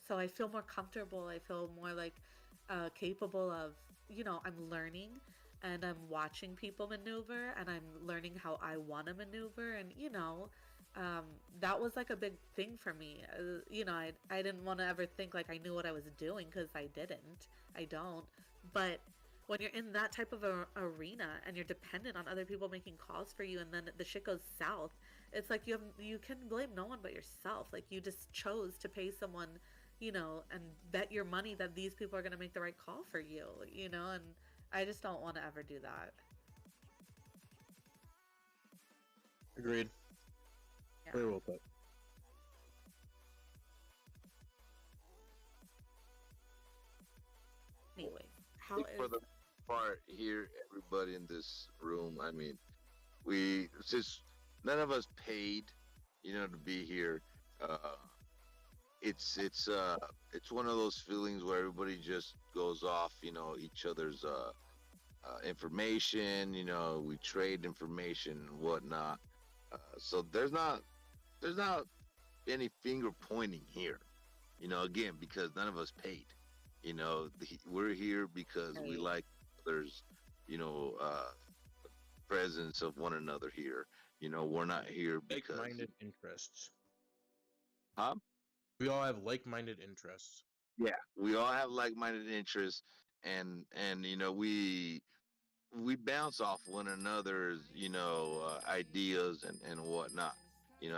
So I feel more comfortable. I feel more like capable of, I'm learning and I'm watching people maneuver and I'm learning how I want to maneuver. And, that was like a big thing for me. I didn't want to ever think like I knew what I was doing because I didn't. I don't. But when you're in that type of a arena and you're dependent on other people making calls for you and then the shit goes south, it's like you can blame no one but yourself. Like you just chose to pay someone, and bet your money that these people are going to make the right call for you, and I just don't want to ever do that. Agreed. Yeah. Very well put. Anyway, I think for the part here, everybody in this room, I mean, since none of us paid, to be here, it's one of those feelings where everybody just goes off, each other's information, we trade information and whatnot. So there's not any finger pointing here, again, because none of us paid. We're here because we like others, presence of one another here. We're not here because like-minded interests. Huh? We all have like-minded interests. Yeah, we all have like-minded interests, and we bounce off one another's ideas and whatnot.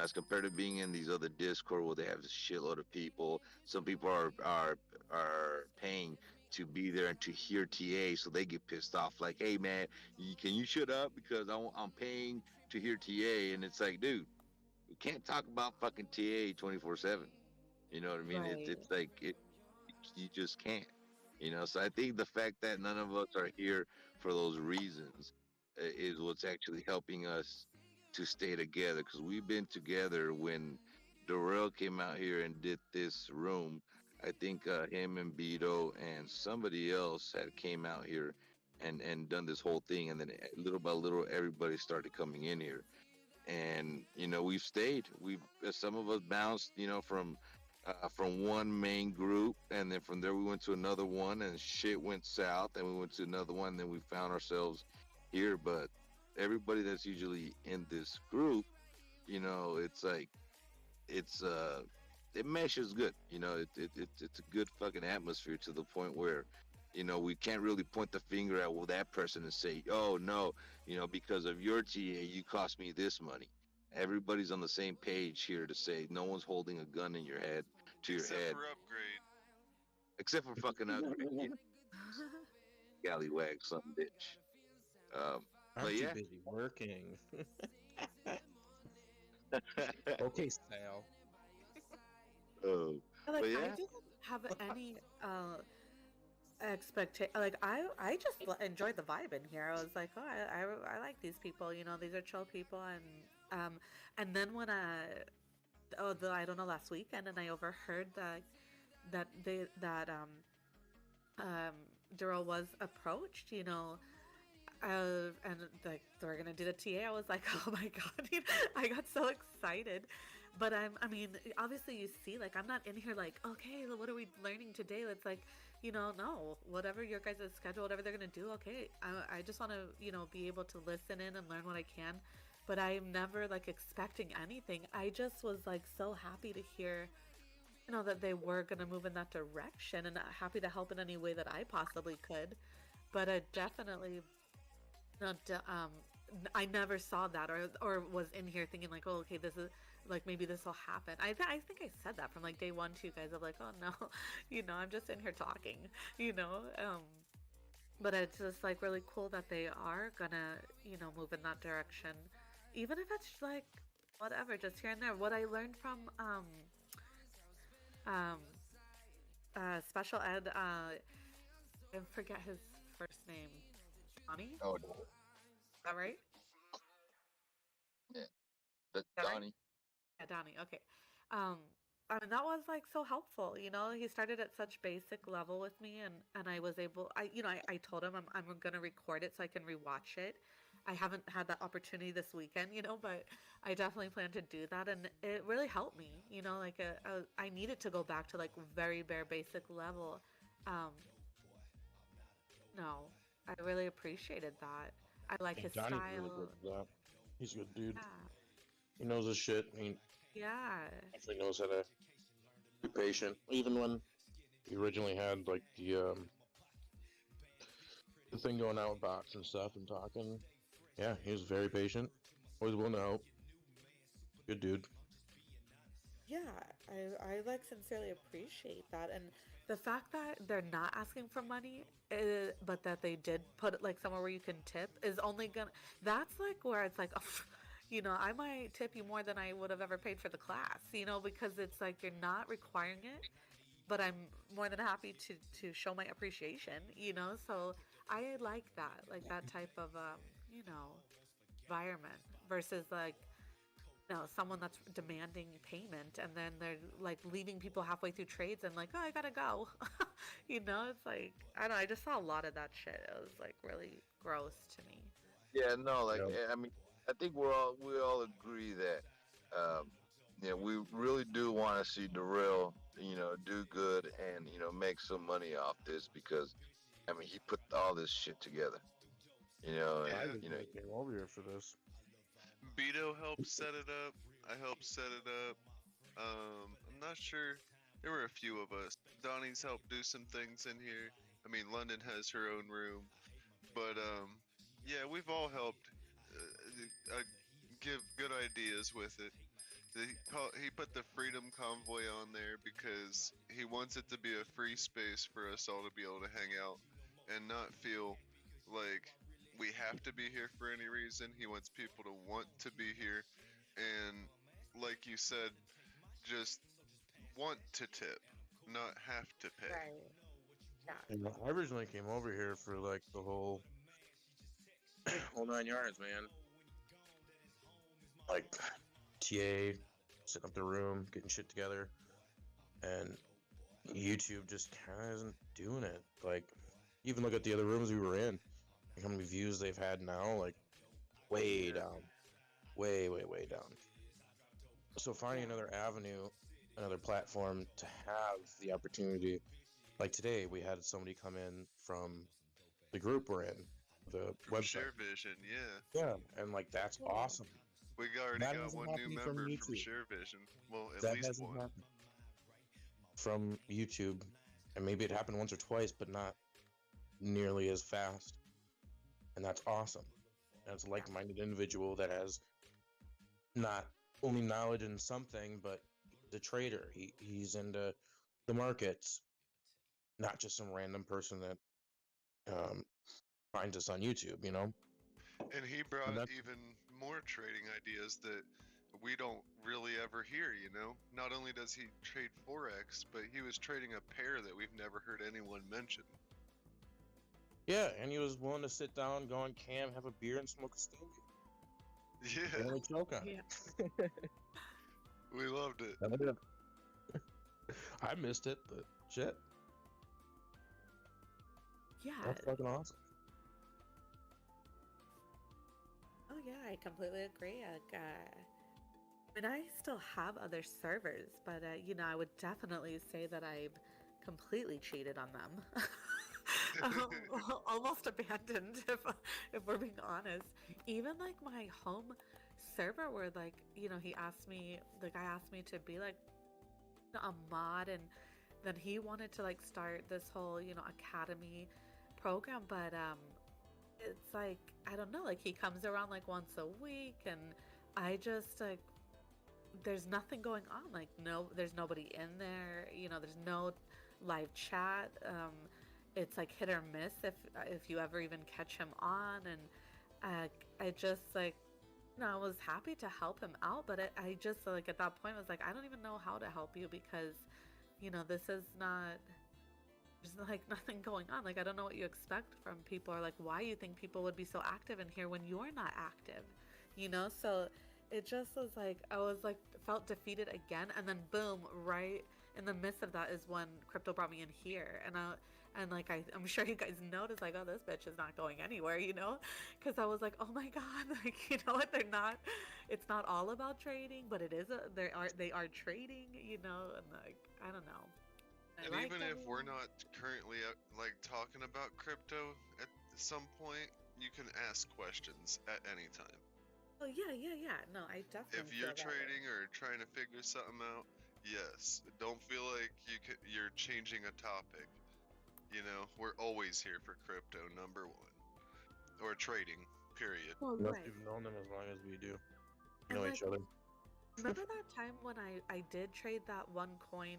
As compared to being in these other Discord where they have a shitload of people. Some people are paying to be there and to hear TA, so they get pissed off. Like, hey man, can you shut up because I'm paying to hear TA? And it's like, dude, we can't talk about fucking TA 24/7. You know what I mean? Right. It's like you just can't. So I think the fact that none of us are here for those reasons is what's actually helping us to stay together, because we've been together when Darrell came out here and did this room. I think him and Beto and somebody else had came out here and done this whole thing, and then little by little everybody started coming in here, and we've stayed. Some of us bounced, from one main group, and then from there we went to another one, and shit went south, and we went to another one, and then we found ourselves here. But everybody that's usually in this group, it's like it meshes good. It's a good fucking atmosphere to the point where we can't really point the finger at that person and say, oh no, because of your TA you cost me this money. Everybody's on the same page here to say no one's holding a gun in your head to your Except head, for upgrade. except for fucking upgrade. Scallywag, some bitch. I'm But too yeah. busy working. Okay, Sal. Oh, Like but I yeah. didn't have any expectation. Like I just enjoyed the vibe in here. I was like, oh, I like these people. You know, these are chill people. And then when I don't know, last weekend, and I overheard that Daryl was approached. You know, and like they're gonna do the TA. I was like, oh my god, I got so excited. But I mean, obviously you see, like I'm not in here like, okay, what are we learning today? It's like, no, whatever your guys' schedule, whatever they're gonna do, okay. I just want to, be able to listen in and learn what I can. But I'm never like expecting anything. I just was like so happy to hear, that they were gonna move in that direction, and happy to help in any way that I possibly could. But I definitely not, I never saw that or was in here thinking like, oh, okay, this is like maybe this will happen. I think I said that from like day one to you guys of like, oh no, I'm just in here talking, you know. But it's just like really cool that they are gonna, move in that direction, even if it's like whatever, just here and there. What I learned from um special ed, I forget his first name, Donnie. Oh, Is that right? yeah. That's That right? Donnie. Yeah, Donnie. Okay. Um, I mean, that was like so helpful. He started at such basic level with me, and I was able. I told him I'm gonna record it so I can rewatch it. I haven't had that opportunity this weekend, but I definitely plan to do that, and it really helped me. Like I needed to go back to like very bare basic level. Um, no, I really appreciated that. I like Yeah, his Donnie's really good style. at that. He's a good dude. Yeah, He knows his shit. He yeah. actually knows how to be patient. Even when he originally had like the thing going out with bots and stuff and talking, yeah, he was very patient. Always willing to help. Good dude. Yeah, I like sincerely appreciate that, and the fact that they're not asking for money, but that they did put it like somewhere where you can tip is only gonna. That's like where it's like, I might tip you more than I would have ever paid for the class, because it's like you're not requiring it, but I'm more than happy to show my appreciation, So I like that type of environment versus like someone that's demanding payment and then they're like leaving people halfway through trades and like, oh, I gotta go. It's like, I don't know, I just saw a lot of that shit. It was like really gross to me. Yeah, no, like Yeah. I mean, I think we all agree that, we really do want to see Darrell, do good and make some money off this because, I mean, he put all this shit together, and Yeah. I originally came over here for this. Beto helped set it up. I helped set it up. I'm not sure. There were a few of us. Donnie's helped do some things in here. I mean, London has her own room, but yeah, we've all helped give good ideas with it. He put the Freedom Convoy on there because he wants it to be a free space for us all to be able to hang out and not feel like we have to be here for any reason. He wants people to want to be here and, like you said, just want to tip, not have to pay. Right. Yeah. And I originally came over here for like the whole 9 yards, man. Like TA, setting up the room, getting shit together, and YouTube just kind of isn't doing it. Like, even look at the other rooms we were in. Like how many views they've had now, like way down, way down. So finding another avenue, another platform to have the opportunity, like today we had somebody come in from the group we're in, the From website. Share Vision, yeah. Yeah, and like that's awesome. We already That got hasn't one new happened from member from YouTube. Share Vision. Well, at That least hasn't one. happened from YouTube, and maybe it happened once or twice, but not nearly as fast. And that's awesome. And it's a like-minded individual that has not only knowledge in something, but the trader. He's into the markets, not just some random person that finds us on YouTube. And he brought even more trading ideas that we don't really ever hear, you know? Not only does he trade Forex, but he was trading a pair that we've never heard anyone mention. Yeah, and he was willing to sit down, go on cam, have a beer, and smoke a stogie. Yeah. And choke on Yeah. it. We loved it. I missed it, but shit. Yeah. That's fucking awesome. Oh yeah, I completely agree. Like, I mean, I still have other servers, but you know, I would definitely say that I've completely cheated on them. Almost abandoned, if we're being honest. Even like my home server, where like you know, the guy asked me to be like a mod, and then he wanted to like start this whole academy program, but it's like I don't know, like he comes around like once a week, and I just like there's nothing going on, like there's nobody in there, there's no live chat. It's like hit or miss if you ever even catch him on, and I just like I was happy to help him out, but I just like at that point was like I don't even know how to help you because this is not, there's like nothing going on. Like I don't know what you expect from people, or like why you think people would be so active in here when you're not active, so it just was like I was like felt defeated again, and then boom, right in the midst of that is when crypto brought me in here, and like I'm sure you guys noticed like, oh, this bitch is not going anywhere, because I was like, oh my god, like what, it's not all about trading, but it is they are trading, and like I don't know. And even if we're not currently like talking about crypto at some point, you can ask questions at any time. Oh yeah. No, I definitely. If you're trading or trying to figure something out, yes, don't feel like you're changing a topic. We're always here for crypto, number one, or trading, period. Well, Unless right. we've known them as long as we do. And Know like, each other. Remember that time when I did trade that one coin,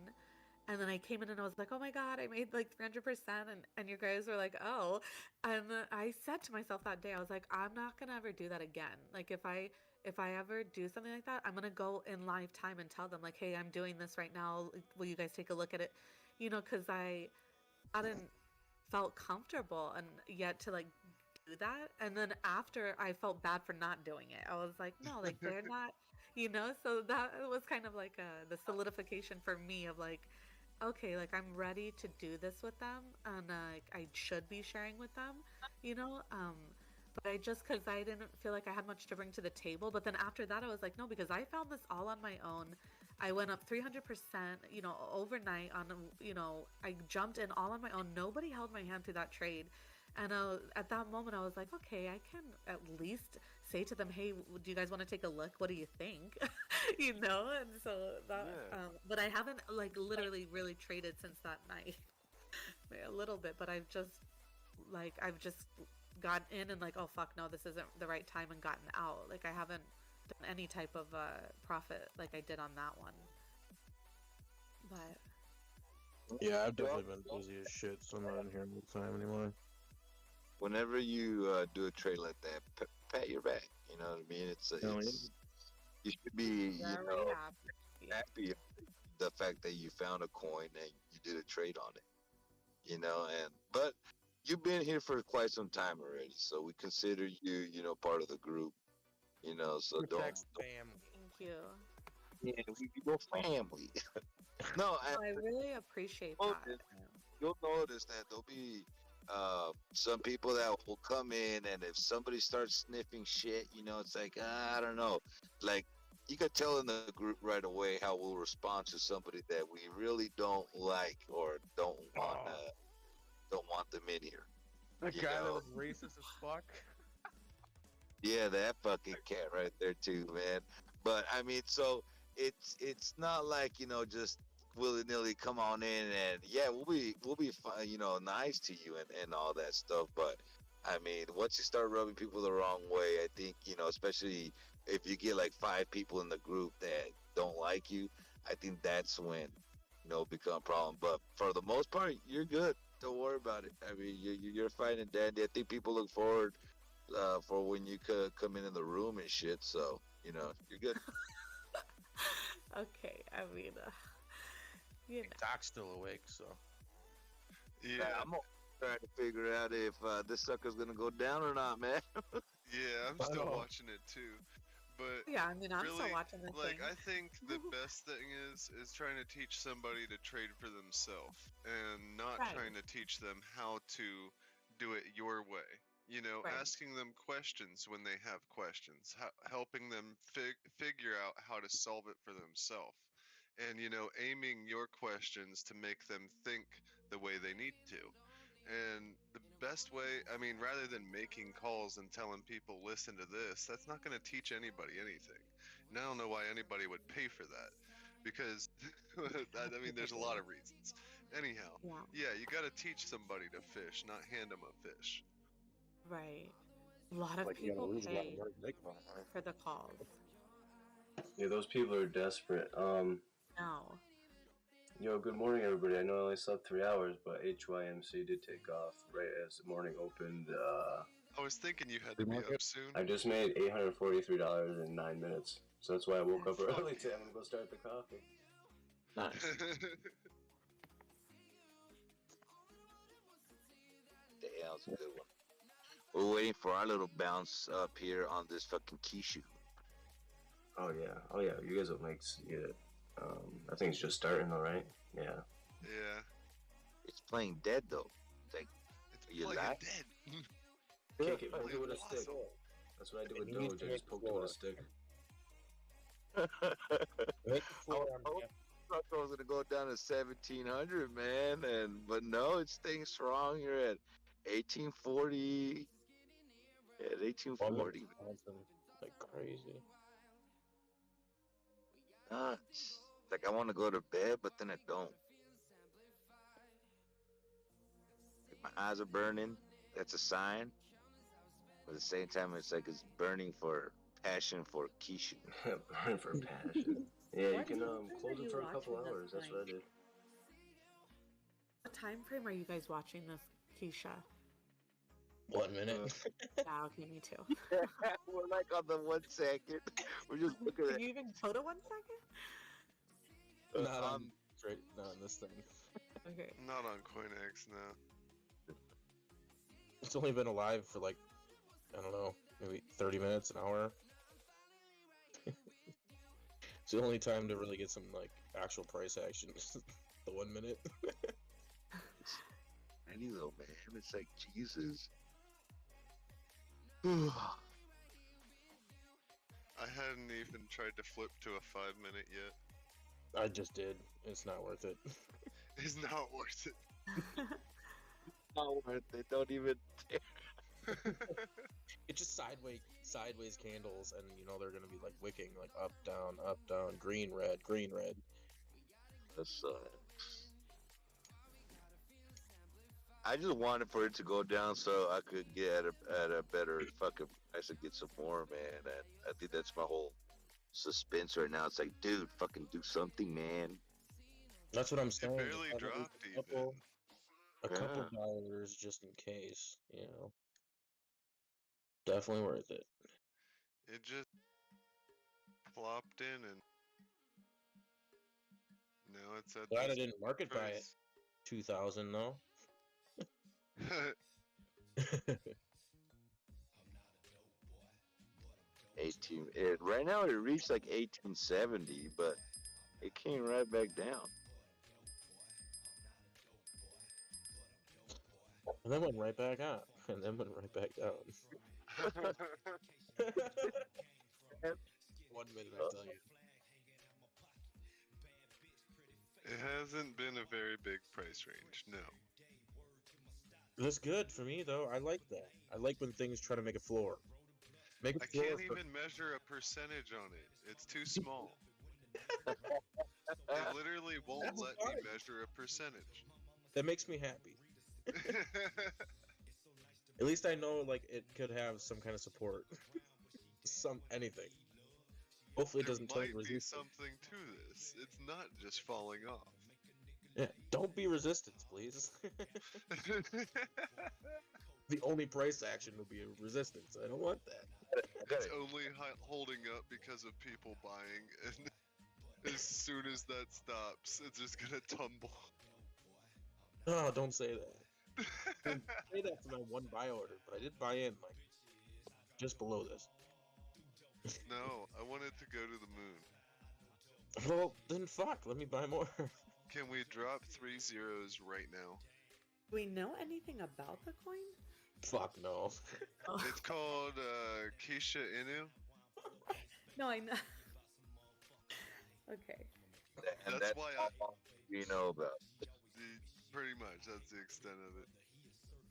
and then I came in and I was like, oh my god, I made like 300%, and you guys were like, oh, and I said to myself that day, I was like, I'm not gonna ever do that again. Like if I ever do something like that, I'm gonna go in live time and tell them like, hey, I'm doing this right now. Will you guys take a look at it? Because I hadn't felt comfortable, and yet to like do that, and then after I felt bad for not doing it. I was like, no, like they're not, so that was kind of like the solidification for me of like, okay, like I'm ready to do this with them, and I should be sharing with them, but I just, because I didn't feel like I had much to bring to the table. But then after that I was like, no, because I found this all on my own. I went up 300%, overnight on, I jumped in all on my own. Nobody held my hand through that trade. And at that moment, I was like, okay, I can at least say to them, hey, do you guys want to take a look? What do you think? And so that, but I haven't like literally really traded since that night. A little bit, but I've just gotten in and like, oh fuck, no, this isn't the right time, and gotten out. Like I haven't done any type of profit like I did on that one. But yeah, I've definitely been busy as shit, so I'm not in here all the time anymore. Whenever you do a trade like that, pat your back. You know what I mean? It's you should be happy the fact that you found a coin and you did a trade on it. But you've been here for quite some time already, so we consider you, part of the group. So Protect don't. family. Thank you. Yeah, we're family. No, I really appreciate that. You'll notice that there'll be some people that will come in, and if somebody starts sniffing shit, it's like I don't know, like you could tell in the group right away how we'll respond to somebody that we really don't like or don't want them in here. The guy that was racist as fuck. Yeah, that fucking cat right there too, man. But I mean, so it's not like just willy nilly come on in, and yeah, we'll be fine, nice to you and all that stuff. But I mean, once you start rubbing people the wrong way, I think especially if you get like 5 people in the group that don't like you, I think that's when become a problem. But for the most part, you're good. Don't worry about it. I mean, you're fine and dandy. I think people look forward for when you could come in the room and shit. So you know you're good. Okay, I mean, you know. Doc's still awake, so. Yeah, I'm trying to figure out if this sucker's gonna go down or not, man. yeah, I'm still watching it too. But Yeah, I mean, I'm really, still watching the like, thing. I think the best thing is trying to teach somebody to trade for themselves and not Right. trying to teach them how to do it your way. You know, Right. asking them questions when they have questions, helping them figure out how to solve it for themselves. And, you know, aiming your questions to make them think the way they need to. And the best way, I mean, rather than making calls and telling people, listen to this, that's not going to teach anybody anything. And I don't know why anybody would pay for that. Because, I mean, there's a lot of reasons. Anyhow, yeah, you got to teach somebody to fish, not hand them a fish. Right. A lot of Like, you gotta people lose a lot of pay work. for the calls. Yeah, those people are desperate. No. Yo, good morning, everybody. I know I only slept 3 hours, but HYMC did take off right as the morning opened. I was thinking you had to be up soon. I just made $843 in 9 minutes, so that's why I woke up early today. I'm gonna go start the coffee. Nice. Damn, that was a good one. We're waiting for our little bounce up here on this fucking Kishu. Oh yeah. You guys will get it. I think it's just starting though, right? Yeah. Yeah. It's playing dead though. It's like, it's you playing laugh? dead. Kick it, poke it with a stick. That's what I did with Doge. I just poked it with a stick. I thought I was gonna go down to 1700, man, but no, it's staying strong. You're at 1840. Yeah, at 1840. Like crazy. Nuts. Like I want to go to bed, but then I don't. Like, my eyes are burning. That's a sign. But at the same time, it's like it's burning for passion for Kishu. Burning for passion. Yeah, you can close it for a couple hours. That's what I did. What time frame are you guys watching this, Keisha? 1 minute. Yeah, okay, me too. We're like on the 1 second. We're just looking at Can you even go to 1 second? Not on this thing. Okay. Not on CoinX, no. It's only been alive for like, I don't know, maybe 30 minutes, an hour. It's the only time to really get some like actual price action. The 1 minute. Tiny though, man. It's like Jesus. I hadn't even tried to flip to a 5 minute yet. I just did. It's not worth it. It's not worth it. Not worth it. Don't even. It's just sideways candles, and you know they're gonna be like wicking, like up, down, green, red, green, red. That's I just wanted for it to go down so I could get at a better fucking price and get some more, man. And I think that's my whole suspense right now. It's like, dude, fucking do something, man. That's what I'm saying. It barely dropped a couple dollars just in case, you know. Definitely worth it. It just flopped in and now it's at Glad I this didn't market buy it. price. 2,000 though. 18. Right now it reached like 1870, but it came right back down. And then went right back up. And then went right back down. 1 minute, I tell you. It hasn't been a very big price range, no. That's good for me though. I like that. I like when things try to make a floor. Make a I floor. can't even measure a percentage on it. It's too small. It literally won't That's let fine. me measure a percentage. That makes me happy. At least I know like it could have some kind of support. Anything. Hopefully it doesn't There turn might be resistance. something to this. It's not just falling off. Yeah, don't be resistance, please. The only price action would be a resistance. I don't want that. It's only holding up because of people buying, and as soon as that stops, it's just gonna tumble. Oh, don't say that. Don't say that for my one buy order, but I did buy in like just below this. No, I wanted to go to the moon. Well, then fuck. Let me buy more. Can we drop 3 zeros right now? Do we know anything about the coin? Fuck no. It's called Keisha Inu. No, I know. Okay. And That's that's why all we know about. Pretty much, that's the extent of it.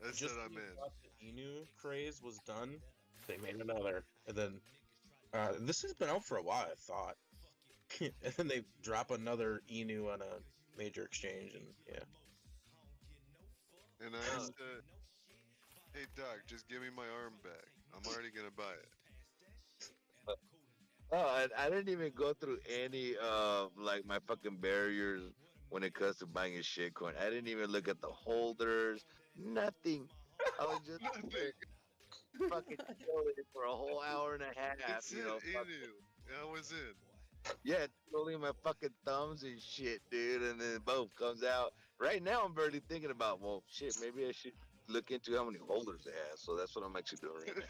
I Just said when I'm you in. thought the Inu craze was done, they made another, and then this has been out for a while. I thought, and then they drop another Inu on a major exchange, and yeah. And I said, hey Doc, just give me my arm back. I'm already gonna buy it. Oh, I didn't even go through any like my fucking barriers when it comes to buying a shitcoin. I didn't even look at the holders, nothing. I was just fucking chilling for a whole hour and a half. It said Inu. I was in. Yeah, twiddling my fucking thumbs and shit, dude. And then boom, comes out. Right now, I'm barely thinking about, well, shit, maybe I should look into how many holders they have. So that's what I'm actually doing right now.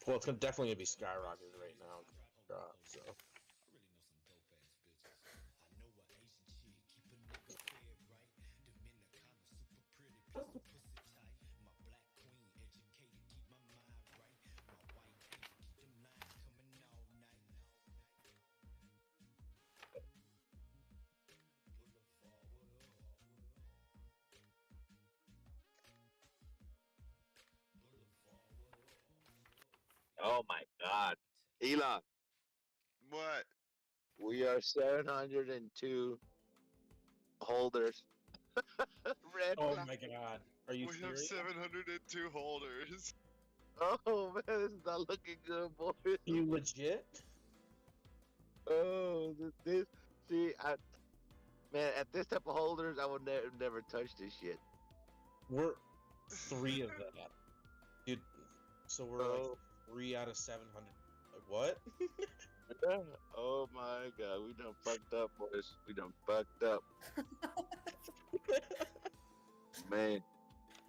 Well, it's definitely gonna be skyrocketing right now. So. Oh my God, Elon. What? We are 702 holders. Red Oh flag. my God, are you We have serious? 702 holders. Oh man, this is not looking good, boys. You legit? Oh, this. See, man, at this type of holders, I would never touch this shit. We're 3 of that, dude. So we're like 3 out of 700. Like what? Oh my God, we done fucked up, boys. We done fucked up. Man,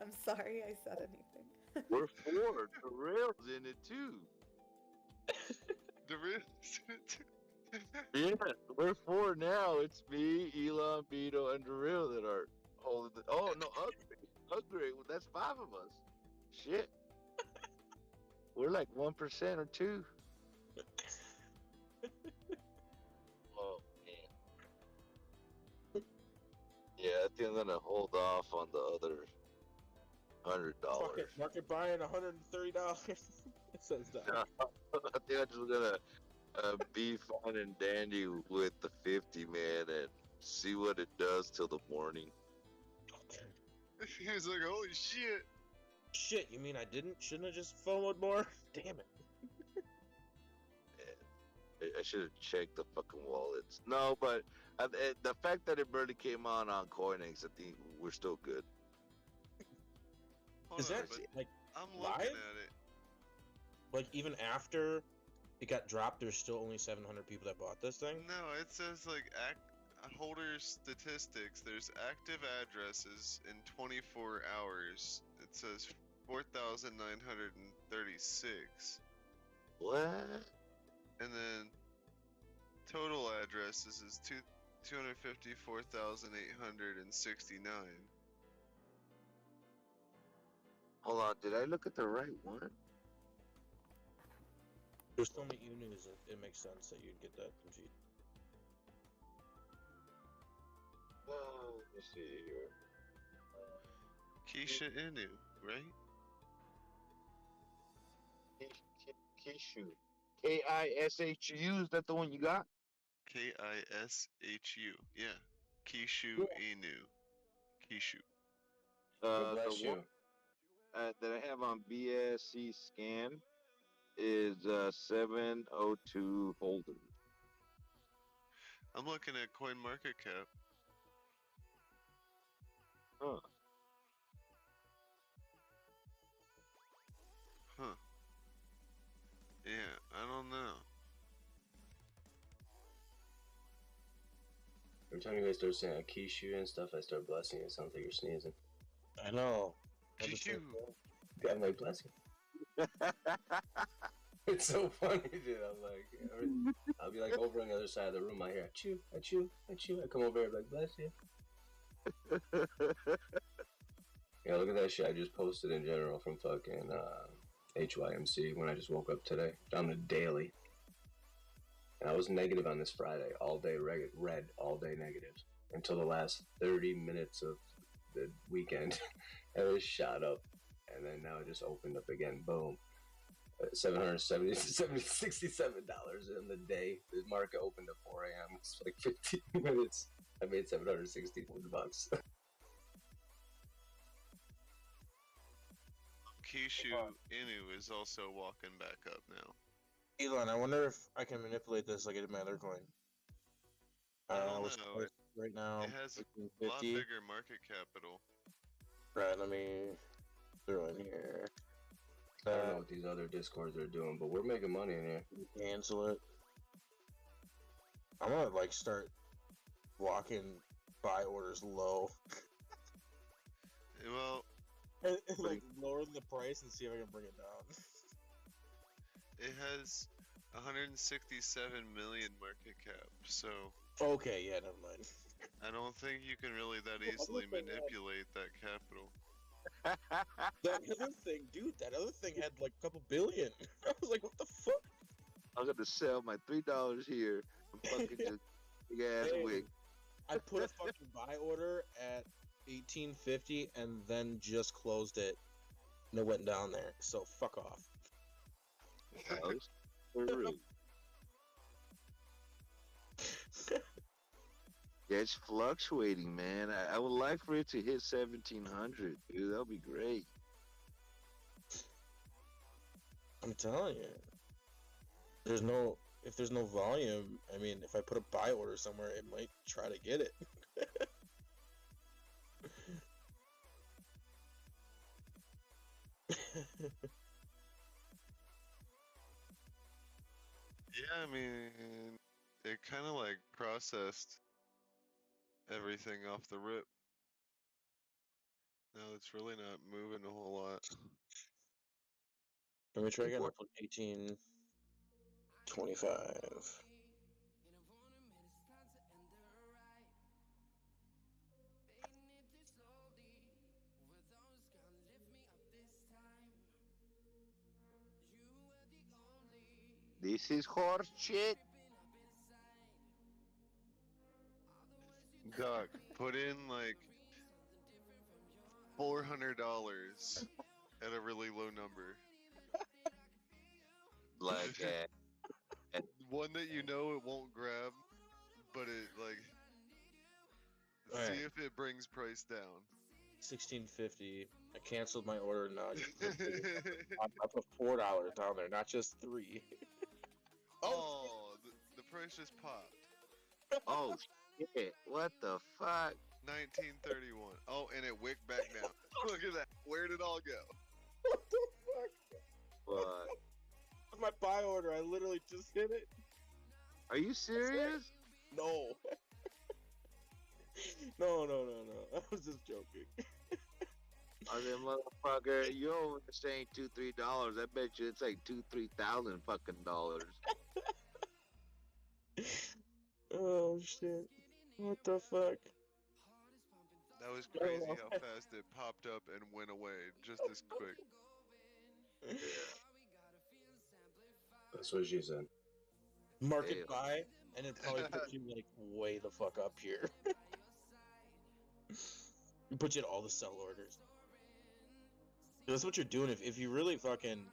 I'm sorry I said anything. we're 4. The rail's in it too. The real. Yeah, we're 4 now. It's me, Elon, Beto, and Darrell that are holding the. Oh no, upgrade. Well, that's 5 of us. Shit, we're like 1% or 2. Oh man. Yeah, I think I'm gonna hold off on the other $100. Market buying $130. It says that. I think I'm just gonna be fine and dandy with the 50, man, and see what it does till the morning. He was like, holy shit. Shit, you mean I didn't? Shouldn't have just FOMO'd more? Damn it. I should have checked the fucking wallets. No, but the fact that it barely came on Coinex, I think we're still good. Is that like I'm live? looking at it. Like even after it got dropped, there's still only 700 people that bought this thing? No, it says like holder statistics. There's active addresses in 24 hours. It says 4,936. What? And then total addresses is 254,869. Hold on, did I look at the right one? There's so many Unus, it makes sense that you'd get that confused. Let's see here. Keisha Inu, right? Kishu. Kishu. Is that the one you got? Kishu. Yeah. Kishu Inu. Kishu. God bless The you. one that I have on BSC scan is 702 holders. I'm looking at CoinMarketCap. Huh. Yeah, I don't know. Every time you guys start saying Kishu and stuff, I start blessing. It sounds like you're sneezing. I know. Kishu. I'm like, blessing. It's so funny, dude. I'm like, I'll be like over on the other side of the room. I hear achoo, achoo, achoo. I come over here like, bless you. Yeah, look at that shit I just posted in general from fucking HYMC when I just woke up today. Down to daily. And I was negative on this Friday. All day red, all day negatives. Until the last 30 minutes of the weekend. It was shot up. And then now it just opened up again. Boom. $767 in the day. The market opened at 4 a.m. It's like 15 minutes. I made $761. Kishu Inu is also walking back up now. Elon, I wonder if I can manipulate this like I did my other coin. I don't we're know. It, right now. it has a lot 50. bigger market capital. Right, let me throw in here. I don't know what these other discords are doing, but we're making money in here. Cancel it. I'm gonna like start walking buy orders low. Well, and, like lower the price and see if I can bring it down. It has 167 million market cap, so. Okay, yeah, never mind. I don't think you can really that easily manipulate that capital. That other thing, dude, that other thing had like a couple billion. I was like, what the fuck? I was gonna sell my $3 here and fucking just big ass wig. I put a fucking buy order at 1850 and then just closed it and it went down there. So fuck off. Yeah, it's fluctuating, man. I would like for it to hit 1700, dude. That'll be great. I'm telling you. If there's no volume, I mean, if I put a buy order somewhere, it might try to get it. Yeah, I mean, it kind of like processed everything off the rip. Now it's really not moving a whole lot. Let me try again. I'll put 1825. This is horse shit. Doc, put in like $400 at a really low number. Like one that you know it won't grab, but it like see if it brings price down. 1650. I canceled my order now. I put $4 down there, not just $3. Oh, the price just popped. Oh shit! What the fuck? 1931. Oh, and it wicked back down. Look at that. Where did it all go? What the fuck? What? My buy order. I literally just hit it. Are you serious? No. No. I was just joking. I mean, motherfucker, you're over saying $2-3. I bet you it's like $2,000-3,000 fucking dollars. Oh shit! What the fuck? That was crazy how fast it popped up and went away just as quick. Yeah. That's what she said. Market buy, and it probably puts you like way the fuck up here. It puts you at all the sell orders. That's what you're doing. If you really fucking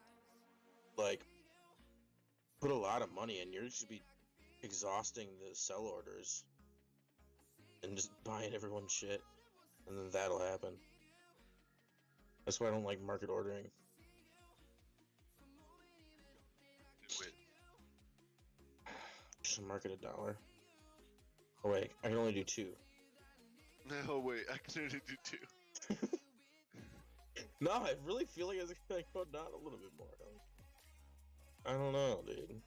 like put a lot of money in, you should be exhausting the sell orders and just buying everyone's shit, and then that'll happen. That's why I don't like market ordering. Just market $1. Oh wait, I can only do 2. No, wait, I can only do 2. No, I really feel like it's gonna go down a little bit more. I don't know, dude.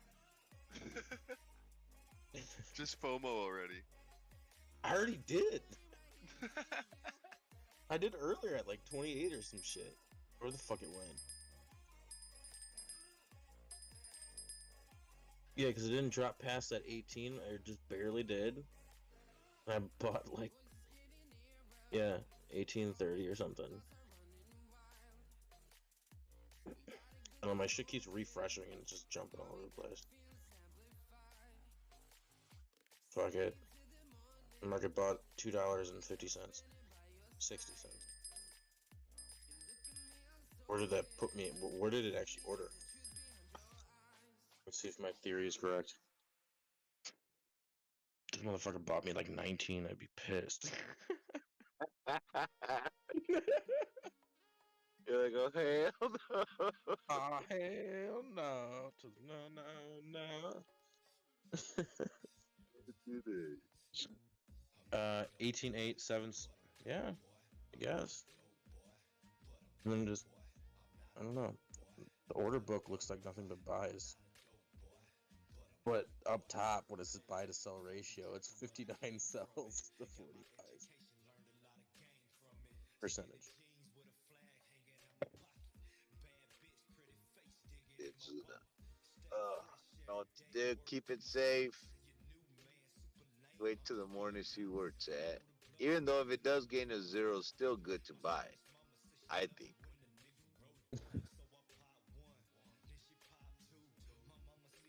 Just FOMO already. I already did. I did earlier at like 28 or some shit. Where the fuck it went? Yeah, because it didn't drop past that 18. I just barely did. I bought like, yeah, 1830 or something. And my shit keeps refreshing and it's just jumping all over the place. Fuck it. Market bought $2.50. 60 cents. Where did that put me? Where did it actually order? Let's see if my theory is correct. This motherfucker bought me like 19. I'd be pissed. You're like, oh hell no! Oh hell no! No. 18.8 7. Yeah, I guess. And then just, I don't know. The order book looks like nothing but buys. But up top, what is this buy to sell ratio? It's 59 sells to 40 buys. Percentage. It's no, dude, keep it safe. Wait till the morning, see where it's at. Even though if it does gain a zero, it's still good to buy. I think.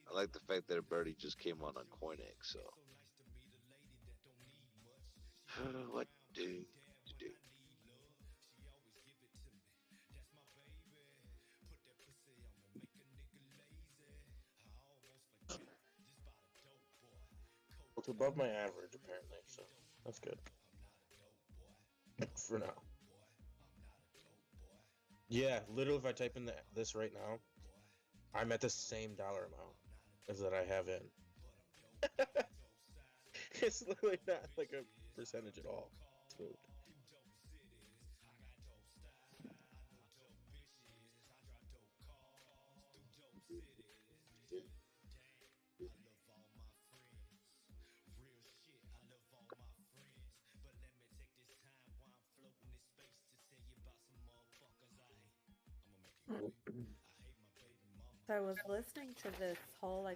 I like the fact that a birdie just came on CoinEx, so. What do? It's above my average, apparently, so that's good. For now. Yeah, literally, if I type in this right now, I'm at the same dollar amount as that I have in. It's literally not like a percentage at all. It's moved. So I was listening to this whole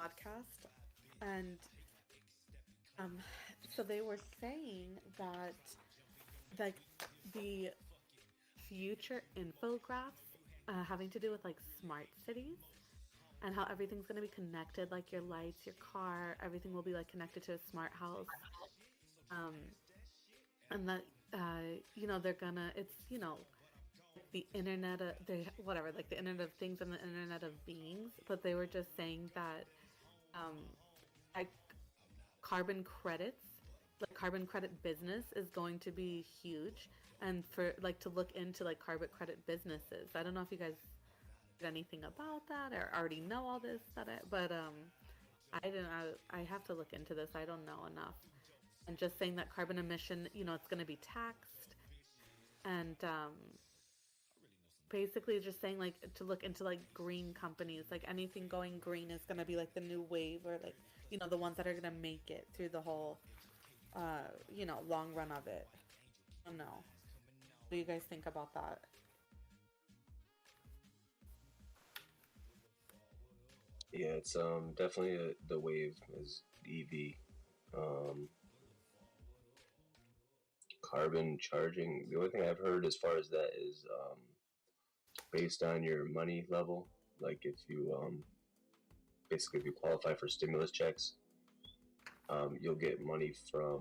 podcast, and so they were saying that like the future infographics having to do with like smart cities and how everything's going to be connected, like your lights, your car, everything will be like connected to a smart house, and that they're gonna, it's the internet of whatever, like the internet of things and the internet of beings, but they were just saying that like carbon credits, like carbon credit business is going to be huge, and for like to look into like carbon credit businesses. I don't know if you guys did anything about that or already know all this, but I didn't. I have to look into this. I don't know enough. And just saying that carbon emission, it's going to be taxed, and basically just saying like to look into like green companies, like anything going green is going to be like the new wave, or like the ones that are going to make it through the whole long run of it. I don't know. What do you guys think about that? Yeah, it's definitely the wave is EV. Carbon charging. The only thing I've heard as far as that is based on your money level. Like if you basically if you qualify for stimulus checks, you'll get money for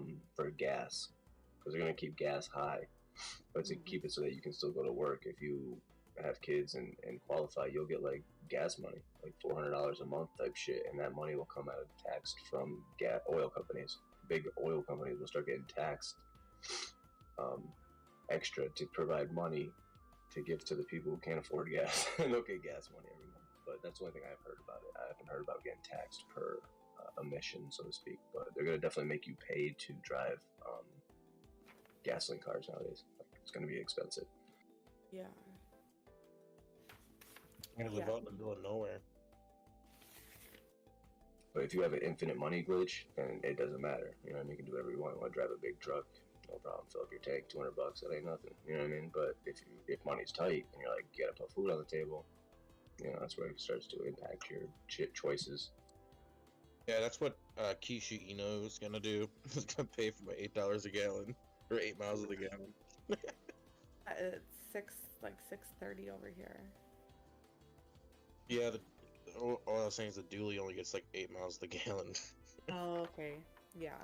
gas because they're gonna keep gas high, but to keep it so that you can still go to work. If you have kids and qualify, you'll get like gas money, like $400 a month type shit, and that money will come out of taxed from oil companies. Big oil companies will start getting taxed extra to provide money to give to the people who can't afford gas, and they'll get gas money every month. But that's the only thing I've heard about it. I haven't heard about getting taxed per emission, so to speak. But they're going to definitely make you pay to drive gasoline cars nowadays. Like, it's going to be expensive. Yeah. You're gonna live Yeah. out in the middle of nowhere. But if you have an infinite money glitch, then it doesn't matter. You know what I mean? You can do whatever you want. You want to drive a big truck, no problem. Fill up your tank, $200. That ain't nothing. You know what I mean? But if money's tight and you're like, you gotta put food on the table, you know, that's where it starts to impact your choices. Yeah, that's what Kishu Ino is gonna do. He's gonna pay for my $8 a gallon or 8 miles of the gallon. It's 6:30 over here. Yeah, all I was saying is the dually only gets like 8 miles of the gallon. Oh, okay. Yeah.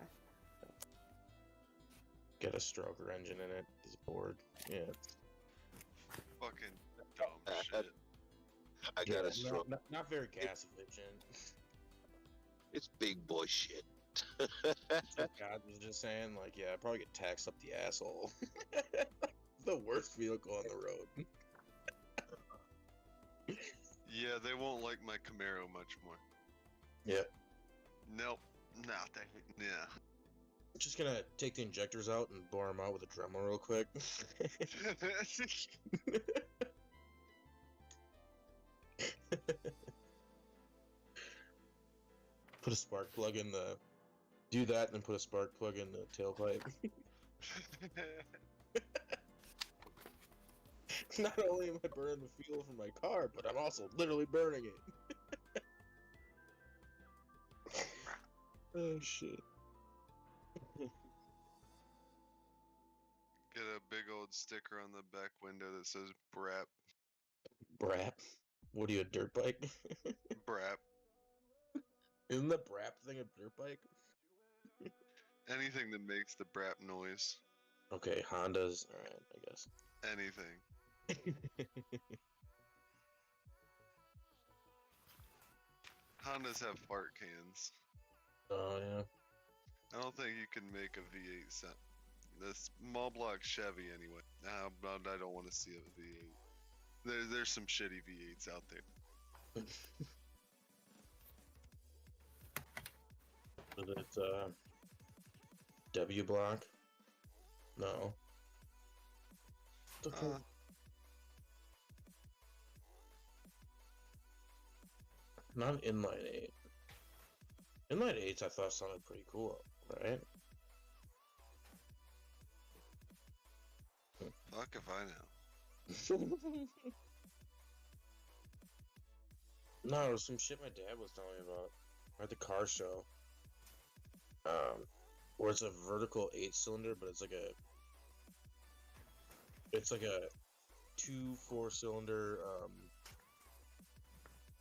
Get a stroker engine in it. It's bored. Yeah. Fucking dumb shit. I got a stroke. Not very gas efficient. It's big boy shit. God was just saying, like, yeah, I probably get taxed up the asshole. The worst vehicle on the road. Yeah, they won't like my Camaro much more. Yep. Nope. Not that. Yeah. I'm just gonna take the injectors out and bore them out with a Dremel real quick. Put a spark plug in the... Do that and then put a spark plug in the tailpipe. Not only am I burning the fuel from my car, but I'm also literally burning it. Oh, shit. Get a big old sticker on the back window that says BRAP. Brap? What are you, a dirt bike? BRAP. Isn't the brap thing a dirt bike? Anything that makes the BRAP noise. Okay, Hondas. Alright, I guess. Anything. Hondas have fart cans. Oh, yeah. I don't think you can make a V8 sound. The small block Chevy, anyway. But I don't want to see a V8. There's some shitty V8s out there. Is it, W block? No. Not an inline 8. Inline 8s I thought sounded pretty cool, right? Fuck if I know. No, it was some shit my dad was telling me about at the car show. Where it's a vertical 8-cylinder, but it's like a 2 4-cylinder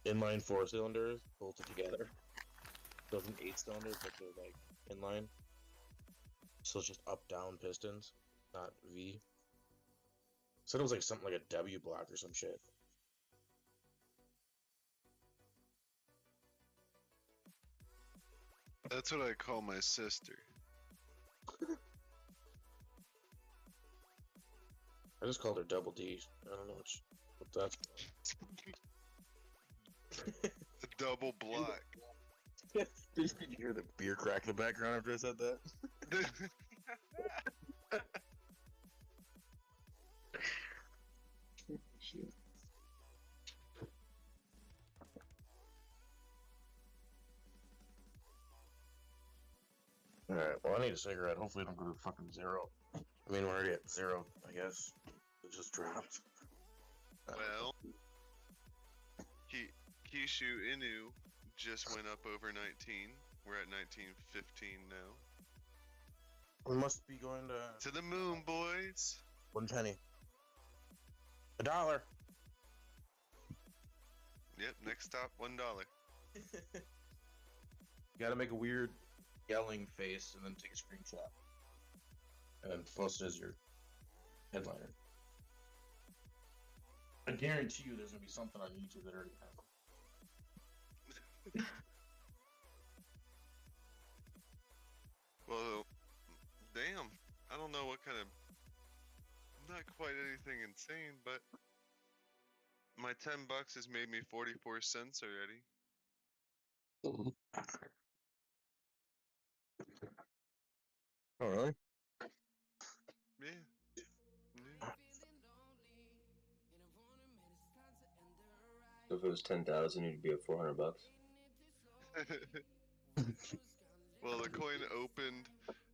inline 4-cylinders bolted together. So it's an 8-cylinder, but they're like inline. So it's just up-down pistons, not V. Said it was like something like a W block or some shit. That's what I call my sister. I just called her Double D. I don't know what that's. A double block. Did you hear the beer crack in the background after I said that? Shit. Alright, well, I need a cigarette. Hopefully, I don't go to fucking 0. I mean, we're already at 0, I guess. It just dropped. Well, Kishu Inu just went up over 19. We're at 1915 now. We must be going to the moon, boys. 1 penny. $1. Yep, next stop, $1. You gotta make a weird yelling face and then take a screenshot. And then post it as your headliner. I guarantee you there's gonna be something on YouTube that already has it. Well, damn. I don't know what kind of... Not quite anything insane, but... My $10 has made me 44 cents already. Oh, really? Yeah. So if it was 10,000, you'd be at $400. Well, the coin opened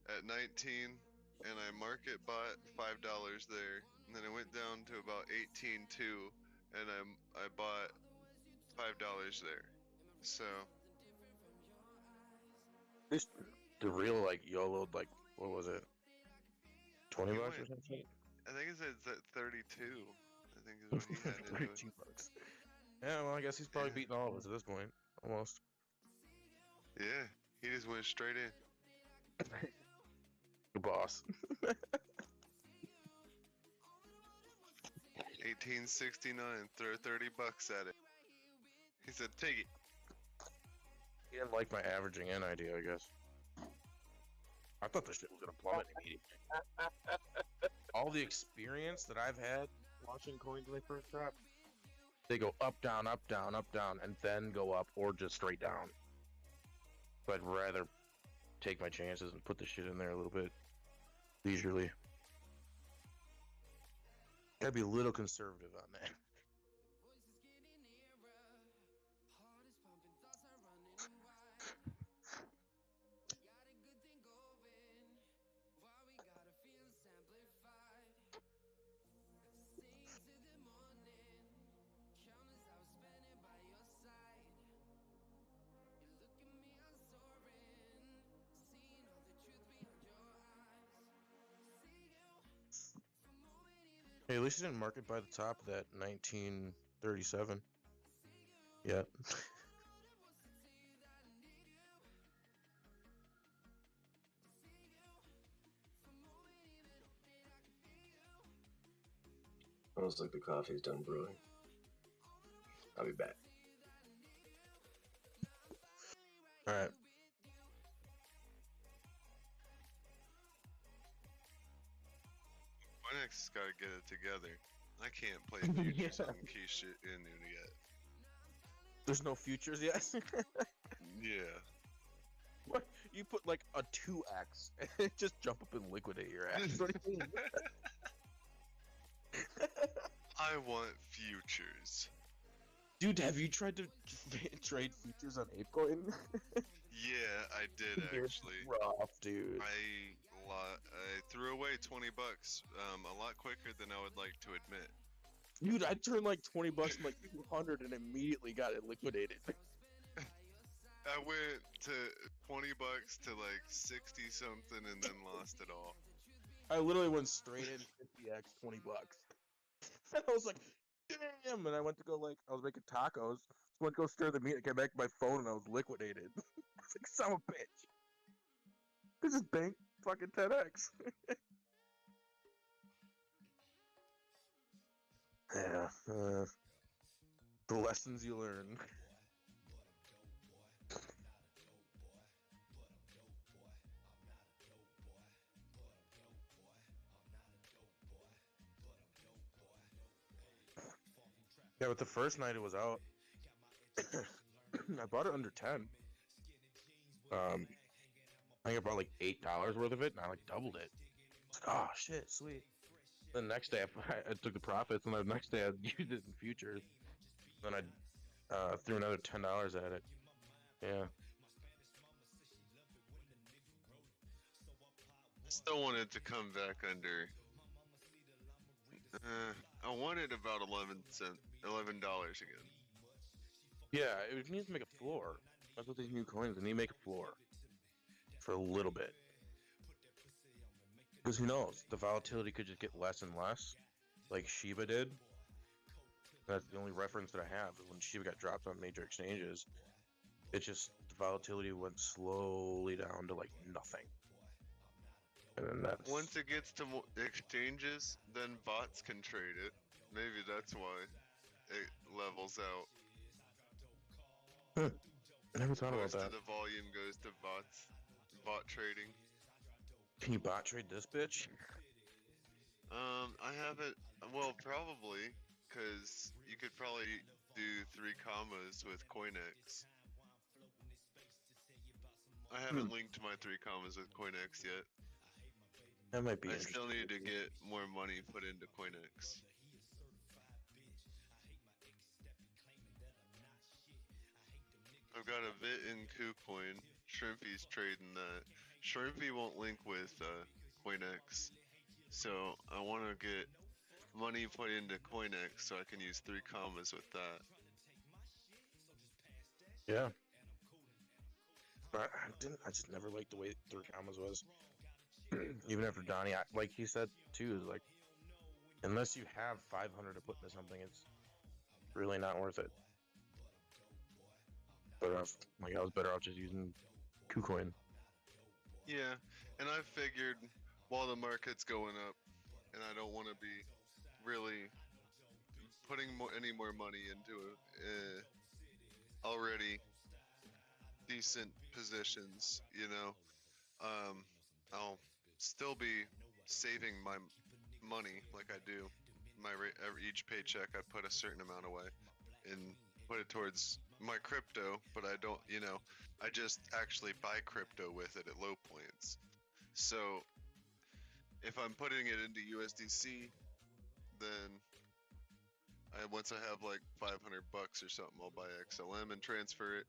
at 19, and I market bought $5 there, and then it went down to about 18.2, and I bought $5 there. So This the real like YOLO'd like what was it? $20 he or went. something? I think it's at 32. I think is what he had into it. $32. Yeah, well, I guess he's probably Yeah. beating all of us at this point, almost. Yeah, he just went straight in. The boss. 1869. Throw $30 at it. He said, "Take it." He didn't like my averaging in idea, I guess. I thought this shit was gonna plummet immediately. All the experience that I've had watching coins when they first drop, they go up, down, up, down, up, down, and then go up, or just straight down. So I'd rather take my chances and put the shit in there a little bit leisurely. Gotta be a little conservative on that. Hey, at least you didn't mark it by the top of that 1937. Yet. Almost like the coffee's done brewing. I'll be back. Alright. Winex got to get it together. I can't play futures on key shit in it yet. There's no futures yet? Yeah. What? You put like a 2x and just jump up and liquidate your ass. What do you mean? I want futures. Dude, have you tried to trade futures on ApeCoin? Yeah, I did actually. Rough, dude. I threw away $20, a lot quicker than I would like to admit. Dude, I turned like $20 from like 200 and immediately got it liquidated. I went to $20 to like 60 something and then lost it all. I literally went straight in 50x, $20. And I was like, damn! And I went to go like, I was making tacos. So went to go stir the meat. I came back to my phone and I was liquidated. I was like, son of a bitch. This is bank fucking 10x. Yeah. The lessons you learn. Yeah, but the first night it was out, I bought it under 10. I think I bought like $8 worth of it, and I like doubled it. It's like, oh shit, sweet. The next day I took the profits, and the next day I used it in futures. Then I threw another $10 at it. Yeah. Still wanted to come back under. I wanted about $11 again. Yeah, it needs to make a floor. That's what these new coins need to make a floor. For a little bit. Because who knows? The volatility could just get less and less. Like Shiba did. That's the only reference that I have. When Shiba got dropped on major exchanges, it just, the volatility went slowly down to like nothing. And then that's... Once it gets to exchanges, then bots can trade it. Maybe that's why it levels out. I never thought about Most that. of the volume goes to bots. Bot trading. Can you bot trade this bitch? I haven't. Well, probably, because you could probably do 3 commas with CoinX. I haven't linked my 3 commas with CoinX yet. That might be I interesting. still need to get more money put into CoinX. I've got a Vit in KuCoin. Shrimpy's trading that. Shrimpy won't link with CoinX, so I want to get money put into CoinX so I can use 3 commas with that. Yeah. But I just never liked the way 3 commas was. Even after Donnie, like he said too, is like, unless you have 500 to put into something, it's really not worth it. But like, I was better off just using KuCoin. Yeah, and I figured while the market's going up, and I don't want to be really putting any more money into already decent positions, you know, I'll still be saving my money like I do. Each paycheck, I put a certain amount away and put it towards my crypto, but I don't, you know, I just actually buy crypto with it at low points. So if I'm putting it into USDC, then once I have like 500 bucks or something, I'll buy XLM and transfer it,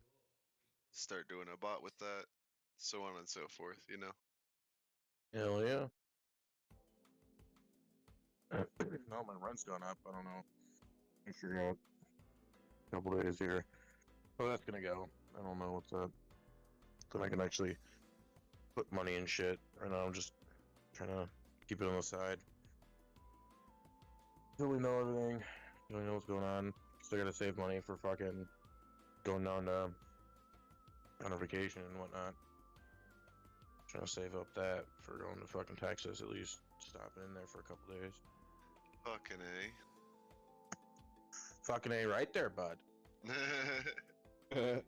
start doing a bot with that, so on and so forth, you know? Hell yeah. No, my rent's gone up. I don't know. I figure out a couple days here. Oh, that's gonna go. I don't know what's up. Then I can actually put money in shit. Right now, I'm just trying to keep it on the side. Don't really know everything. Don't really know what's going on. Still gotta save money for fucking going down to on a vacation and whatnot. Trying to save up that for going to fucking Texas, at least stopping in there for a couple days. Fucking A. Fucking A right there, bud. Yeah.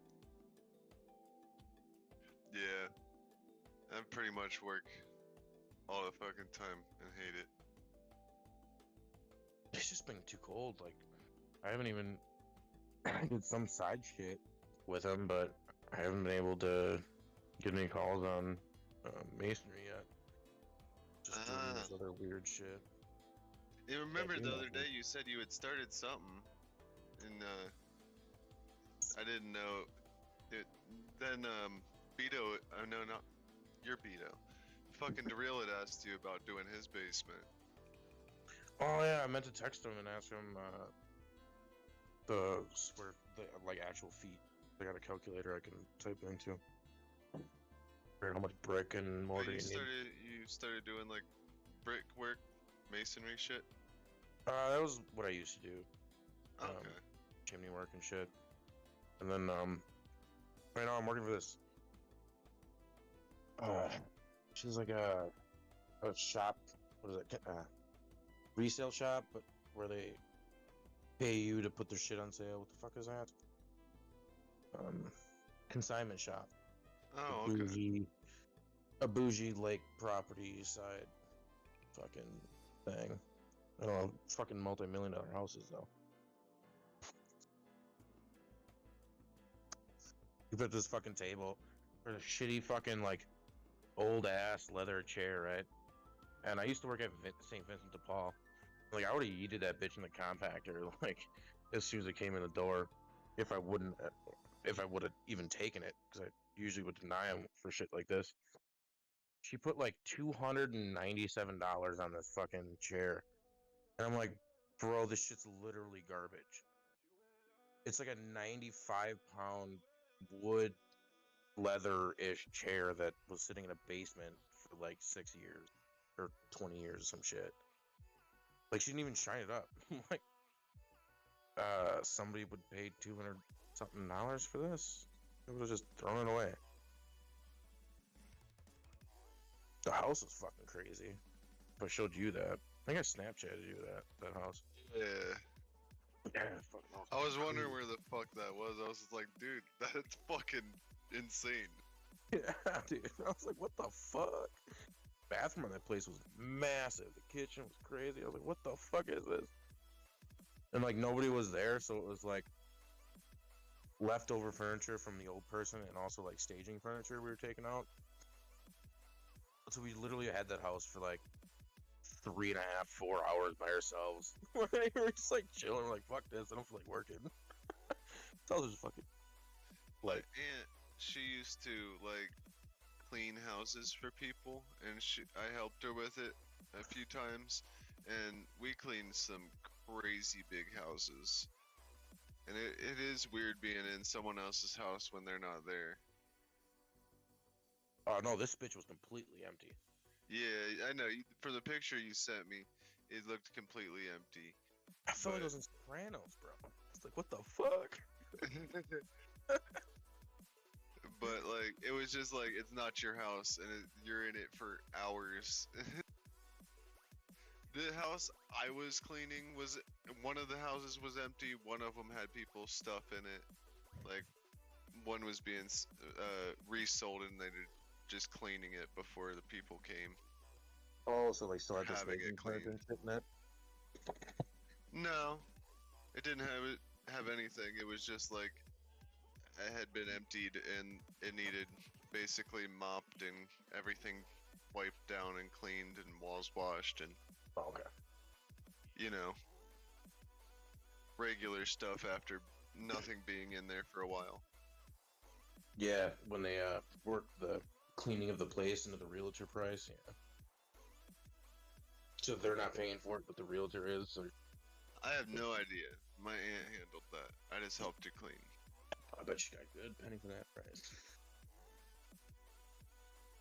I pretty much work all the fucking time and hate it. It's just been too cold. Like, I haven't even I did some side shit with him, but I haven't been able to get any calls on masonry yet. Just doing this other weird shit. You remember the other day you said you had started something, and I didn't know. Then Beto, no, not your Beto. Fucking Darrell had asked you about doing his basement. Oh yeah, I meant to text him and ask him the like actual feet. I got a calculator I can type into. Or how much brick and mortar you need. You started doing like brickwork, masonry shit. That was what I used to do. Okay. Chimney work and shit. And then right now I'm working for this. She's like a shop. What is it? Resale shop, but where they pay you to put their shit on sale. What the fuck is that? Consignment shop. Oh, okay. A bougie lake property side fucking thing. I don't know, fucking multi-million-dollar houses though. You put this fucking table or a shitty fucking like old ass leather chair, right? And I used to work at St. Vincent de Paul. Like, I would have yeeted that bitch in the compactor like as soon as it came in the door. If I would have even taken it, because I usually would deny them for shit like this. She put like $297 on this fucking chair. And I'm like, bro, this shit's literally garbage. It's like a 95-pound wood leather-ish chair that was sitting in a basement for like 6 years or 20 years or some shit. Like, she didn't even shine it up. Like, somebody would pay $200-something for this. It would have just thrown it away. The house is fucking crazy. If I showed you that, I think I Snapchatted you that house. Yeah. Yeah, fucking awesome. I was wondering where the fuck that was. I was just like, dude, that's fucking insane. Yeah, dude. I was like, what the fuck? Bathroom on that place was massive. The kitchen was crazy. I was like, what the fuck is this? And like nobody was there, so it was like leftover furniture from the old person and also like staging furniture we were taking out. So we literally had that house for like 3.5, 4 hours by ourselves. We were just like chilling, like fuck this, I don't feel like working. That was just fucking. My aunt, she used to like clean houses for people, and I helped her with it a few times, and we cleaned some crazy big houses. And it is weird being in someone else's house when they're not there. Oh no, this bitch was completely empty. Yeah, I know. From the picture you sent me, it looked completely empty. I felt like it was in Sopranos, bro. It's like, what the fuck? But like, it was just like, it's not your house, and you're in it for hours. The house I was cleaning was, one of the houses was empty. One of them had people's stuff in it. Like, one was being resold, and they were just cleaning it before the people came. Oh, so they still had this Having it cleaned. and shit in it? No, it didn't have anything. It was just like it had been emptied and it needed basically mopped and everything wiped down and cleaned and walls washed and you know, regular stuff after nothing being in there for a while. Yeah, when they work the cleaning of the place into the realtor price, yeah. So they're not paying for it, but the realtor is. Or... I have no idea. My aunt handled that. I just helped her clean. I bet she got a good penny for that price.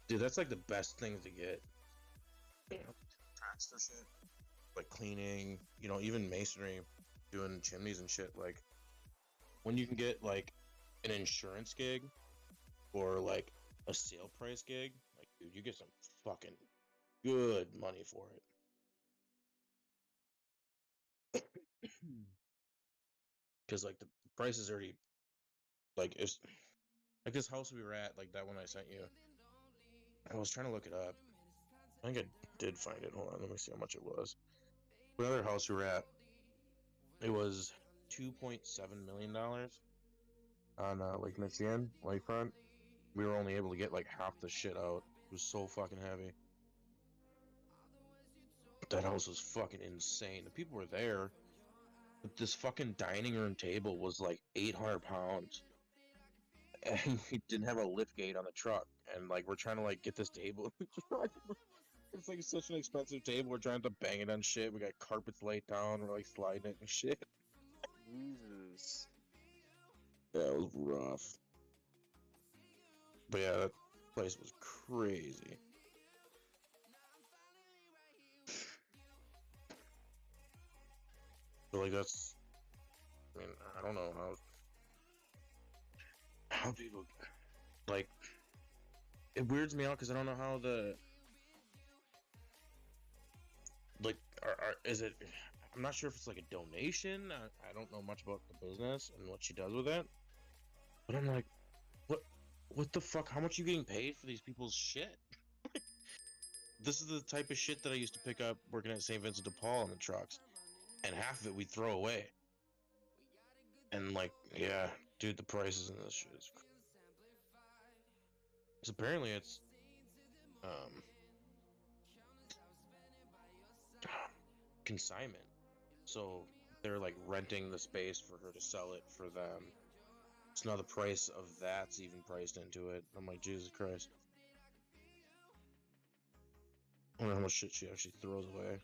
Dude, that's like the best thing to get. You know, transfer shit. Like cleaning, you know, even masonry, doing chimneys and shit. Like, when you can get like an insurance gig or like a sale price gig, like, dude, you get some fucking good money for it. Because like the price is already like it's like this house we were at, like that one I sent you. I was trying to look it up. I think I did find it. Hold on, let me see how much it was. The other house we were at, it was $2.7 million on Lake Michigan lakefront. We were only able to get like half the shit out. It was so fucking heavy. That house was fucking insane. The people were there. But this fucking dining room table was like 800 pounds. And we didn't have a lift gate on the truck. And like, we're trying to like get this table. It's like such an expensive table. We're trying to bang it on shit. We got carpets laid down. We're like sliding it and shit. Jesus. Yeah, it was rough. But yeah, that place was crazy. But like that's, I mean, I don't know how people, like, it weirds me out because I don't know how the, like, is it, I'm not sure if it's like a donation. I don't know much about the business and what she does with it. But I'm like, what the fuck? How much are you getting paid for these people's shit? This is the type of shit that I used to pick up working at St. Vincent de Paul in the trucks. And half of it we'd throw away. And like, yeah, dude, the prices in this shit is crazy. Because apparently it's, consignment. So they're like renting the space for her to sell it for them. So now the price of that's even priced into it. I'm like, Jesus Christ. I wonder how much shit she actually throws away.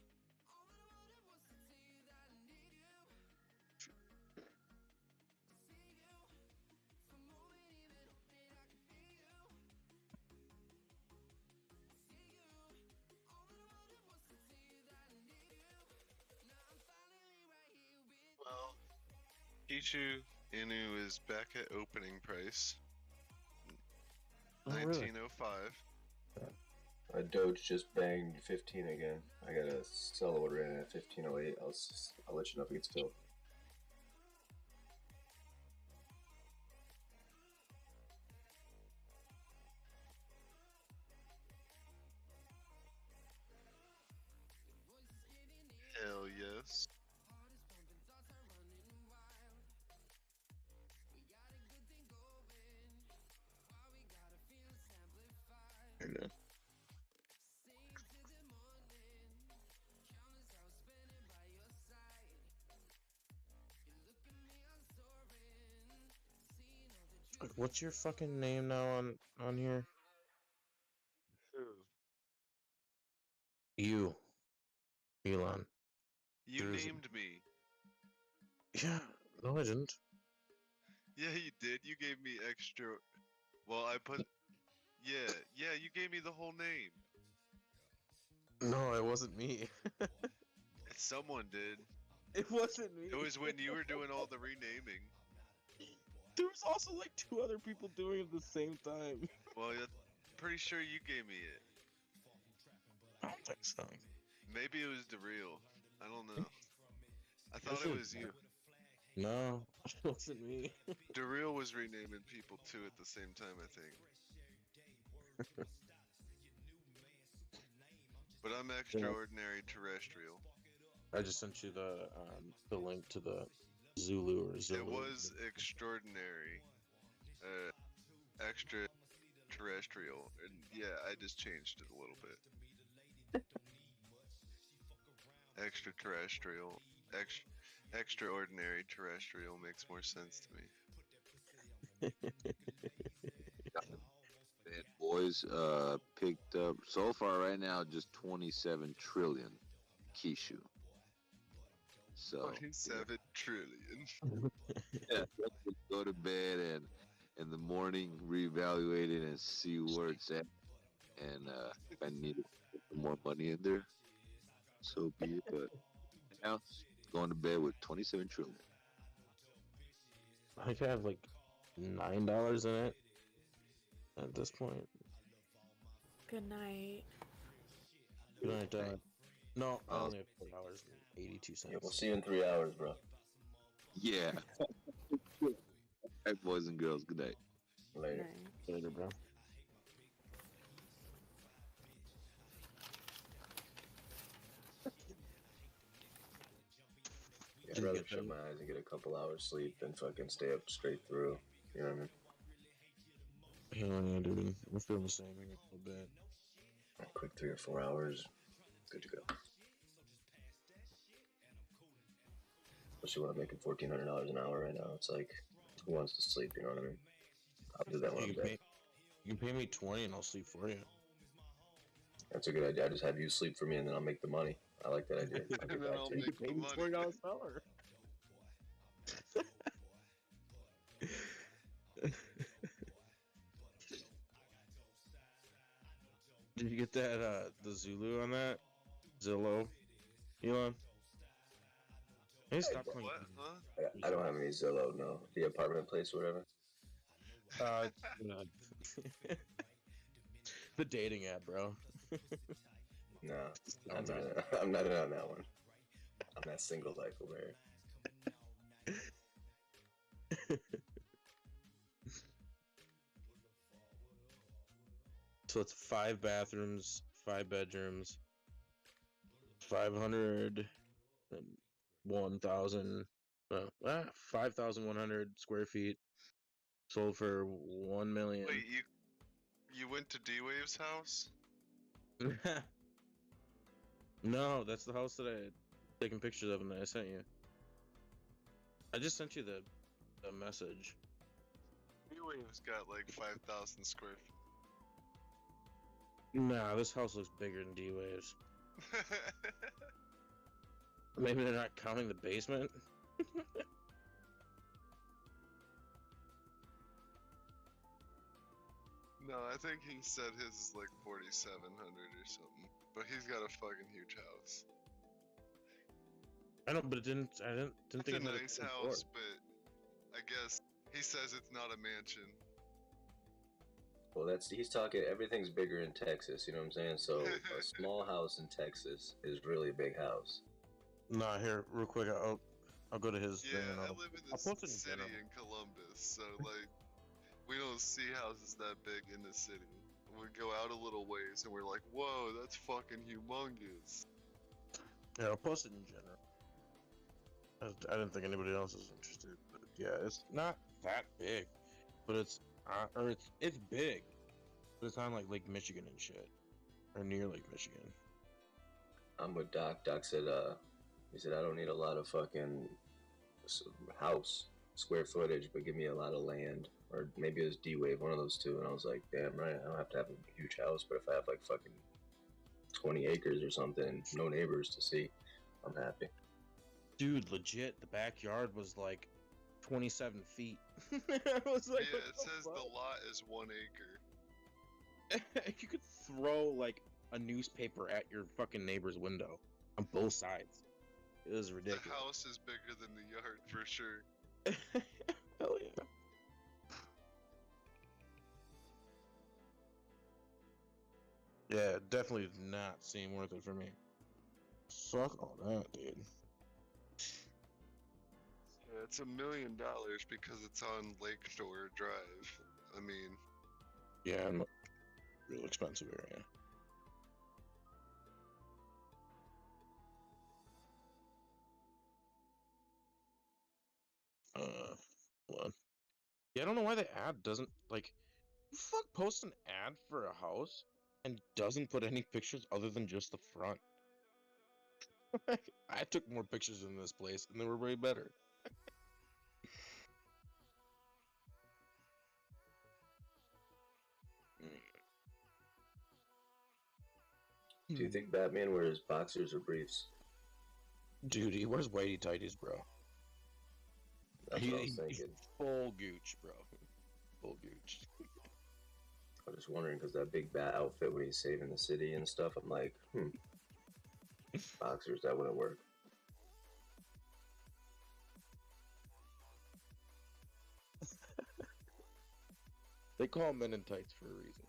Well, Pichu Inu is back at opening price. Oh, really? 1905. Doge just banged 15 again. I got a sell order in at 1508. I'll let you know if it gets filled. Hell yes. I know. What's your fucking name now on here? Who? You, Elon. You Druzy. named me. Yeah, no, I didn't. Yeah, you did. You gave me extra. Well, I put. Yeah, you gave me the whole name. No, it wasn't me. Someone did. It wasn't me. It was when you were doing all the renaming. There was also like 2 other people doing it at the same time. Well, I'm pretty sure you gave me it. I don't think so. Maybe it was DeReal. I don't know. I thought it was you. No, it wasn't me. DeReal was renaming people too at the same time, I think. But I'm extraordinary terrestrial. I just sent you the link to the Zulu or Zulu. It was extraordinary, extraterrestrial, and yeah, I just changed it a little bit. Extraterrestrial, extraordinary terrestrial makes more sense to me. Bad boys picked up so far right now just 27 trillion Kishu. So 27 trillion. yeah, go to bed and in the morning reevaluate it and see where it's at. And if I need to put some more money in there, so be it. But now going to bed with 27 trillion. I think I have like $9 in it at this point. Good night. Good night, Dad. No, I only have $4.82. Yeah, we'll see you in 3 hours, bro. Yeah. All right, boys and girls. Good night. Later. Later, bro. Yeah, I'd rather shut my eyes and get a couple hours sleep than fucking stay up straight through. You know what I mean? Hell yeah, dude. I'm feeling the same here a little bit. A quick 3 or 4 hours, good to go. Especially when I'm making $1,400 an hour right now. It's like, who wants to sleep? You know what I mean? I'll do that when I'm dead. You can pay me $20 and I'll sleep for you. That's a good idea. I just have you sleep for me and then I'll make the money. I like that idea. I'll get back to you. You can pay me $20 an hour. Did you get that, the Zulu on that? Zillow? Elon? Hey, stop calling What? me. Huh? I don't have any Zillow, no. The apartment place or whatever. The dating app, bro. No, I'm not in on that one. I'm not single like over here. So it's 5 bathrooms, 5 bedrooms, 5,100 square feet, sold for $1 million. Wait, you went to D-Wave's house? No, that's the house that I taken pictures of and that I sent you. I just sent you the message. D-Wave's got like 5,000 square feet. Nah, this house looks bigger than D-Wave's. Maybe they're not counting the basement. No, I think he said his is like 4,700 or something. But he's got a fucking huge house. I know, but I didn't It's think a it had nice a house, but I guess he says it's not a mansion. Well, he's talking, everything's bigger in Texas, you know what I'm saying? So a small house in Texas is really a big house. Nah, here, real quick, I'll go to his Yeah, thing and I I'll live in I'll this post it in city general. in Columbus, so like we don't see houses that big in the city. We go out a little ways and we're like, whoa, that's fucking humongous. Yeah, I'll post it in general. I didn't think anybody else was interested, but yeah, it's not that big, but it's big, but it's on like Lake Michigan and shit, or near Lake Michigan. I'm with Doc. Doc said, he said, I don't need a lot of fucking house square footage, but give me a lot of land or maybe it was D-Wave, one of those two. And I was like, damn right, I don't have to have a huge house, but if I have like fucking 20 acres or something, no neighbors to see, I'm happy. Dude, legit, the backyard was like 27 feet. I was like, Yeah, it says the lot is 1 acre. you could throw like a newspaper at your fucking neighbor's window on both sides. It was ridiculous. The house is bigger than the yard for sure. Hell yeah. Yeah, it definitely did not seem worth it for me. Fuck all that, dude. Yeah, it's $1 million because it's on Lakeshore Drive. I mean, Yeah, I'm a real expensive area. What? Yeah, I don't know why the ad doesn't like. Who the fuck posts an ad for a house and doesn't put any pictures other than just the front? I took more pictures in this place and they were way better. Do you think Batman wears boxers or briefs? Dude, he wears whitey tighties, bro. That's what I was He's thinking. full gooch, bro. Full gooch. I was just wondering because that big bat outfit when he's saving the city and stuff, I'm like, boxers, that wouldn't work. They call men in tights for a reason.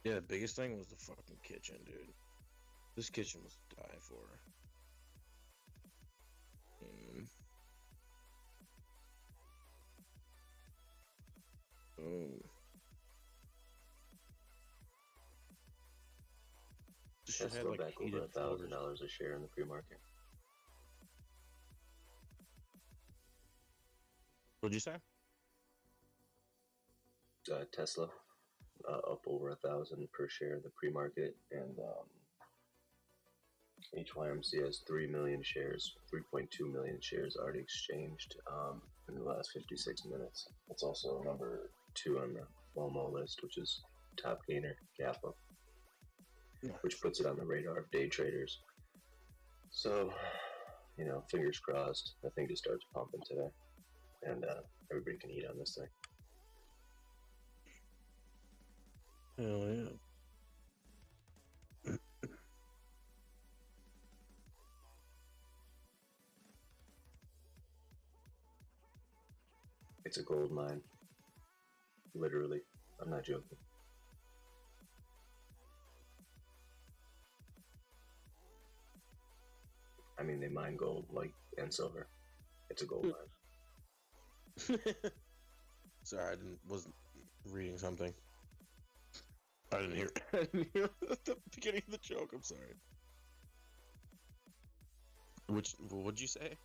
Yeah, the biggest thing was the fucking kitchen, dude. This kitchen was to die for. Oh. Should That's have still like back over heated floors. $1,000 a share in the pre-market. What'd you say? Tesla up over 1,000 per share in the pre-market, and HYMC has 3 million shares, 3.2 million shares already exchanged in the last 56 minutes. It's also number 2 on the FOMO list, which is top gainer, Kappa, which puts it on the radar of day traders. So, fingers crossed, I think it starts pumping today, and everybody can eat on this thing. Hell yeah. It's a gold mine. Literally. I'm not joking. I mean, they mine gold and silver. It's a gold mine. Sorry, wasn't reading something. I didn't hear the beginning of the joke. I'm sorry. What'd you say?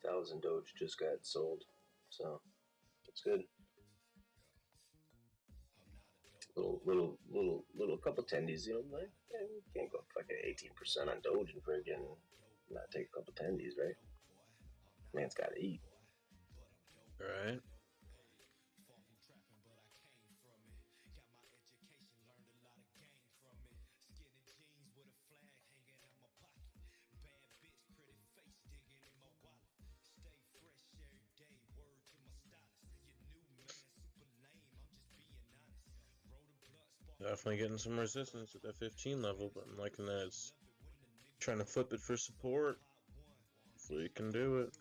100,000 Doge just got sold, so it's good. Little couple tendies, you know, like you can't go fucking 18% on Doge and friggin' not take a couple tendies, right? Man's gotta eat. Right. Definitely getting some resistance at that 15 level, but I'm liking that it's trying to flip it for support. Hopefully it can do it.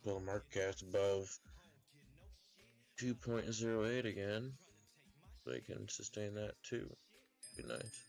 Well, market cap's above 2.08 again. They can sustain that too. Be nice.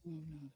Mhm.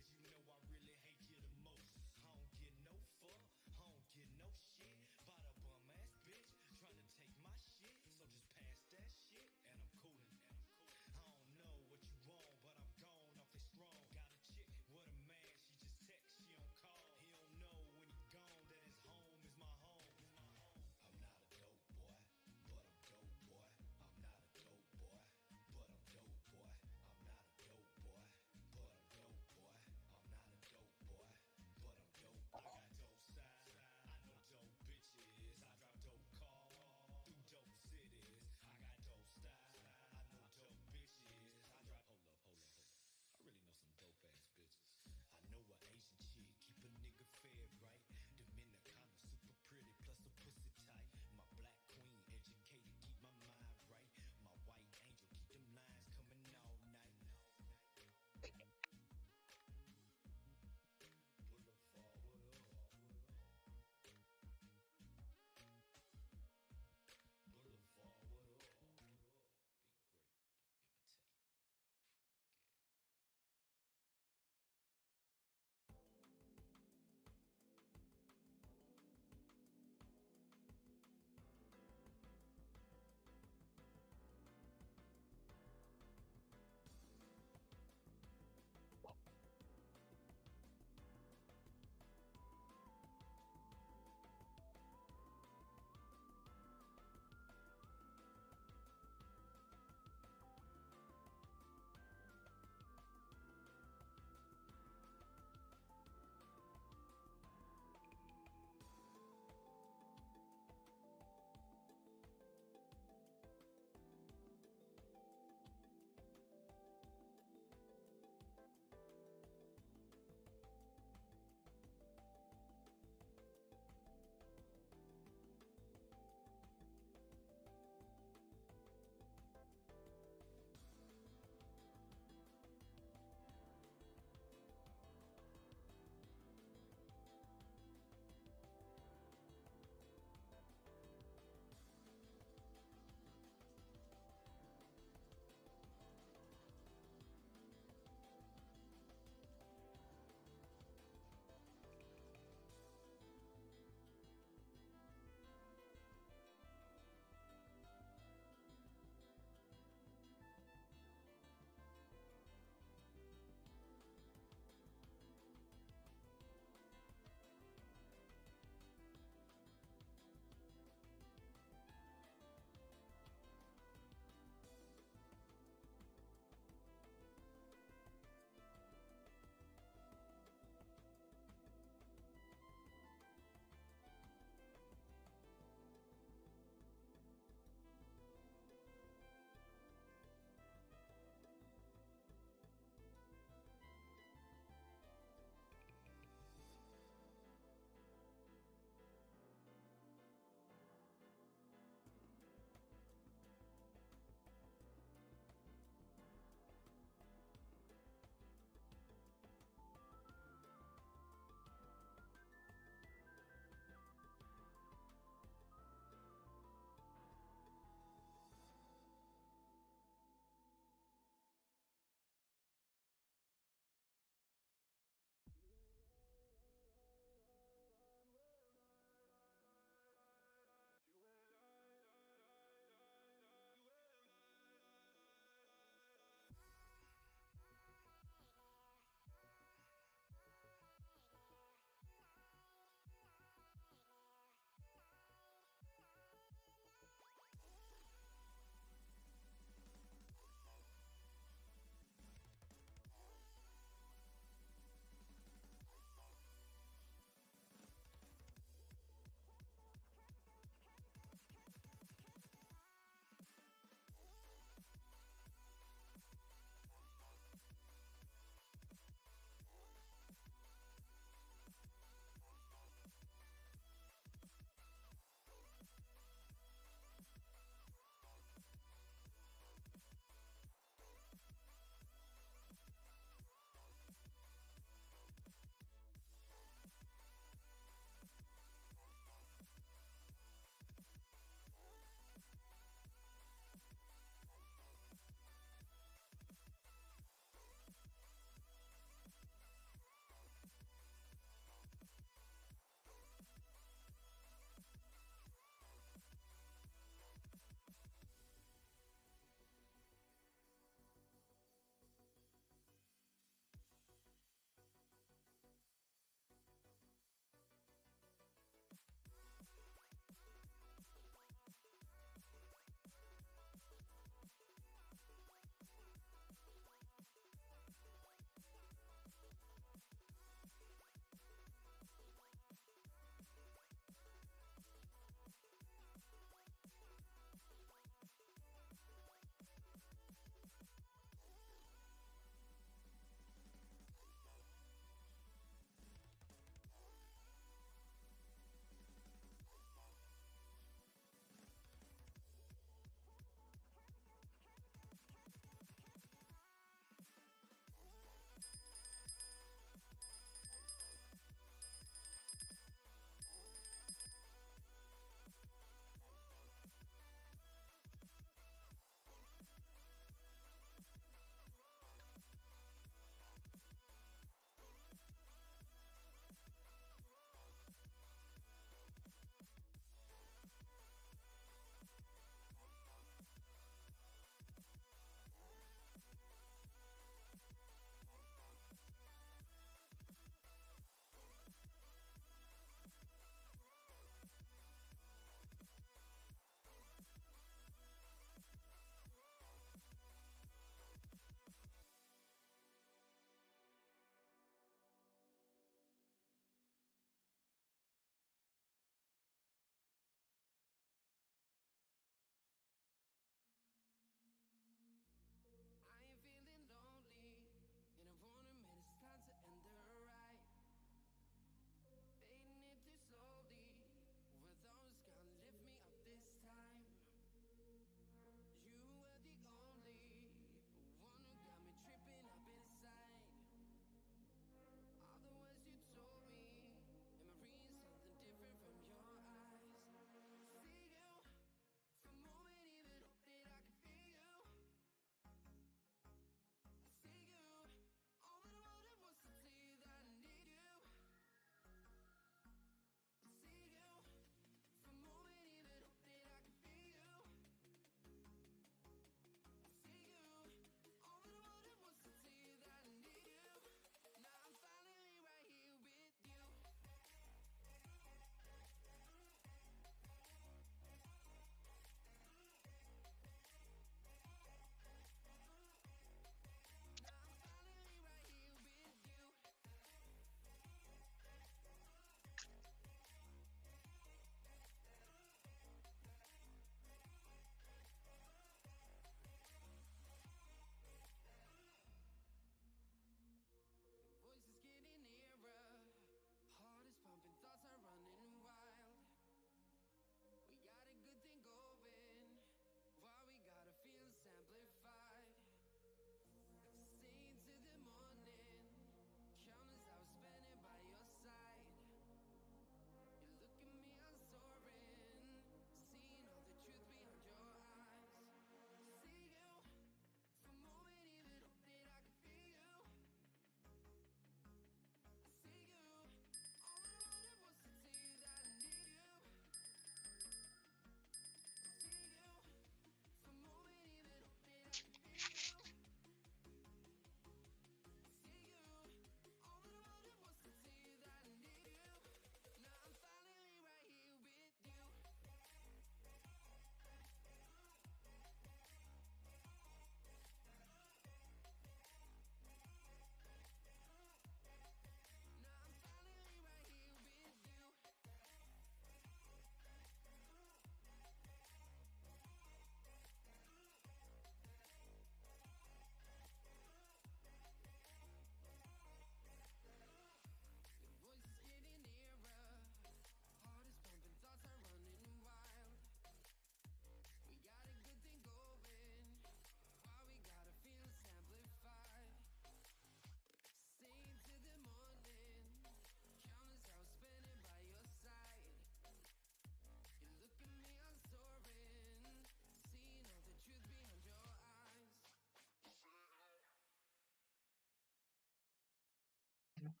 I'm not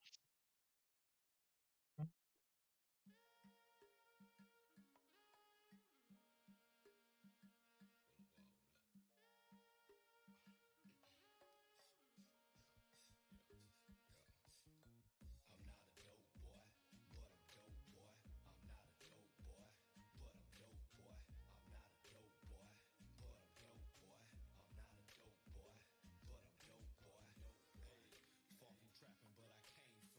a dope boy, but I'm dope boy. I'm not a dope boy, but I'm dope boy. I'm not a dope boy, but I'm dope boy. I'm not a dope boy, but I'm dope boy. Hey, far from trapping, but I came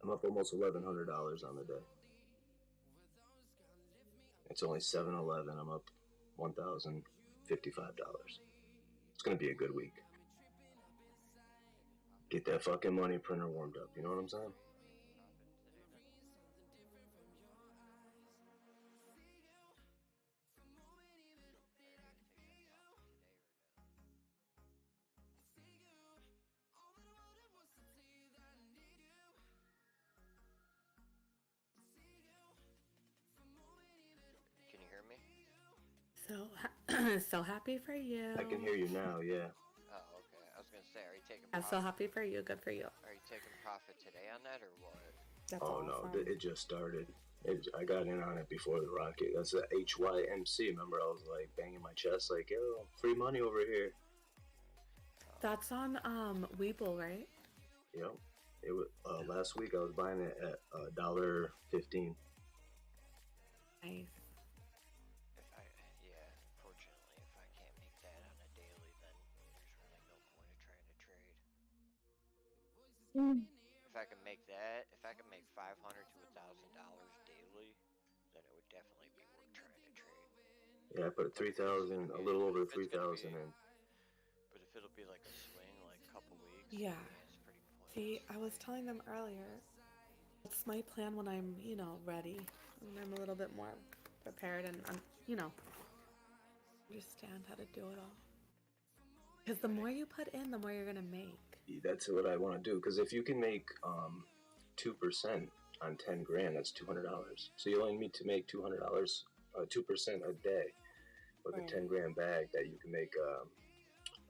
I'm up almost $1,100 on the day. It's only 7-11. I'm up $1,055. It's gonna be a good week. Get that fucking money printer warmed up. You know what I'm saying? Can you hear me? So happy for you. I can hear you now. Yeah. Oh, okay. I was gonna say, are you taking? I'm so happy for you. Good for you. Are you taking profit today on that, or what? That's oh awesome. no, it just started. I got in on it before the rocket. That's the HYMC. Remember, I was like banging my chest, like, "Yo, free money over here." That's on Weeble, right? Yep. It was last week. I was buying it at $1.15. Nice. Unfortunately, if I can't make that on a daily, then there's really no point of trying to trade. If I can make that, if I can make $500 to $1,000 daily, then it would definitely be worth trying to trade. Yeah, I put 3,000, a little over 3,000 in. But if it'll be like a swing, like a couple weeks, Yeah. it's pretty pointless. See, I was telling them earlier. It's my plan when I'm, ready, and I'm a little bit more prepared, and I'm, understand how to do it all. Because the more you put in, the more you're gonna make. That's what I want to do. Because if you can make 2% on 10 grand, that's $200. So you only need to make $200, 2% a day, with a 10 grand bag that you can make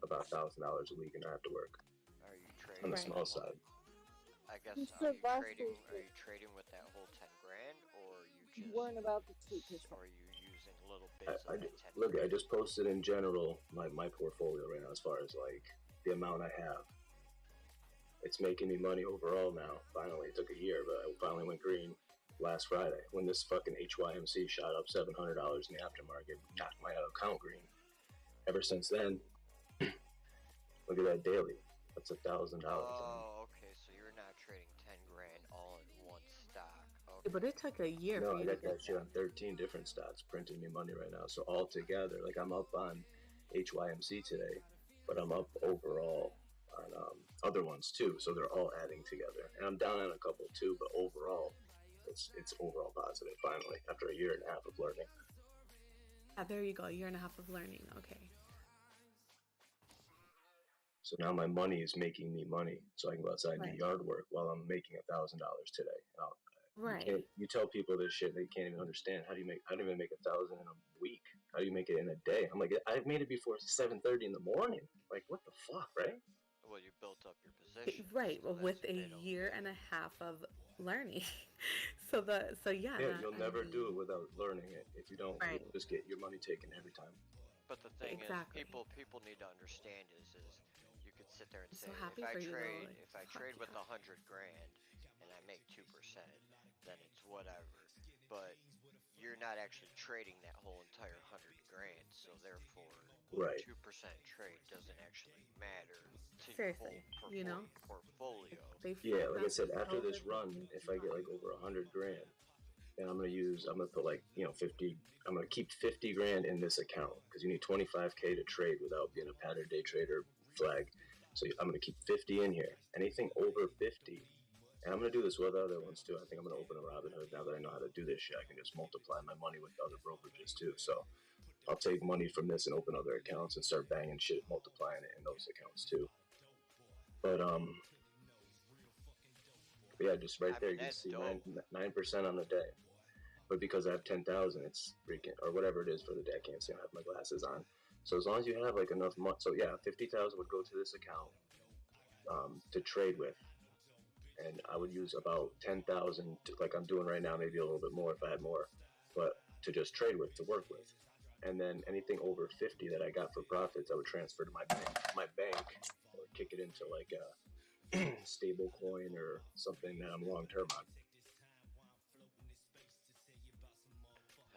about $1,000 a week and not have to work. Are you trading on the small side? I guess You are said you last trading? week Are you trading with that whole 10 grand, or are you just? Weren't about the 2%. Or are you using little bits of that 10 Look, I just posted in general my portfolio right now as far as like the amount I have. It's making me money overall now. Finally, it took a year, but I finally went green last Friday when this fucking HYMC shot up $700 in the aftermarket, knocked my account green. Ever since then, look at that daily. That's $1,000. Oh, okay. So you're not trading 10 grand all in one stock. Okay. But it took a year No, for I you got to that get shit on 13 different stocks printing me money right now. So all together, like I'm up on HYMC today, but I'm up overall on other ones too. So they're all adding together, and I'm down on a couple too. But overall, it's overall positive. Finally, after a year and a half of learning. there you go, a year and a half of learning. Okay. So now my money is making me money, so I can go outside and do yard work while I'm making $1,000 today. Right. You tell people this shit, they can't even understand. How do you make 1,000 in a week? How do you make it in a day? I'm like, I've made it before 7:30 in the morning. Like, what the fuck, right? Well, you built up your position. Right, with a year and a half of learning. so yeah. Yeah, you'll never do it without learning it. If you don't, you'll just get your money taken every time. But the thing is, people need to understand is you could sit there and say, if I trade with 100 grand and I make 2%, then it's whatever. But you're not actually trading that whole entire 100 grand, so therefore, 2% trade doesn't actually matter to your whole portfolio. Yeah, like I said, after this run, if I get like over 100 grand, then I'm gonna put like 50. I'm gonna keep 50 grand in this account because you need 25K to trade without being a pattern day trader flag. So I'm gonna keep 50 in here. Anything over 50. And I'm going to do this with other ones too. I think I'm going to open a Robinhood now that I know how to do this shit. I can just multiply my money with other brokerages too. So I'll take money from this and open other accounts and start banging shit, multiplying it in those accounts too. But yeah, just right there you can see 9% on the day. But because I have 10,000, it's freaking, or whatever it is for the day. I can't see. I don't have my glasses on. So as long as you have like enough money, so yeah, 50,000 would go to this account to trade with. And I would use about 10,000, like I'm doing right now, maybe a little bit more if I had more, but to just trade with, to work with. And then anything over 50 that I got for profits, I would transfer to my bank, or kick it into like a stable coin or something that I'm long term on.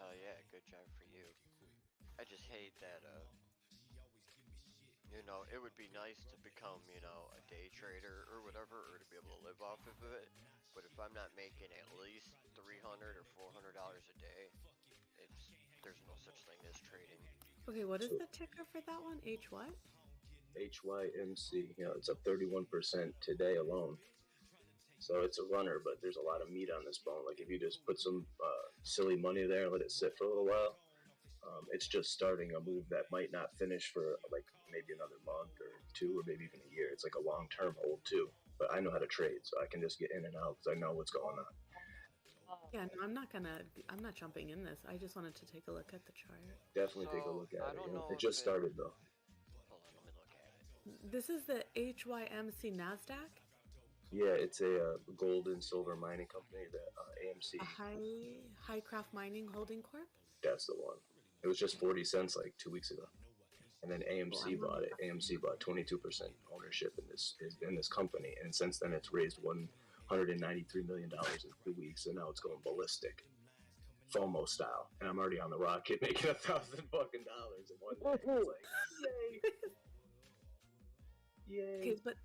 Hell yeah, good job for you. I just hate that it would be nice to become, a day trader or whatever, or to be able to live off of it. But if I'm not making at least $300 or $400 a day, there's no such thing as trading. Okay, what is So the ticker for that one? H what? HYMC, it's up 31% today alone. So it's a runner, but there's a lot of meat on this bone. Like if you just put some silly money there and let it sit for a little while, it's just starting a move that might not finish for like maybe another month or two or maybe even a year. It's like a long-term hold too. But I know how to trade, so I can just get in and out because I know what's going on. Yeah, no, I'm not jumping in this. I just wanted to take a look at the chart. Definitely take a look at it. It just started though. Hold on, let me look at it. This is the HYMC Nasdaq. Yeah, it's a gold and silver mining company that AMC. High Craft Mining Holding Corp. That's the one. It was just 40 cents like 2 weeks ago, and then AMC bought it. AMC bought 22% ownership in this company, and since then it's raised $193 million in 2 weeks, and now it's going ballistic, FOMO style. And I'm already on the rocket making $1,000 fucking dollars in one day. It's like, yay, yay. Okay, but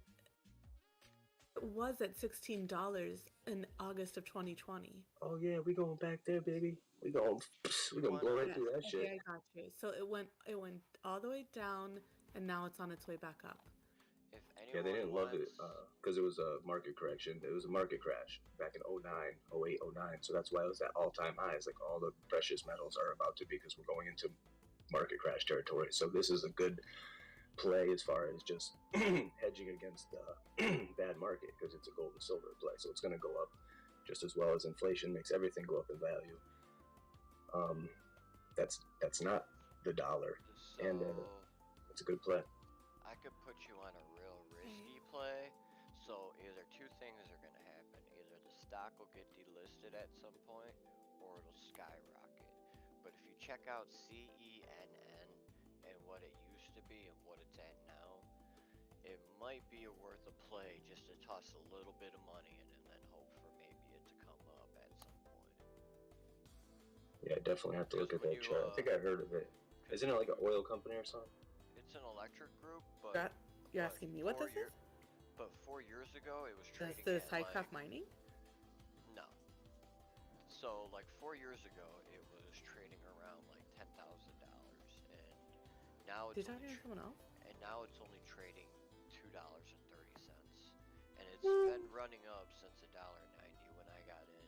it was at $16 in August of 2020. Oh yeah, we going back there, baby. We gonna blow right through that shit. Okay, I got you. So it went all the way down, and now it's on its way back up. Yeah, they didn't love it because it was a market correction. It was a market crash back in 09, 08, 09. So that's why it was at all-time highs. Like all the precious metals are about to be because we're going into market crash territory. So this is a good play as far as just hedging against bad market because it's a gold and silver play. So it's going to go up just as well as inflation makes everything go up in value. That's not the dollar, and it's a good play. I could put you on a real risky play. So either two things are going to happen. Either the stock will get delisted at some point, or it'll skyrocket. But if you check out CENN and what it used to be and what it's at now, it might be worth a play just to toss a little bit of money in and then hope for maybe it to come up at some point. Yeah, I definitely have to look at that chart. I think I heard of it. Isn't it like an oil company or something? It's an electric group, but You're asking me what this is? But 4 years ago, it was trading. This at High Craft Mining? No. So like 4 years ago, it was trading around like $10,000, and now it's someone else? And now it's only trading $2.30, and it's been running up since $1.90 when I got in.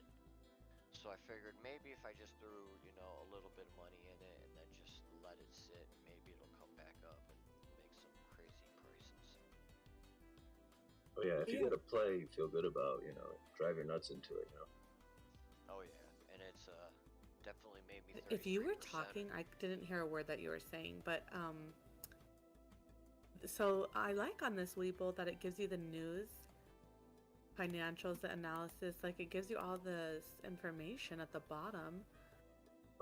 So I figured maybe if I just threw, a little bit of money in it and then just let it sit, maybe it'll come back up and make some crazy prices. Oh yeah, if you get a play you feel good about, drive your nuts into it, Oh yeah, and it's definitely made me. If you were talking, I didn't hear a word that you were saying, but so I like on this Weeble that it gives you the news, financials, the analysis, like it gives you all this information at the bottom.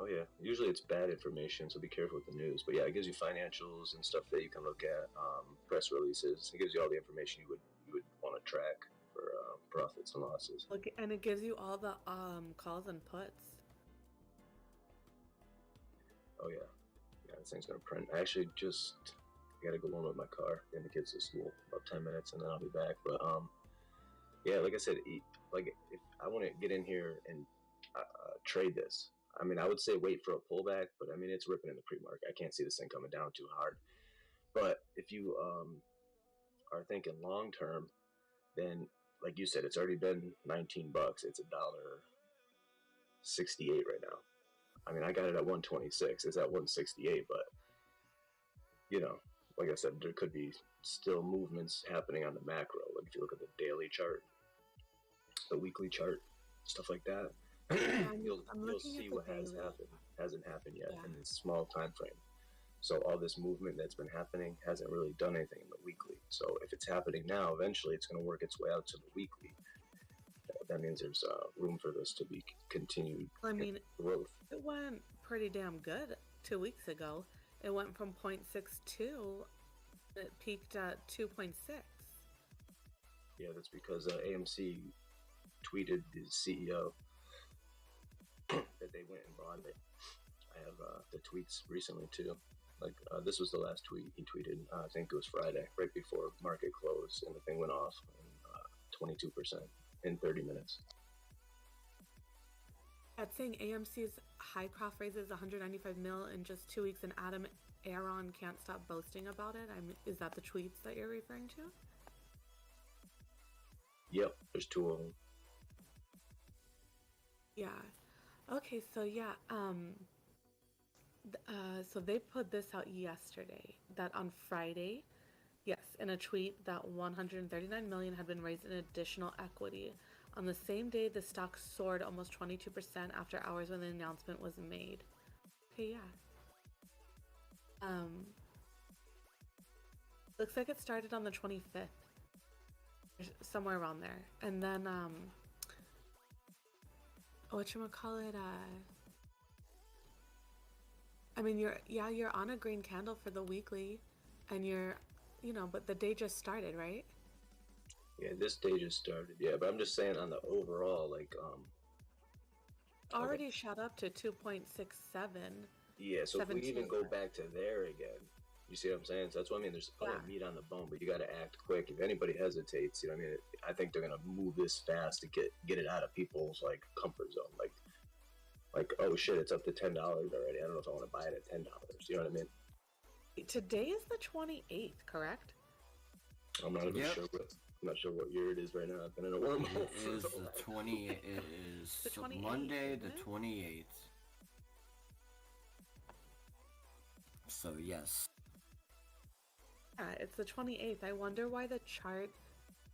Oh yeah, usually it's bad information, so be careful with the news. But yeah, it gives you financials and stuff that you can look at, press releases. It gives you all the information you would want to track for profits and losses. And it gives you all the calls and puts. Oh yeah, this thing's gonna print. I actually I gotta go home with my car, getting the kids to school, about 10 minutes, and then I'll be back. But yeah, like I said, if I want to get in here and trade this, I mean, I would say wait for a pullback, but I mean, it's ripping in the pre-market. I can't see this thing coming down too hard. But if you are thinking long term, then like you said, it's already been $19. It's $1.68 right now. I mean, I got it at 126. It's at 168, but like I said, there could be still movements happening on the macro. Like if you look at the daily chart, the weekly chart, stuff like that, you'll see what hasn't happened yet in this small time frame. So all this movement that's been happening hasn't really done anything in the weekly. So if it's happening now, eventually it's going to work its way out to the weekly. That means there's room for this to be continued growth. It went pretty damn good 2 weeks ago. It went from 0.62, it peaked at 2.6. Yeah, that's because AMC tweeted the CEO that they went and bought it. I have the tweets recently too. Like this was the last tweet he tweeted. I think it was Friday, right before market closed, and the thing went off, and 22%. in 30 minutes. It's saying AMC's Hycroft raises 195 mil in just 2 weeks, and Adam Aaron can't stop boasting about it. Is that the tweets that you're referring to? Yep, there's 2 of them. Yeah. Okay, so yeah, so they put this out yesterday, that on Friday, yes, in a tweet, that 139 million had been raised in additional equity. On the same day, the stock soared almost 22% after hours when the announcement was made. Okay, yeah. Looks like it started on the 25th, somewhere around there, and then whatchamacallit, I mean, you're on a green candle for the weekly, and but the day just started, right? Yeah, this day just started. Yeah, but I'm just saying on the overall, like, already shot up to 2.67. yeah, so if we even go back to there again, you see what I'm saying? So that's what I mean. There's plenty of meat on the bone, but you got to act quick. If anybody hesitates, you know what I mean? I think they're gonna move this fast to get it out of people's like comfort zone. Like, oh shit, it's up to $10 already. I don't know if I want to buy it at $10. You know what I mean? Today is the 28th, correct? I'm not even sure. I'm not sure what year it is right now. I've been in a wormhole. It is the 20. It is Monday, the 28th. So yes. Yeah, it's the 28th. I wonder why the chart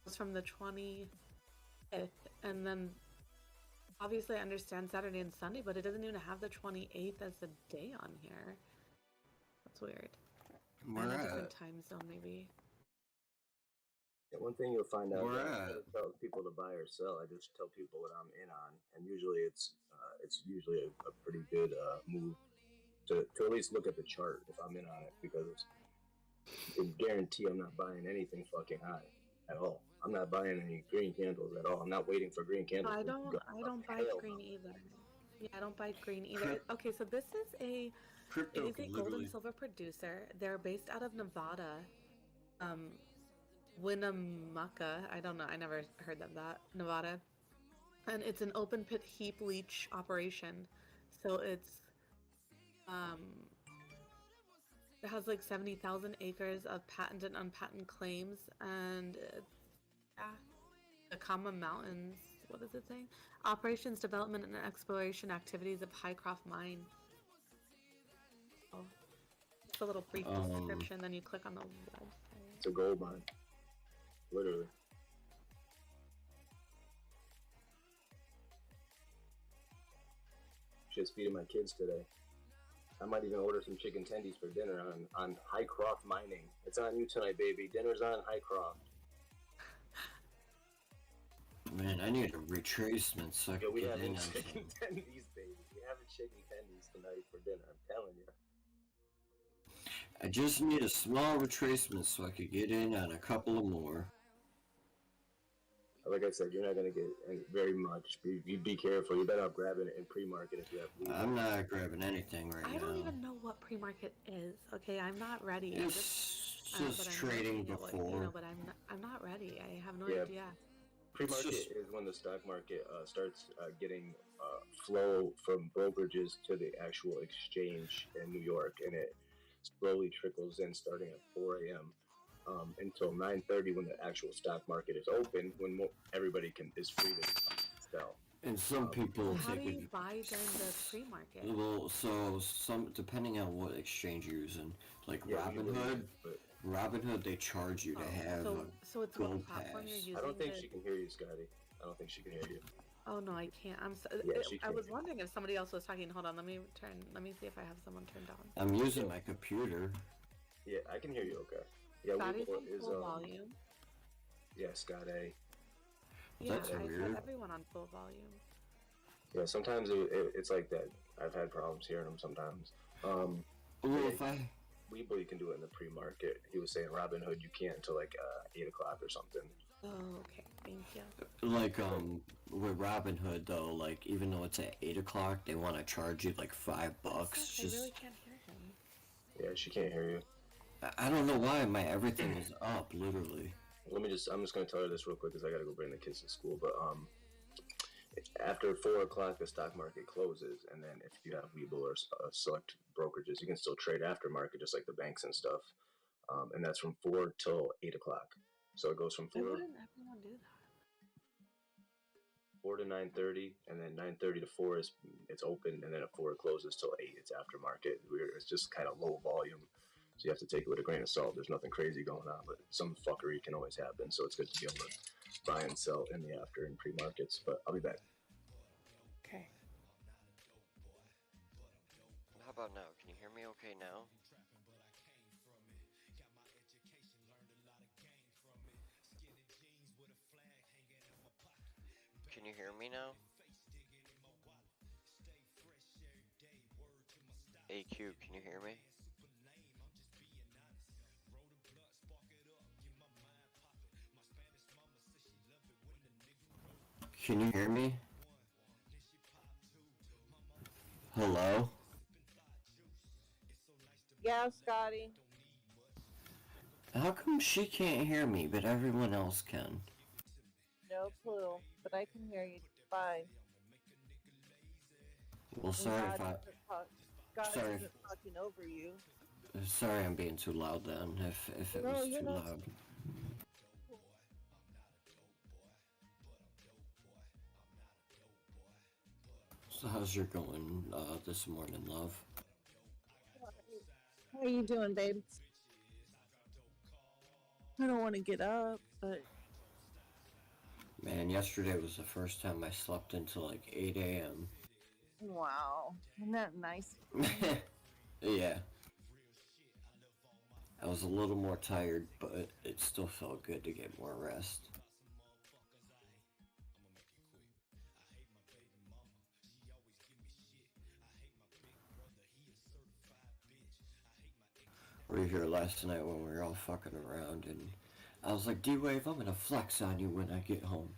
was from the 25th, and then obviously I understand Saturday and Sunday, but it doesn't even have the 28th as the day on here. That's weird. We're in a at different time zone, maybe. Yeah, one thing you'll find out, We're I don't tell people to buy or sell. I just tell people what I'm in on, and usually it's usually a pretty good move to at least look at the chart if I'm in on it, because I can guarantee I'm not buying anything fucking high at all. I'm not buying any green candles at all. I'm not waiting for green candles. I don't buy green either. Yeah, I don't buy green either. Okay, so this is a gold and silver producer. They're based out of Nevada. Winnemucca. I don't know. I never heard of that. Nevada. And it's an open pit heap leach operation. So it has like 70,000 acres of patent and unpatented claims, and the Kama Mountains. What is it saying? Operations, development, and exploration activities of Hycroft Mine. Oh, it's a little brief description. Then you click on the website. It's a gold mine, literally. Shit's feeding my kids today. I might even order some chicken tendies for dinner on Hycroft Mining. It's on you tonight, baby. Dinner's on Hycroft. Man, I need a retracement so I can we get having in on chicken some. tendies, baby. We having chicken tendies tonight for dinner. I'm telling you. I just need a small retracement so I could get in on a couple of more. Like I said, you're not gonna get very much. You be careful. You better not grabbing it in pre-market if you have leave. I'm not grabbing anything right now. I don't even know what pre-market is. Okay, I'm not ready. It's just trading before. But I'm not ready. I have no Yeah. idea. Pre-market is when the stock market starts getting flow from brokerages to the actual exchange in New York, and it slowly trickles in starting at 4 a.m. Until 9:30 when the actual stock market is open, when everybody is free to sell. And some people How take do you buy during the pre-market? Well, so some depending on what exchange you're using, like Robinhood, they charge you to have so it's gold what platform pass. you're using. I don't think she can hear you, Scotty. I don't think she can hear you. Oh no, I can't. I was wondering if somebody else was talking. Hold on, let me see if I have someone turned on. I'm using my computer. Yeah, I can hear you. Okay. Yeah, Scotty's on full volume. Yeah, Scott A. Yeah, That's I weird. have everyone on full volume. Yeah, sometimes it's like that. I've had problems hearing them sometimes. Weeble, you can do it in the pre-market. He was saying Robinhood, you can't until like 8 o'clock or something. Oh, okay. Thank you. Like with Robinhood though, like even though it's at 8 o'clock, they want to charge you like $5. I really can't hear him. Yeah, she can't hear you. I don't know why my everything is up, literally. I'm just gonna tell her this real quick because I gotta go bring the kids to school. But after 4 o'clock, the stock market closes, and then if you have Webull or select brokerages, you can still trade aftermarket, just like the banks and stuff. And that's from 4 till 8 o'clock. So it goes from Why 4 wouldn't everyone do that? 4 to 9:30, and then 9:30 to 4 is it's open, and then at 4 it closes till 8. It's aftermarket. It's just kind of low volume, so you have to take it with a grain of salt. There's nothing crazy going on, but some fuckery can always happen. So it's good to be able to buy and sell in the after and pre markets. But I'll be back. Okay. How about now? Can you hear me okay now? Can you hear me now? AQ, can you hear me? Can you hear me? Hello? Yeah, Scotty. How come she can't hear me, but everyone else can? No clue, but I can hear you fine. Well, sorry if I... God Sorry. isn't talking over you. Sorry I'm being too loud then, if it No, was you're too not. loud. So how's your going this morning, love? How are you doing, babe? I don't want to get up, but... Man, yesterday was the first time I slept until like 8 a.m. Wow. Isn't that nice? Yeah. I was a little more tired, but it still felt good to get more rest. We were here last night when we were all fucking around, and I was like, D-Wave, I'm gonna flex on you when I get home.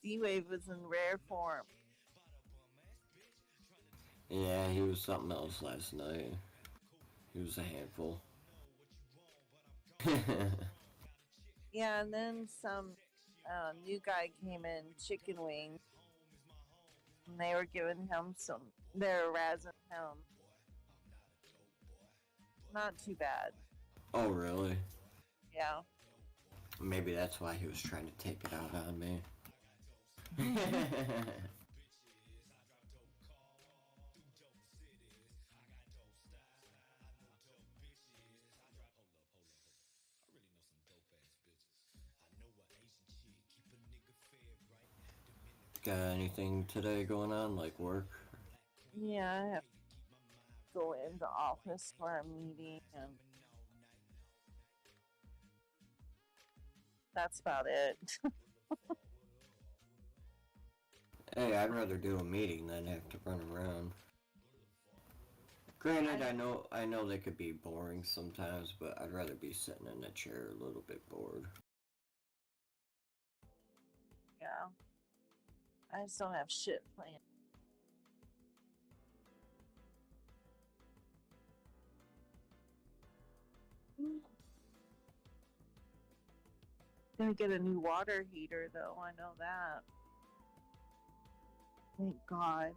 D-Wave was in rare form. Yeah, he was something else last night. He was a handful. Yeah, and then some new guy came in, chicken wing. And they were giving him they were razzing him. Not too bad. Oh, really? Yeah. Maybe that's why he was trying to take it out on me. Got anything today going on, like work? Yeah, I have to go in the office for a meeting, and that's about it. Hey, I'd rather do a meeting than have to run around. Granted, I know they could be boring sometimes, but I'd rather be sitting in a chair a little bit bored. Yeah. I just don't have shit planned. Gonna get a new water heater though, I know that. Thank God.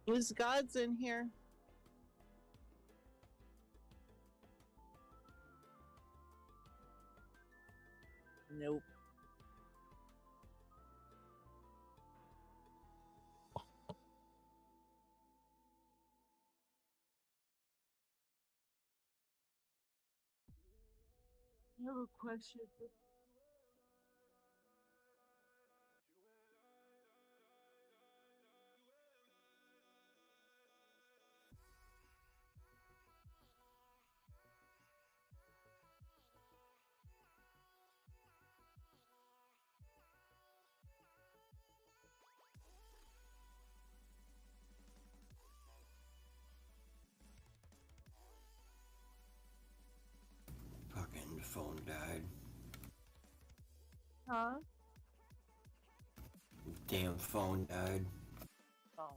Is God's in here? Nope. I have a question. Fucking phone died. Huh? Damn phone died. Oh.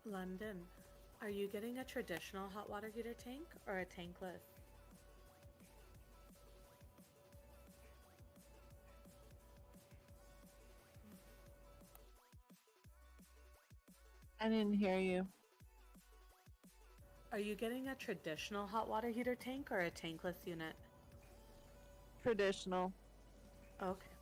London, are you getting a traditional hot water heater tank or a tankless? I didn't hear you. Are you getting a traditional hot water heater tank or a tankless unit? Traditional. Okay.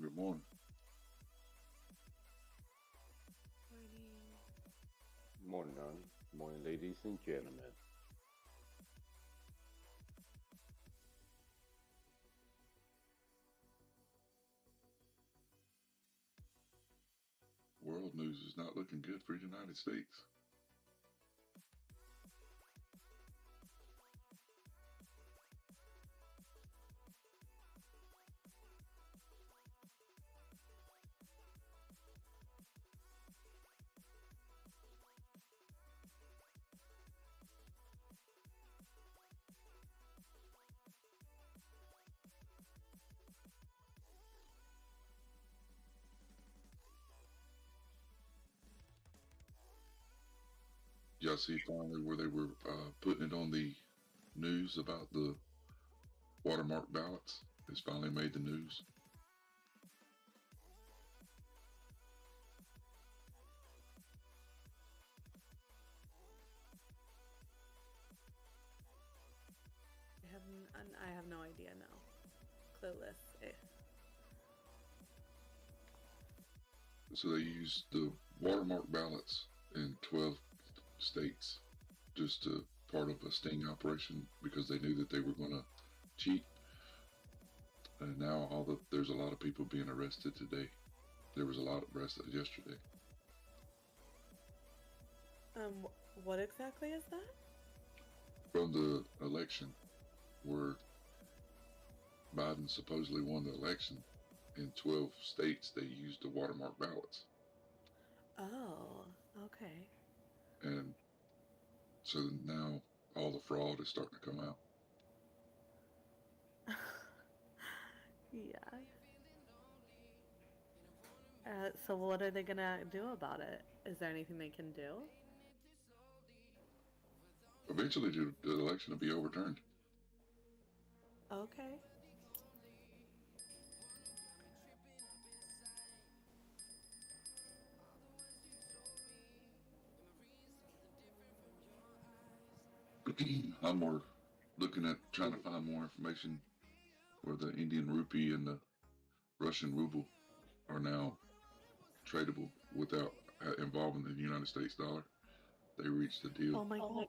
Good morning. Morning, morning, ladies and gentlemen. World news is not looking good for the United States. Y'all see finally where they were putting it on the news about the watermark ballots? It's finally made the news. I have no idea now. Clueless. So they used the watermark ballots in 12 states just to part of a sting operation because they knew that they were going to cheat. And now there's a lot of people being arrested today. There was a lot arrested yesterday. What exactly is that? From the election where Biden supposedly won the election, in 12 states they used the watermark ballots. Oh, okay. And so now all the fraud is starting to come out. Yeah. So what are they gonna do about it? Is there anything they can do? Eventually the election will be overturned. Okay. I'm more looking at trying to find more information where the Indian rupee and the Russian ruble are now tradable without involving the United States dollar. They reached a deal. Oh my God.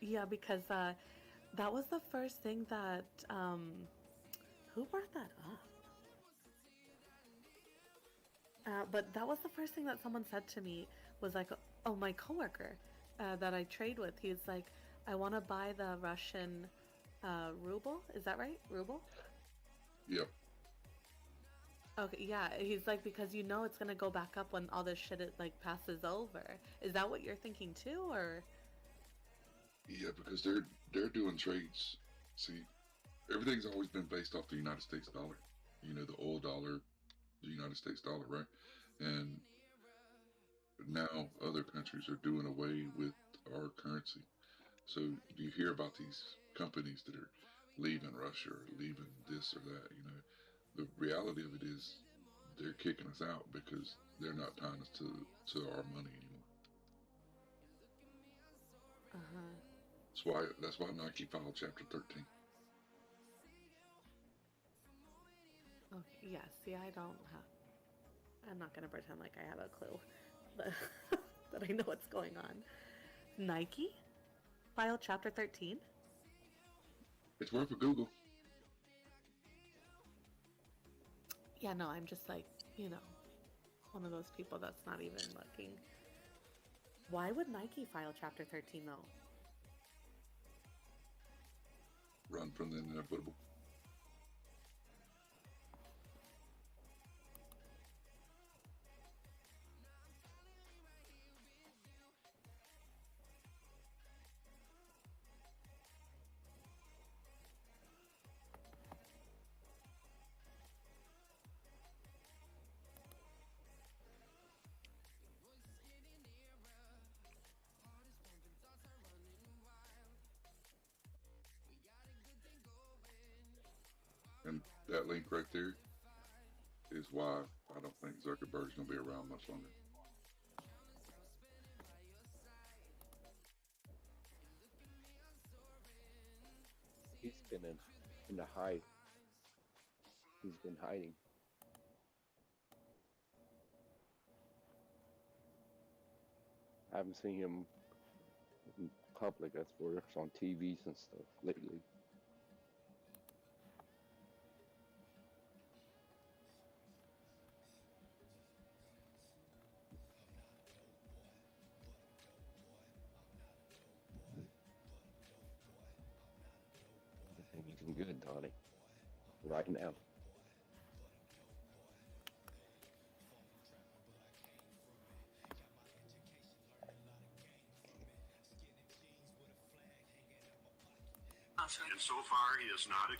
Yeah, because that was the first thing that who brought that up? But that was the first thing that someone said to me was like, oh, my coworker that I trade with, he's like, I want to buy the Russian ruble. Is that right? Ruble? Yep. Okay, yeah. He's like, because you know it's gonna go back up when all this shit passes over. Is that what you're thinking too, or? Yeah, because they're doing trades. See, everything's always been based off the United States dollar. You know, the oil dollar, the United States dollar, right? And now other countries are doing away with our currency. So you hear about these companies that are leaving Russia or leaving this or that. You know, the reality of it is they're kicking us out because they're not tying us to our money anymore. That's why Nike filed Chapter 13. Okay, yeah. See, I'm not gonna pretend like I have a clue, but that I know what's going on. Nike filed Chapter 13. It's worth a Google. Yeah, no, I'm just like, one of those people that's not even looking. Why would Nike file Chapter 13 though? Run from the inevitable. And that link right there is why I don't think Zuckerberg's going to be around much longer. He's been in the hide. He's been hiding. I haven't seen him in public, that's for it's on TVs and stuff lately. I think he's good, Donnie. Right now. And so far, he has not.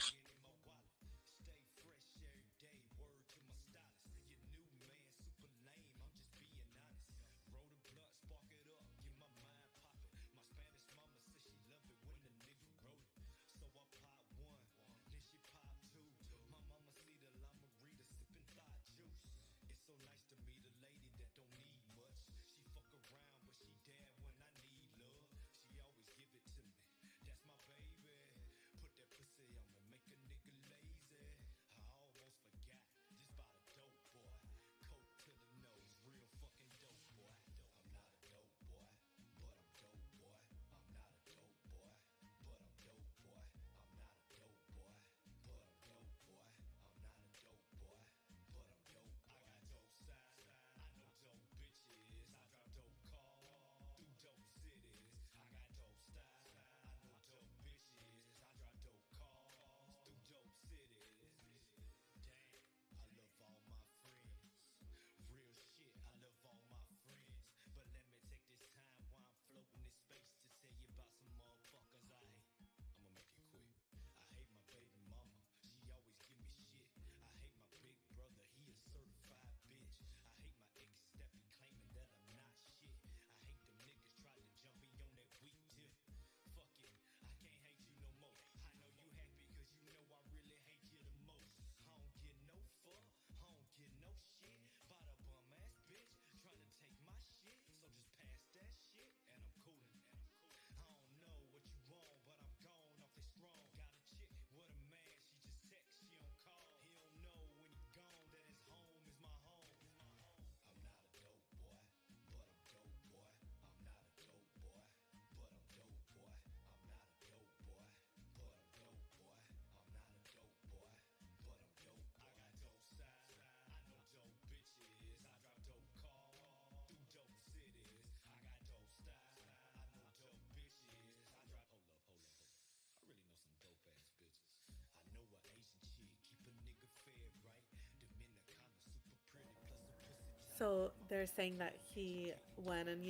So they're saying that he went and,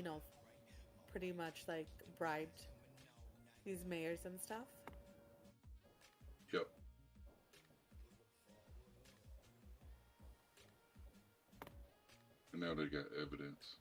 pretty much like bribed these mayors and stuff. Yep. And now they got evidence.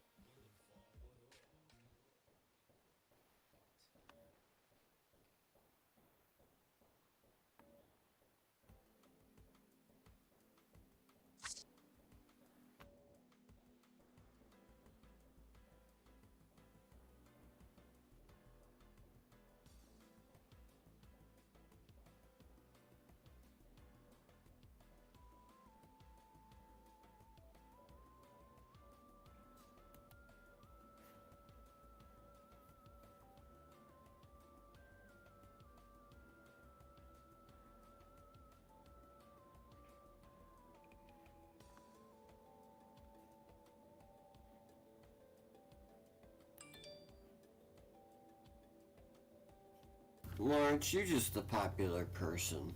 Lawrence, you're just a popular person.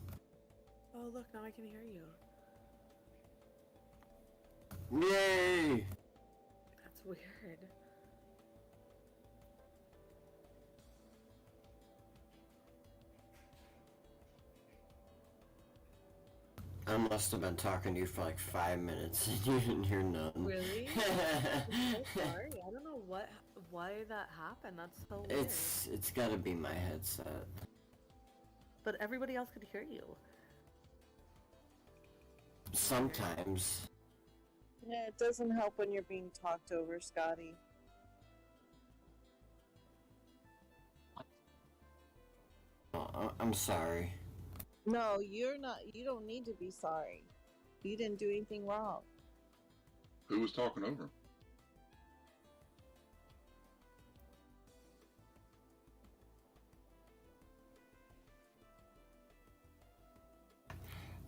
Oh, look, now I can hear you. Yay! That's weird. I must have been talking to you for like 5 minutes and you didn't hear none. Really? I'm so sorry. I don't know why that happened. That's so weird. It's gotta be my headset. But everybody else could hear you. Sometimes. Yeah, it doesn't help when you're being talked over, Scotty. I'm sorry. No, you're not. You don't need to be sorry. You didn't do anything wrong. Who was talking over him?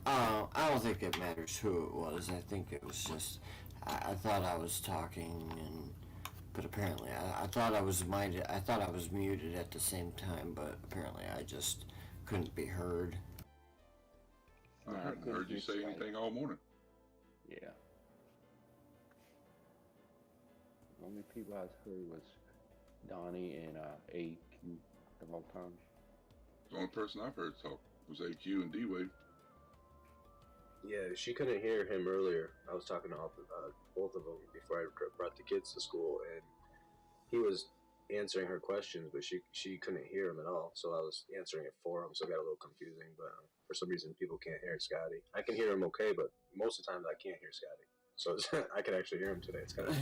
I don't think it matters who it was. I think it was just I thought I was talking, but apparently I thought I was minded. I thought I was muted at the same time, but apparently I just couldn't be heard. I haven't heard you say anything all morning. Yeah. The only people I heard was Donnie and AQ the whole time. The only person I've heard talk was AQ and D-Wave. Yeah, she couldn't hear him earlier. I was talking to both of them before I brought the kids to school, and he was answering her questions, but she couldn't hear him at all. So I was answering it for him, so it got a little confusing. But for some reason, people can't hear Scotty. I can hear him okay, but most of the times I can't hear Scotty. So I can actually hear him today. It's kind of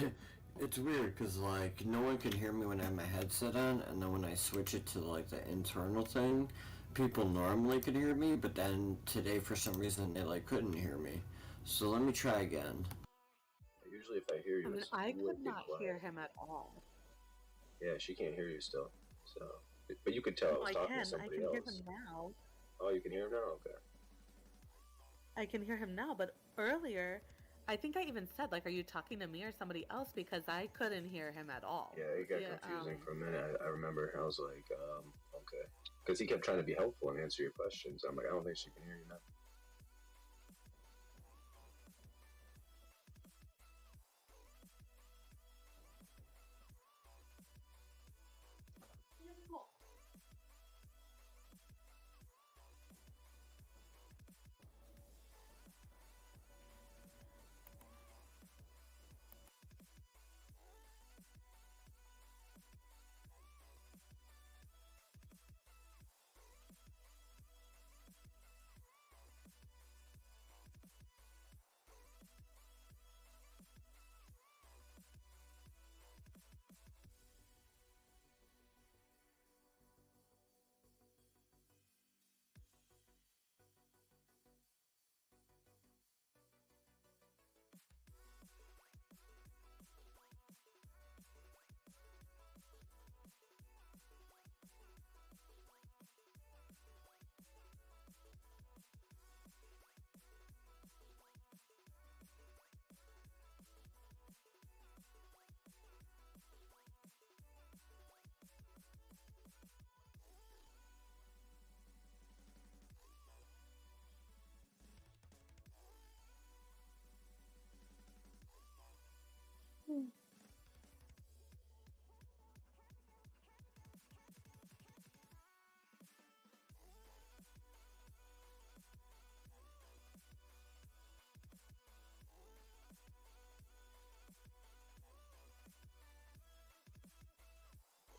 It's weird because like no one can hear me when I have my headset on, and then when I switch it to like the internal thing, people normally could hear me, but then today for some reason they like couldn't hear me. So let me try again. Usually if I hear you, I mean, it's I really could not quiet. hear him at all. Yeah, she can't hear you still. So, but you could tell I was talking to somebody else. I can hear him now. Oh, you can hear him now? Okay. I can hear him now, but earlier, I think I even said, like, are you talking to me or somebody else? Because I couldn't hear him at all. Yeah, it got confusing for a minute. I remember I was like, okay. Because he kept trying to be helpful and answer your questions. I'm like, I don't think she can hear you now.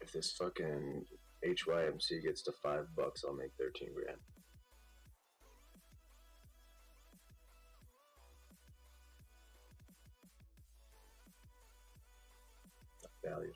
If this fucking HYMC gets to $5, I'll make 13 grand. Value.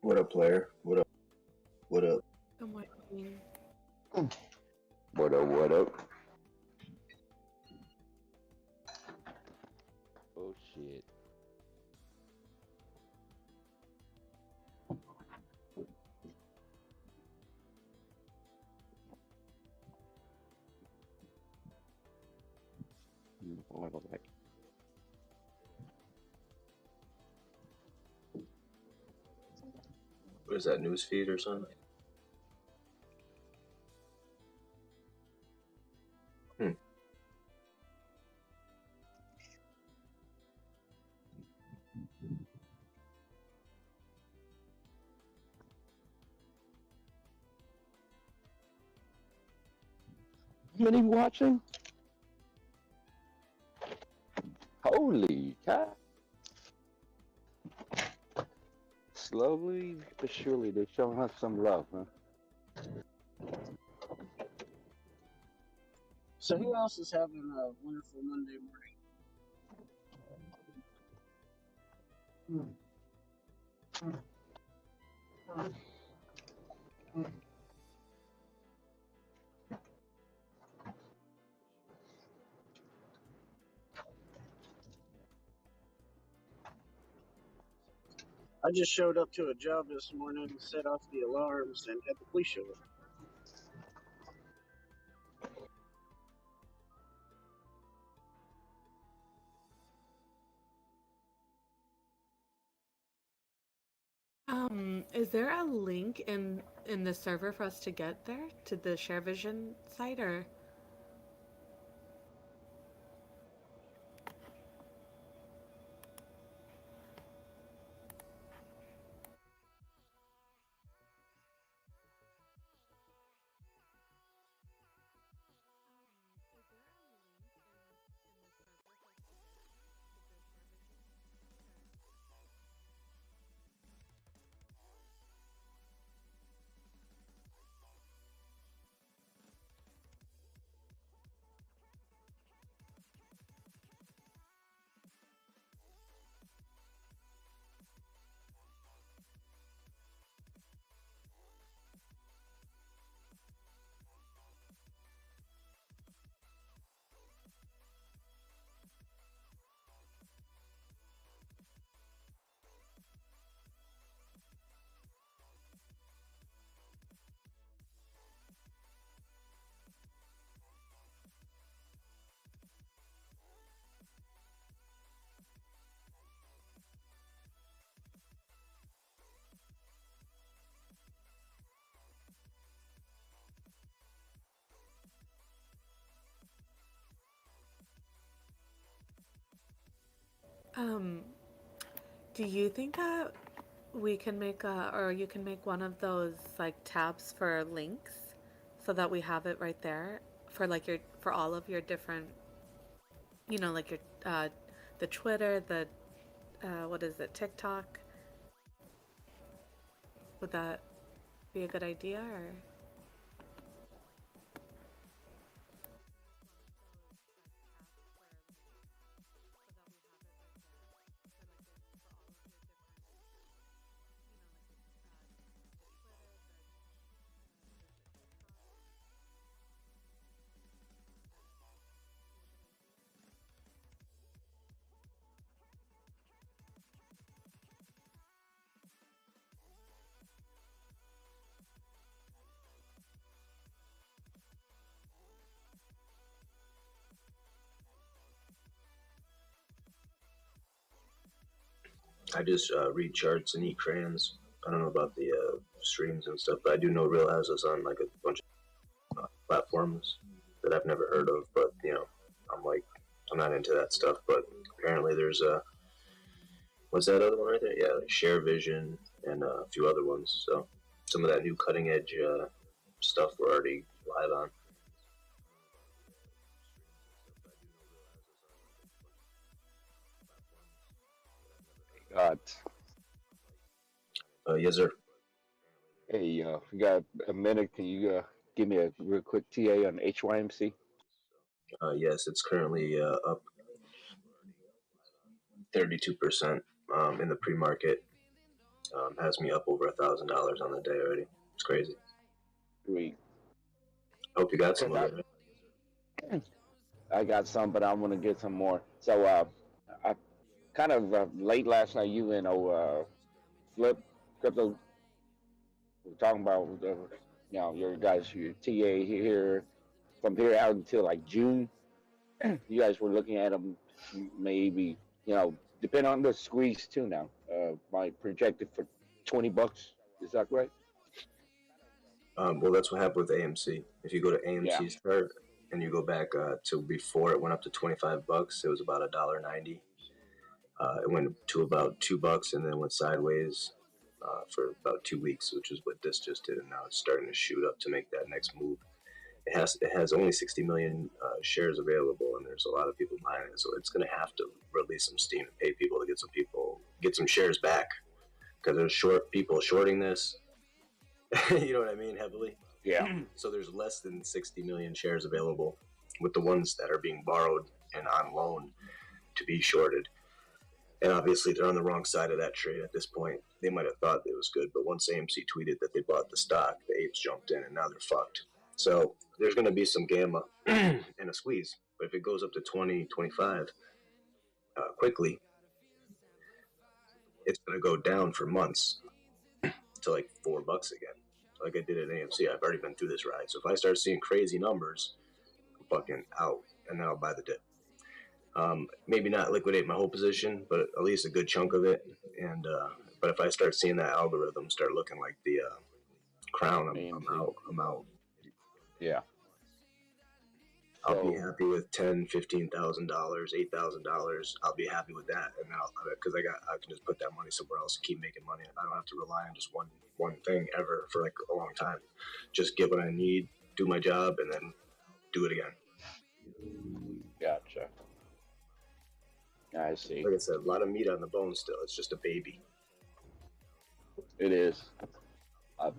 What up, player? What up? What up? Good morning. What up? What up? Oh shit. What is that, news feed or something? How many watching? Holy cow. Slowly but surely they're showing us some love, huh? So who else is having a wonderful Monday morning? I just showed up to a job this morning, set off the alarms, and had the police show up. Is there a link in the server for us to get there to the Share Vision site or? Um, do you think that we can make or you can make one of those like tabs for links so that we have it right there for like for all of your different, like your the Twitter, the what is it, TikTok? Would that be a good idea or? I just read charts and eat crayons. I don't know about the streams and stuff, but I do know Real has us on like a bunch of platforms that I've never heard of. But I'm not into that stuff. But apparently there's what's that other one right there? Yeah, like Share Vision and a few other ones. So some of that new cutting edge stuff we're already live on. God. Yes, sir. Hey, we got a minute. Can you give me a real quick TA on HYMC? Yes, it's currently up 32% in the pre-market. Has me up over $1,000 on the day already. It's crazy. Sweet. Hope you got some of it. I got some, but I'm gonna get some more. So I kind of late last night. You and Flip Crypto were talking about your guys, your TA here from here out until like June. You guys were looking at them maybe depending on the squeeze too. Now, my projected for $20. Is that right? Well, that's what happened with AMC. If you go to AMC's chart and you go back to before it went up to $25, it was about $1.90. It went to about $2 and then went sideways for about 2 weeks, which is what this just did. And now it's starting to shoot up to make that next move. It has only 60 million shares available, and there's a lot of people buying it. So it's going to have to release some steam to pay people to get some shares back, because there's people shorting this. You know what I mean? Heavily. Yeah. So there's less than 60 million shares available, with the ones that are being borrowed and on loan to be shorted. And obviously they're on the wrong side of that trade at this point. They might have thought it was good, but once AMC tweeted that they bought the stock, the apes jumped in, and now they're fucked. So there's going to be some gamma and a squeeze. But if it goes up to 20, 25 quickly, it's going to go down for months to like $4 again. Like I did at AMC. I've already been through this ride. So if I start seeing crazy numbers, I'm fucking out, and then I'll buy the dip. Maybe not liquidate my whole position, but at least a good chunk of it. And but if I start seeing that algorithm start looking like the crown, I'm out. I'm out. Yeah. I'll be happy with $10,000, $15,000, $8,000. I'll be happy with that, and because I can just put that money somewhere else and keep making money. I don't have to rely on just one thing ever for like a long time. Just get what I need, do my job, and then do it again. Gotcha. I see. Like I said, a lot of meat on the bone still. It's just a baby. It is.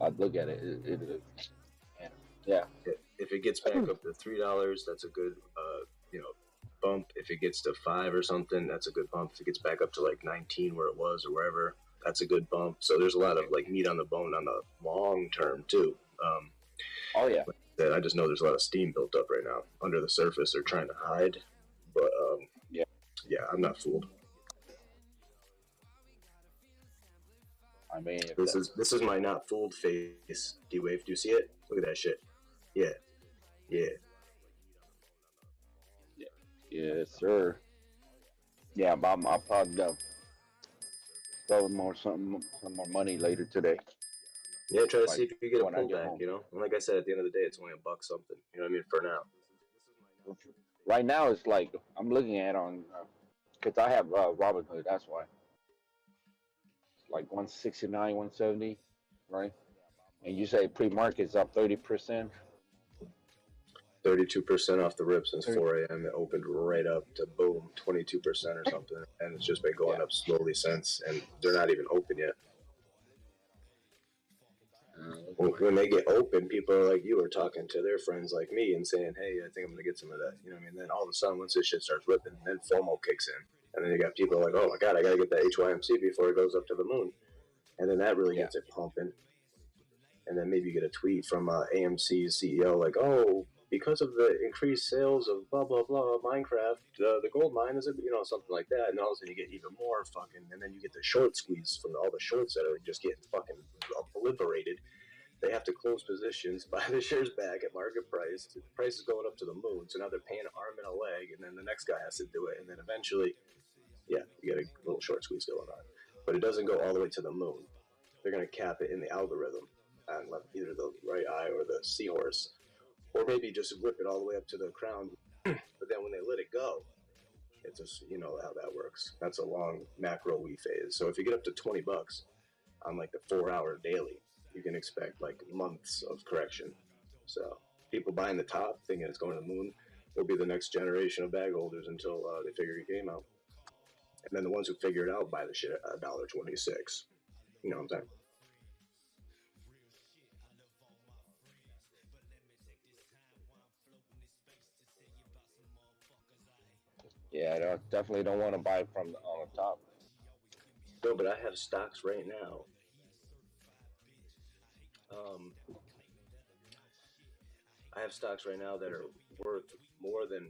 I'd look at it. It is. Yeah. If it gets back up to $3, that's a good, bump. If it gets to 5 or something, that's a good bump. If it gets back up to like 19 where it was or wherever, that's a good bump. So there's a lot of like meat on the bone on the long term too. Oh yeah. I just know there's a lot of steam built up right now under the surface. They're trying to hide, but yeah, I'm not fooled. I mean, this is my not fooled face. D-Wave, do you see it? Look at that shit. Yeah. Yes, sir. Yeah, but I'll probably throw some more money later today. Yeah, try to see if you get a pullback. And like I said, at the end of the day, it's only $1 something. You know what I mean? For now. Right now, it's like I'm looking at on because I have Robinhood. That's why. It's like 169, 170, right? And you say pre-market's up 30%. 32% off the rip since 4 a.m. It opened right up to boom, 22% or something, and it's just been going up slowly since. And they're not even open yet. When they get open, people are like you are talking to their friends like me and saying, "Hey, I think I'm gonna get some of that." You know what I mean? Then all of a sudden, once this shit starts ripping, then FOMO kicks in, and then you got people like, "Oh my god, I gotta get that HYMC before it goes up to the moon," and then that really gets it pumping. And then maybe you get a tweet from AMC's CEO like, "Oh, because of the increased sales of blah blah blah Minecraft, the gold mine is something like that," and all of a sudden you get even more fucking, and then you get the short squeeze from all the shorts that are just getting fucking obliterated. They have to close positions, buy the shares back at market price. The price is going up to the moon, so now they're paying an arm and a leg, and then the next guy has to do it, and then eventually, you get a little short squeeze going on, but it doesn't go all the way to the moon. They're gonna cap it in the algorithm on either the right eye or the seahorse. Or maybe just whip it all the way up to the crown. But then when they let it go, it's just, you know how that works. That's a long macro wee phase. So if you get up to $20 on like the 4-hour daily, you can expect like months of correction. So people buying the top thinking it's going to the moon will be the next generation of bag holders until they figure the game out. And then the ones who figure it out buy the shit at $1.26. You know what I'm saying? Yeah, I definitely don't want to buy from on the top. No, but I have stocks right now I have stocks right now that are worth more than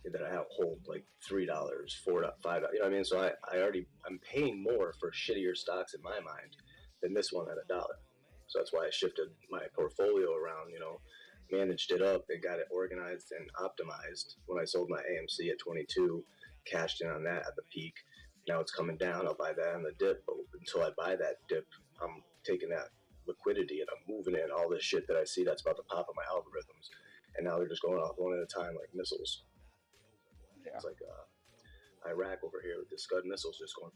$1 that I have hold like $3, $4, $5. You know what I mean? So I'm paying more for shittier stocks in my mind than this one at $1. So that's why I shifted my portfolio around. Managed it up and got it organized and optimized. When I sold my AMC at 22, cashed in on that at the peak. Now it's coming down. I'll buy that on the dip. But until I buy that dip, I'm taking that liquidity and I'm moving in all this shit that I see that's about to pop on my algorithms. And now they're just going off one at a time like missiles. Yeah. It's like Iraq over here with the Scud missiles just going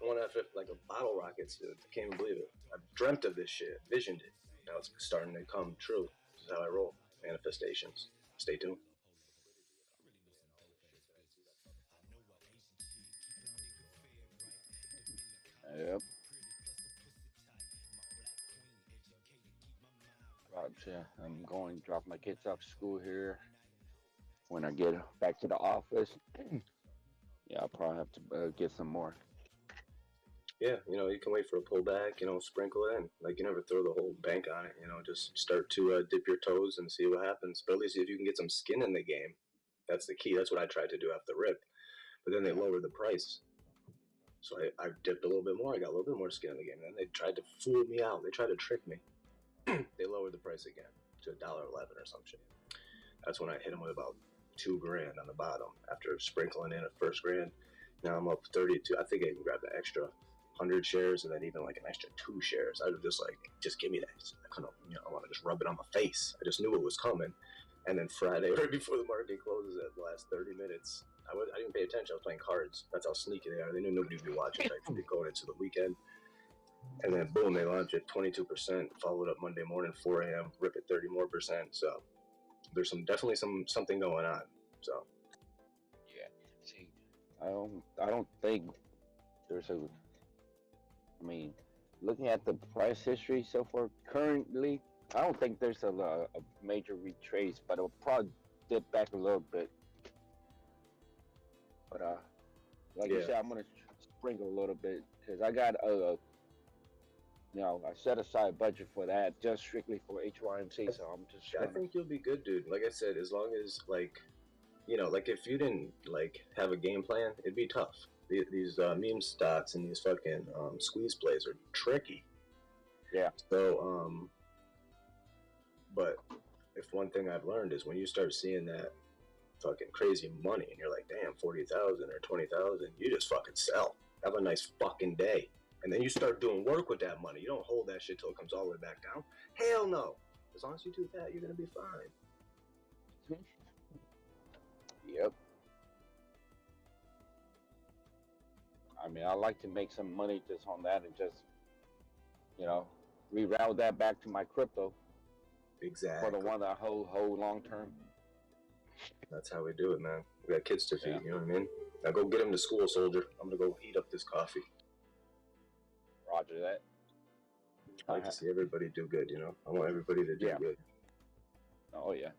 one after like a bottle rockets. Dude. I can't even believe it. I dreamt of this shit, visioned it. Now it's starting to come true. This is how I roll. Manifestations. Stay tuned. Yep. Gotcha. I'm going to drop my kids off school here. When I get back to the office, yeah, I'll probably have to get some more. Yeah, you can wait for a pullback, sprinkle it in. Like, you never throw the whole bank on it, just start to dip your toes and see what happens. But at least if you can get some skin in the game, that's the key. That's what I tried to do after the rip. But then they lowered the price. So I dipped a little bit more. I got a little bit more skin in the game. And then they tried to fool me out. They tried to trick me. They lowered the price again to $1.11 or some shit. That's when I hit them with about $2 grand on the bottom after sprinkling in a first grand. Now I'm up 32. I think I even grabbed an extra 100 shares and then even like an extra 2 shares. I was just like, just give me that. I couldn't, I want to just rub it on my face. I just knew it was coming. And then Friday, right before the market closes at the last 30 minutes, I didn't pay attention. I was playing cards. That's how sneaky they are. They knew nobody would be watching. They're going into the weekend. And then boom, they launched at 22%, followed up Monday morning, 4 a.m., rip at 30 more %. So there's definitely something going on. So yeah, see, I don't think there's a. I mean, looking at the price history so far currently, I don't think there's a major retrace, but it'll probably dip back a little bit. But like you said, I'm gonna sprinkle a little bit because I got I set aside a budget for that just strictly for HYMC. So I'm just. I think you'll be good, dude. Like I said, as long as like if you didn't have a game plan, it'd be tough. These meme stocks and these fucking squeeze plays are tricky. Yeah. So but if one thing I've learned is when you start seeing that fucking crazy money and you're like, damn, 40,000 or 20,000, you just fucking sell. Have a nice fucking day. And then you start doing work with that money. You don't hold that shit till it comes all the way back down. Hell no. As long as you do that, you're going to be fine. Yep. I mean, I like to make some money just on that and just, reroute that back to my crypto. Exactly. For the one that hold long term. That's how we do it, man. We got kids to feed, you know what I mean? Now go get them to school, soldier. I'm going to go heat up this coffee. Roger that. I like to see everybody do good, I want everybody to do good. Oh, yeah.